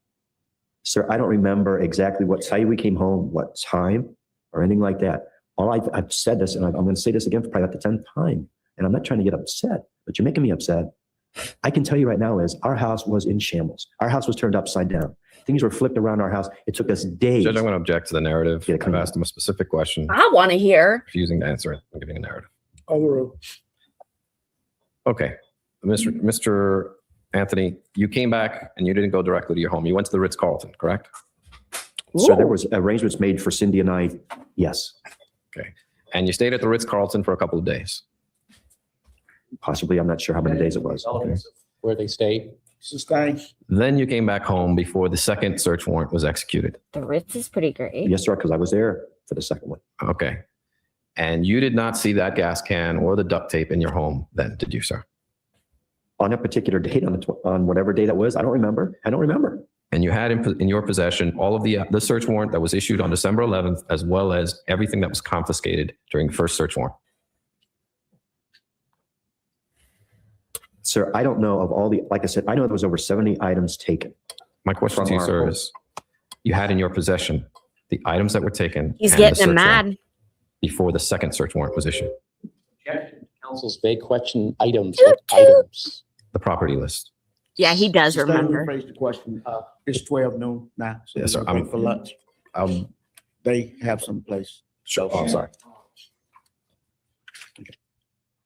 Sir, I don't remember exactly what time we came home, what time, or anything like that. I've said this, and I'm going to say this again for probably about the 10th time, and I'm not trying to get upset, but you're making me upset. I can tell you right now is our house was in shambles. Our house was turned upside down. Things were flipped around our house. It took us days. Judge, I'm going to object to the narrative. I've asked him a specific question. I want to hear. Refusing to answer it. I'm giving a narrative. Overruled. Okay. Mr. Anthony, you came back and you didn't go directly to your home. You went to the Ritz-Carlton, correct? So there was arrangements made for Cindy and I. Yes. Okay. And you stayed at the Ritz-Carlton for a couple of days. Possibly. I'm not sure how many days it was. Relevance of where they stayed. Sustained. Then you came back home before the second search warrant was executed. The Ritz is pretty great. Yes, sir, because I was there for the second one. Okay. And you did not see that gas can or the duct tape in your home then, did you, sir? On a particular date, on whatever day that was, I don't remember. I don't remember. And you had in your possession all of the search warrant that was issued on December 11th, as well as everything that was confiscated during the first search warrant. Sir, I don't know of all the, like I said, I know there was over 70 items taken. My question to you, sir, is you had in your possession the items that were taken. He's and the getting search mad. warrant before the second search warrant was issued. Objection. Council's vague question items. What items? The property list. Yeah, he does Sustained, remember. rephrase the question. It's 12 noon now. So Yes, sir. we're going for lunch. They have some place. Sure. Oh, I'm sorry.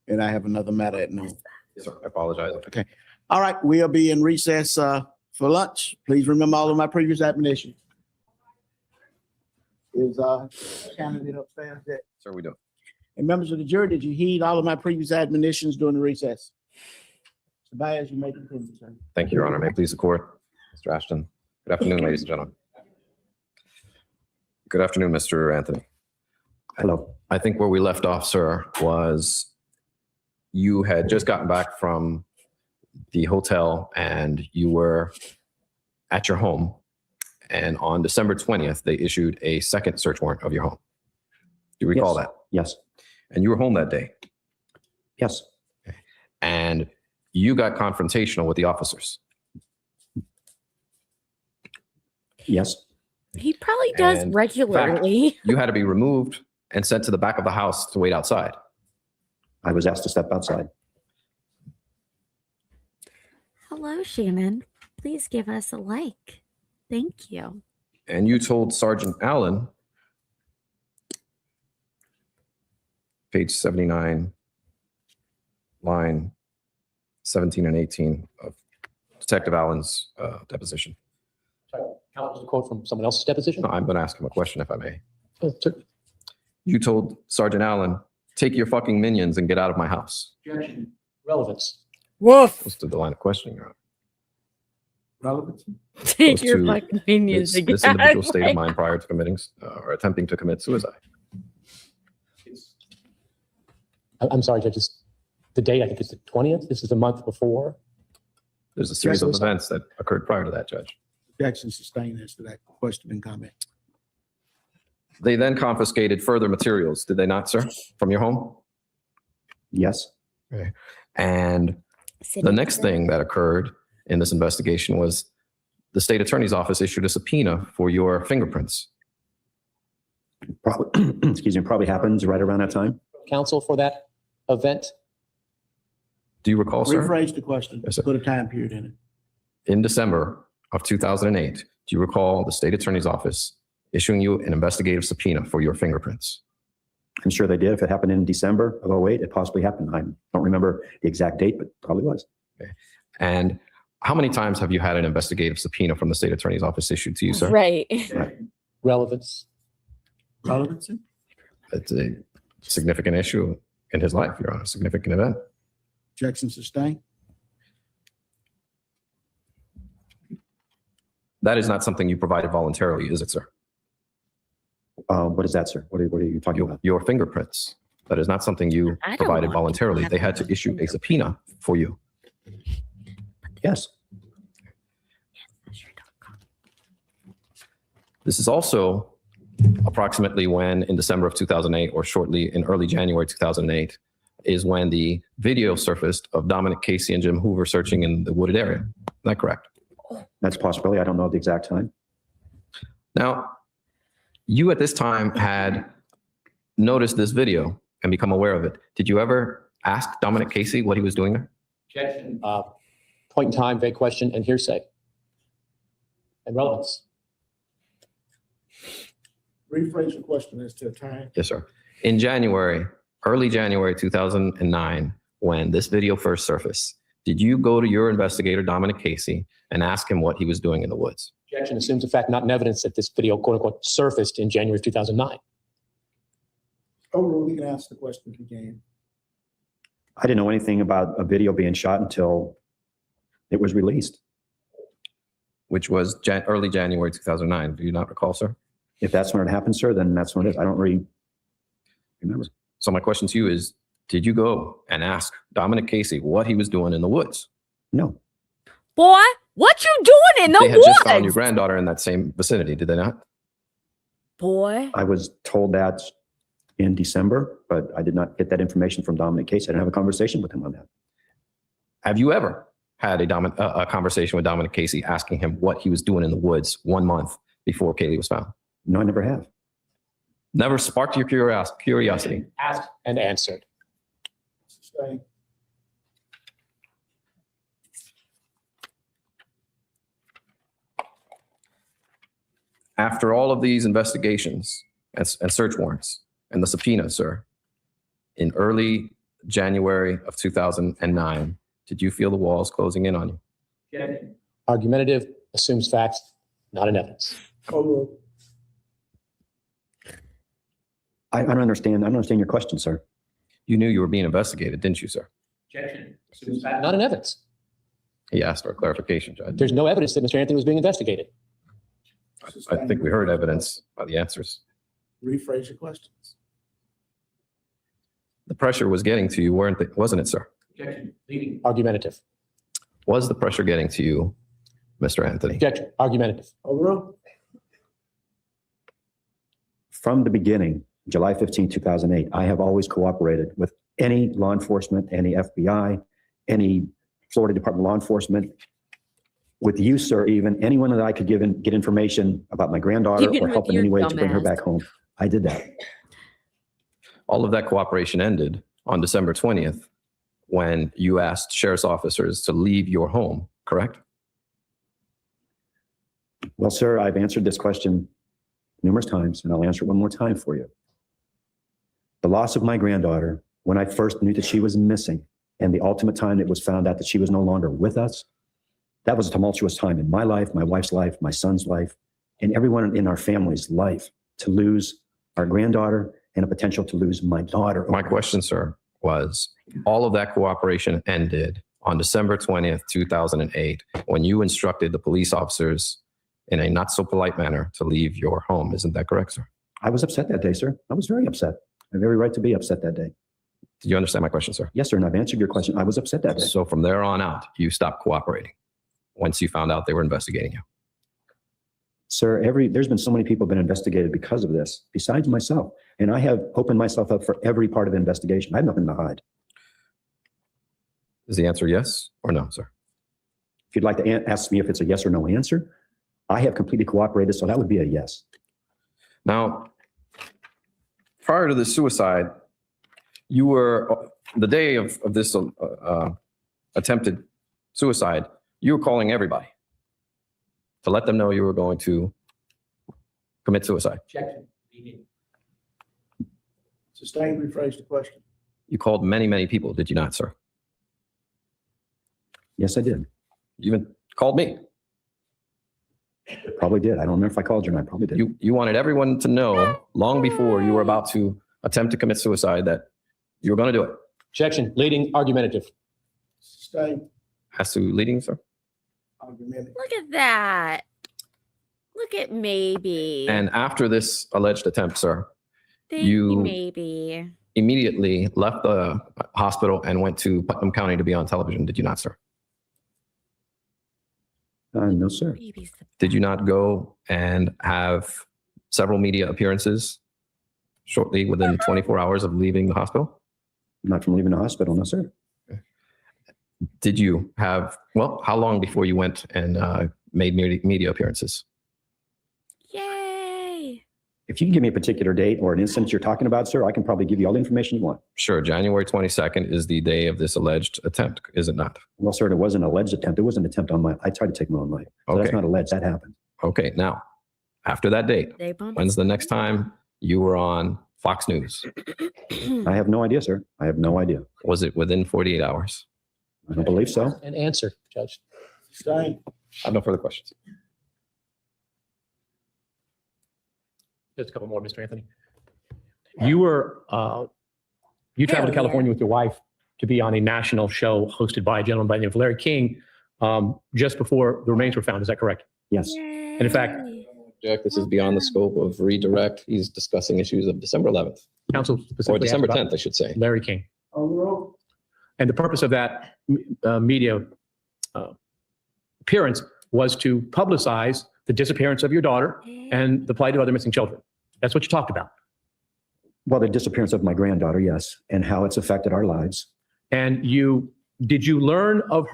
And I have another matter at noon. Yes, sir. I apologize. Okay. All right. We'll be in recess for lunch. Please remember all of my previous admonition. Is candidate upstairs yet? Sir, we do. And members of the jury, did you heed all of my previous admonitions during the recess? Mr. Baez, you may continue, sir. Thank you, Your Honor. May it please the court. Mr. Ashton. Good afternoon, ladies and gentlemen. Good afternoon, Mr. Anthony. Hello. I think where we left off, sir, was you had just gotten back from the hotel and you were at your home. And on December 20th, they issued a second search warrant of your home. Do you recall Yes. that? Yes. And you were home that day. Yes. And you got confrontational with the officers. Yes. He probably does And in fact, regularly. you had to be removed and sent to the back of the house to wait outside. I was asked to step outside. Hello, Shannon. Please give us a like. Thank you. And you told Sergeant Allen, page 79, line 17 and 18 of Detective Allen's deposition. Sorry, Counsel, a quote from someone else's deposition? No, I'm going to ask him a question if I may. Oh, certainly. You told Sergeant Allen, take your fucking minions and get out of my house. Objection. Relevance. Woof. What's the line of questioning, Your Honor? Relevance? Take Goes your to fucking minions this, again. this individual's state of mind prior to committing or attempting to commit suicide. I'm sorry, Judge. The date, I think, is the 20th. This is the month before. There's a series of events that occurred prior to that, Judge. Objection sustained as to that question and comment. They then confiscated further materials, did they not, sir, from your home? Yes. Okay. And the next thing that occurred in this investigation was the state attorney's office issued a subpoena for your fingerprints. Probably, excuse me, probably happens right around that time. Counsel for that event. Do you recall, sir? Rephrase the question. Yes, sir. Put a time period in it. In December of 2008, do you recall the state attorney's office issuing you an investigative subpoena for your fingerprints? I'm sure they did. If it happened in December of 08, it possibly happened. I don't remember the exact date, but probably was. Okay. And how many times have you had an investigative subpoena from the state attorney's office issued to you, sir? Right. Relevance. Relevancy? It's a significant issue in his life, Your Honor, a significant event. Objection sustained. That is not something you provided voluntarily, is it, sir? What is that, sir? What are you talking about? Your fingerprints. That is not something you I don't provided want voluntarily. to They had to issue a subpoena for you. Yes. This is also approximately when in December of 2008 or shortly in early January 2008 is when the video surfaced of Dominic Casey and Jim Hoover searching in the wooded area. Is that correct? That's a possibility. I don't know the exact time. Now, you at this time had noticed this video and become aware of it. Did you ever ask Dominic Casey what he was doing there? Objection. Point in time, vague question, and hearsay. And relevance. Rephrase the question as to a time. Yes, sir. In January, early January 2009, when this video first surfaced, did you go to your investigator, Dominic Casey, and ask him what he was doing in the woods? Objection assumes, in fact, not in evidence that this video, quote unquote, surfaced in January of 2009. Overruled, we can ask the question again. I didn't know anything about a video being shot until it was released. Which was early January 2009. Do you not recall, sir? If that's when it happened, sir, then that's when it is. I don't really remember. So my question to you is, did you go and ask Dominic Casey what he was doing in the woods? No. Boy, what you doing in the They had just found your woods? granddaughter in that same vicinity, did they not? Boy. I was told that in December, but I did not get that information from Dominic Casey. I didn't have a conversation with him on that. Have you ever had a conversation with Dominic Casey asking him what he was doing in the woods 1 month before Kaylee was found? No, I never have. Never sparked your curiosity? Asked and answered. Sustained. After all of these investigations and search warrants and the subpoena, sir, in early January of 2009, did you feel the walls closing in on you? Argumentative, assumes facts, not in evidence. Overruled. I don't understand. I don't understand your question, sir. You knew you were being investigated, didn't you, sir? Objection. Assumes fact, not in evidence. He asked for a clarification, Judge. There's no evidence that Mr. Anthony was being investigated. I think we heard evidence by the answers. Rephrase your questions. The pressure was getting to you, wasn't it, sir? Objection. Leading argumentative. Was the pressure getting to you, Mr. Anthony? Objection. Argumentative. Overruled. From the beginning, July 15, 2008, I have always cooperated with any law enforcement, any FBI, any Florida Department of Law Enforcement, with you, sir, even anyone that I could get information about my granddaughter Even or with help in your any way to bring her dumbass. back home. I did that. All of that cooperation ended on December 20th when you asked sheriff's officers to leave your home, correct? Well, sir, I've answered this question numerous times, and I'll answer it one more time for you. The loss of my granddaughter, when I first knew that she was missing, and the ultimate time it was found out that she was no longer with us, that was a tumultuous time in my life, my wife's life, my son's life, and everyone in our family's life, to lose our granddaughter and a potential to lose my daughter. My question, sir, was all of that cooperation ended on December 20th, 2008, when you instructed the police officers in a not so polite manner to leave your home. Isn't that correct, sir? I was upset that day, sir. I was very upset. I have every right to be upset that day. Do you understand my question, sir? Yes, sir, and I've answered your question. I was upset that day. So from there on out, you stopped cooperating once you found out they were investigating you. Sir, there's been so many people been investigated because of this, besides myself. And I have opened myself up for every part of the investigation. I have nothing to hide. Is the answer yes or no, sir? If you'd like to ask me if it's a yes or no answer, I have completely cooperated, so that would be a yes. Now, prior to the suicide, you were, the day of this attempted suicide, you were calling everybody to let them know you were going to commit suicide. Objection. Leading. Sustained, rephrase the question. You called many, many people, did you not, sir? Yes, I did. You even called me. Probably did. I don't remember if I called you or not. I probably did. You wanted everyone to know long before you were about to attempt to commit suicide that you were going to do it. Objection. Leading argumentative. Sustained, As to leading, sir? argumentative. Look at that. Look at maybe. And after this alleged attempt, sir, Thank you maybe. immediately left the hospital and went to Putnam County to be on television, did you not, sir? No, sir. Baby's the Did you not go and have several media appearances shortly within 24 hours of leaving the hospital? Not from leaving the hospital, no, sir. Did you have, well, how long before you went and made media appearances? Yay. If you can give me a particular date or an instance you're talking about, sir, I can probably give you all the information you want. Sure, January 22nd is the day of this alleged attempt, is it not? Well, sir, it was an alleged attempt. It was an attempt on I tried to take my own life. So that's Okay. not alleged. That happened. Okay, now, after that date, They bumped. when's the next time you were on Fox News? I have no idea, sir. I have no idea. Was it within 48 hours? I don't believe so. An answer, Judge. Sustained, I have no further questions. Just a couple more, Mr. Anthony. You were, you traveled to California with your wife to be on a national show hosted by a gentleman by the name of Larry King just before the remains were found. Is that correct? Yes. And in fact, Jack, this is beyond the scope of redirect. He's discussing issues of December 11th, counsel or specifically asked December about 10th, I should say. Larry King. overruled. And the purpose of that media appearance was to publicize the disappearance of your daughter and the plight of other missing children. That's what you talked about. Well, the disappearance of my granddaughter, yes, and how it's affected our lives. And did you learn of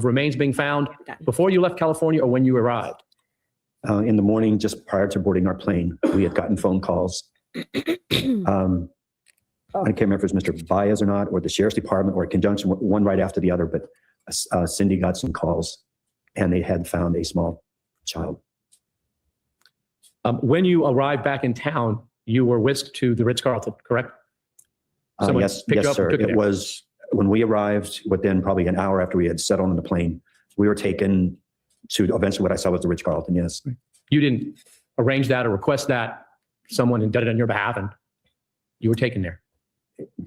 remains being found before you left California or when you arrived? In the morning, just prior to boarding our plane, we had gotten phone calls. I can't remember if it was Mr. Baez or not, or the sheriff's department, or in conjunction, one right after the other, but Cindy got some calls and they had found a small child. When you arrived back in town, you were whisked to the Ritz-Carlton, correct? Someone Yes, picked you yes, up sir. and took you It there. was when we arrived, within probably an hour after we had settled on the plane, we were taken to eventually what I saw was the Ritz-Carlton, yes. You didn't arrange that or request that. Someone did it on your behalf and you were taken there.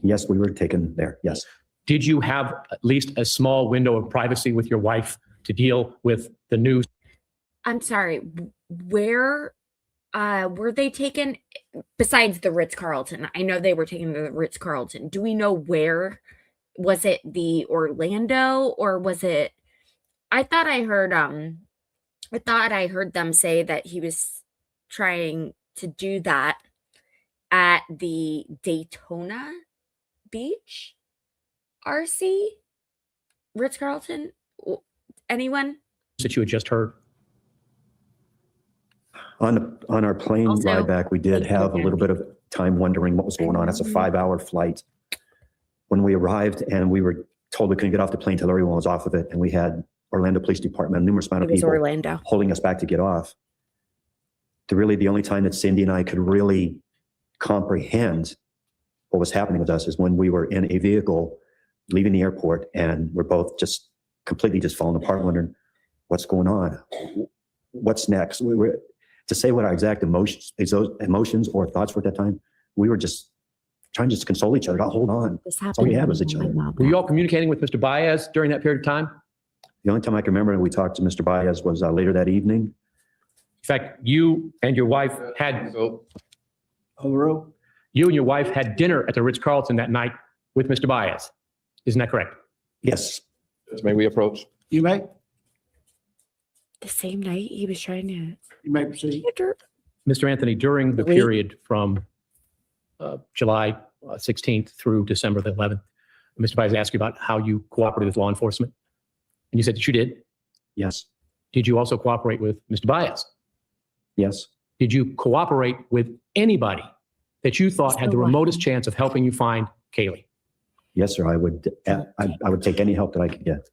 Yes, we were taken there, yes. Did you have at least a small window of privacy with your wife to deal with the news? I'm sorry, where were they taken besides the Ritz-Carlton? I know they were taken to the Ritz-Carlton. Do we know where? Was it the Orlando or was it I thought I heard them say that he was trying to do that at the Daytona Beach RC Ritz-Carlton. Anyone? That you had just heard. On our plane Also, ride back, we did thank you, have a little bit of time wondering what was going on. It's a 5-hour flight. When we arrived and we were told we couldn't get off the plane until everyone was off of it, and we had Orlando Police Department, numerous amount of It was people Orlando. holding us back to get off. The only time that Cindy and I could really comprehend what was happening with us is when we were in a vehicle leaving the airport, and we're both just completely just falling apart, wondering what's going on, what's next. We were to say what our exact emotions or thoughts were at that time. We were just trying to just console each other. Oh, hold on. That's all we had was each other. Were you all communicating with Mr. Baez during that period of time? The only time I can remember we talked to Mr. Baez was later that evening. In fact, you and your wife had you and your wife had dinner at the Ritz-Carlton that night with Mr. Baez. Isn't that correct? Yes. May we approach? You may. The same night he was trying to. You may proceed. Mr. Anthony, during the period from July 16th through December the 11th, Mr. Baez asked you about how you cooperated with law enforcement. And you said that you did. Yes. Did you also cooperate with Mr. Baez? Yes. Did you cooperate with anybody that you thought had the remotest chance of helping you find Kaylee? Yes, sir. I would take any help that I could get.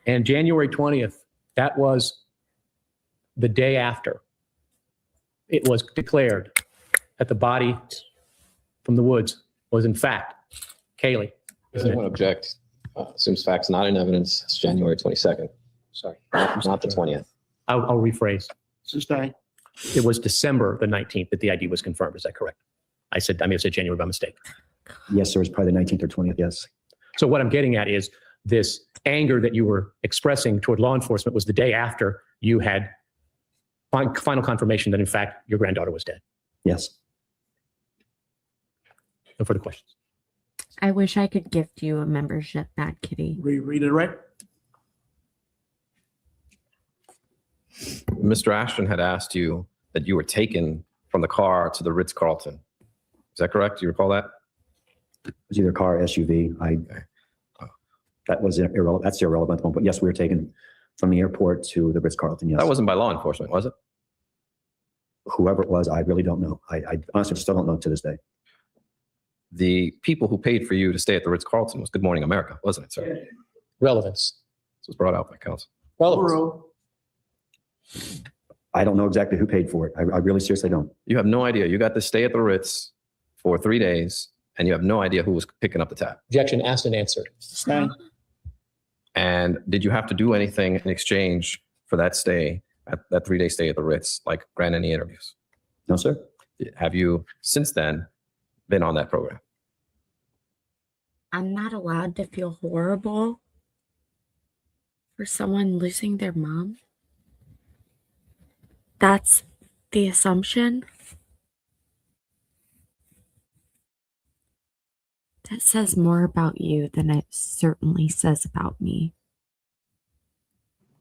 And January 20th, that was the day after it was declared that the body from the woods was in fact Kaylee. I won't object. Assumes facts not in evidence. It's January 22nd. Sorry. Not the 20th. I'll rephrase. Sustain. It was December the 19th that the ID was confirmed. Is that correct? I may have said January by mistake. Yes, sir. It was probably the 19th or 20th. Yes. So what I'm getting at is this anger that you were expressing toward law enforcement was the day after you had final confirmation that in fact your granddaughter was dead. Yes. No further questions. I wish I could gift you a membership back, Kitty. Read it right. Mr. Ashton had asked you that you were taken from the car to the Ritz-Carlton. Is that correct? Do you recall that? It was either car or SUV. That was irrelevant. That's irrelevant. But yes, we were taken from the airport to the Ritz-Carlton. Yes. That wasn't by law enforcement, was it? Whoever it was, I really don't know. I honestly still don't know to this day. The people who paid for you to stay at the Ritz-Carlton was Good Morning America, wasn't it, sir? Relevance. This was brought out by counsel. Relevance. I don't know exactly who paid for it. I really seriously don't. You have no idea. You got to stay at the Ritz for 3 days, and you have no idea who was picking up the tab. Objection asked and answered. And did you have to do anything in exchange for that stay, at that 3-day stay at the Ritz, like grant any interviews? No, sir. Have you since then been on that program? I'm not allowed to feel horrible for someone losing their mom. That's the assumption. That says more about you than it certainly says about me.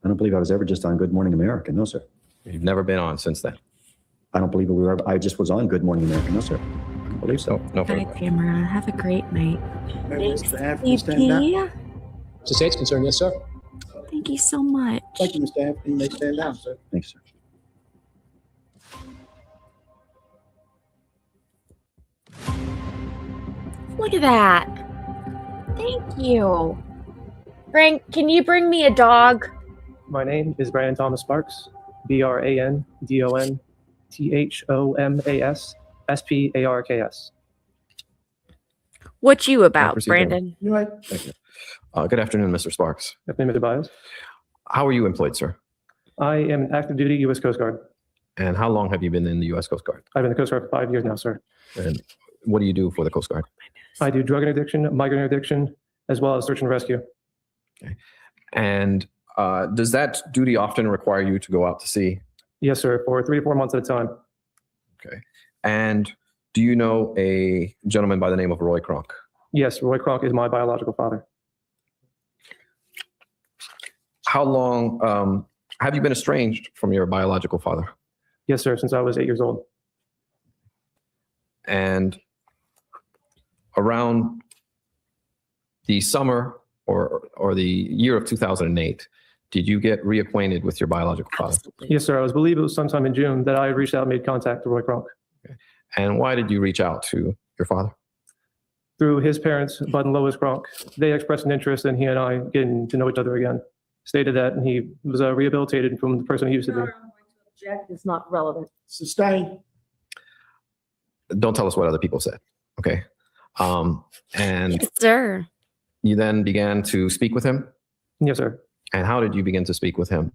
I don't believe I was ever just on Good Morning America. No, sir. You've never been on since then? I don't believe we were. I just was on Good Morning America. No, sir. I don't believe so. No. Bye, Tamara. Have a great night. Thanks, Mr. To say it's concerned, yes, sir. Thank you so much. Thank you, Mr. Anthony. You may stand down, sir. Thanks, sir. Look at that. Thank you. Frank, can you bring me a dog? My name is Brandon Thomas Sparks, BrandonThomas What you about, Proceed, Brandon? You right. Thank you. Good afternoon, Mr. Sparks. Good afternoon, Mr. Baez. How are you employed, sir? I am an active duty U.S. Coast Guard. And how long have you been in the U.S. Coast Guard? I've been in the Coast Guard for 5 years now, sir. And what do you do for the Coast Guard? I do drug interdiction, migrant interdiction, as well as search and rescue. Okay. And Does that duty often require you to go out to sea? Yes, sir, for 3 to 4 months at a time. Okay. And do you know a gentleman by the name of Roy Kronk? Yes, Roy Kronk is my biological father. How long have you been estranged from your biological father? Yes, sir, since I was 8 years old. And around the summer or the year of 2008, did you get reacquainted with your biological father? Yes, sir. I believe it was sometime in June that I reached out and made contact to Roy Kronk. Okay. And why did you reach out to your father? Through his parents, Bud and Lois Kronk. They expressed an interest in he and I getting to know each other again. Stated that he was rehabilitated from the person he used to be. Object is not relevant. Sustain. Don't tell us what other people said. Okay. And Yes, sir. you then began to speak with him? Yes, sir. And how did you begin to speak with him?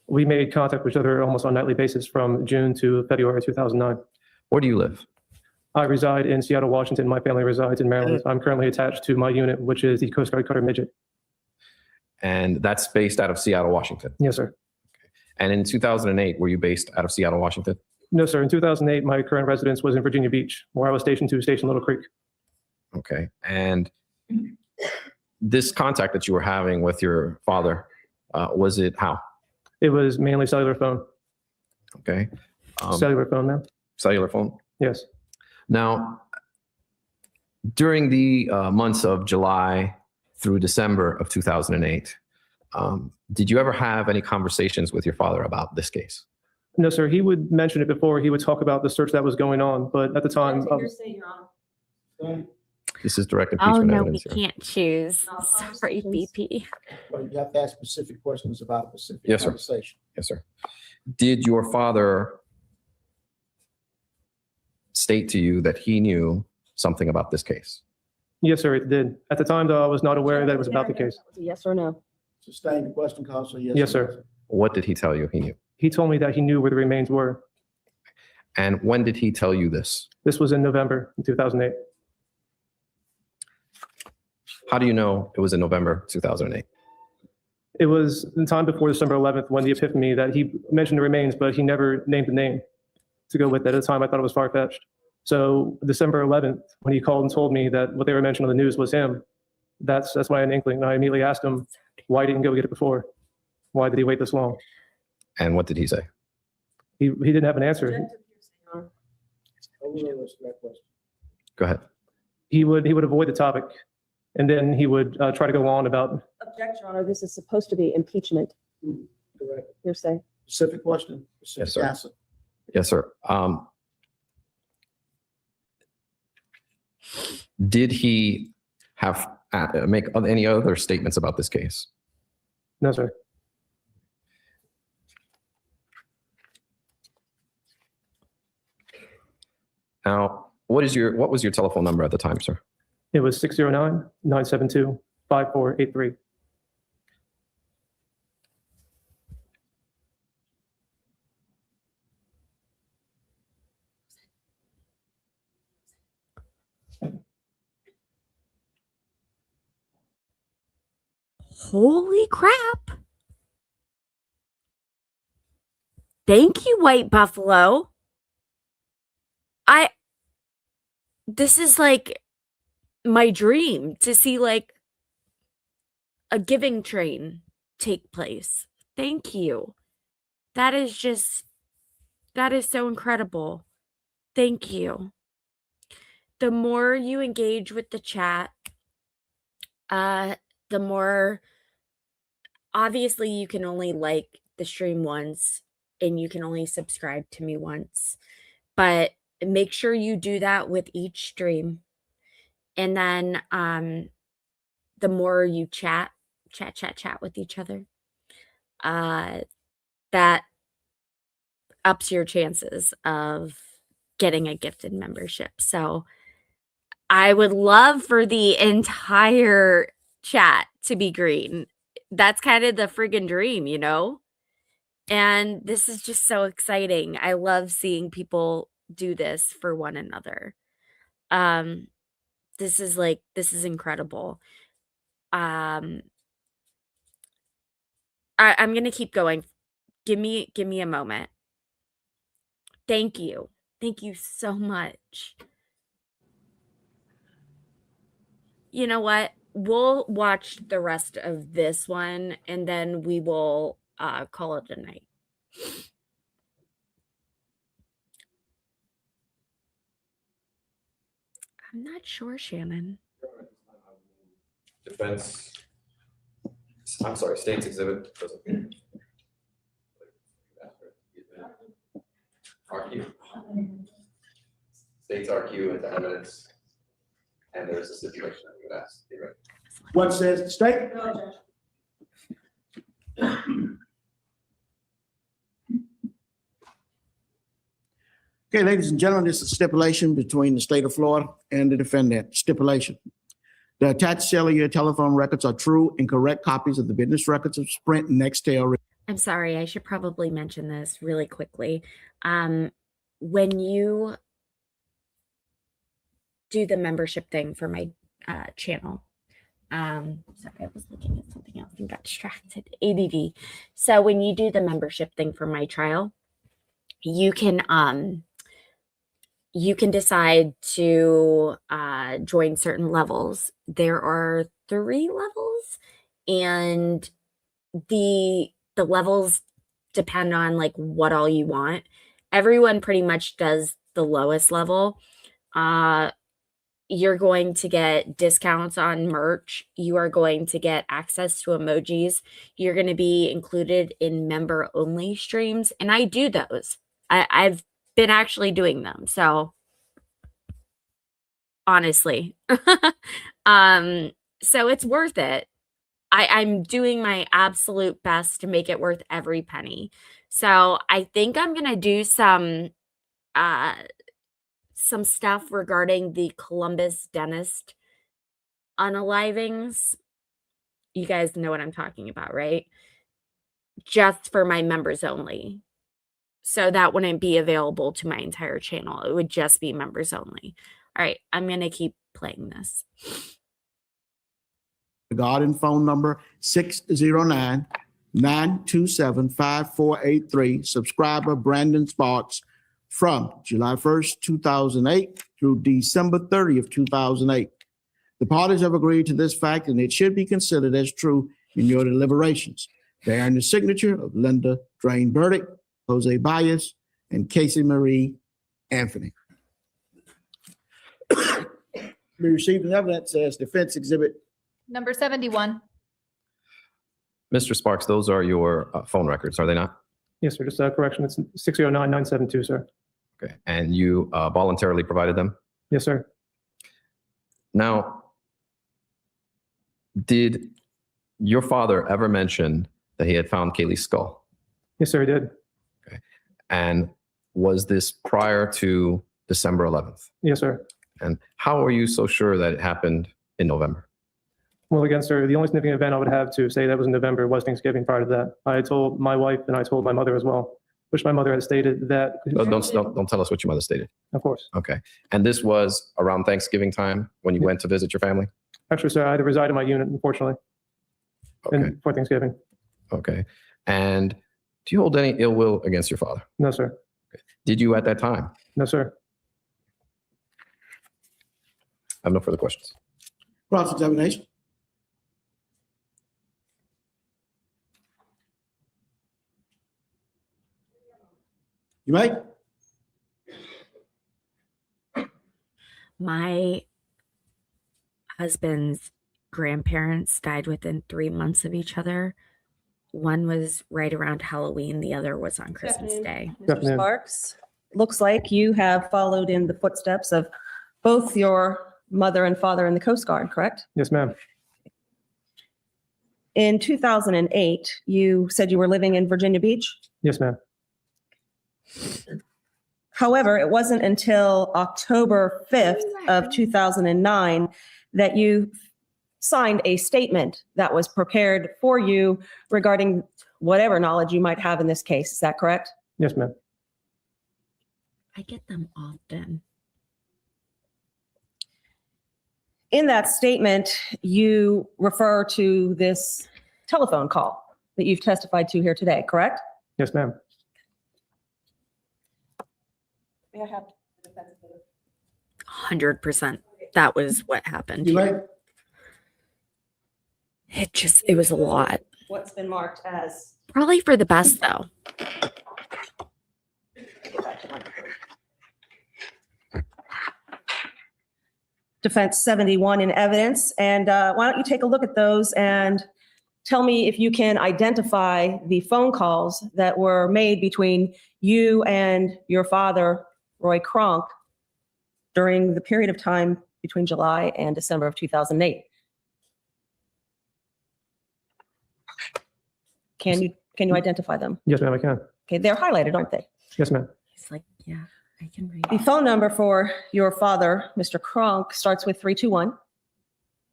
We made contact with each other almost on a nightly basis from June to February 2009. Where do you live? I reside in Seattle, Washington. My family resides in Maryland. I'm currently attached to my unit, which is the Coast Guard Cutter Midget. And that's based out of Seattle, Washington? Yes, sir. And in 2008, were you based out of Seattle, Washington? No, sir. In 2008, my current residence was in Virginia Beach, where I was stationed to Station Little Creek. Okay. And this contact that you were having with your father, was it how? It was mainly cellular phone. Okay. Cellular phone, ma'am. Cellular phone? Yes. Now, during the months of July through December of 2008, did you ever have any conversations with your father about this case? No, sir. He would mention it before. He would talk about the search that was going on, but at the time, This is direct Oh, impeachment no, we evidence here. can't choose. Sorry, BP. Well, you have to ask specific questions about specific Yes, sir. conversation. Yes, sir. Did your father state to you that he knew something about this case? yes, sir, it did. At the time, though, I was not aware that it was about the case. Yes or no? Sustain the question, Counselor. Yes. Yes, or no? sir. What did he tell you he knew? He told me that he knew where the remains were. And when did he tell you this? This was in November 2008. How do you know it was in November 2008? It was the time before December 11th when the epiphany that he mentioned the remains, but he never named the name to go with it. At the time, I thought it was far-fetched. So December 11th, when he called and told me that what they were mentioning on the news was him, that's why I had an inkling. And I immediately asked him, why didn't he go get it before? Why did he wait this long? And what did he say? He didn't have an answer. Go ahead. He would avoid the topic, and then he would try to go on about. Object, Your Honor, this is supposed to be impeachment. Correct. Hearsay. Specific question. Yes, Specific sir. answer. Yes, sir. Did he have make any other statements about this case? No, sir. Now, what was your telephone number at the time, sir? It was 609-972-5483. Holy crap. Thank you, White Buffalo. This is like my dream to see like a giving train take place. Thank you. That is so incredible. Thank you. The more you engage with the chat, the more obviously you can only like the stream once and you can only subscribe to me once, but make sure you do that with each stream. And then the more you chat with each other, that ups your chances of getting a gifted membership. So I would love for the entire chat to be green. That's kind of the friggin' dream, you know? And this is just so exciting. I love seeing people do this for one another. This is incredible. I'm going to keep going. Give me a moment. Thank you. Thank you so much. You know what? We'll watch the rest of this one and then we will call it a night. I'm not sure, Shannon. Defense. I'm sorry, state's exhibit. RQ. State's RQ into evidence. And there's a stipulation that we would ask. What says the state? Okay, ladies and gentlemen, this is a stipulation between the state of Florida and the defendant. Stipulation. The attached cellular telephone records are true and correct copies of the business records of Sprint and Nextel. I'm sorry, I should probably mention this really quickly. When you do the membership thing for my channel, sorry, I was looking at something else and got distracted. ADD. So when you do the membership thing for my trial, you can decide to join certain levels. There are 3 levels, and the levels depend on like what all you want. Everyone pretty much does the lowest level. You're going to get discounts on merch. You are going to get access to emojis. You're going to be included in member only streams. And I do those. I've been actually doing them. So honestly, so it's worth it. I'm doing my absolute best to make it worth every penny. So I think I'm going to do some stuff regarding the Columbus dentist unalivings. You guys know what I'm talking about, right? Just for my members only. So that wouldn't be available to my entire channel. It would just be members only. All right, I'm going to keep playing this. Garden phone number 609-927-5483. Subscriber Brandon Sparks from July 1st, 2008 through December 30th, 2008. The parties have agreed to this fact and it should be considered as true in your deliberations. Bearing the signature of Linda Drain Burdick, Jose Baez, and Casey Marie Anthony. We received an evidence as defense exhibit Number 71. Mr. Sparks, those are your phone records, are they not? Yes, sir. Just a correction. It's 609-972, sir. Okay. And you voluntarily provided them? Yes, sir. Now, did your father ever mention that he had found Kaylee's skull? Yes, sir, he did. Okay. And was this prior to December 11th? Yes, sir. And how are you so sure that it happened in November? Well, again, sir, the only significant event I would have to say that was in November was Thanksgiving. Prior to that, I told my wife and I told my mother as well, which my mother had stated that. Don't tell us what your mother stated. Of course. Okay. And this was around Thanksgiving time when you went to visit your family? Actually, sir, I had to reside in my unit, unfortunately, for Thanksgiving. Okay. And do you hold any ill will against your father? No, sir. Okay. Did you at that time? No, sir. I have no further questions. Cross-examination. You may. My husband's grandparents died within 3 months of each other. One was right around Halloween. The other was on Christmas Day. Mr. Sparks, looks like you have followed in the footsteps of both your mother and father in the Coast Guard, correct? Yes, ma'am. In 2008, you said you were living in Virginia Beach? Yes, ma'am. However, it wasn't until October 5th of 2009 that you signed a statement that was prepared for you regarding whatever knowledge you might have in this case. Is that correct? Yes, ma'am. I get them often. In that statement, you refer to this telephone call that you've testified to here today, correct? Yes, ma'am. May I have 100%. That was what happened. You right? It was a lot. what's been marked as? Probably for the best, though. Defense 71 in evidence. And why don't you take a look at those and tell me if you can identify the phone calls that were made between you and your father, Roy Kronk, during the period of time between July and December of 2008. Can you identify them? Yes, ma'am, I can. Okay, they're highlighted, aren't they? Yes, ma'am. He's like, yeah, I can read. The phone number for your father, Mr. Kronk, starts with 321,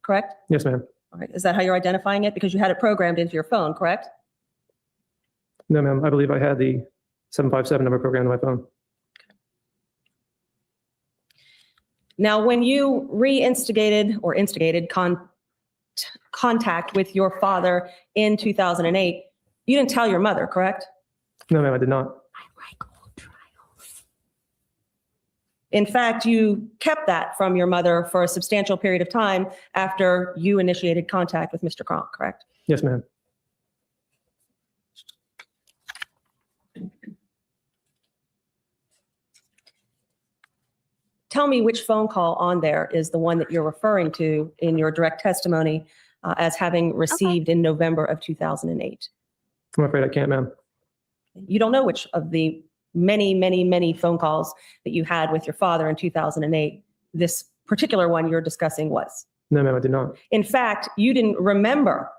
correct? Yes, ma'am. All right, is that how you're identifying it? Because you had it programmed into your phone, correct? No, ma'am. I believe I had the 757 number programmed on my phone. Now, when you instigated contact with your father in 2008, you didn't tell your mother, correct? No, ma'am, I did not. In fact, you kept that from your mother for a substantial period of time after you initiated contact with Mr. Kronk, correct? Yes, ma'am. Tell me which phone call on there is the one that you're referring to in your direct testimony as having received in November of 2008. I'm afraid I can't, ma'am. You don't know which of the many phone calls that you had with your father in 2008 this particular one you're discussing was. No, ma'am, I did not. In fact, you didn't remember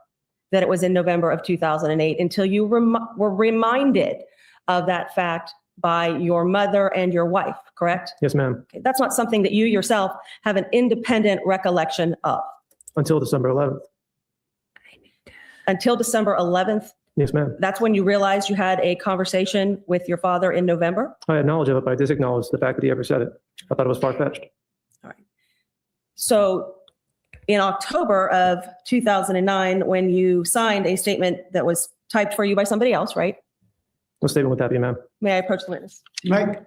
that it was in November of 2008 until you were reminded of that fact by your mother and your wife, correct? Yes, ma'am. Okay, that's not something that you yourself have an independent recollection of. Until December 11th. Until December 11th? Yes, ma'am. That's when you realized you had a conversation with your father in November? I had knowledge of it, but I disacknowledged the fact that he ever said it. I thought it was far-fetched. All right. So in October of 2009, when you signed a statement that was typed for you by somebody else, right? What statement would that be, ma'am? May I approach the witness? Mike?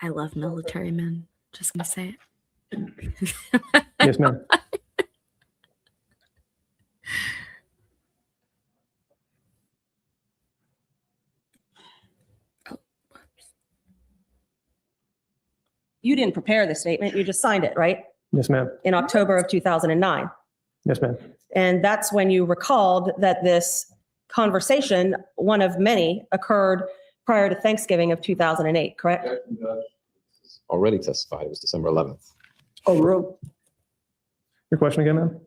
I love military men. Just gonna say it. Yes, ma'am. You didn't prepare the statement, you just signed it, right? Yes, ma'am. In October of 2009. Yes, ma'am. And that's when you recalled that this conversation, one of many, occurred prior to Thanksgiving of 2008, correct? Already testified. It was December 11th. Oh, real? Your question again, ma'am?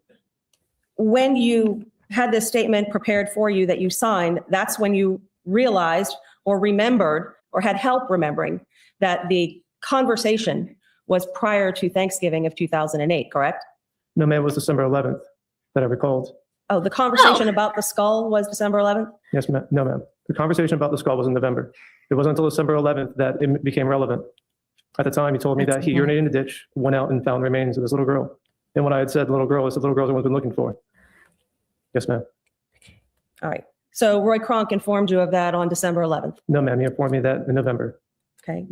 When you had this statement prepared for you that you signed, that's when you realized or remembered or had help remembering that the conversation was prior to Thanksgiving of 2008, correct? No, ma'am, it was December 11th that I recalled. Oh, the conversation about the skull was December 11th? Yes, ma'am. No, ma'am. The conversation about the skull was in November. It wasn't until December 11th that it became relevant. At the time, he told me that he urinated in the ditch, went out and found remains of this little girl. And when I had said the little girl, I said the little girl's the one we've been looking for. Yes, ma'am. All right. So Roy Kronk informed you of that on December 11th. No, ma'am. He informed me that in November. Okay.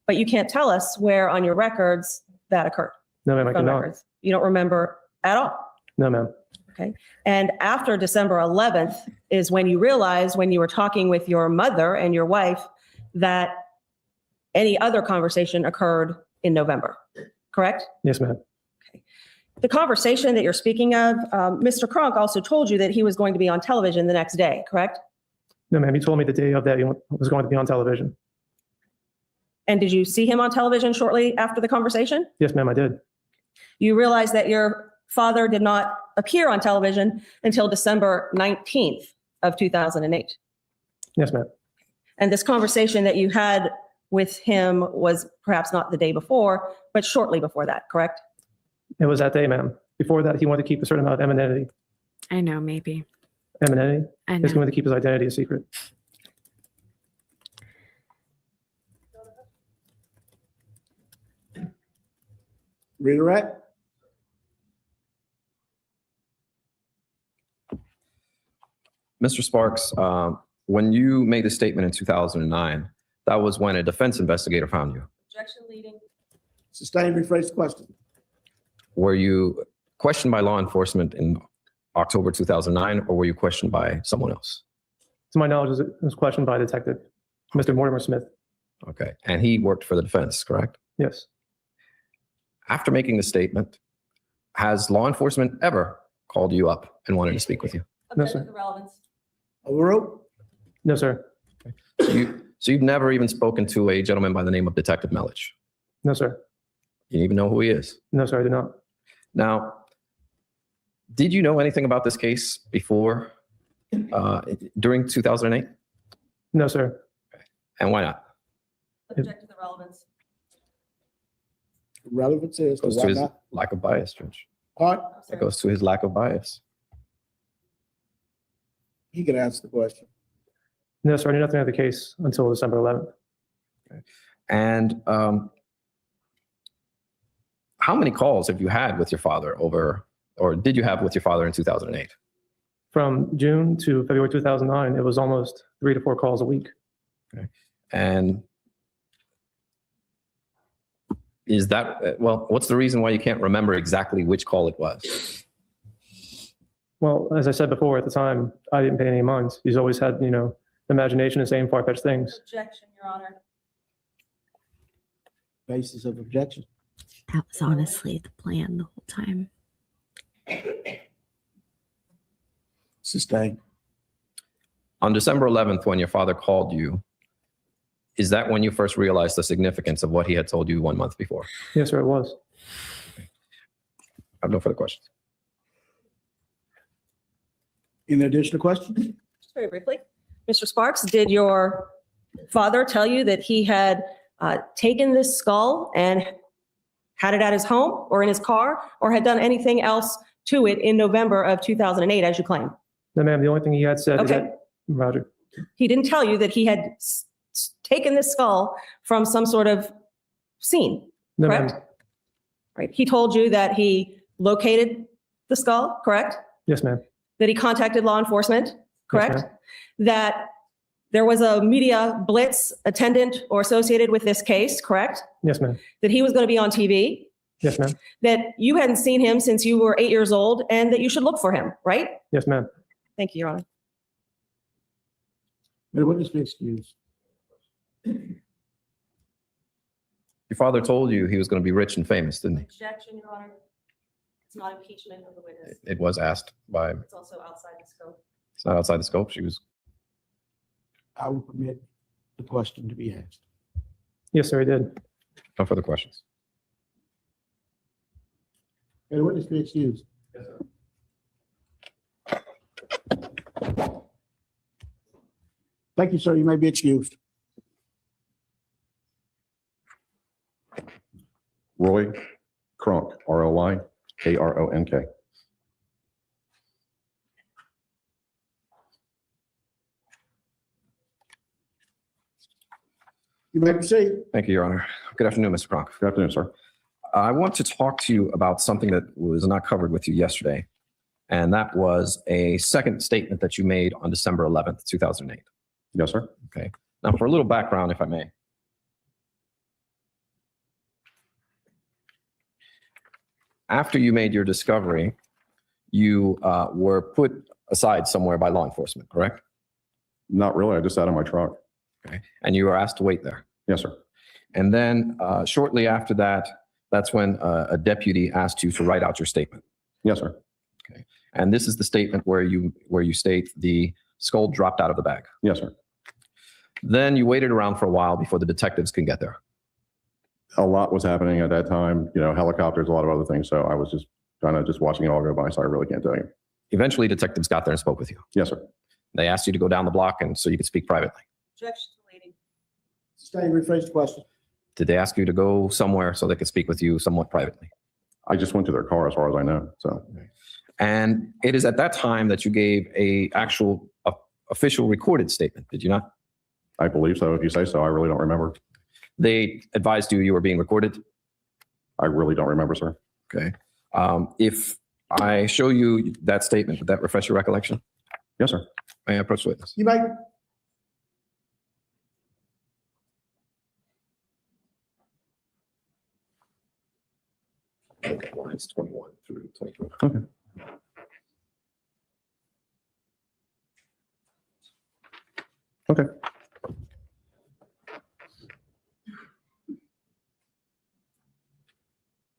But you can't tell us where on your records that occurred. No, ma'am, I Phone cannot. records. You don't remember at all. No, ma'am. Okay. And after December 11th is when you realized, when you were talking with your mother and your wife, that any other conversation occurred in November, correct? Yes, ma'am. The conversation that you're speaking of, Mr. Kronk also told you that he was going to be on television the next day, correct? No, ma'am. He told me the day of that he was going to be on television. And did you see him on television shortly after the conversation? Yes, ma'am, I did. You realized that your father did not appear on television until December 19th of 2008. Yes, ma'am. And this conversation that you had with him was perhaps not the day before, but shortly before that, correct? It was that day, ma'am. Before that, he wanted to keep a certain amount of anonymity. I know, maybe. Anonymity? I He's know. going to keep his identity a secret. Redirect? Mr. Sparks, when you made the statement in 2009, that was when a defense investigator found you. Objection leading. Sustained, rephrase the question. Were you questioned by law enforcement in October 2009, or were you questioned by someone else? To my knowledge, it was questioned by a detective, Mr. Mortimer Smith. Okay. And he worked for the defense, correct? Yes. After making the statement, has law enforcement ever called you up and wanted to speak with you? No, Objection sir. to relevance. Overruled. No, sir. So you've never even spoken to a gentleman by the name of Detective Melich? No, sir. You even know who he is? No, sir, I did not. Now, did you know anything about this case before, during 2008? No, sir. And why not? Object to the relevance. Relevance is to Goes why to his not? lack of bias, Judge. Pardon? It goes to his lack of bias. He can answer the question. No, sir, I knew nothing of the case until December 11th. And how many calls have you had with your father over, or did you have with your father in 2008? From June to February 2009, it was almost 3 to 4 calls a week. Okay. And is that, well, what's the reason why you can't remember exactly which call it was? Well, as I said before, at the time, I didn't pay any mind. He's always had, imagination and saying far-fetched things. Objection, Your Honor. Basis of objection. That was honestly the plan the whole time. Sustained. On December 11th, when your father called you, is that when you first realized the significance of what he had told you 1 month before? Yes, sir, it was. I have no further questions. Any additional questions? Just very briefly. Mr. Sparks, did your father tell you that he had taken this skull and had it at his home or in his car, or had done anything else to it in November of 2008, as you claim? No, ma'am, the only thing he had said is Okay. that, Roger, He didn't tell you that he had taken this skull from some sort of scene, no, correct? ma'am. Right. He told you that he located the skull, correct? Yes, ma'am. That he contacted law enforcement, correct? ma'am. That there was a media blitz attendant or associated with this case, correct? Yes, ma'am. That he was going to be on TV, Yes, ma'am. that you hadn't seen him since you were 8 years old, and that you should look for him, right? Yes, ma'am. Thank you, Your Honor. May the witness be excused. Your father told you he was going to be rich and famous, didn't he? Objection, Your Honor. It's not impeachment of the witness. It was asked by, It's also outside the scope. it's not outside the scope. She was, I will permit the question to be asked. Yes, sir, he did. no further questions. May the witness be excused. Yes, sir. Thank you, sir. You may be excused. Roy Kronk, ROY KRONK. You may proceed. Thank you, Your Honor. Good afternoon, Mr. Kronk. Good afternoon, sir. I want to talk to you about something that was not covered with you yesterday, and that was a second statement that you made on December 11th, 2008. Yes, sir. Okay. Now, for a little background, if I may. After you made your discovery, you were put aside somewhere by law enforcement, correct? Not really. I just sat in my truck. Okay. And you were asked to wait there. Yes, sir. And then shortly after that, that's when a deputy asked you to write out your statement. Yes, sir. Okay. And this is the statement where you state the skull dropped out of the bag. Yes, sir. Then you waited around for a while before the detectives can get there. A lot was happening at that time, helicopters, a lot of other things. So I was just just watching it all go by. So I really can't tell you. Eventually, detectives got there and spoke with you. Yes, sir. They asked you to go down the block and so you could speak privately. Objection to leading. Sustained, rephrase the question. Did they ask you to go somewhere so they could speak with you somewhat privately? I just went to their car as far as I know. So. And it is at that time that you gave a actual official recorded statement, did you not? I believe so. If you say so, I really don't remember. They advised you were being recorded? I really don't remember, sir. Okay. If I show you that statement, would that refresh your recollection? Yes, sir. May I approach the witness? You may. Lines 21 through 23. Okay. Okay.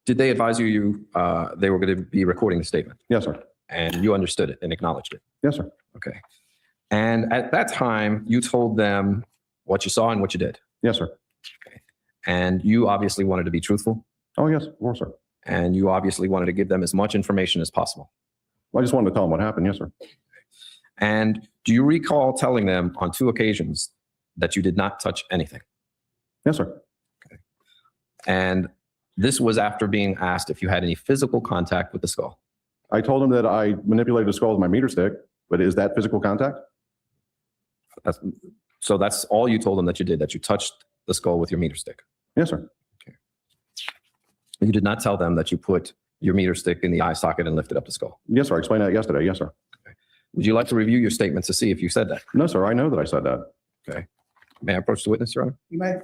Did they advise you they were going to be recording the statement? Yes, sir. And you understood it and acknowledged it? Yes, sir. Okay. And at that time, you told them what you saw and what you did? Yes, sir. Okay. And you obviously wanted to be truthful? Oh, yes, of course, sir. And you obviously wanted to give them as much information as possible? I just wanted to tell them what happened. Yes, sir. And do you recall telling them on 2 occasions that you did not touch anything? Yes, sir. Okay. And this was after being asked if you had any physical contact with the skull? I told them that I manipulated the skull with my meter stick, but is that physical contact? So that's all you told them that you did, that you touched the skull with your meter stick? Yes, sir. Okay. You did not tell them that you put your meter stick in the eye socket and lifted up the skull? Yes, sir. I explained that yesterday. Yes, sir. Okay. Would you like to review your statement to see if you said that? No, sir. I know that I said that. Okay. May I approach the witness, Your Honor? You may.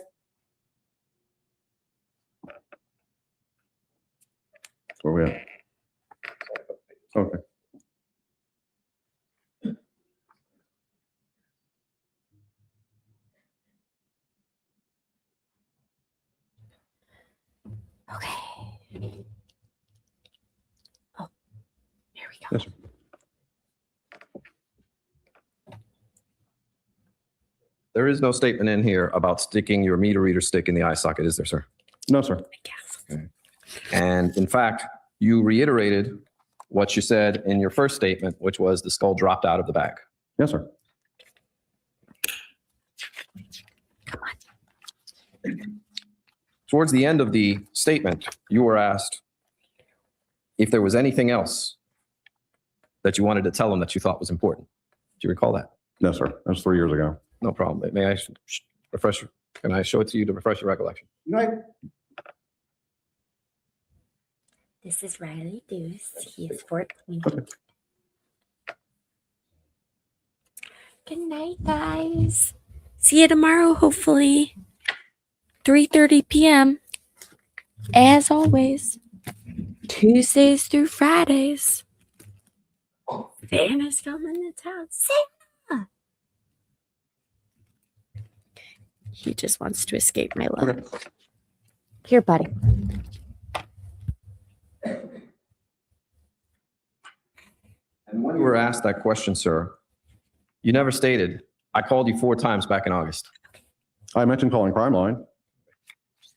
Where we at? Okay. Okay. Oh, there we go. Yes, sir. There is no statement in here about sticking your meter reader stick in the eye socket, is there, sir? No, sir. Okay. And in fact, you reiterated what you said in your first statement, which was the skull dropped out of the bag. Yes, sir. Come on. Towards the end of the statement, you were asked if there was anything else that you wanted to tell them that you thought was important. Do you recall that? No, sir. That was 3 years ago. No problem. May I refresh? Can I show it to you to refresh your recollection? You may. This is Riley Deuce. He is 14. Good night, guys. See you tomorrow, hopefully. 3:30 p.m. As always. Tuesdays through Fridays. Santa's coming to town. Santa! He just wants to escape my love. Okay. Here, buddy. And when you were asked that question, sir, you never stated, I called you 4 times back in August. I mentioned calling Crime Line.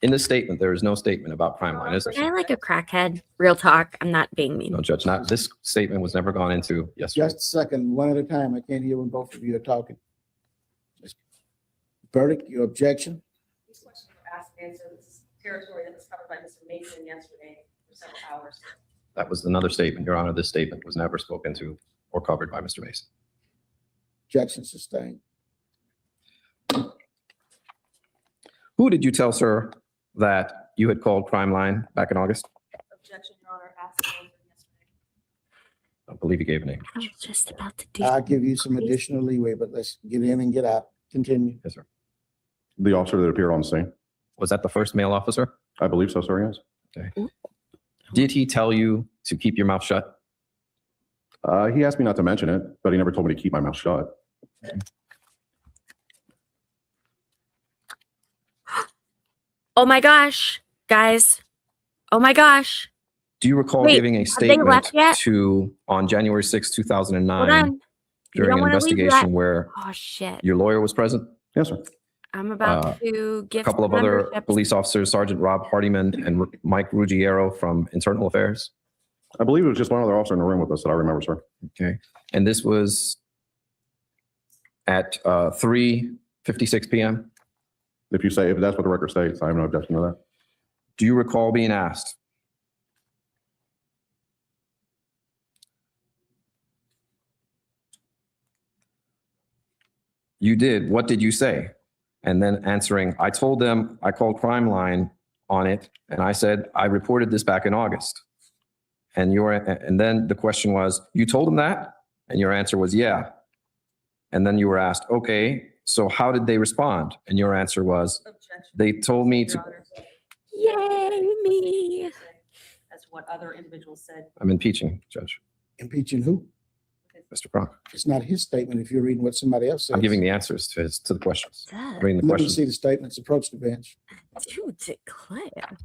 In this statement, there is no statement about Crime Line, is there? I like a crackhead. Real talk. I'm not being mean. No, Judge, not, this statement was never gone into yesterday. Just a second, one at a time. I can't hear when both of you are talking. Verdict, your objection? These questions were asked and answered. This is territory that was covered by Mr. Mason yesterday for several hours. That was another statement, Your Honor. This statement was never spoken to or covered by Mr. Mason. Objection sustained. Who did you tell, sir, that you had called Crime Line back in August? Objection, Your Honor, asked and answered yesterday. I believe you gave a name. I was just about to do I'll give you some additional leeway, but let's get in and get out. Continue. Yes, sir. The officer that appeared on the scene. Was that the first male officer? I believe so, sir. Yes. Okay. Did he tell you to keep your mouth shut? He asked me not to mention it, but he never told me to keep my mouth shut. Oh my gosh, guys. Oh my gosh. Do you recall Wait, giving a have they statement left yet? to on January 6, Hold 2009 on. You during don't an wanna leave investigation yet. where Oh shit. your lawyer was present? Yes, sir. I'm about Uh, to A give couple of other memberships. police officers, Sergeant Rob Hardiman and Mike Ruggiero from Internal Affairs? I believe it was just one other officer in the room with us that I remember, sir. Okay. And this was at 3:56 p.m.? If that's what the record states, I have no objection to that. Do you recall being asked? You did. What did you say? And then answering, I told them I called Crime Line on it, and I said I reported this back in August. And then the question was, you told them that? And your answer was, yeah. And then you were asked, okay, so how did they respond? And your answer was, they told me to, Yay, me. That's what other individuals said. I'm impeaching, Judge. Impeaching who? Mr. Kronk. It's not his statement if you're reading what somebody else says. I'm giving the answers to the questions. Reading the Let me questions. see the statements. Approach the bench. To declare.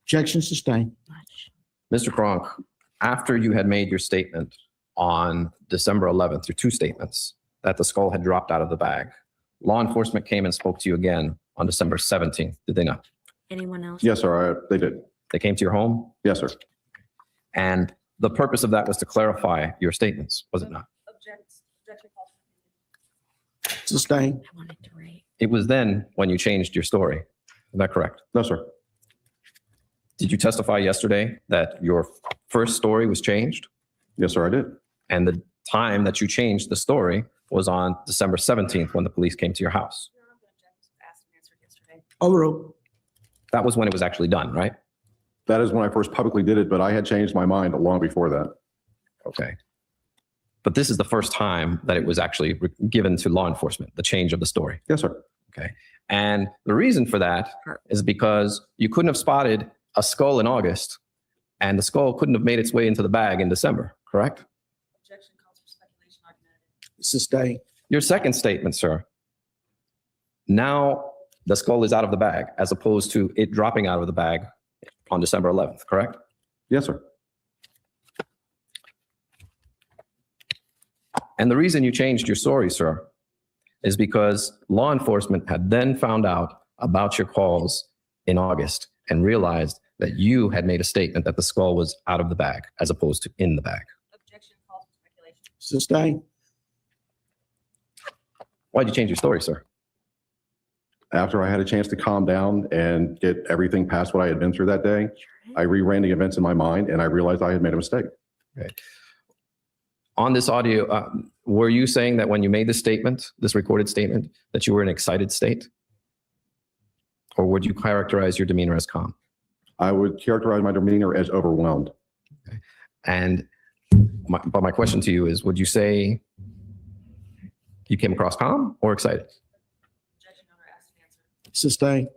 Objection sustained. Mr. Kronk, after you had made your statement on December 11th, your two statements, that the skull had dropped out of the bag, law enforcement came and spoke to you again on December 17th, did they not? Anyone else? Yes, sir. They did. They came to your home? Yes, sir. And the purpose of that was to clarify your statements, was it not? Sustained. It was then when you changed your story. Is that correct? No, sir. Did you testify yesterday that your first story was changed? Yes, sir, I did. And the time that you changed the story was on December 17th when the police came to your house. Overruled. That was when it was actually done, right? That is when I first publicly did it, but I had changed my mind long before that. Okay. But this is the first time that it was actually given to law enforcement, the change of the story. Yes, sir. Okay. And the reason for that is because you couldn't have spotted a skull in August and the skull couldn't have made its way into the bag in December, correct? Sustained. Your second statement, sir. Now the skull is out of the bag as opposed to it dropping out of the bag on December 11th, correct? Yes, sir. And the reason you changed your story, sir, is because law enforcement had then found out about your calls in August and realized that you had made a statement that the skull was out of the bag as opposed to in the bag. Sustained. Why'd you change your story, sir? After I had a chance to calm down and get everything past what I had been through that day, I reran the events in my mind and I realized I had made a mistake. Okay. On this audio, were you saying that when you made this statement, this recorded statement, that you were in an excited state? Or would you characterize your demeanor as calm? I would characterize my demeanor as overwhelmed. Okay. And my question to you is, would you say you came across calm or excited? Sustained.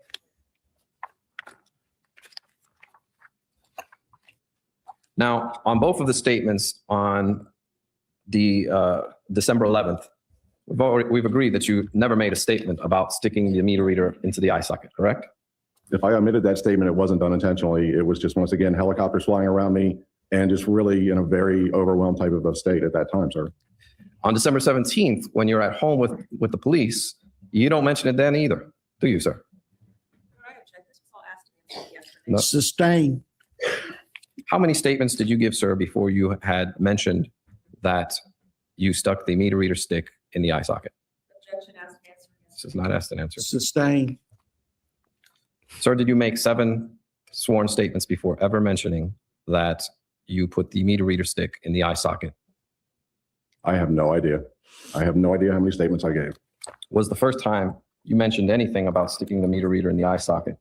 Now, on both of the statements on the December 11th, we've agreed that you never made a statement about sticking the meter reader into the eye socket, correct? If I omitted that statement, it wasn't done intentionally. It was just, once again, helicopters flying around me and just really in a very overwhelmed type of a state at that time, sir. On December 17th, when you're at home with the police, you don't mention it then either, do you, sir? No. Sustained. How many statements did you give, sir, before you had mentioned that you stuck the meter reader stick in the eye socket? This is not asked and answered. Sustained. Sir, did you make 7 sworn statements before ever mentioning that you put the meter reader stick in the eye socket? I have no idea. I have no idea how many statements I gave. Was the first time you mentioned anything about sticking the meter reader in the eye socket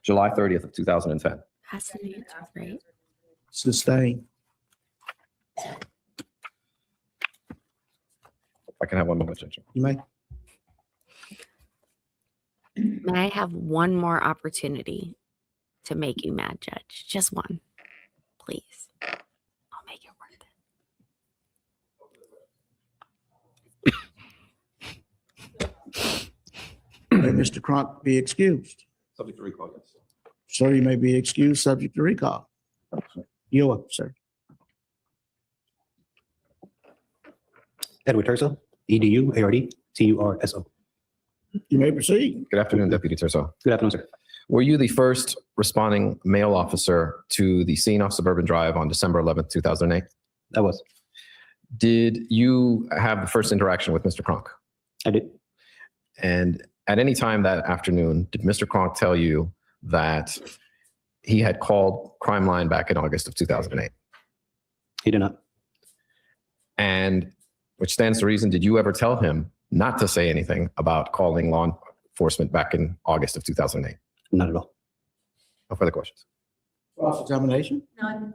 July 30th of 2010? Has to be right. Sustained. If I can have one moment, Judge. You may. May I have one more opportunity to make you mad, Judge? Just one, please. I'll make it worth it. May Mr. Kronk be excused. Subject to recall, yes. Sir, you may be excused, subject to recall. You're up, sir. Edward Turso, EDU, TURSO. You may proceed. Good afternoon, Deputy Terso. Good afternoon, sir. Were you the first responding male officer to the scene off Suburban Drive on December 11th, 2008? I was. Did you have the first interaction with Mr. Kronk? I did. And at any time that afternoon, did Mr. Kronk tell you that he had called Crime Line back in August of 2008? He did not. And which stands to reason, did you ever tell him not to say anything about calling law enforcement back in August of 2008? Not at all. No further questions. Cross-examination. None.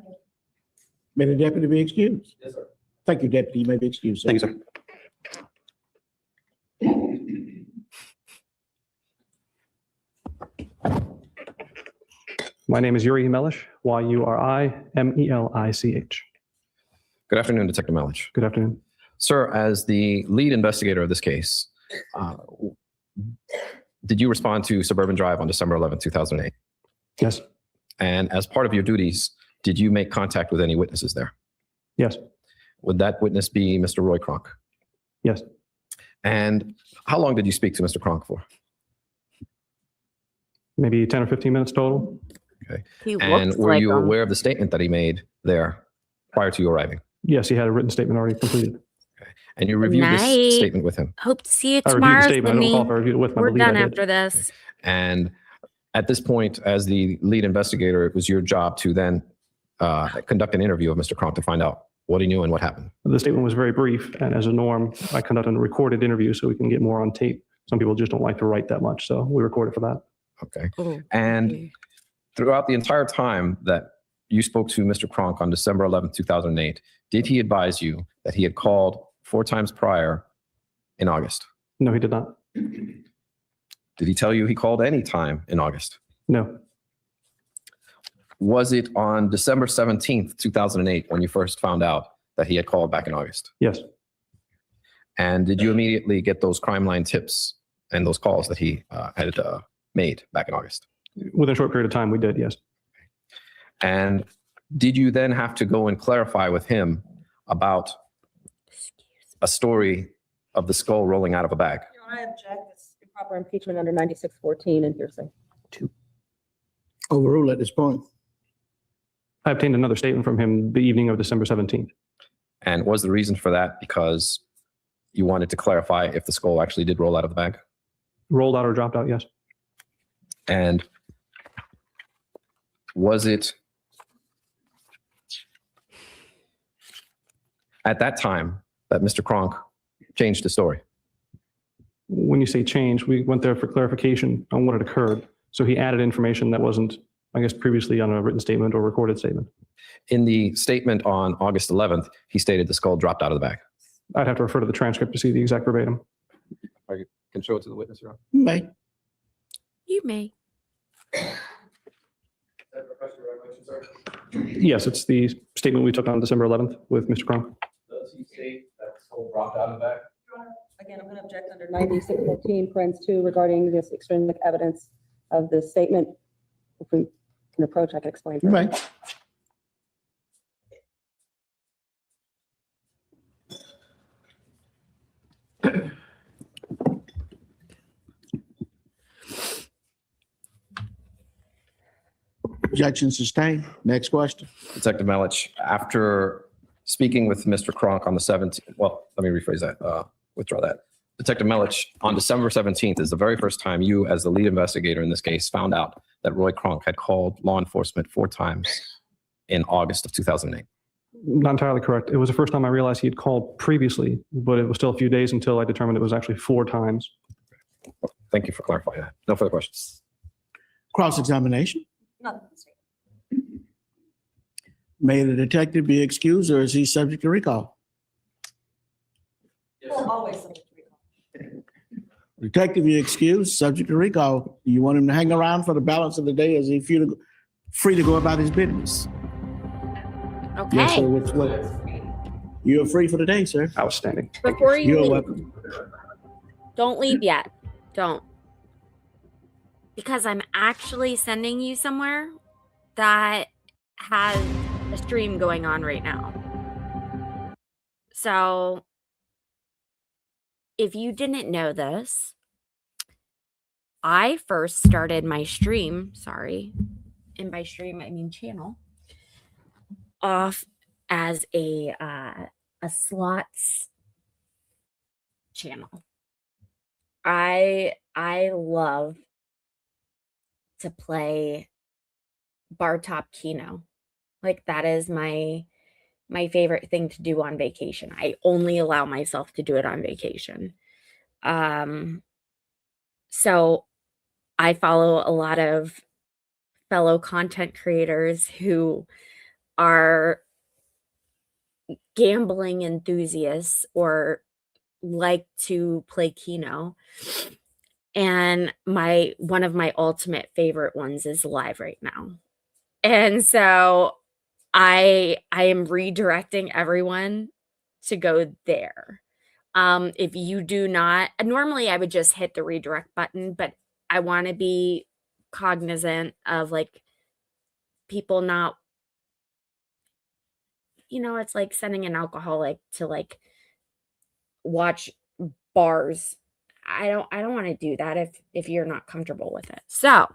May the deputy be excused. Yes, sir. Thank you, Deputy. You may be excused. Thank you, sir. My name is Yuri Melish, Y-U-R-I-M-E-L-I-C-H. Good afternoon, Detective Melich. Good afternoon. Sir, as the lead investigator of this case, did you respond to Suburban Drive on December 11, 2008? Yes. And as part of your duties, did you make contact with any witnesses there? Yes. Would that witness be Mr. Roy Kronk? Yes. And how long did you speak to Mr. Kronk for? Maybe 10 or 15 minutes total. Okay. He And looks were like you him. aware of the statement that he made there prior to you arriving? Yes, he had a written statement already completed. And you reviewed Night. this statement with him? Hope to see you I reviewed the tomorrow, statement. I don't recall if I Sydney. reviewed it with him. I We're believe I done did. after this. And at this point, as the lead investigator, it was your job to then conduct an interview of Mr. Kronk to find out what he knew and what happened. The statement was very brief, and as a norm, I conduct a recorded interview so we can get more on tape. Some people just don't like to write that much, so we recorded for that. Okay. And throughout the entire time that you spoke to Mr. Kronk on December 11, 2008, did he advise you that he had called 4 times prior in August? No, he did not. Did he tell you he called any time in August? No. Was it on December 17th, 2008, when you first found out that he had called back in August? Yes. And did you immediately get those crime line tips and those calls that he had made back in August? Within a short period of time, we did, yes. And did you then have to go and clarify with him about a story of the skull rolling out of a bag? I object. It's improper impeachment under 9614 and hearsay. Overrule at this point. I obtained another statement from him the evening of December 17th. And was the reason for that because you wanted to clarify if the skull actually did roll out of the bag? Rolled out or dropped out, yes. And was it at that time that Mr. Kronk changed the story? When you say change, we went there for clarification on what had occurred. So he added information that wasn't, I guess, previously on a written statement or recorded statement. In the statement on August 11th, he stated the skull dropped out of the bag. I'd have to refer to the transcript to see the exact verbatim. I can show it to the witness, Your Honor. May. You may. Yes, it's the statement we took on December 11th with Mr. Kronk. Does he state that the skull dropped out of the bag? Again, I'm going to object under 9614, parens 2, regarding this extrinsic evidence of this statement. If we can approach, I can explain. You may. Objection sustained. Next question. Detective Melich, after speaking with Mr. Kronk on the 17th, well, let me rephrase that, withdraw that. Detective Melich, on December 17th is the very first time you, as the lead investigator in this case, found out that Roy Kronk had called law enforcement 4 times in August of 2008. Not entirely correct. It was the first time I realized he had called previously, but it was still a few days until I determined it was actually 4 times. Thank you for clarifying that. No further questions. Cross-examination. May the detective be excused or is he subject to recall? Always subject to recall. Detective, you excused, subject to recall. Do you want him to hang around for the balance of the day? Is he free to go about his business? Okay. Yes, sir. What? You're free for the day, sir. Outstanding. Before you You're leave, welcome. don't leave yet. Don't. Because I'm actually sending you somewhere that has a stream going on right now. So if you didn't know this, I first started my stream, and by stream I mean channel, off as a slots channel. I love to play bar top Keno. Like that is my favorite thing to do on vacation. I only allow myself to do it on vacation. So I follow a lot of fellow content creators who are gambling enthusiasts or like to play Keno. And one of my ultimate favorite ones is live right now. And so I am redirecting everyone to go there. If you do not, normally I would just hit the redirect button, but I want to be cognizant of like people not, it's like sending an alcoholic to like watch bars. I don't want to do that if you're not comfortable with it. So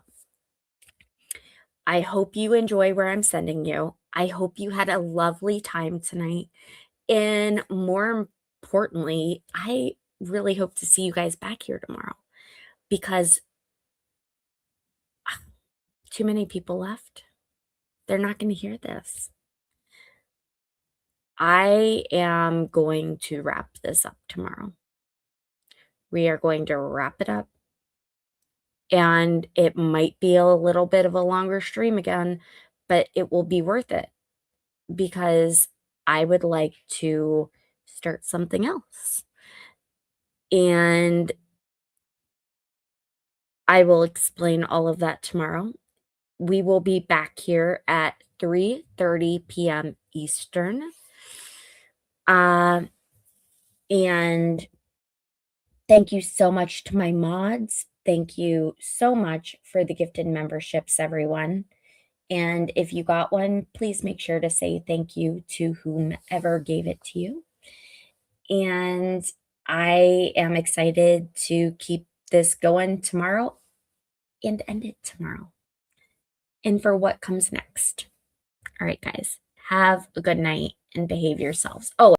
I hope you enjoy where I'm sending you. I hope you had a lovely time tonight. And more importantly, I really hope to see you guys back here tomorrow because too many people left. They're not going to hear this. I am going to wrap this up tomorrow. We are going to wrap it up. And it might be a little bit of a longer stream again, but it will be worth it because I would like to start something else. And I will explain all of that tomorrow. We will be back here at 3:30 p.m. Eastern. And thank you so much to my mods. Thank you so much for the gifted memberships, everyone. And if you got one, please make sure to say thank you to whomever gave it to you. And I am excited to keep this going tomorrow and end it tomorrow. And for what comes next. All right, guys, have a good night and behave yourselves. Oh,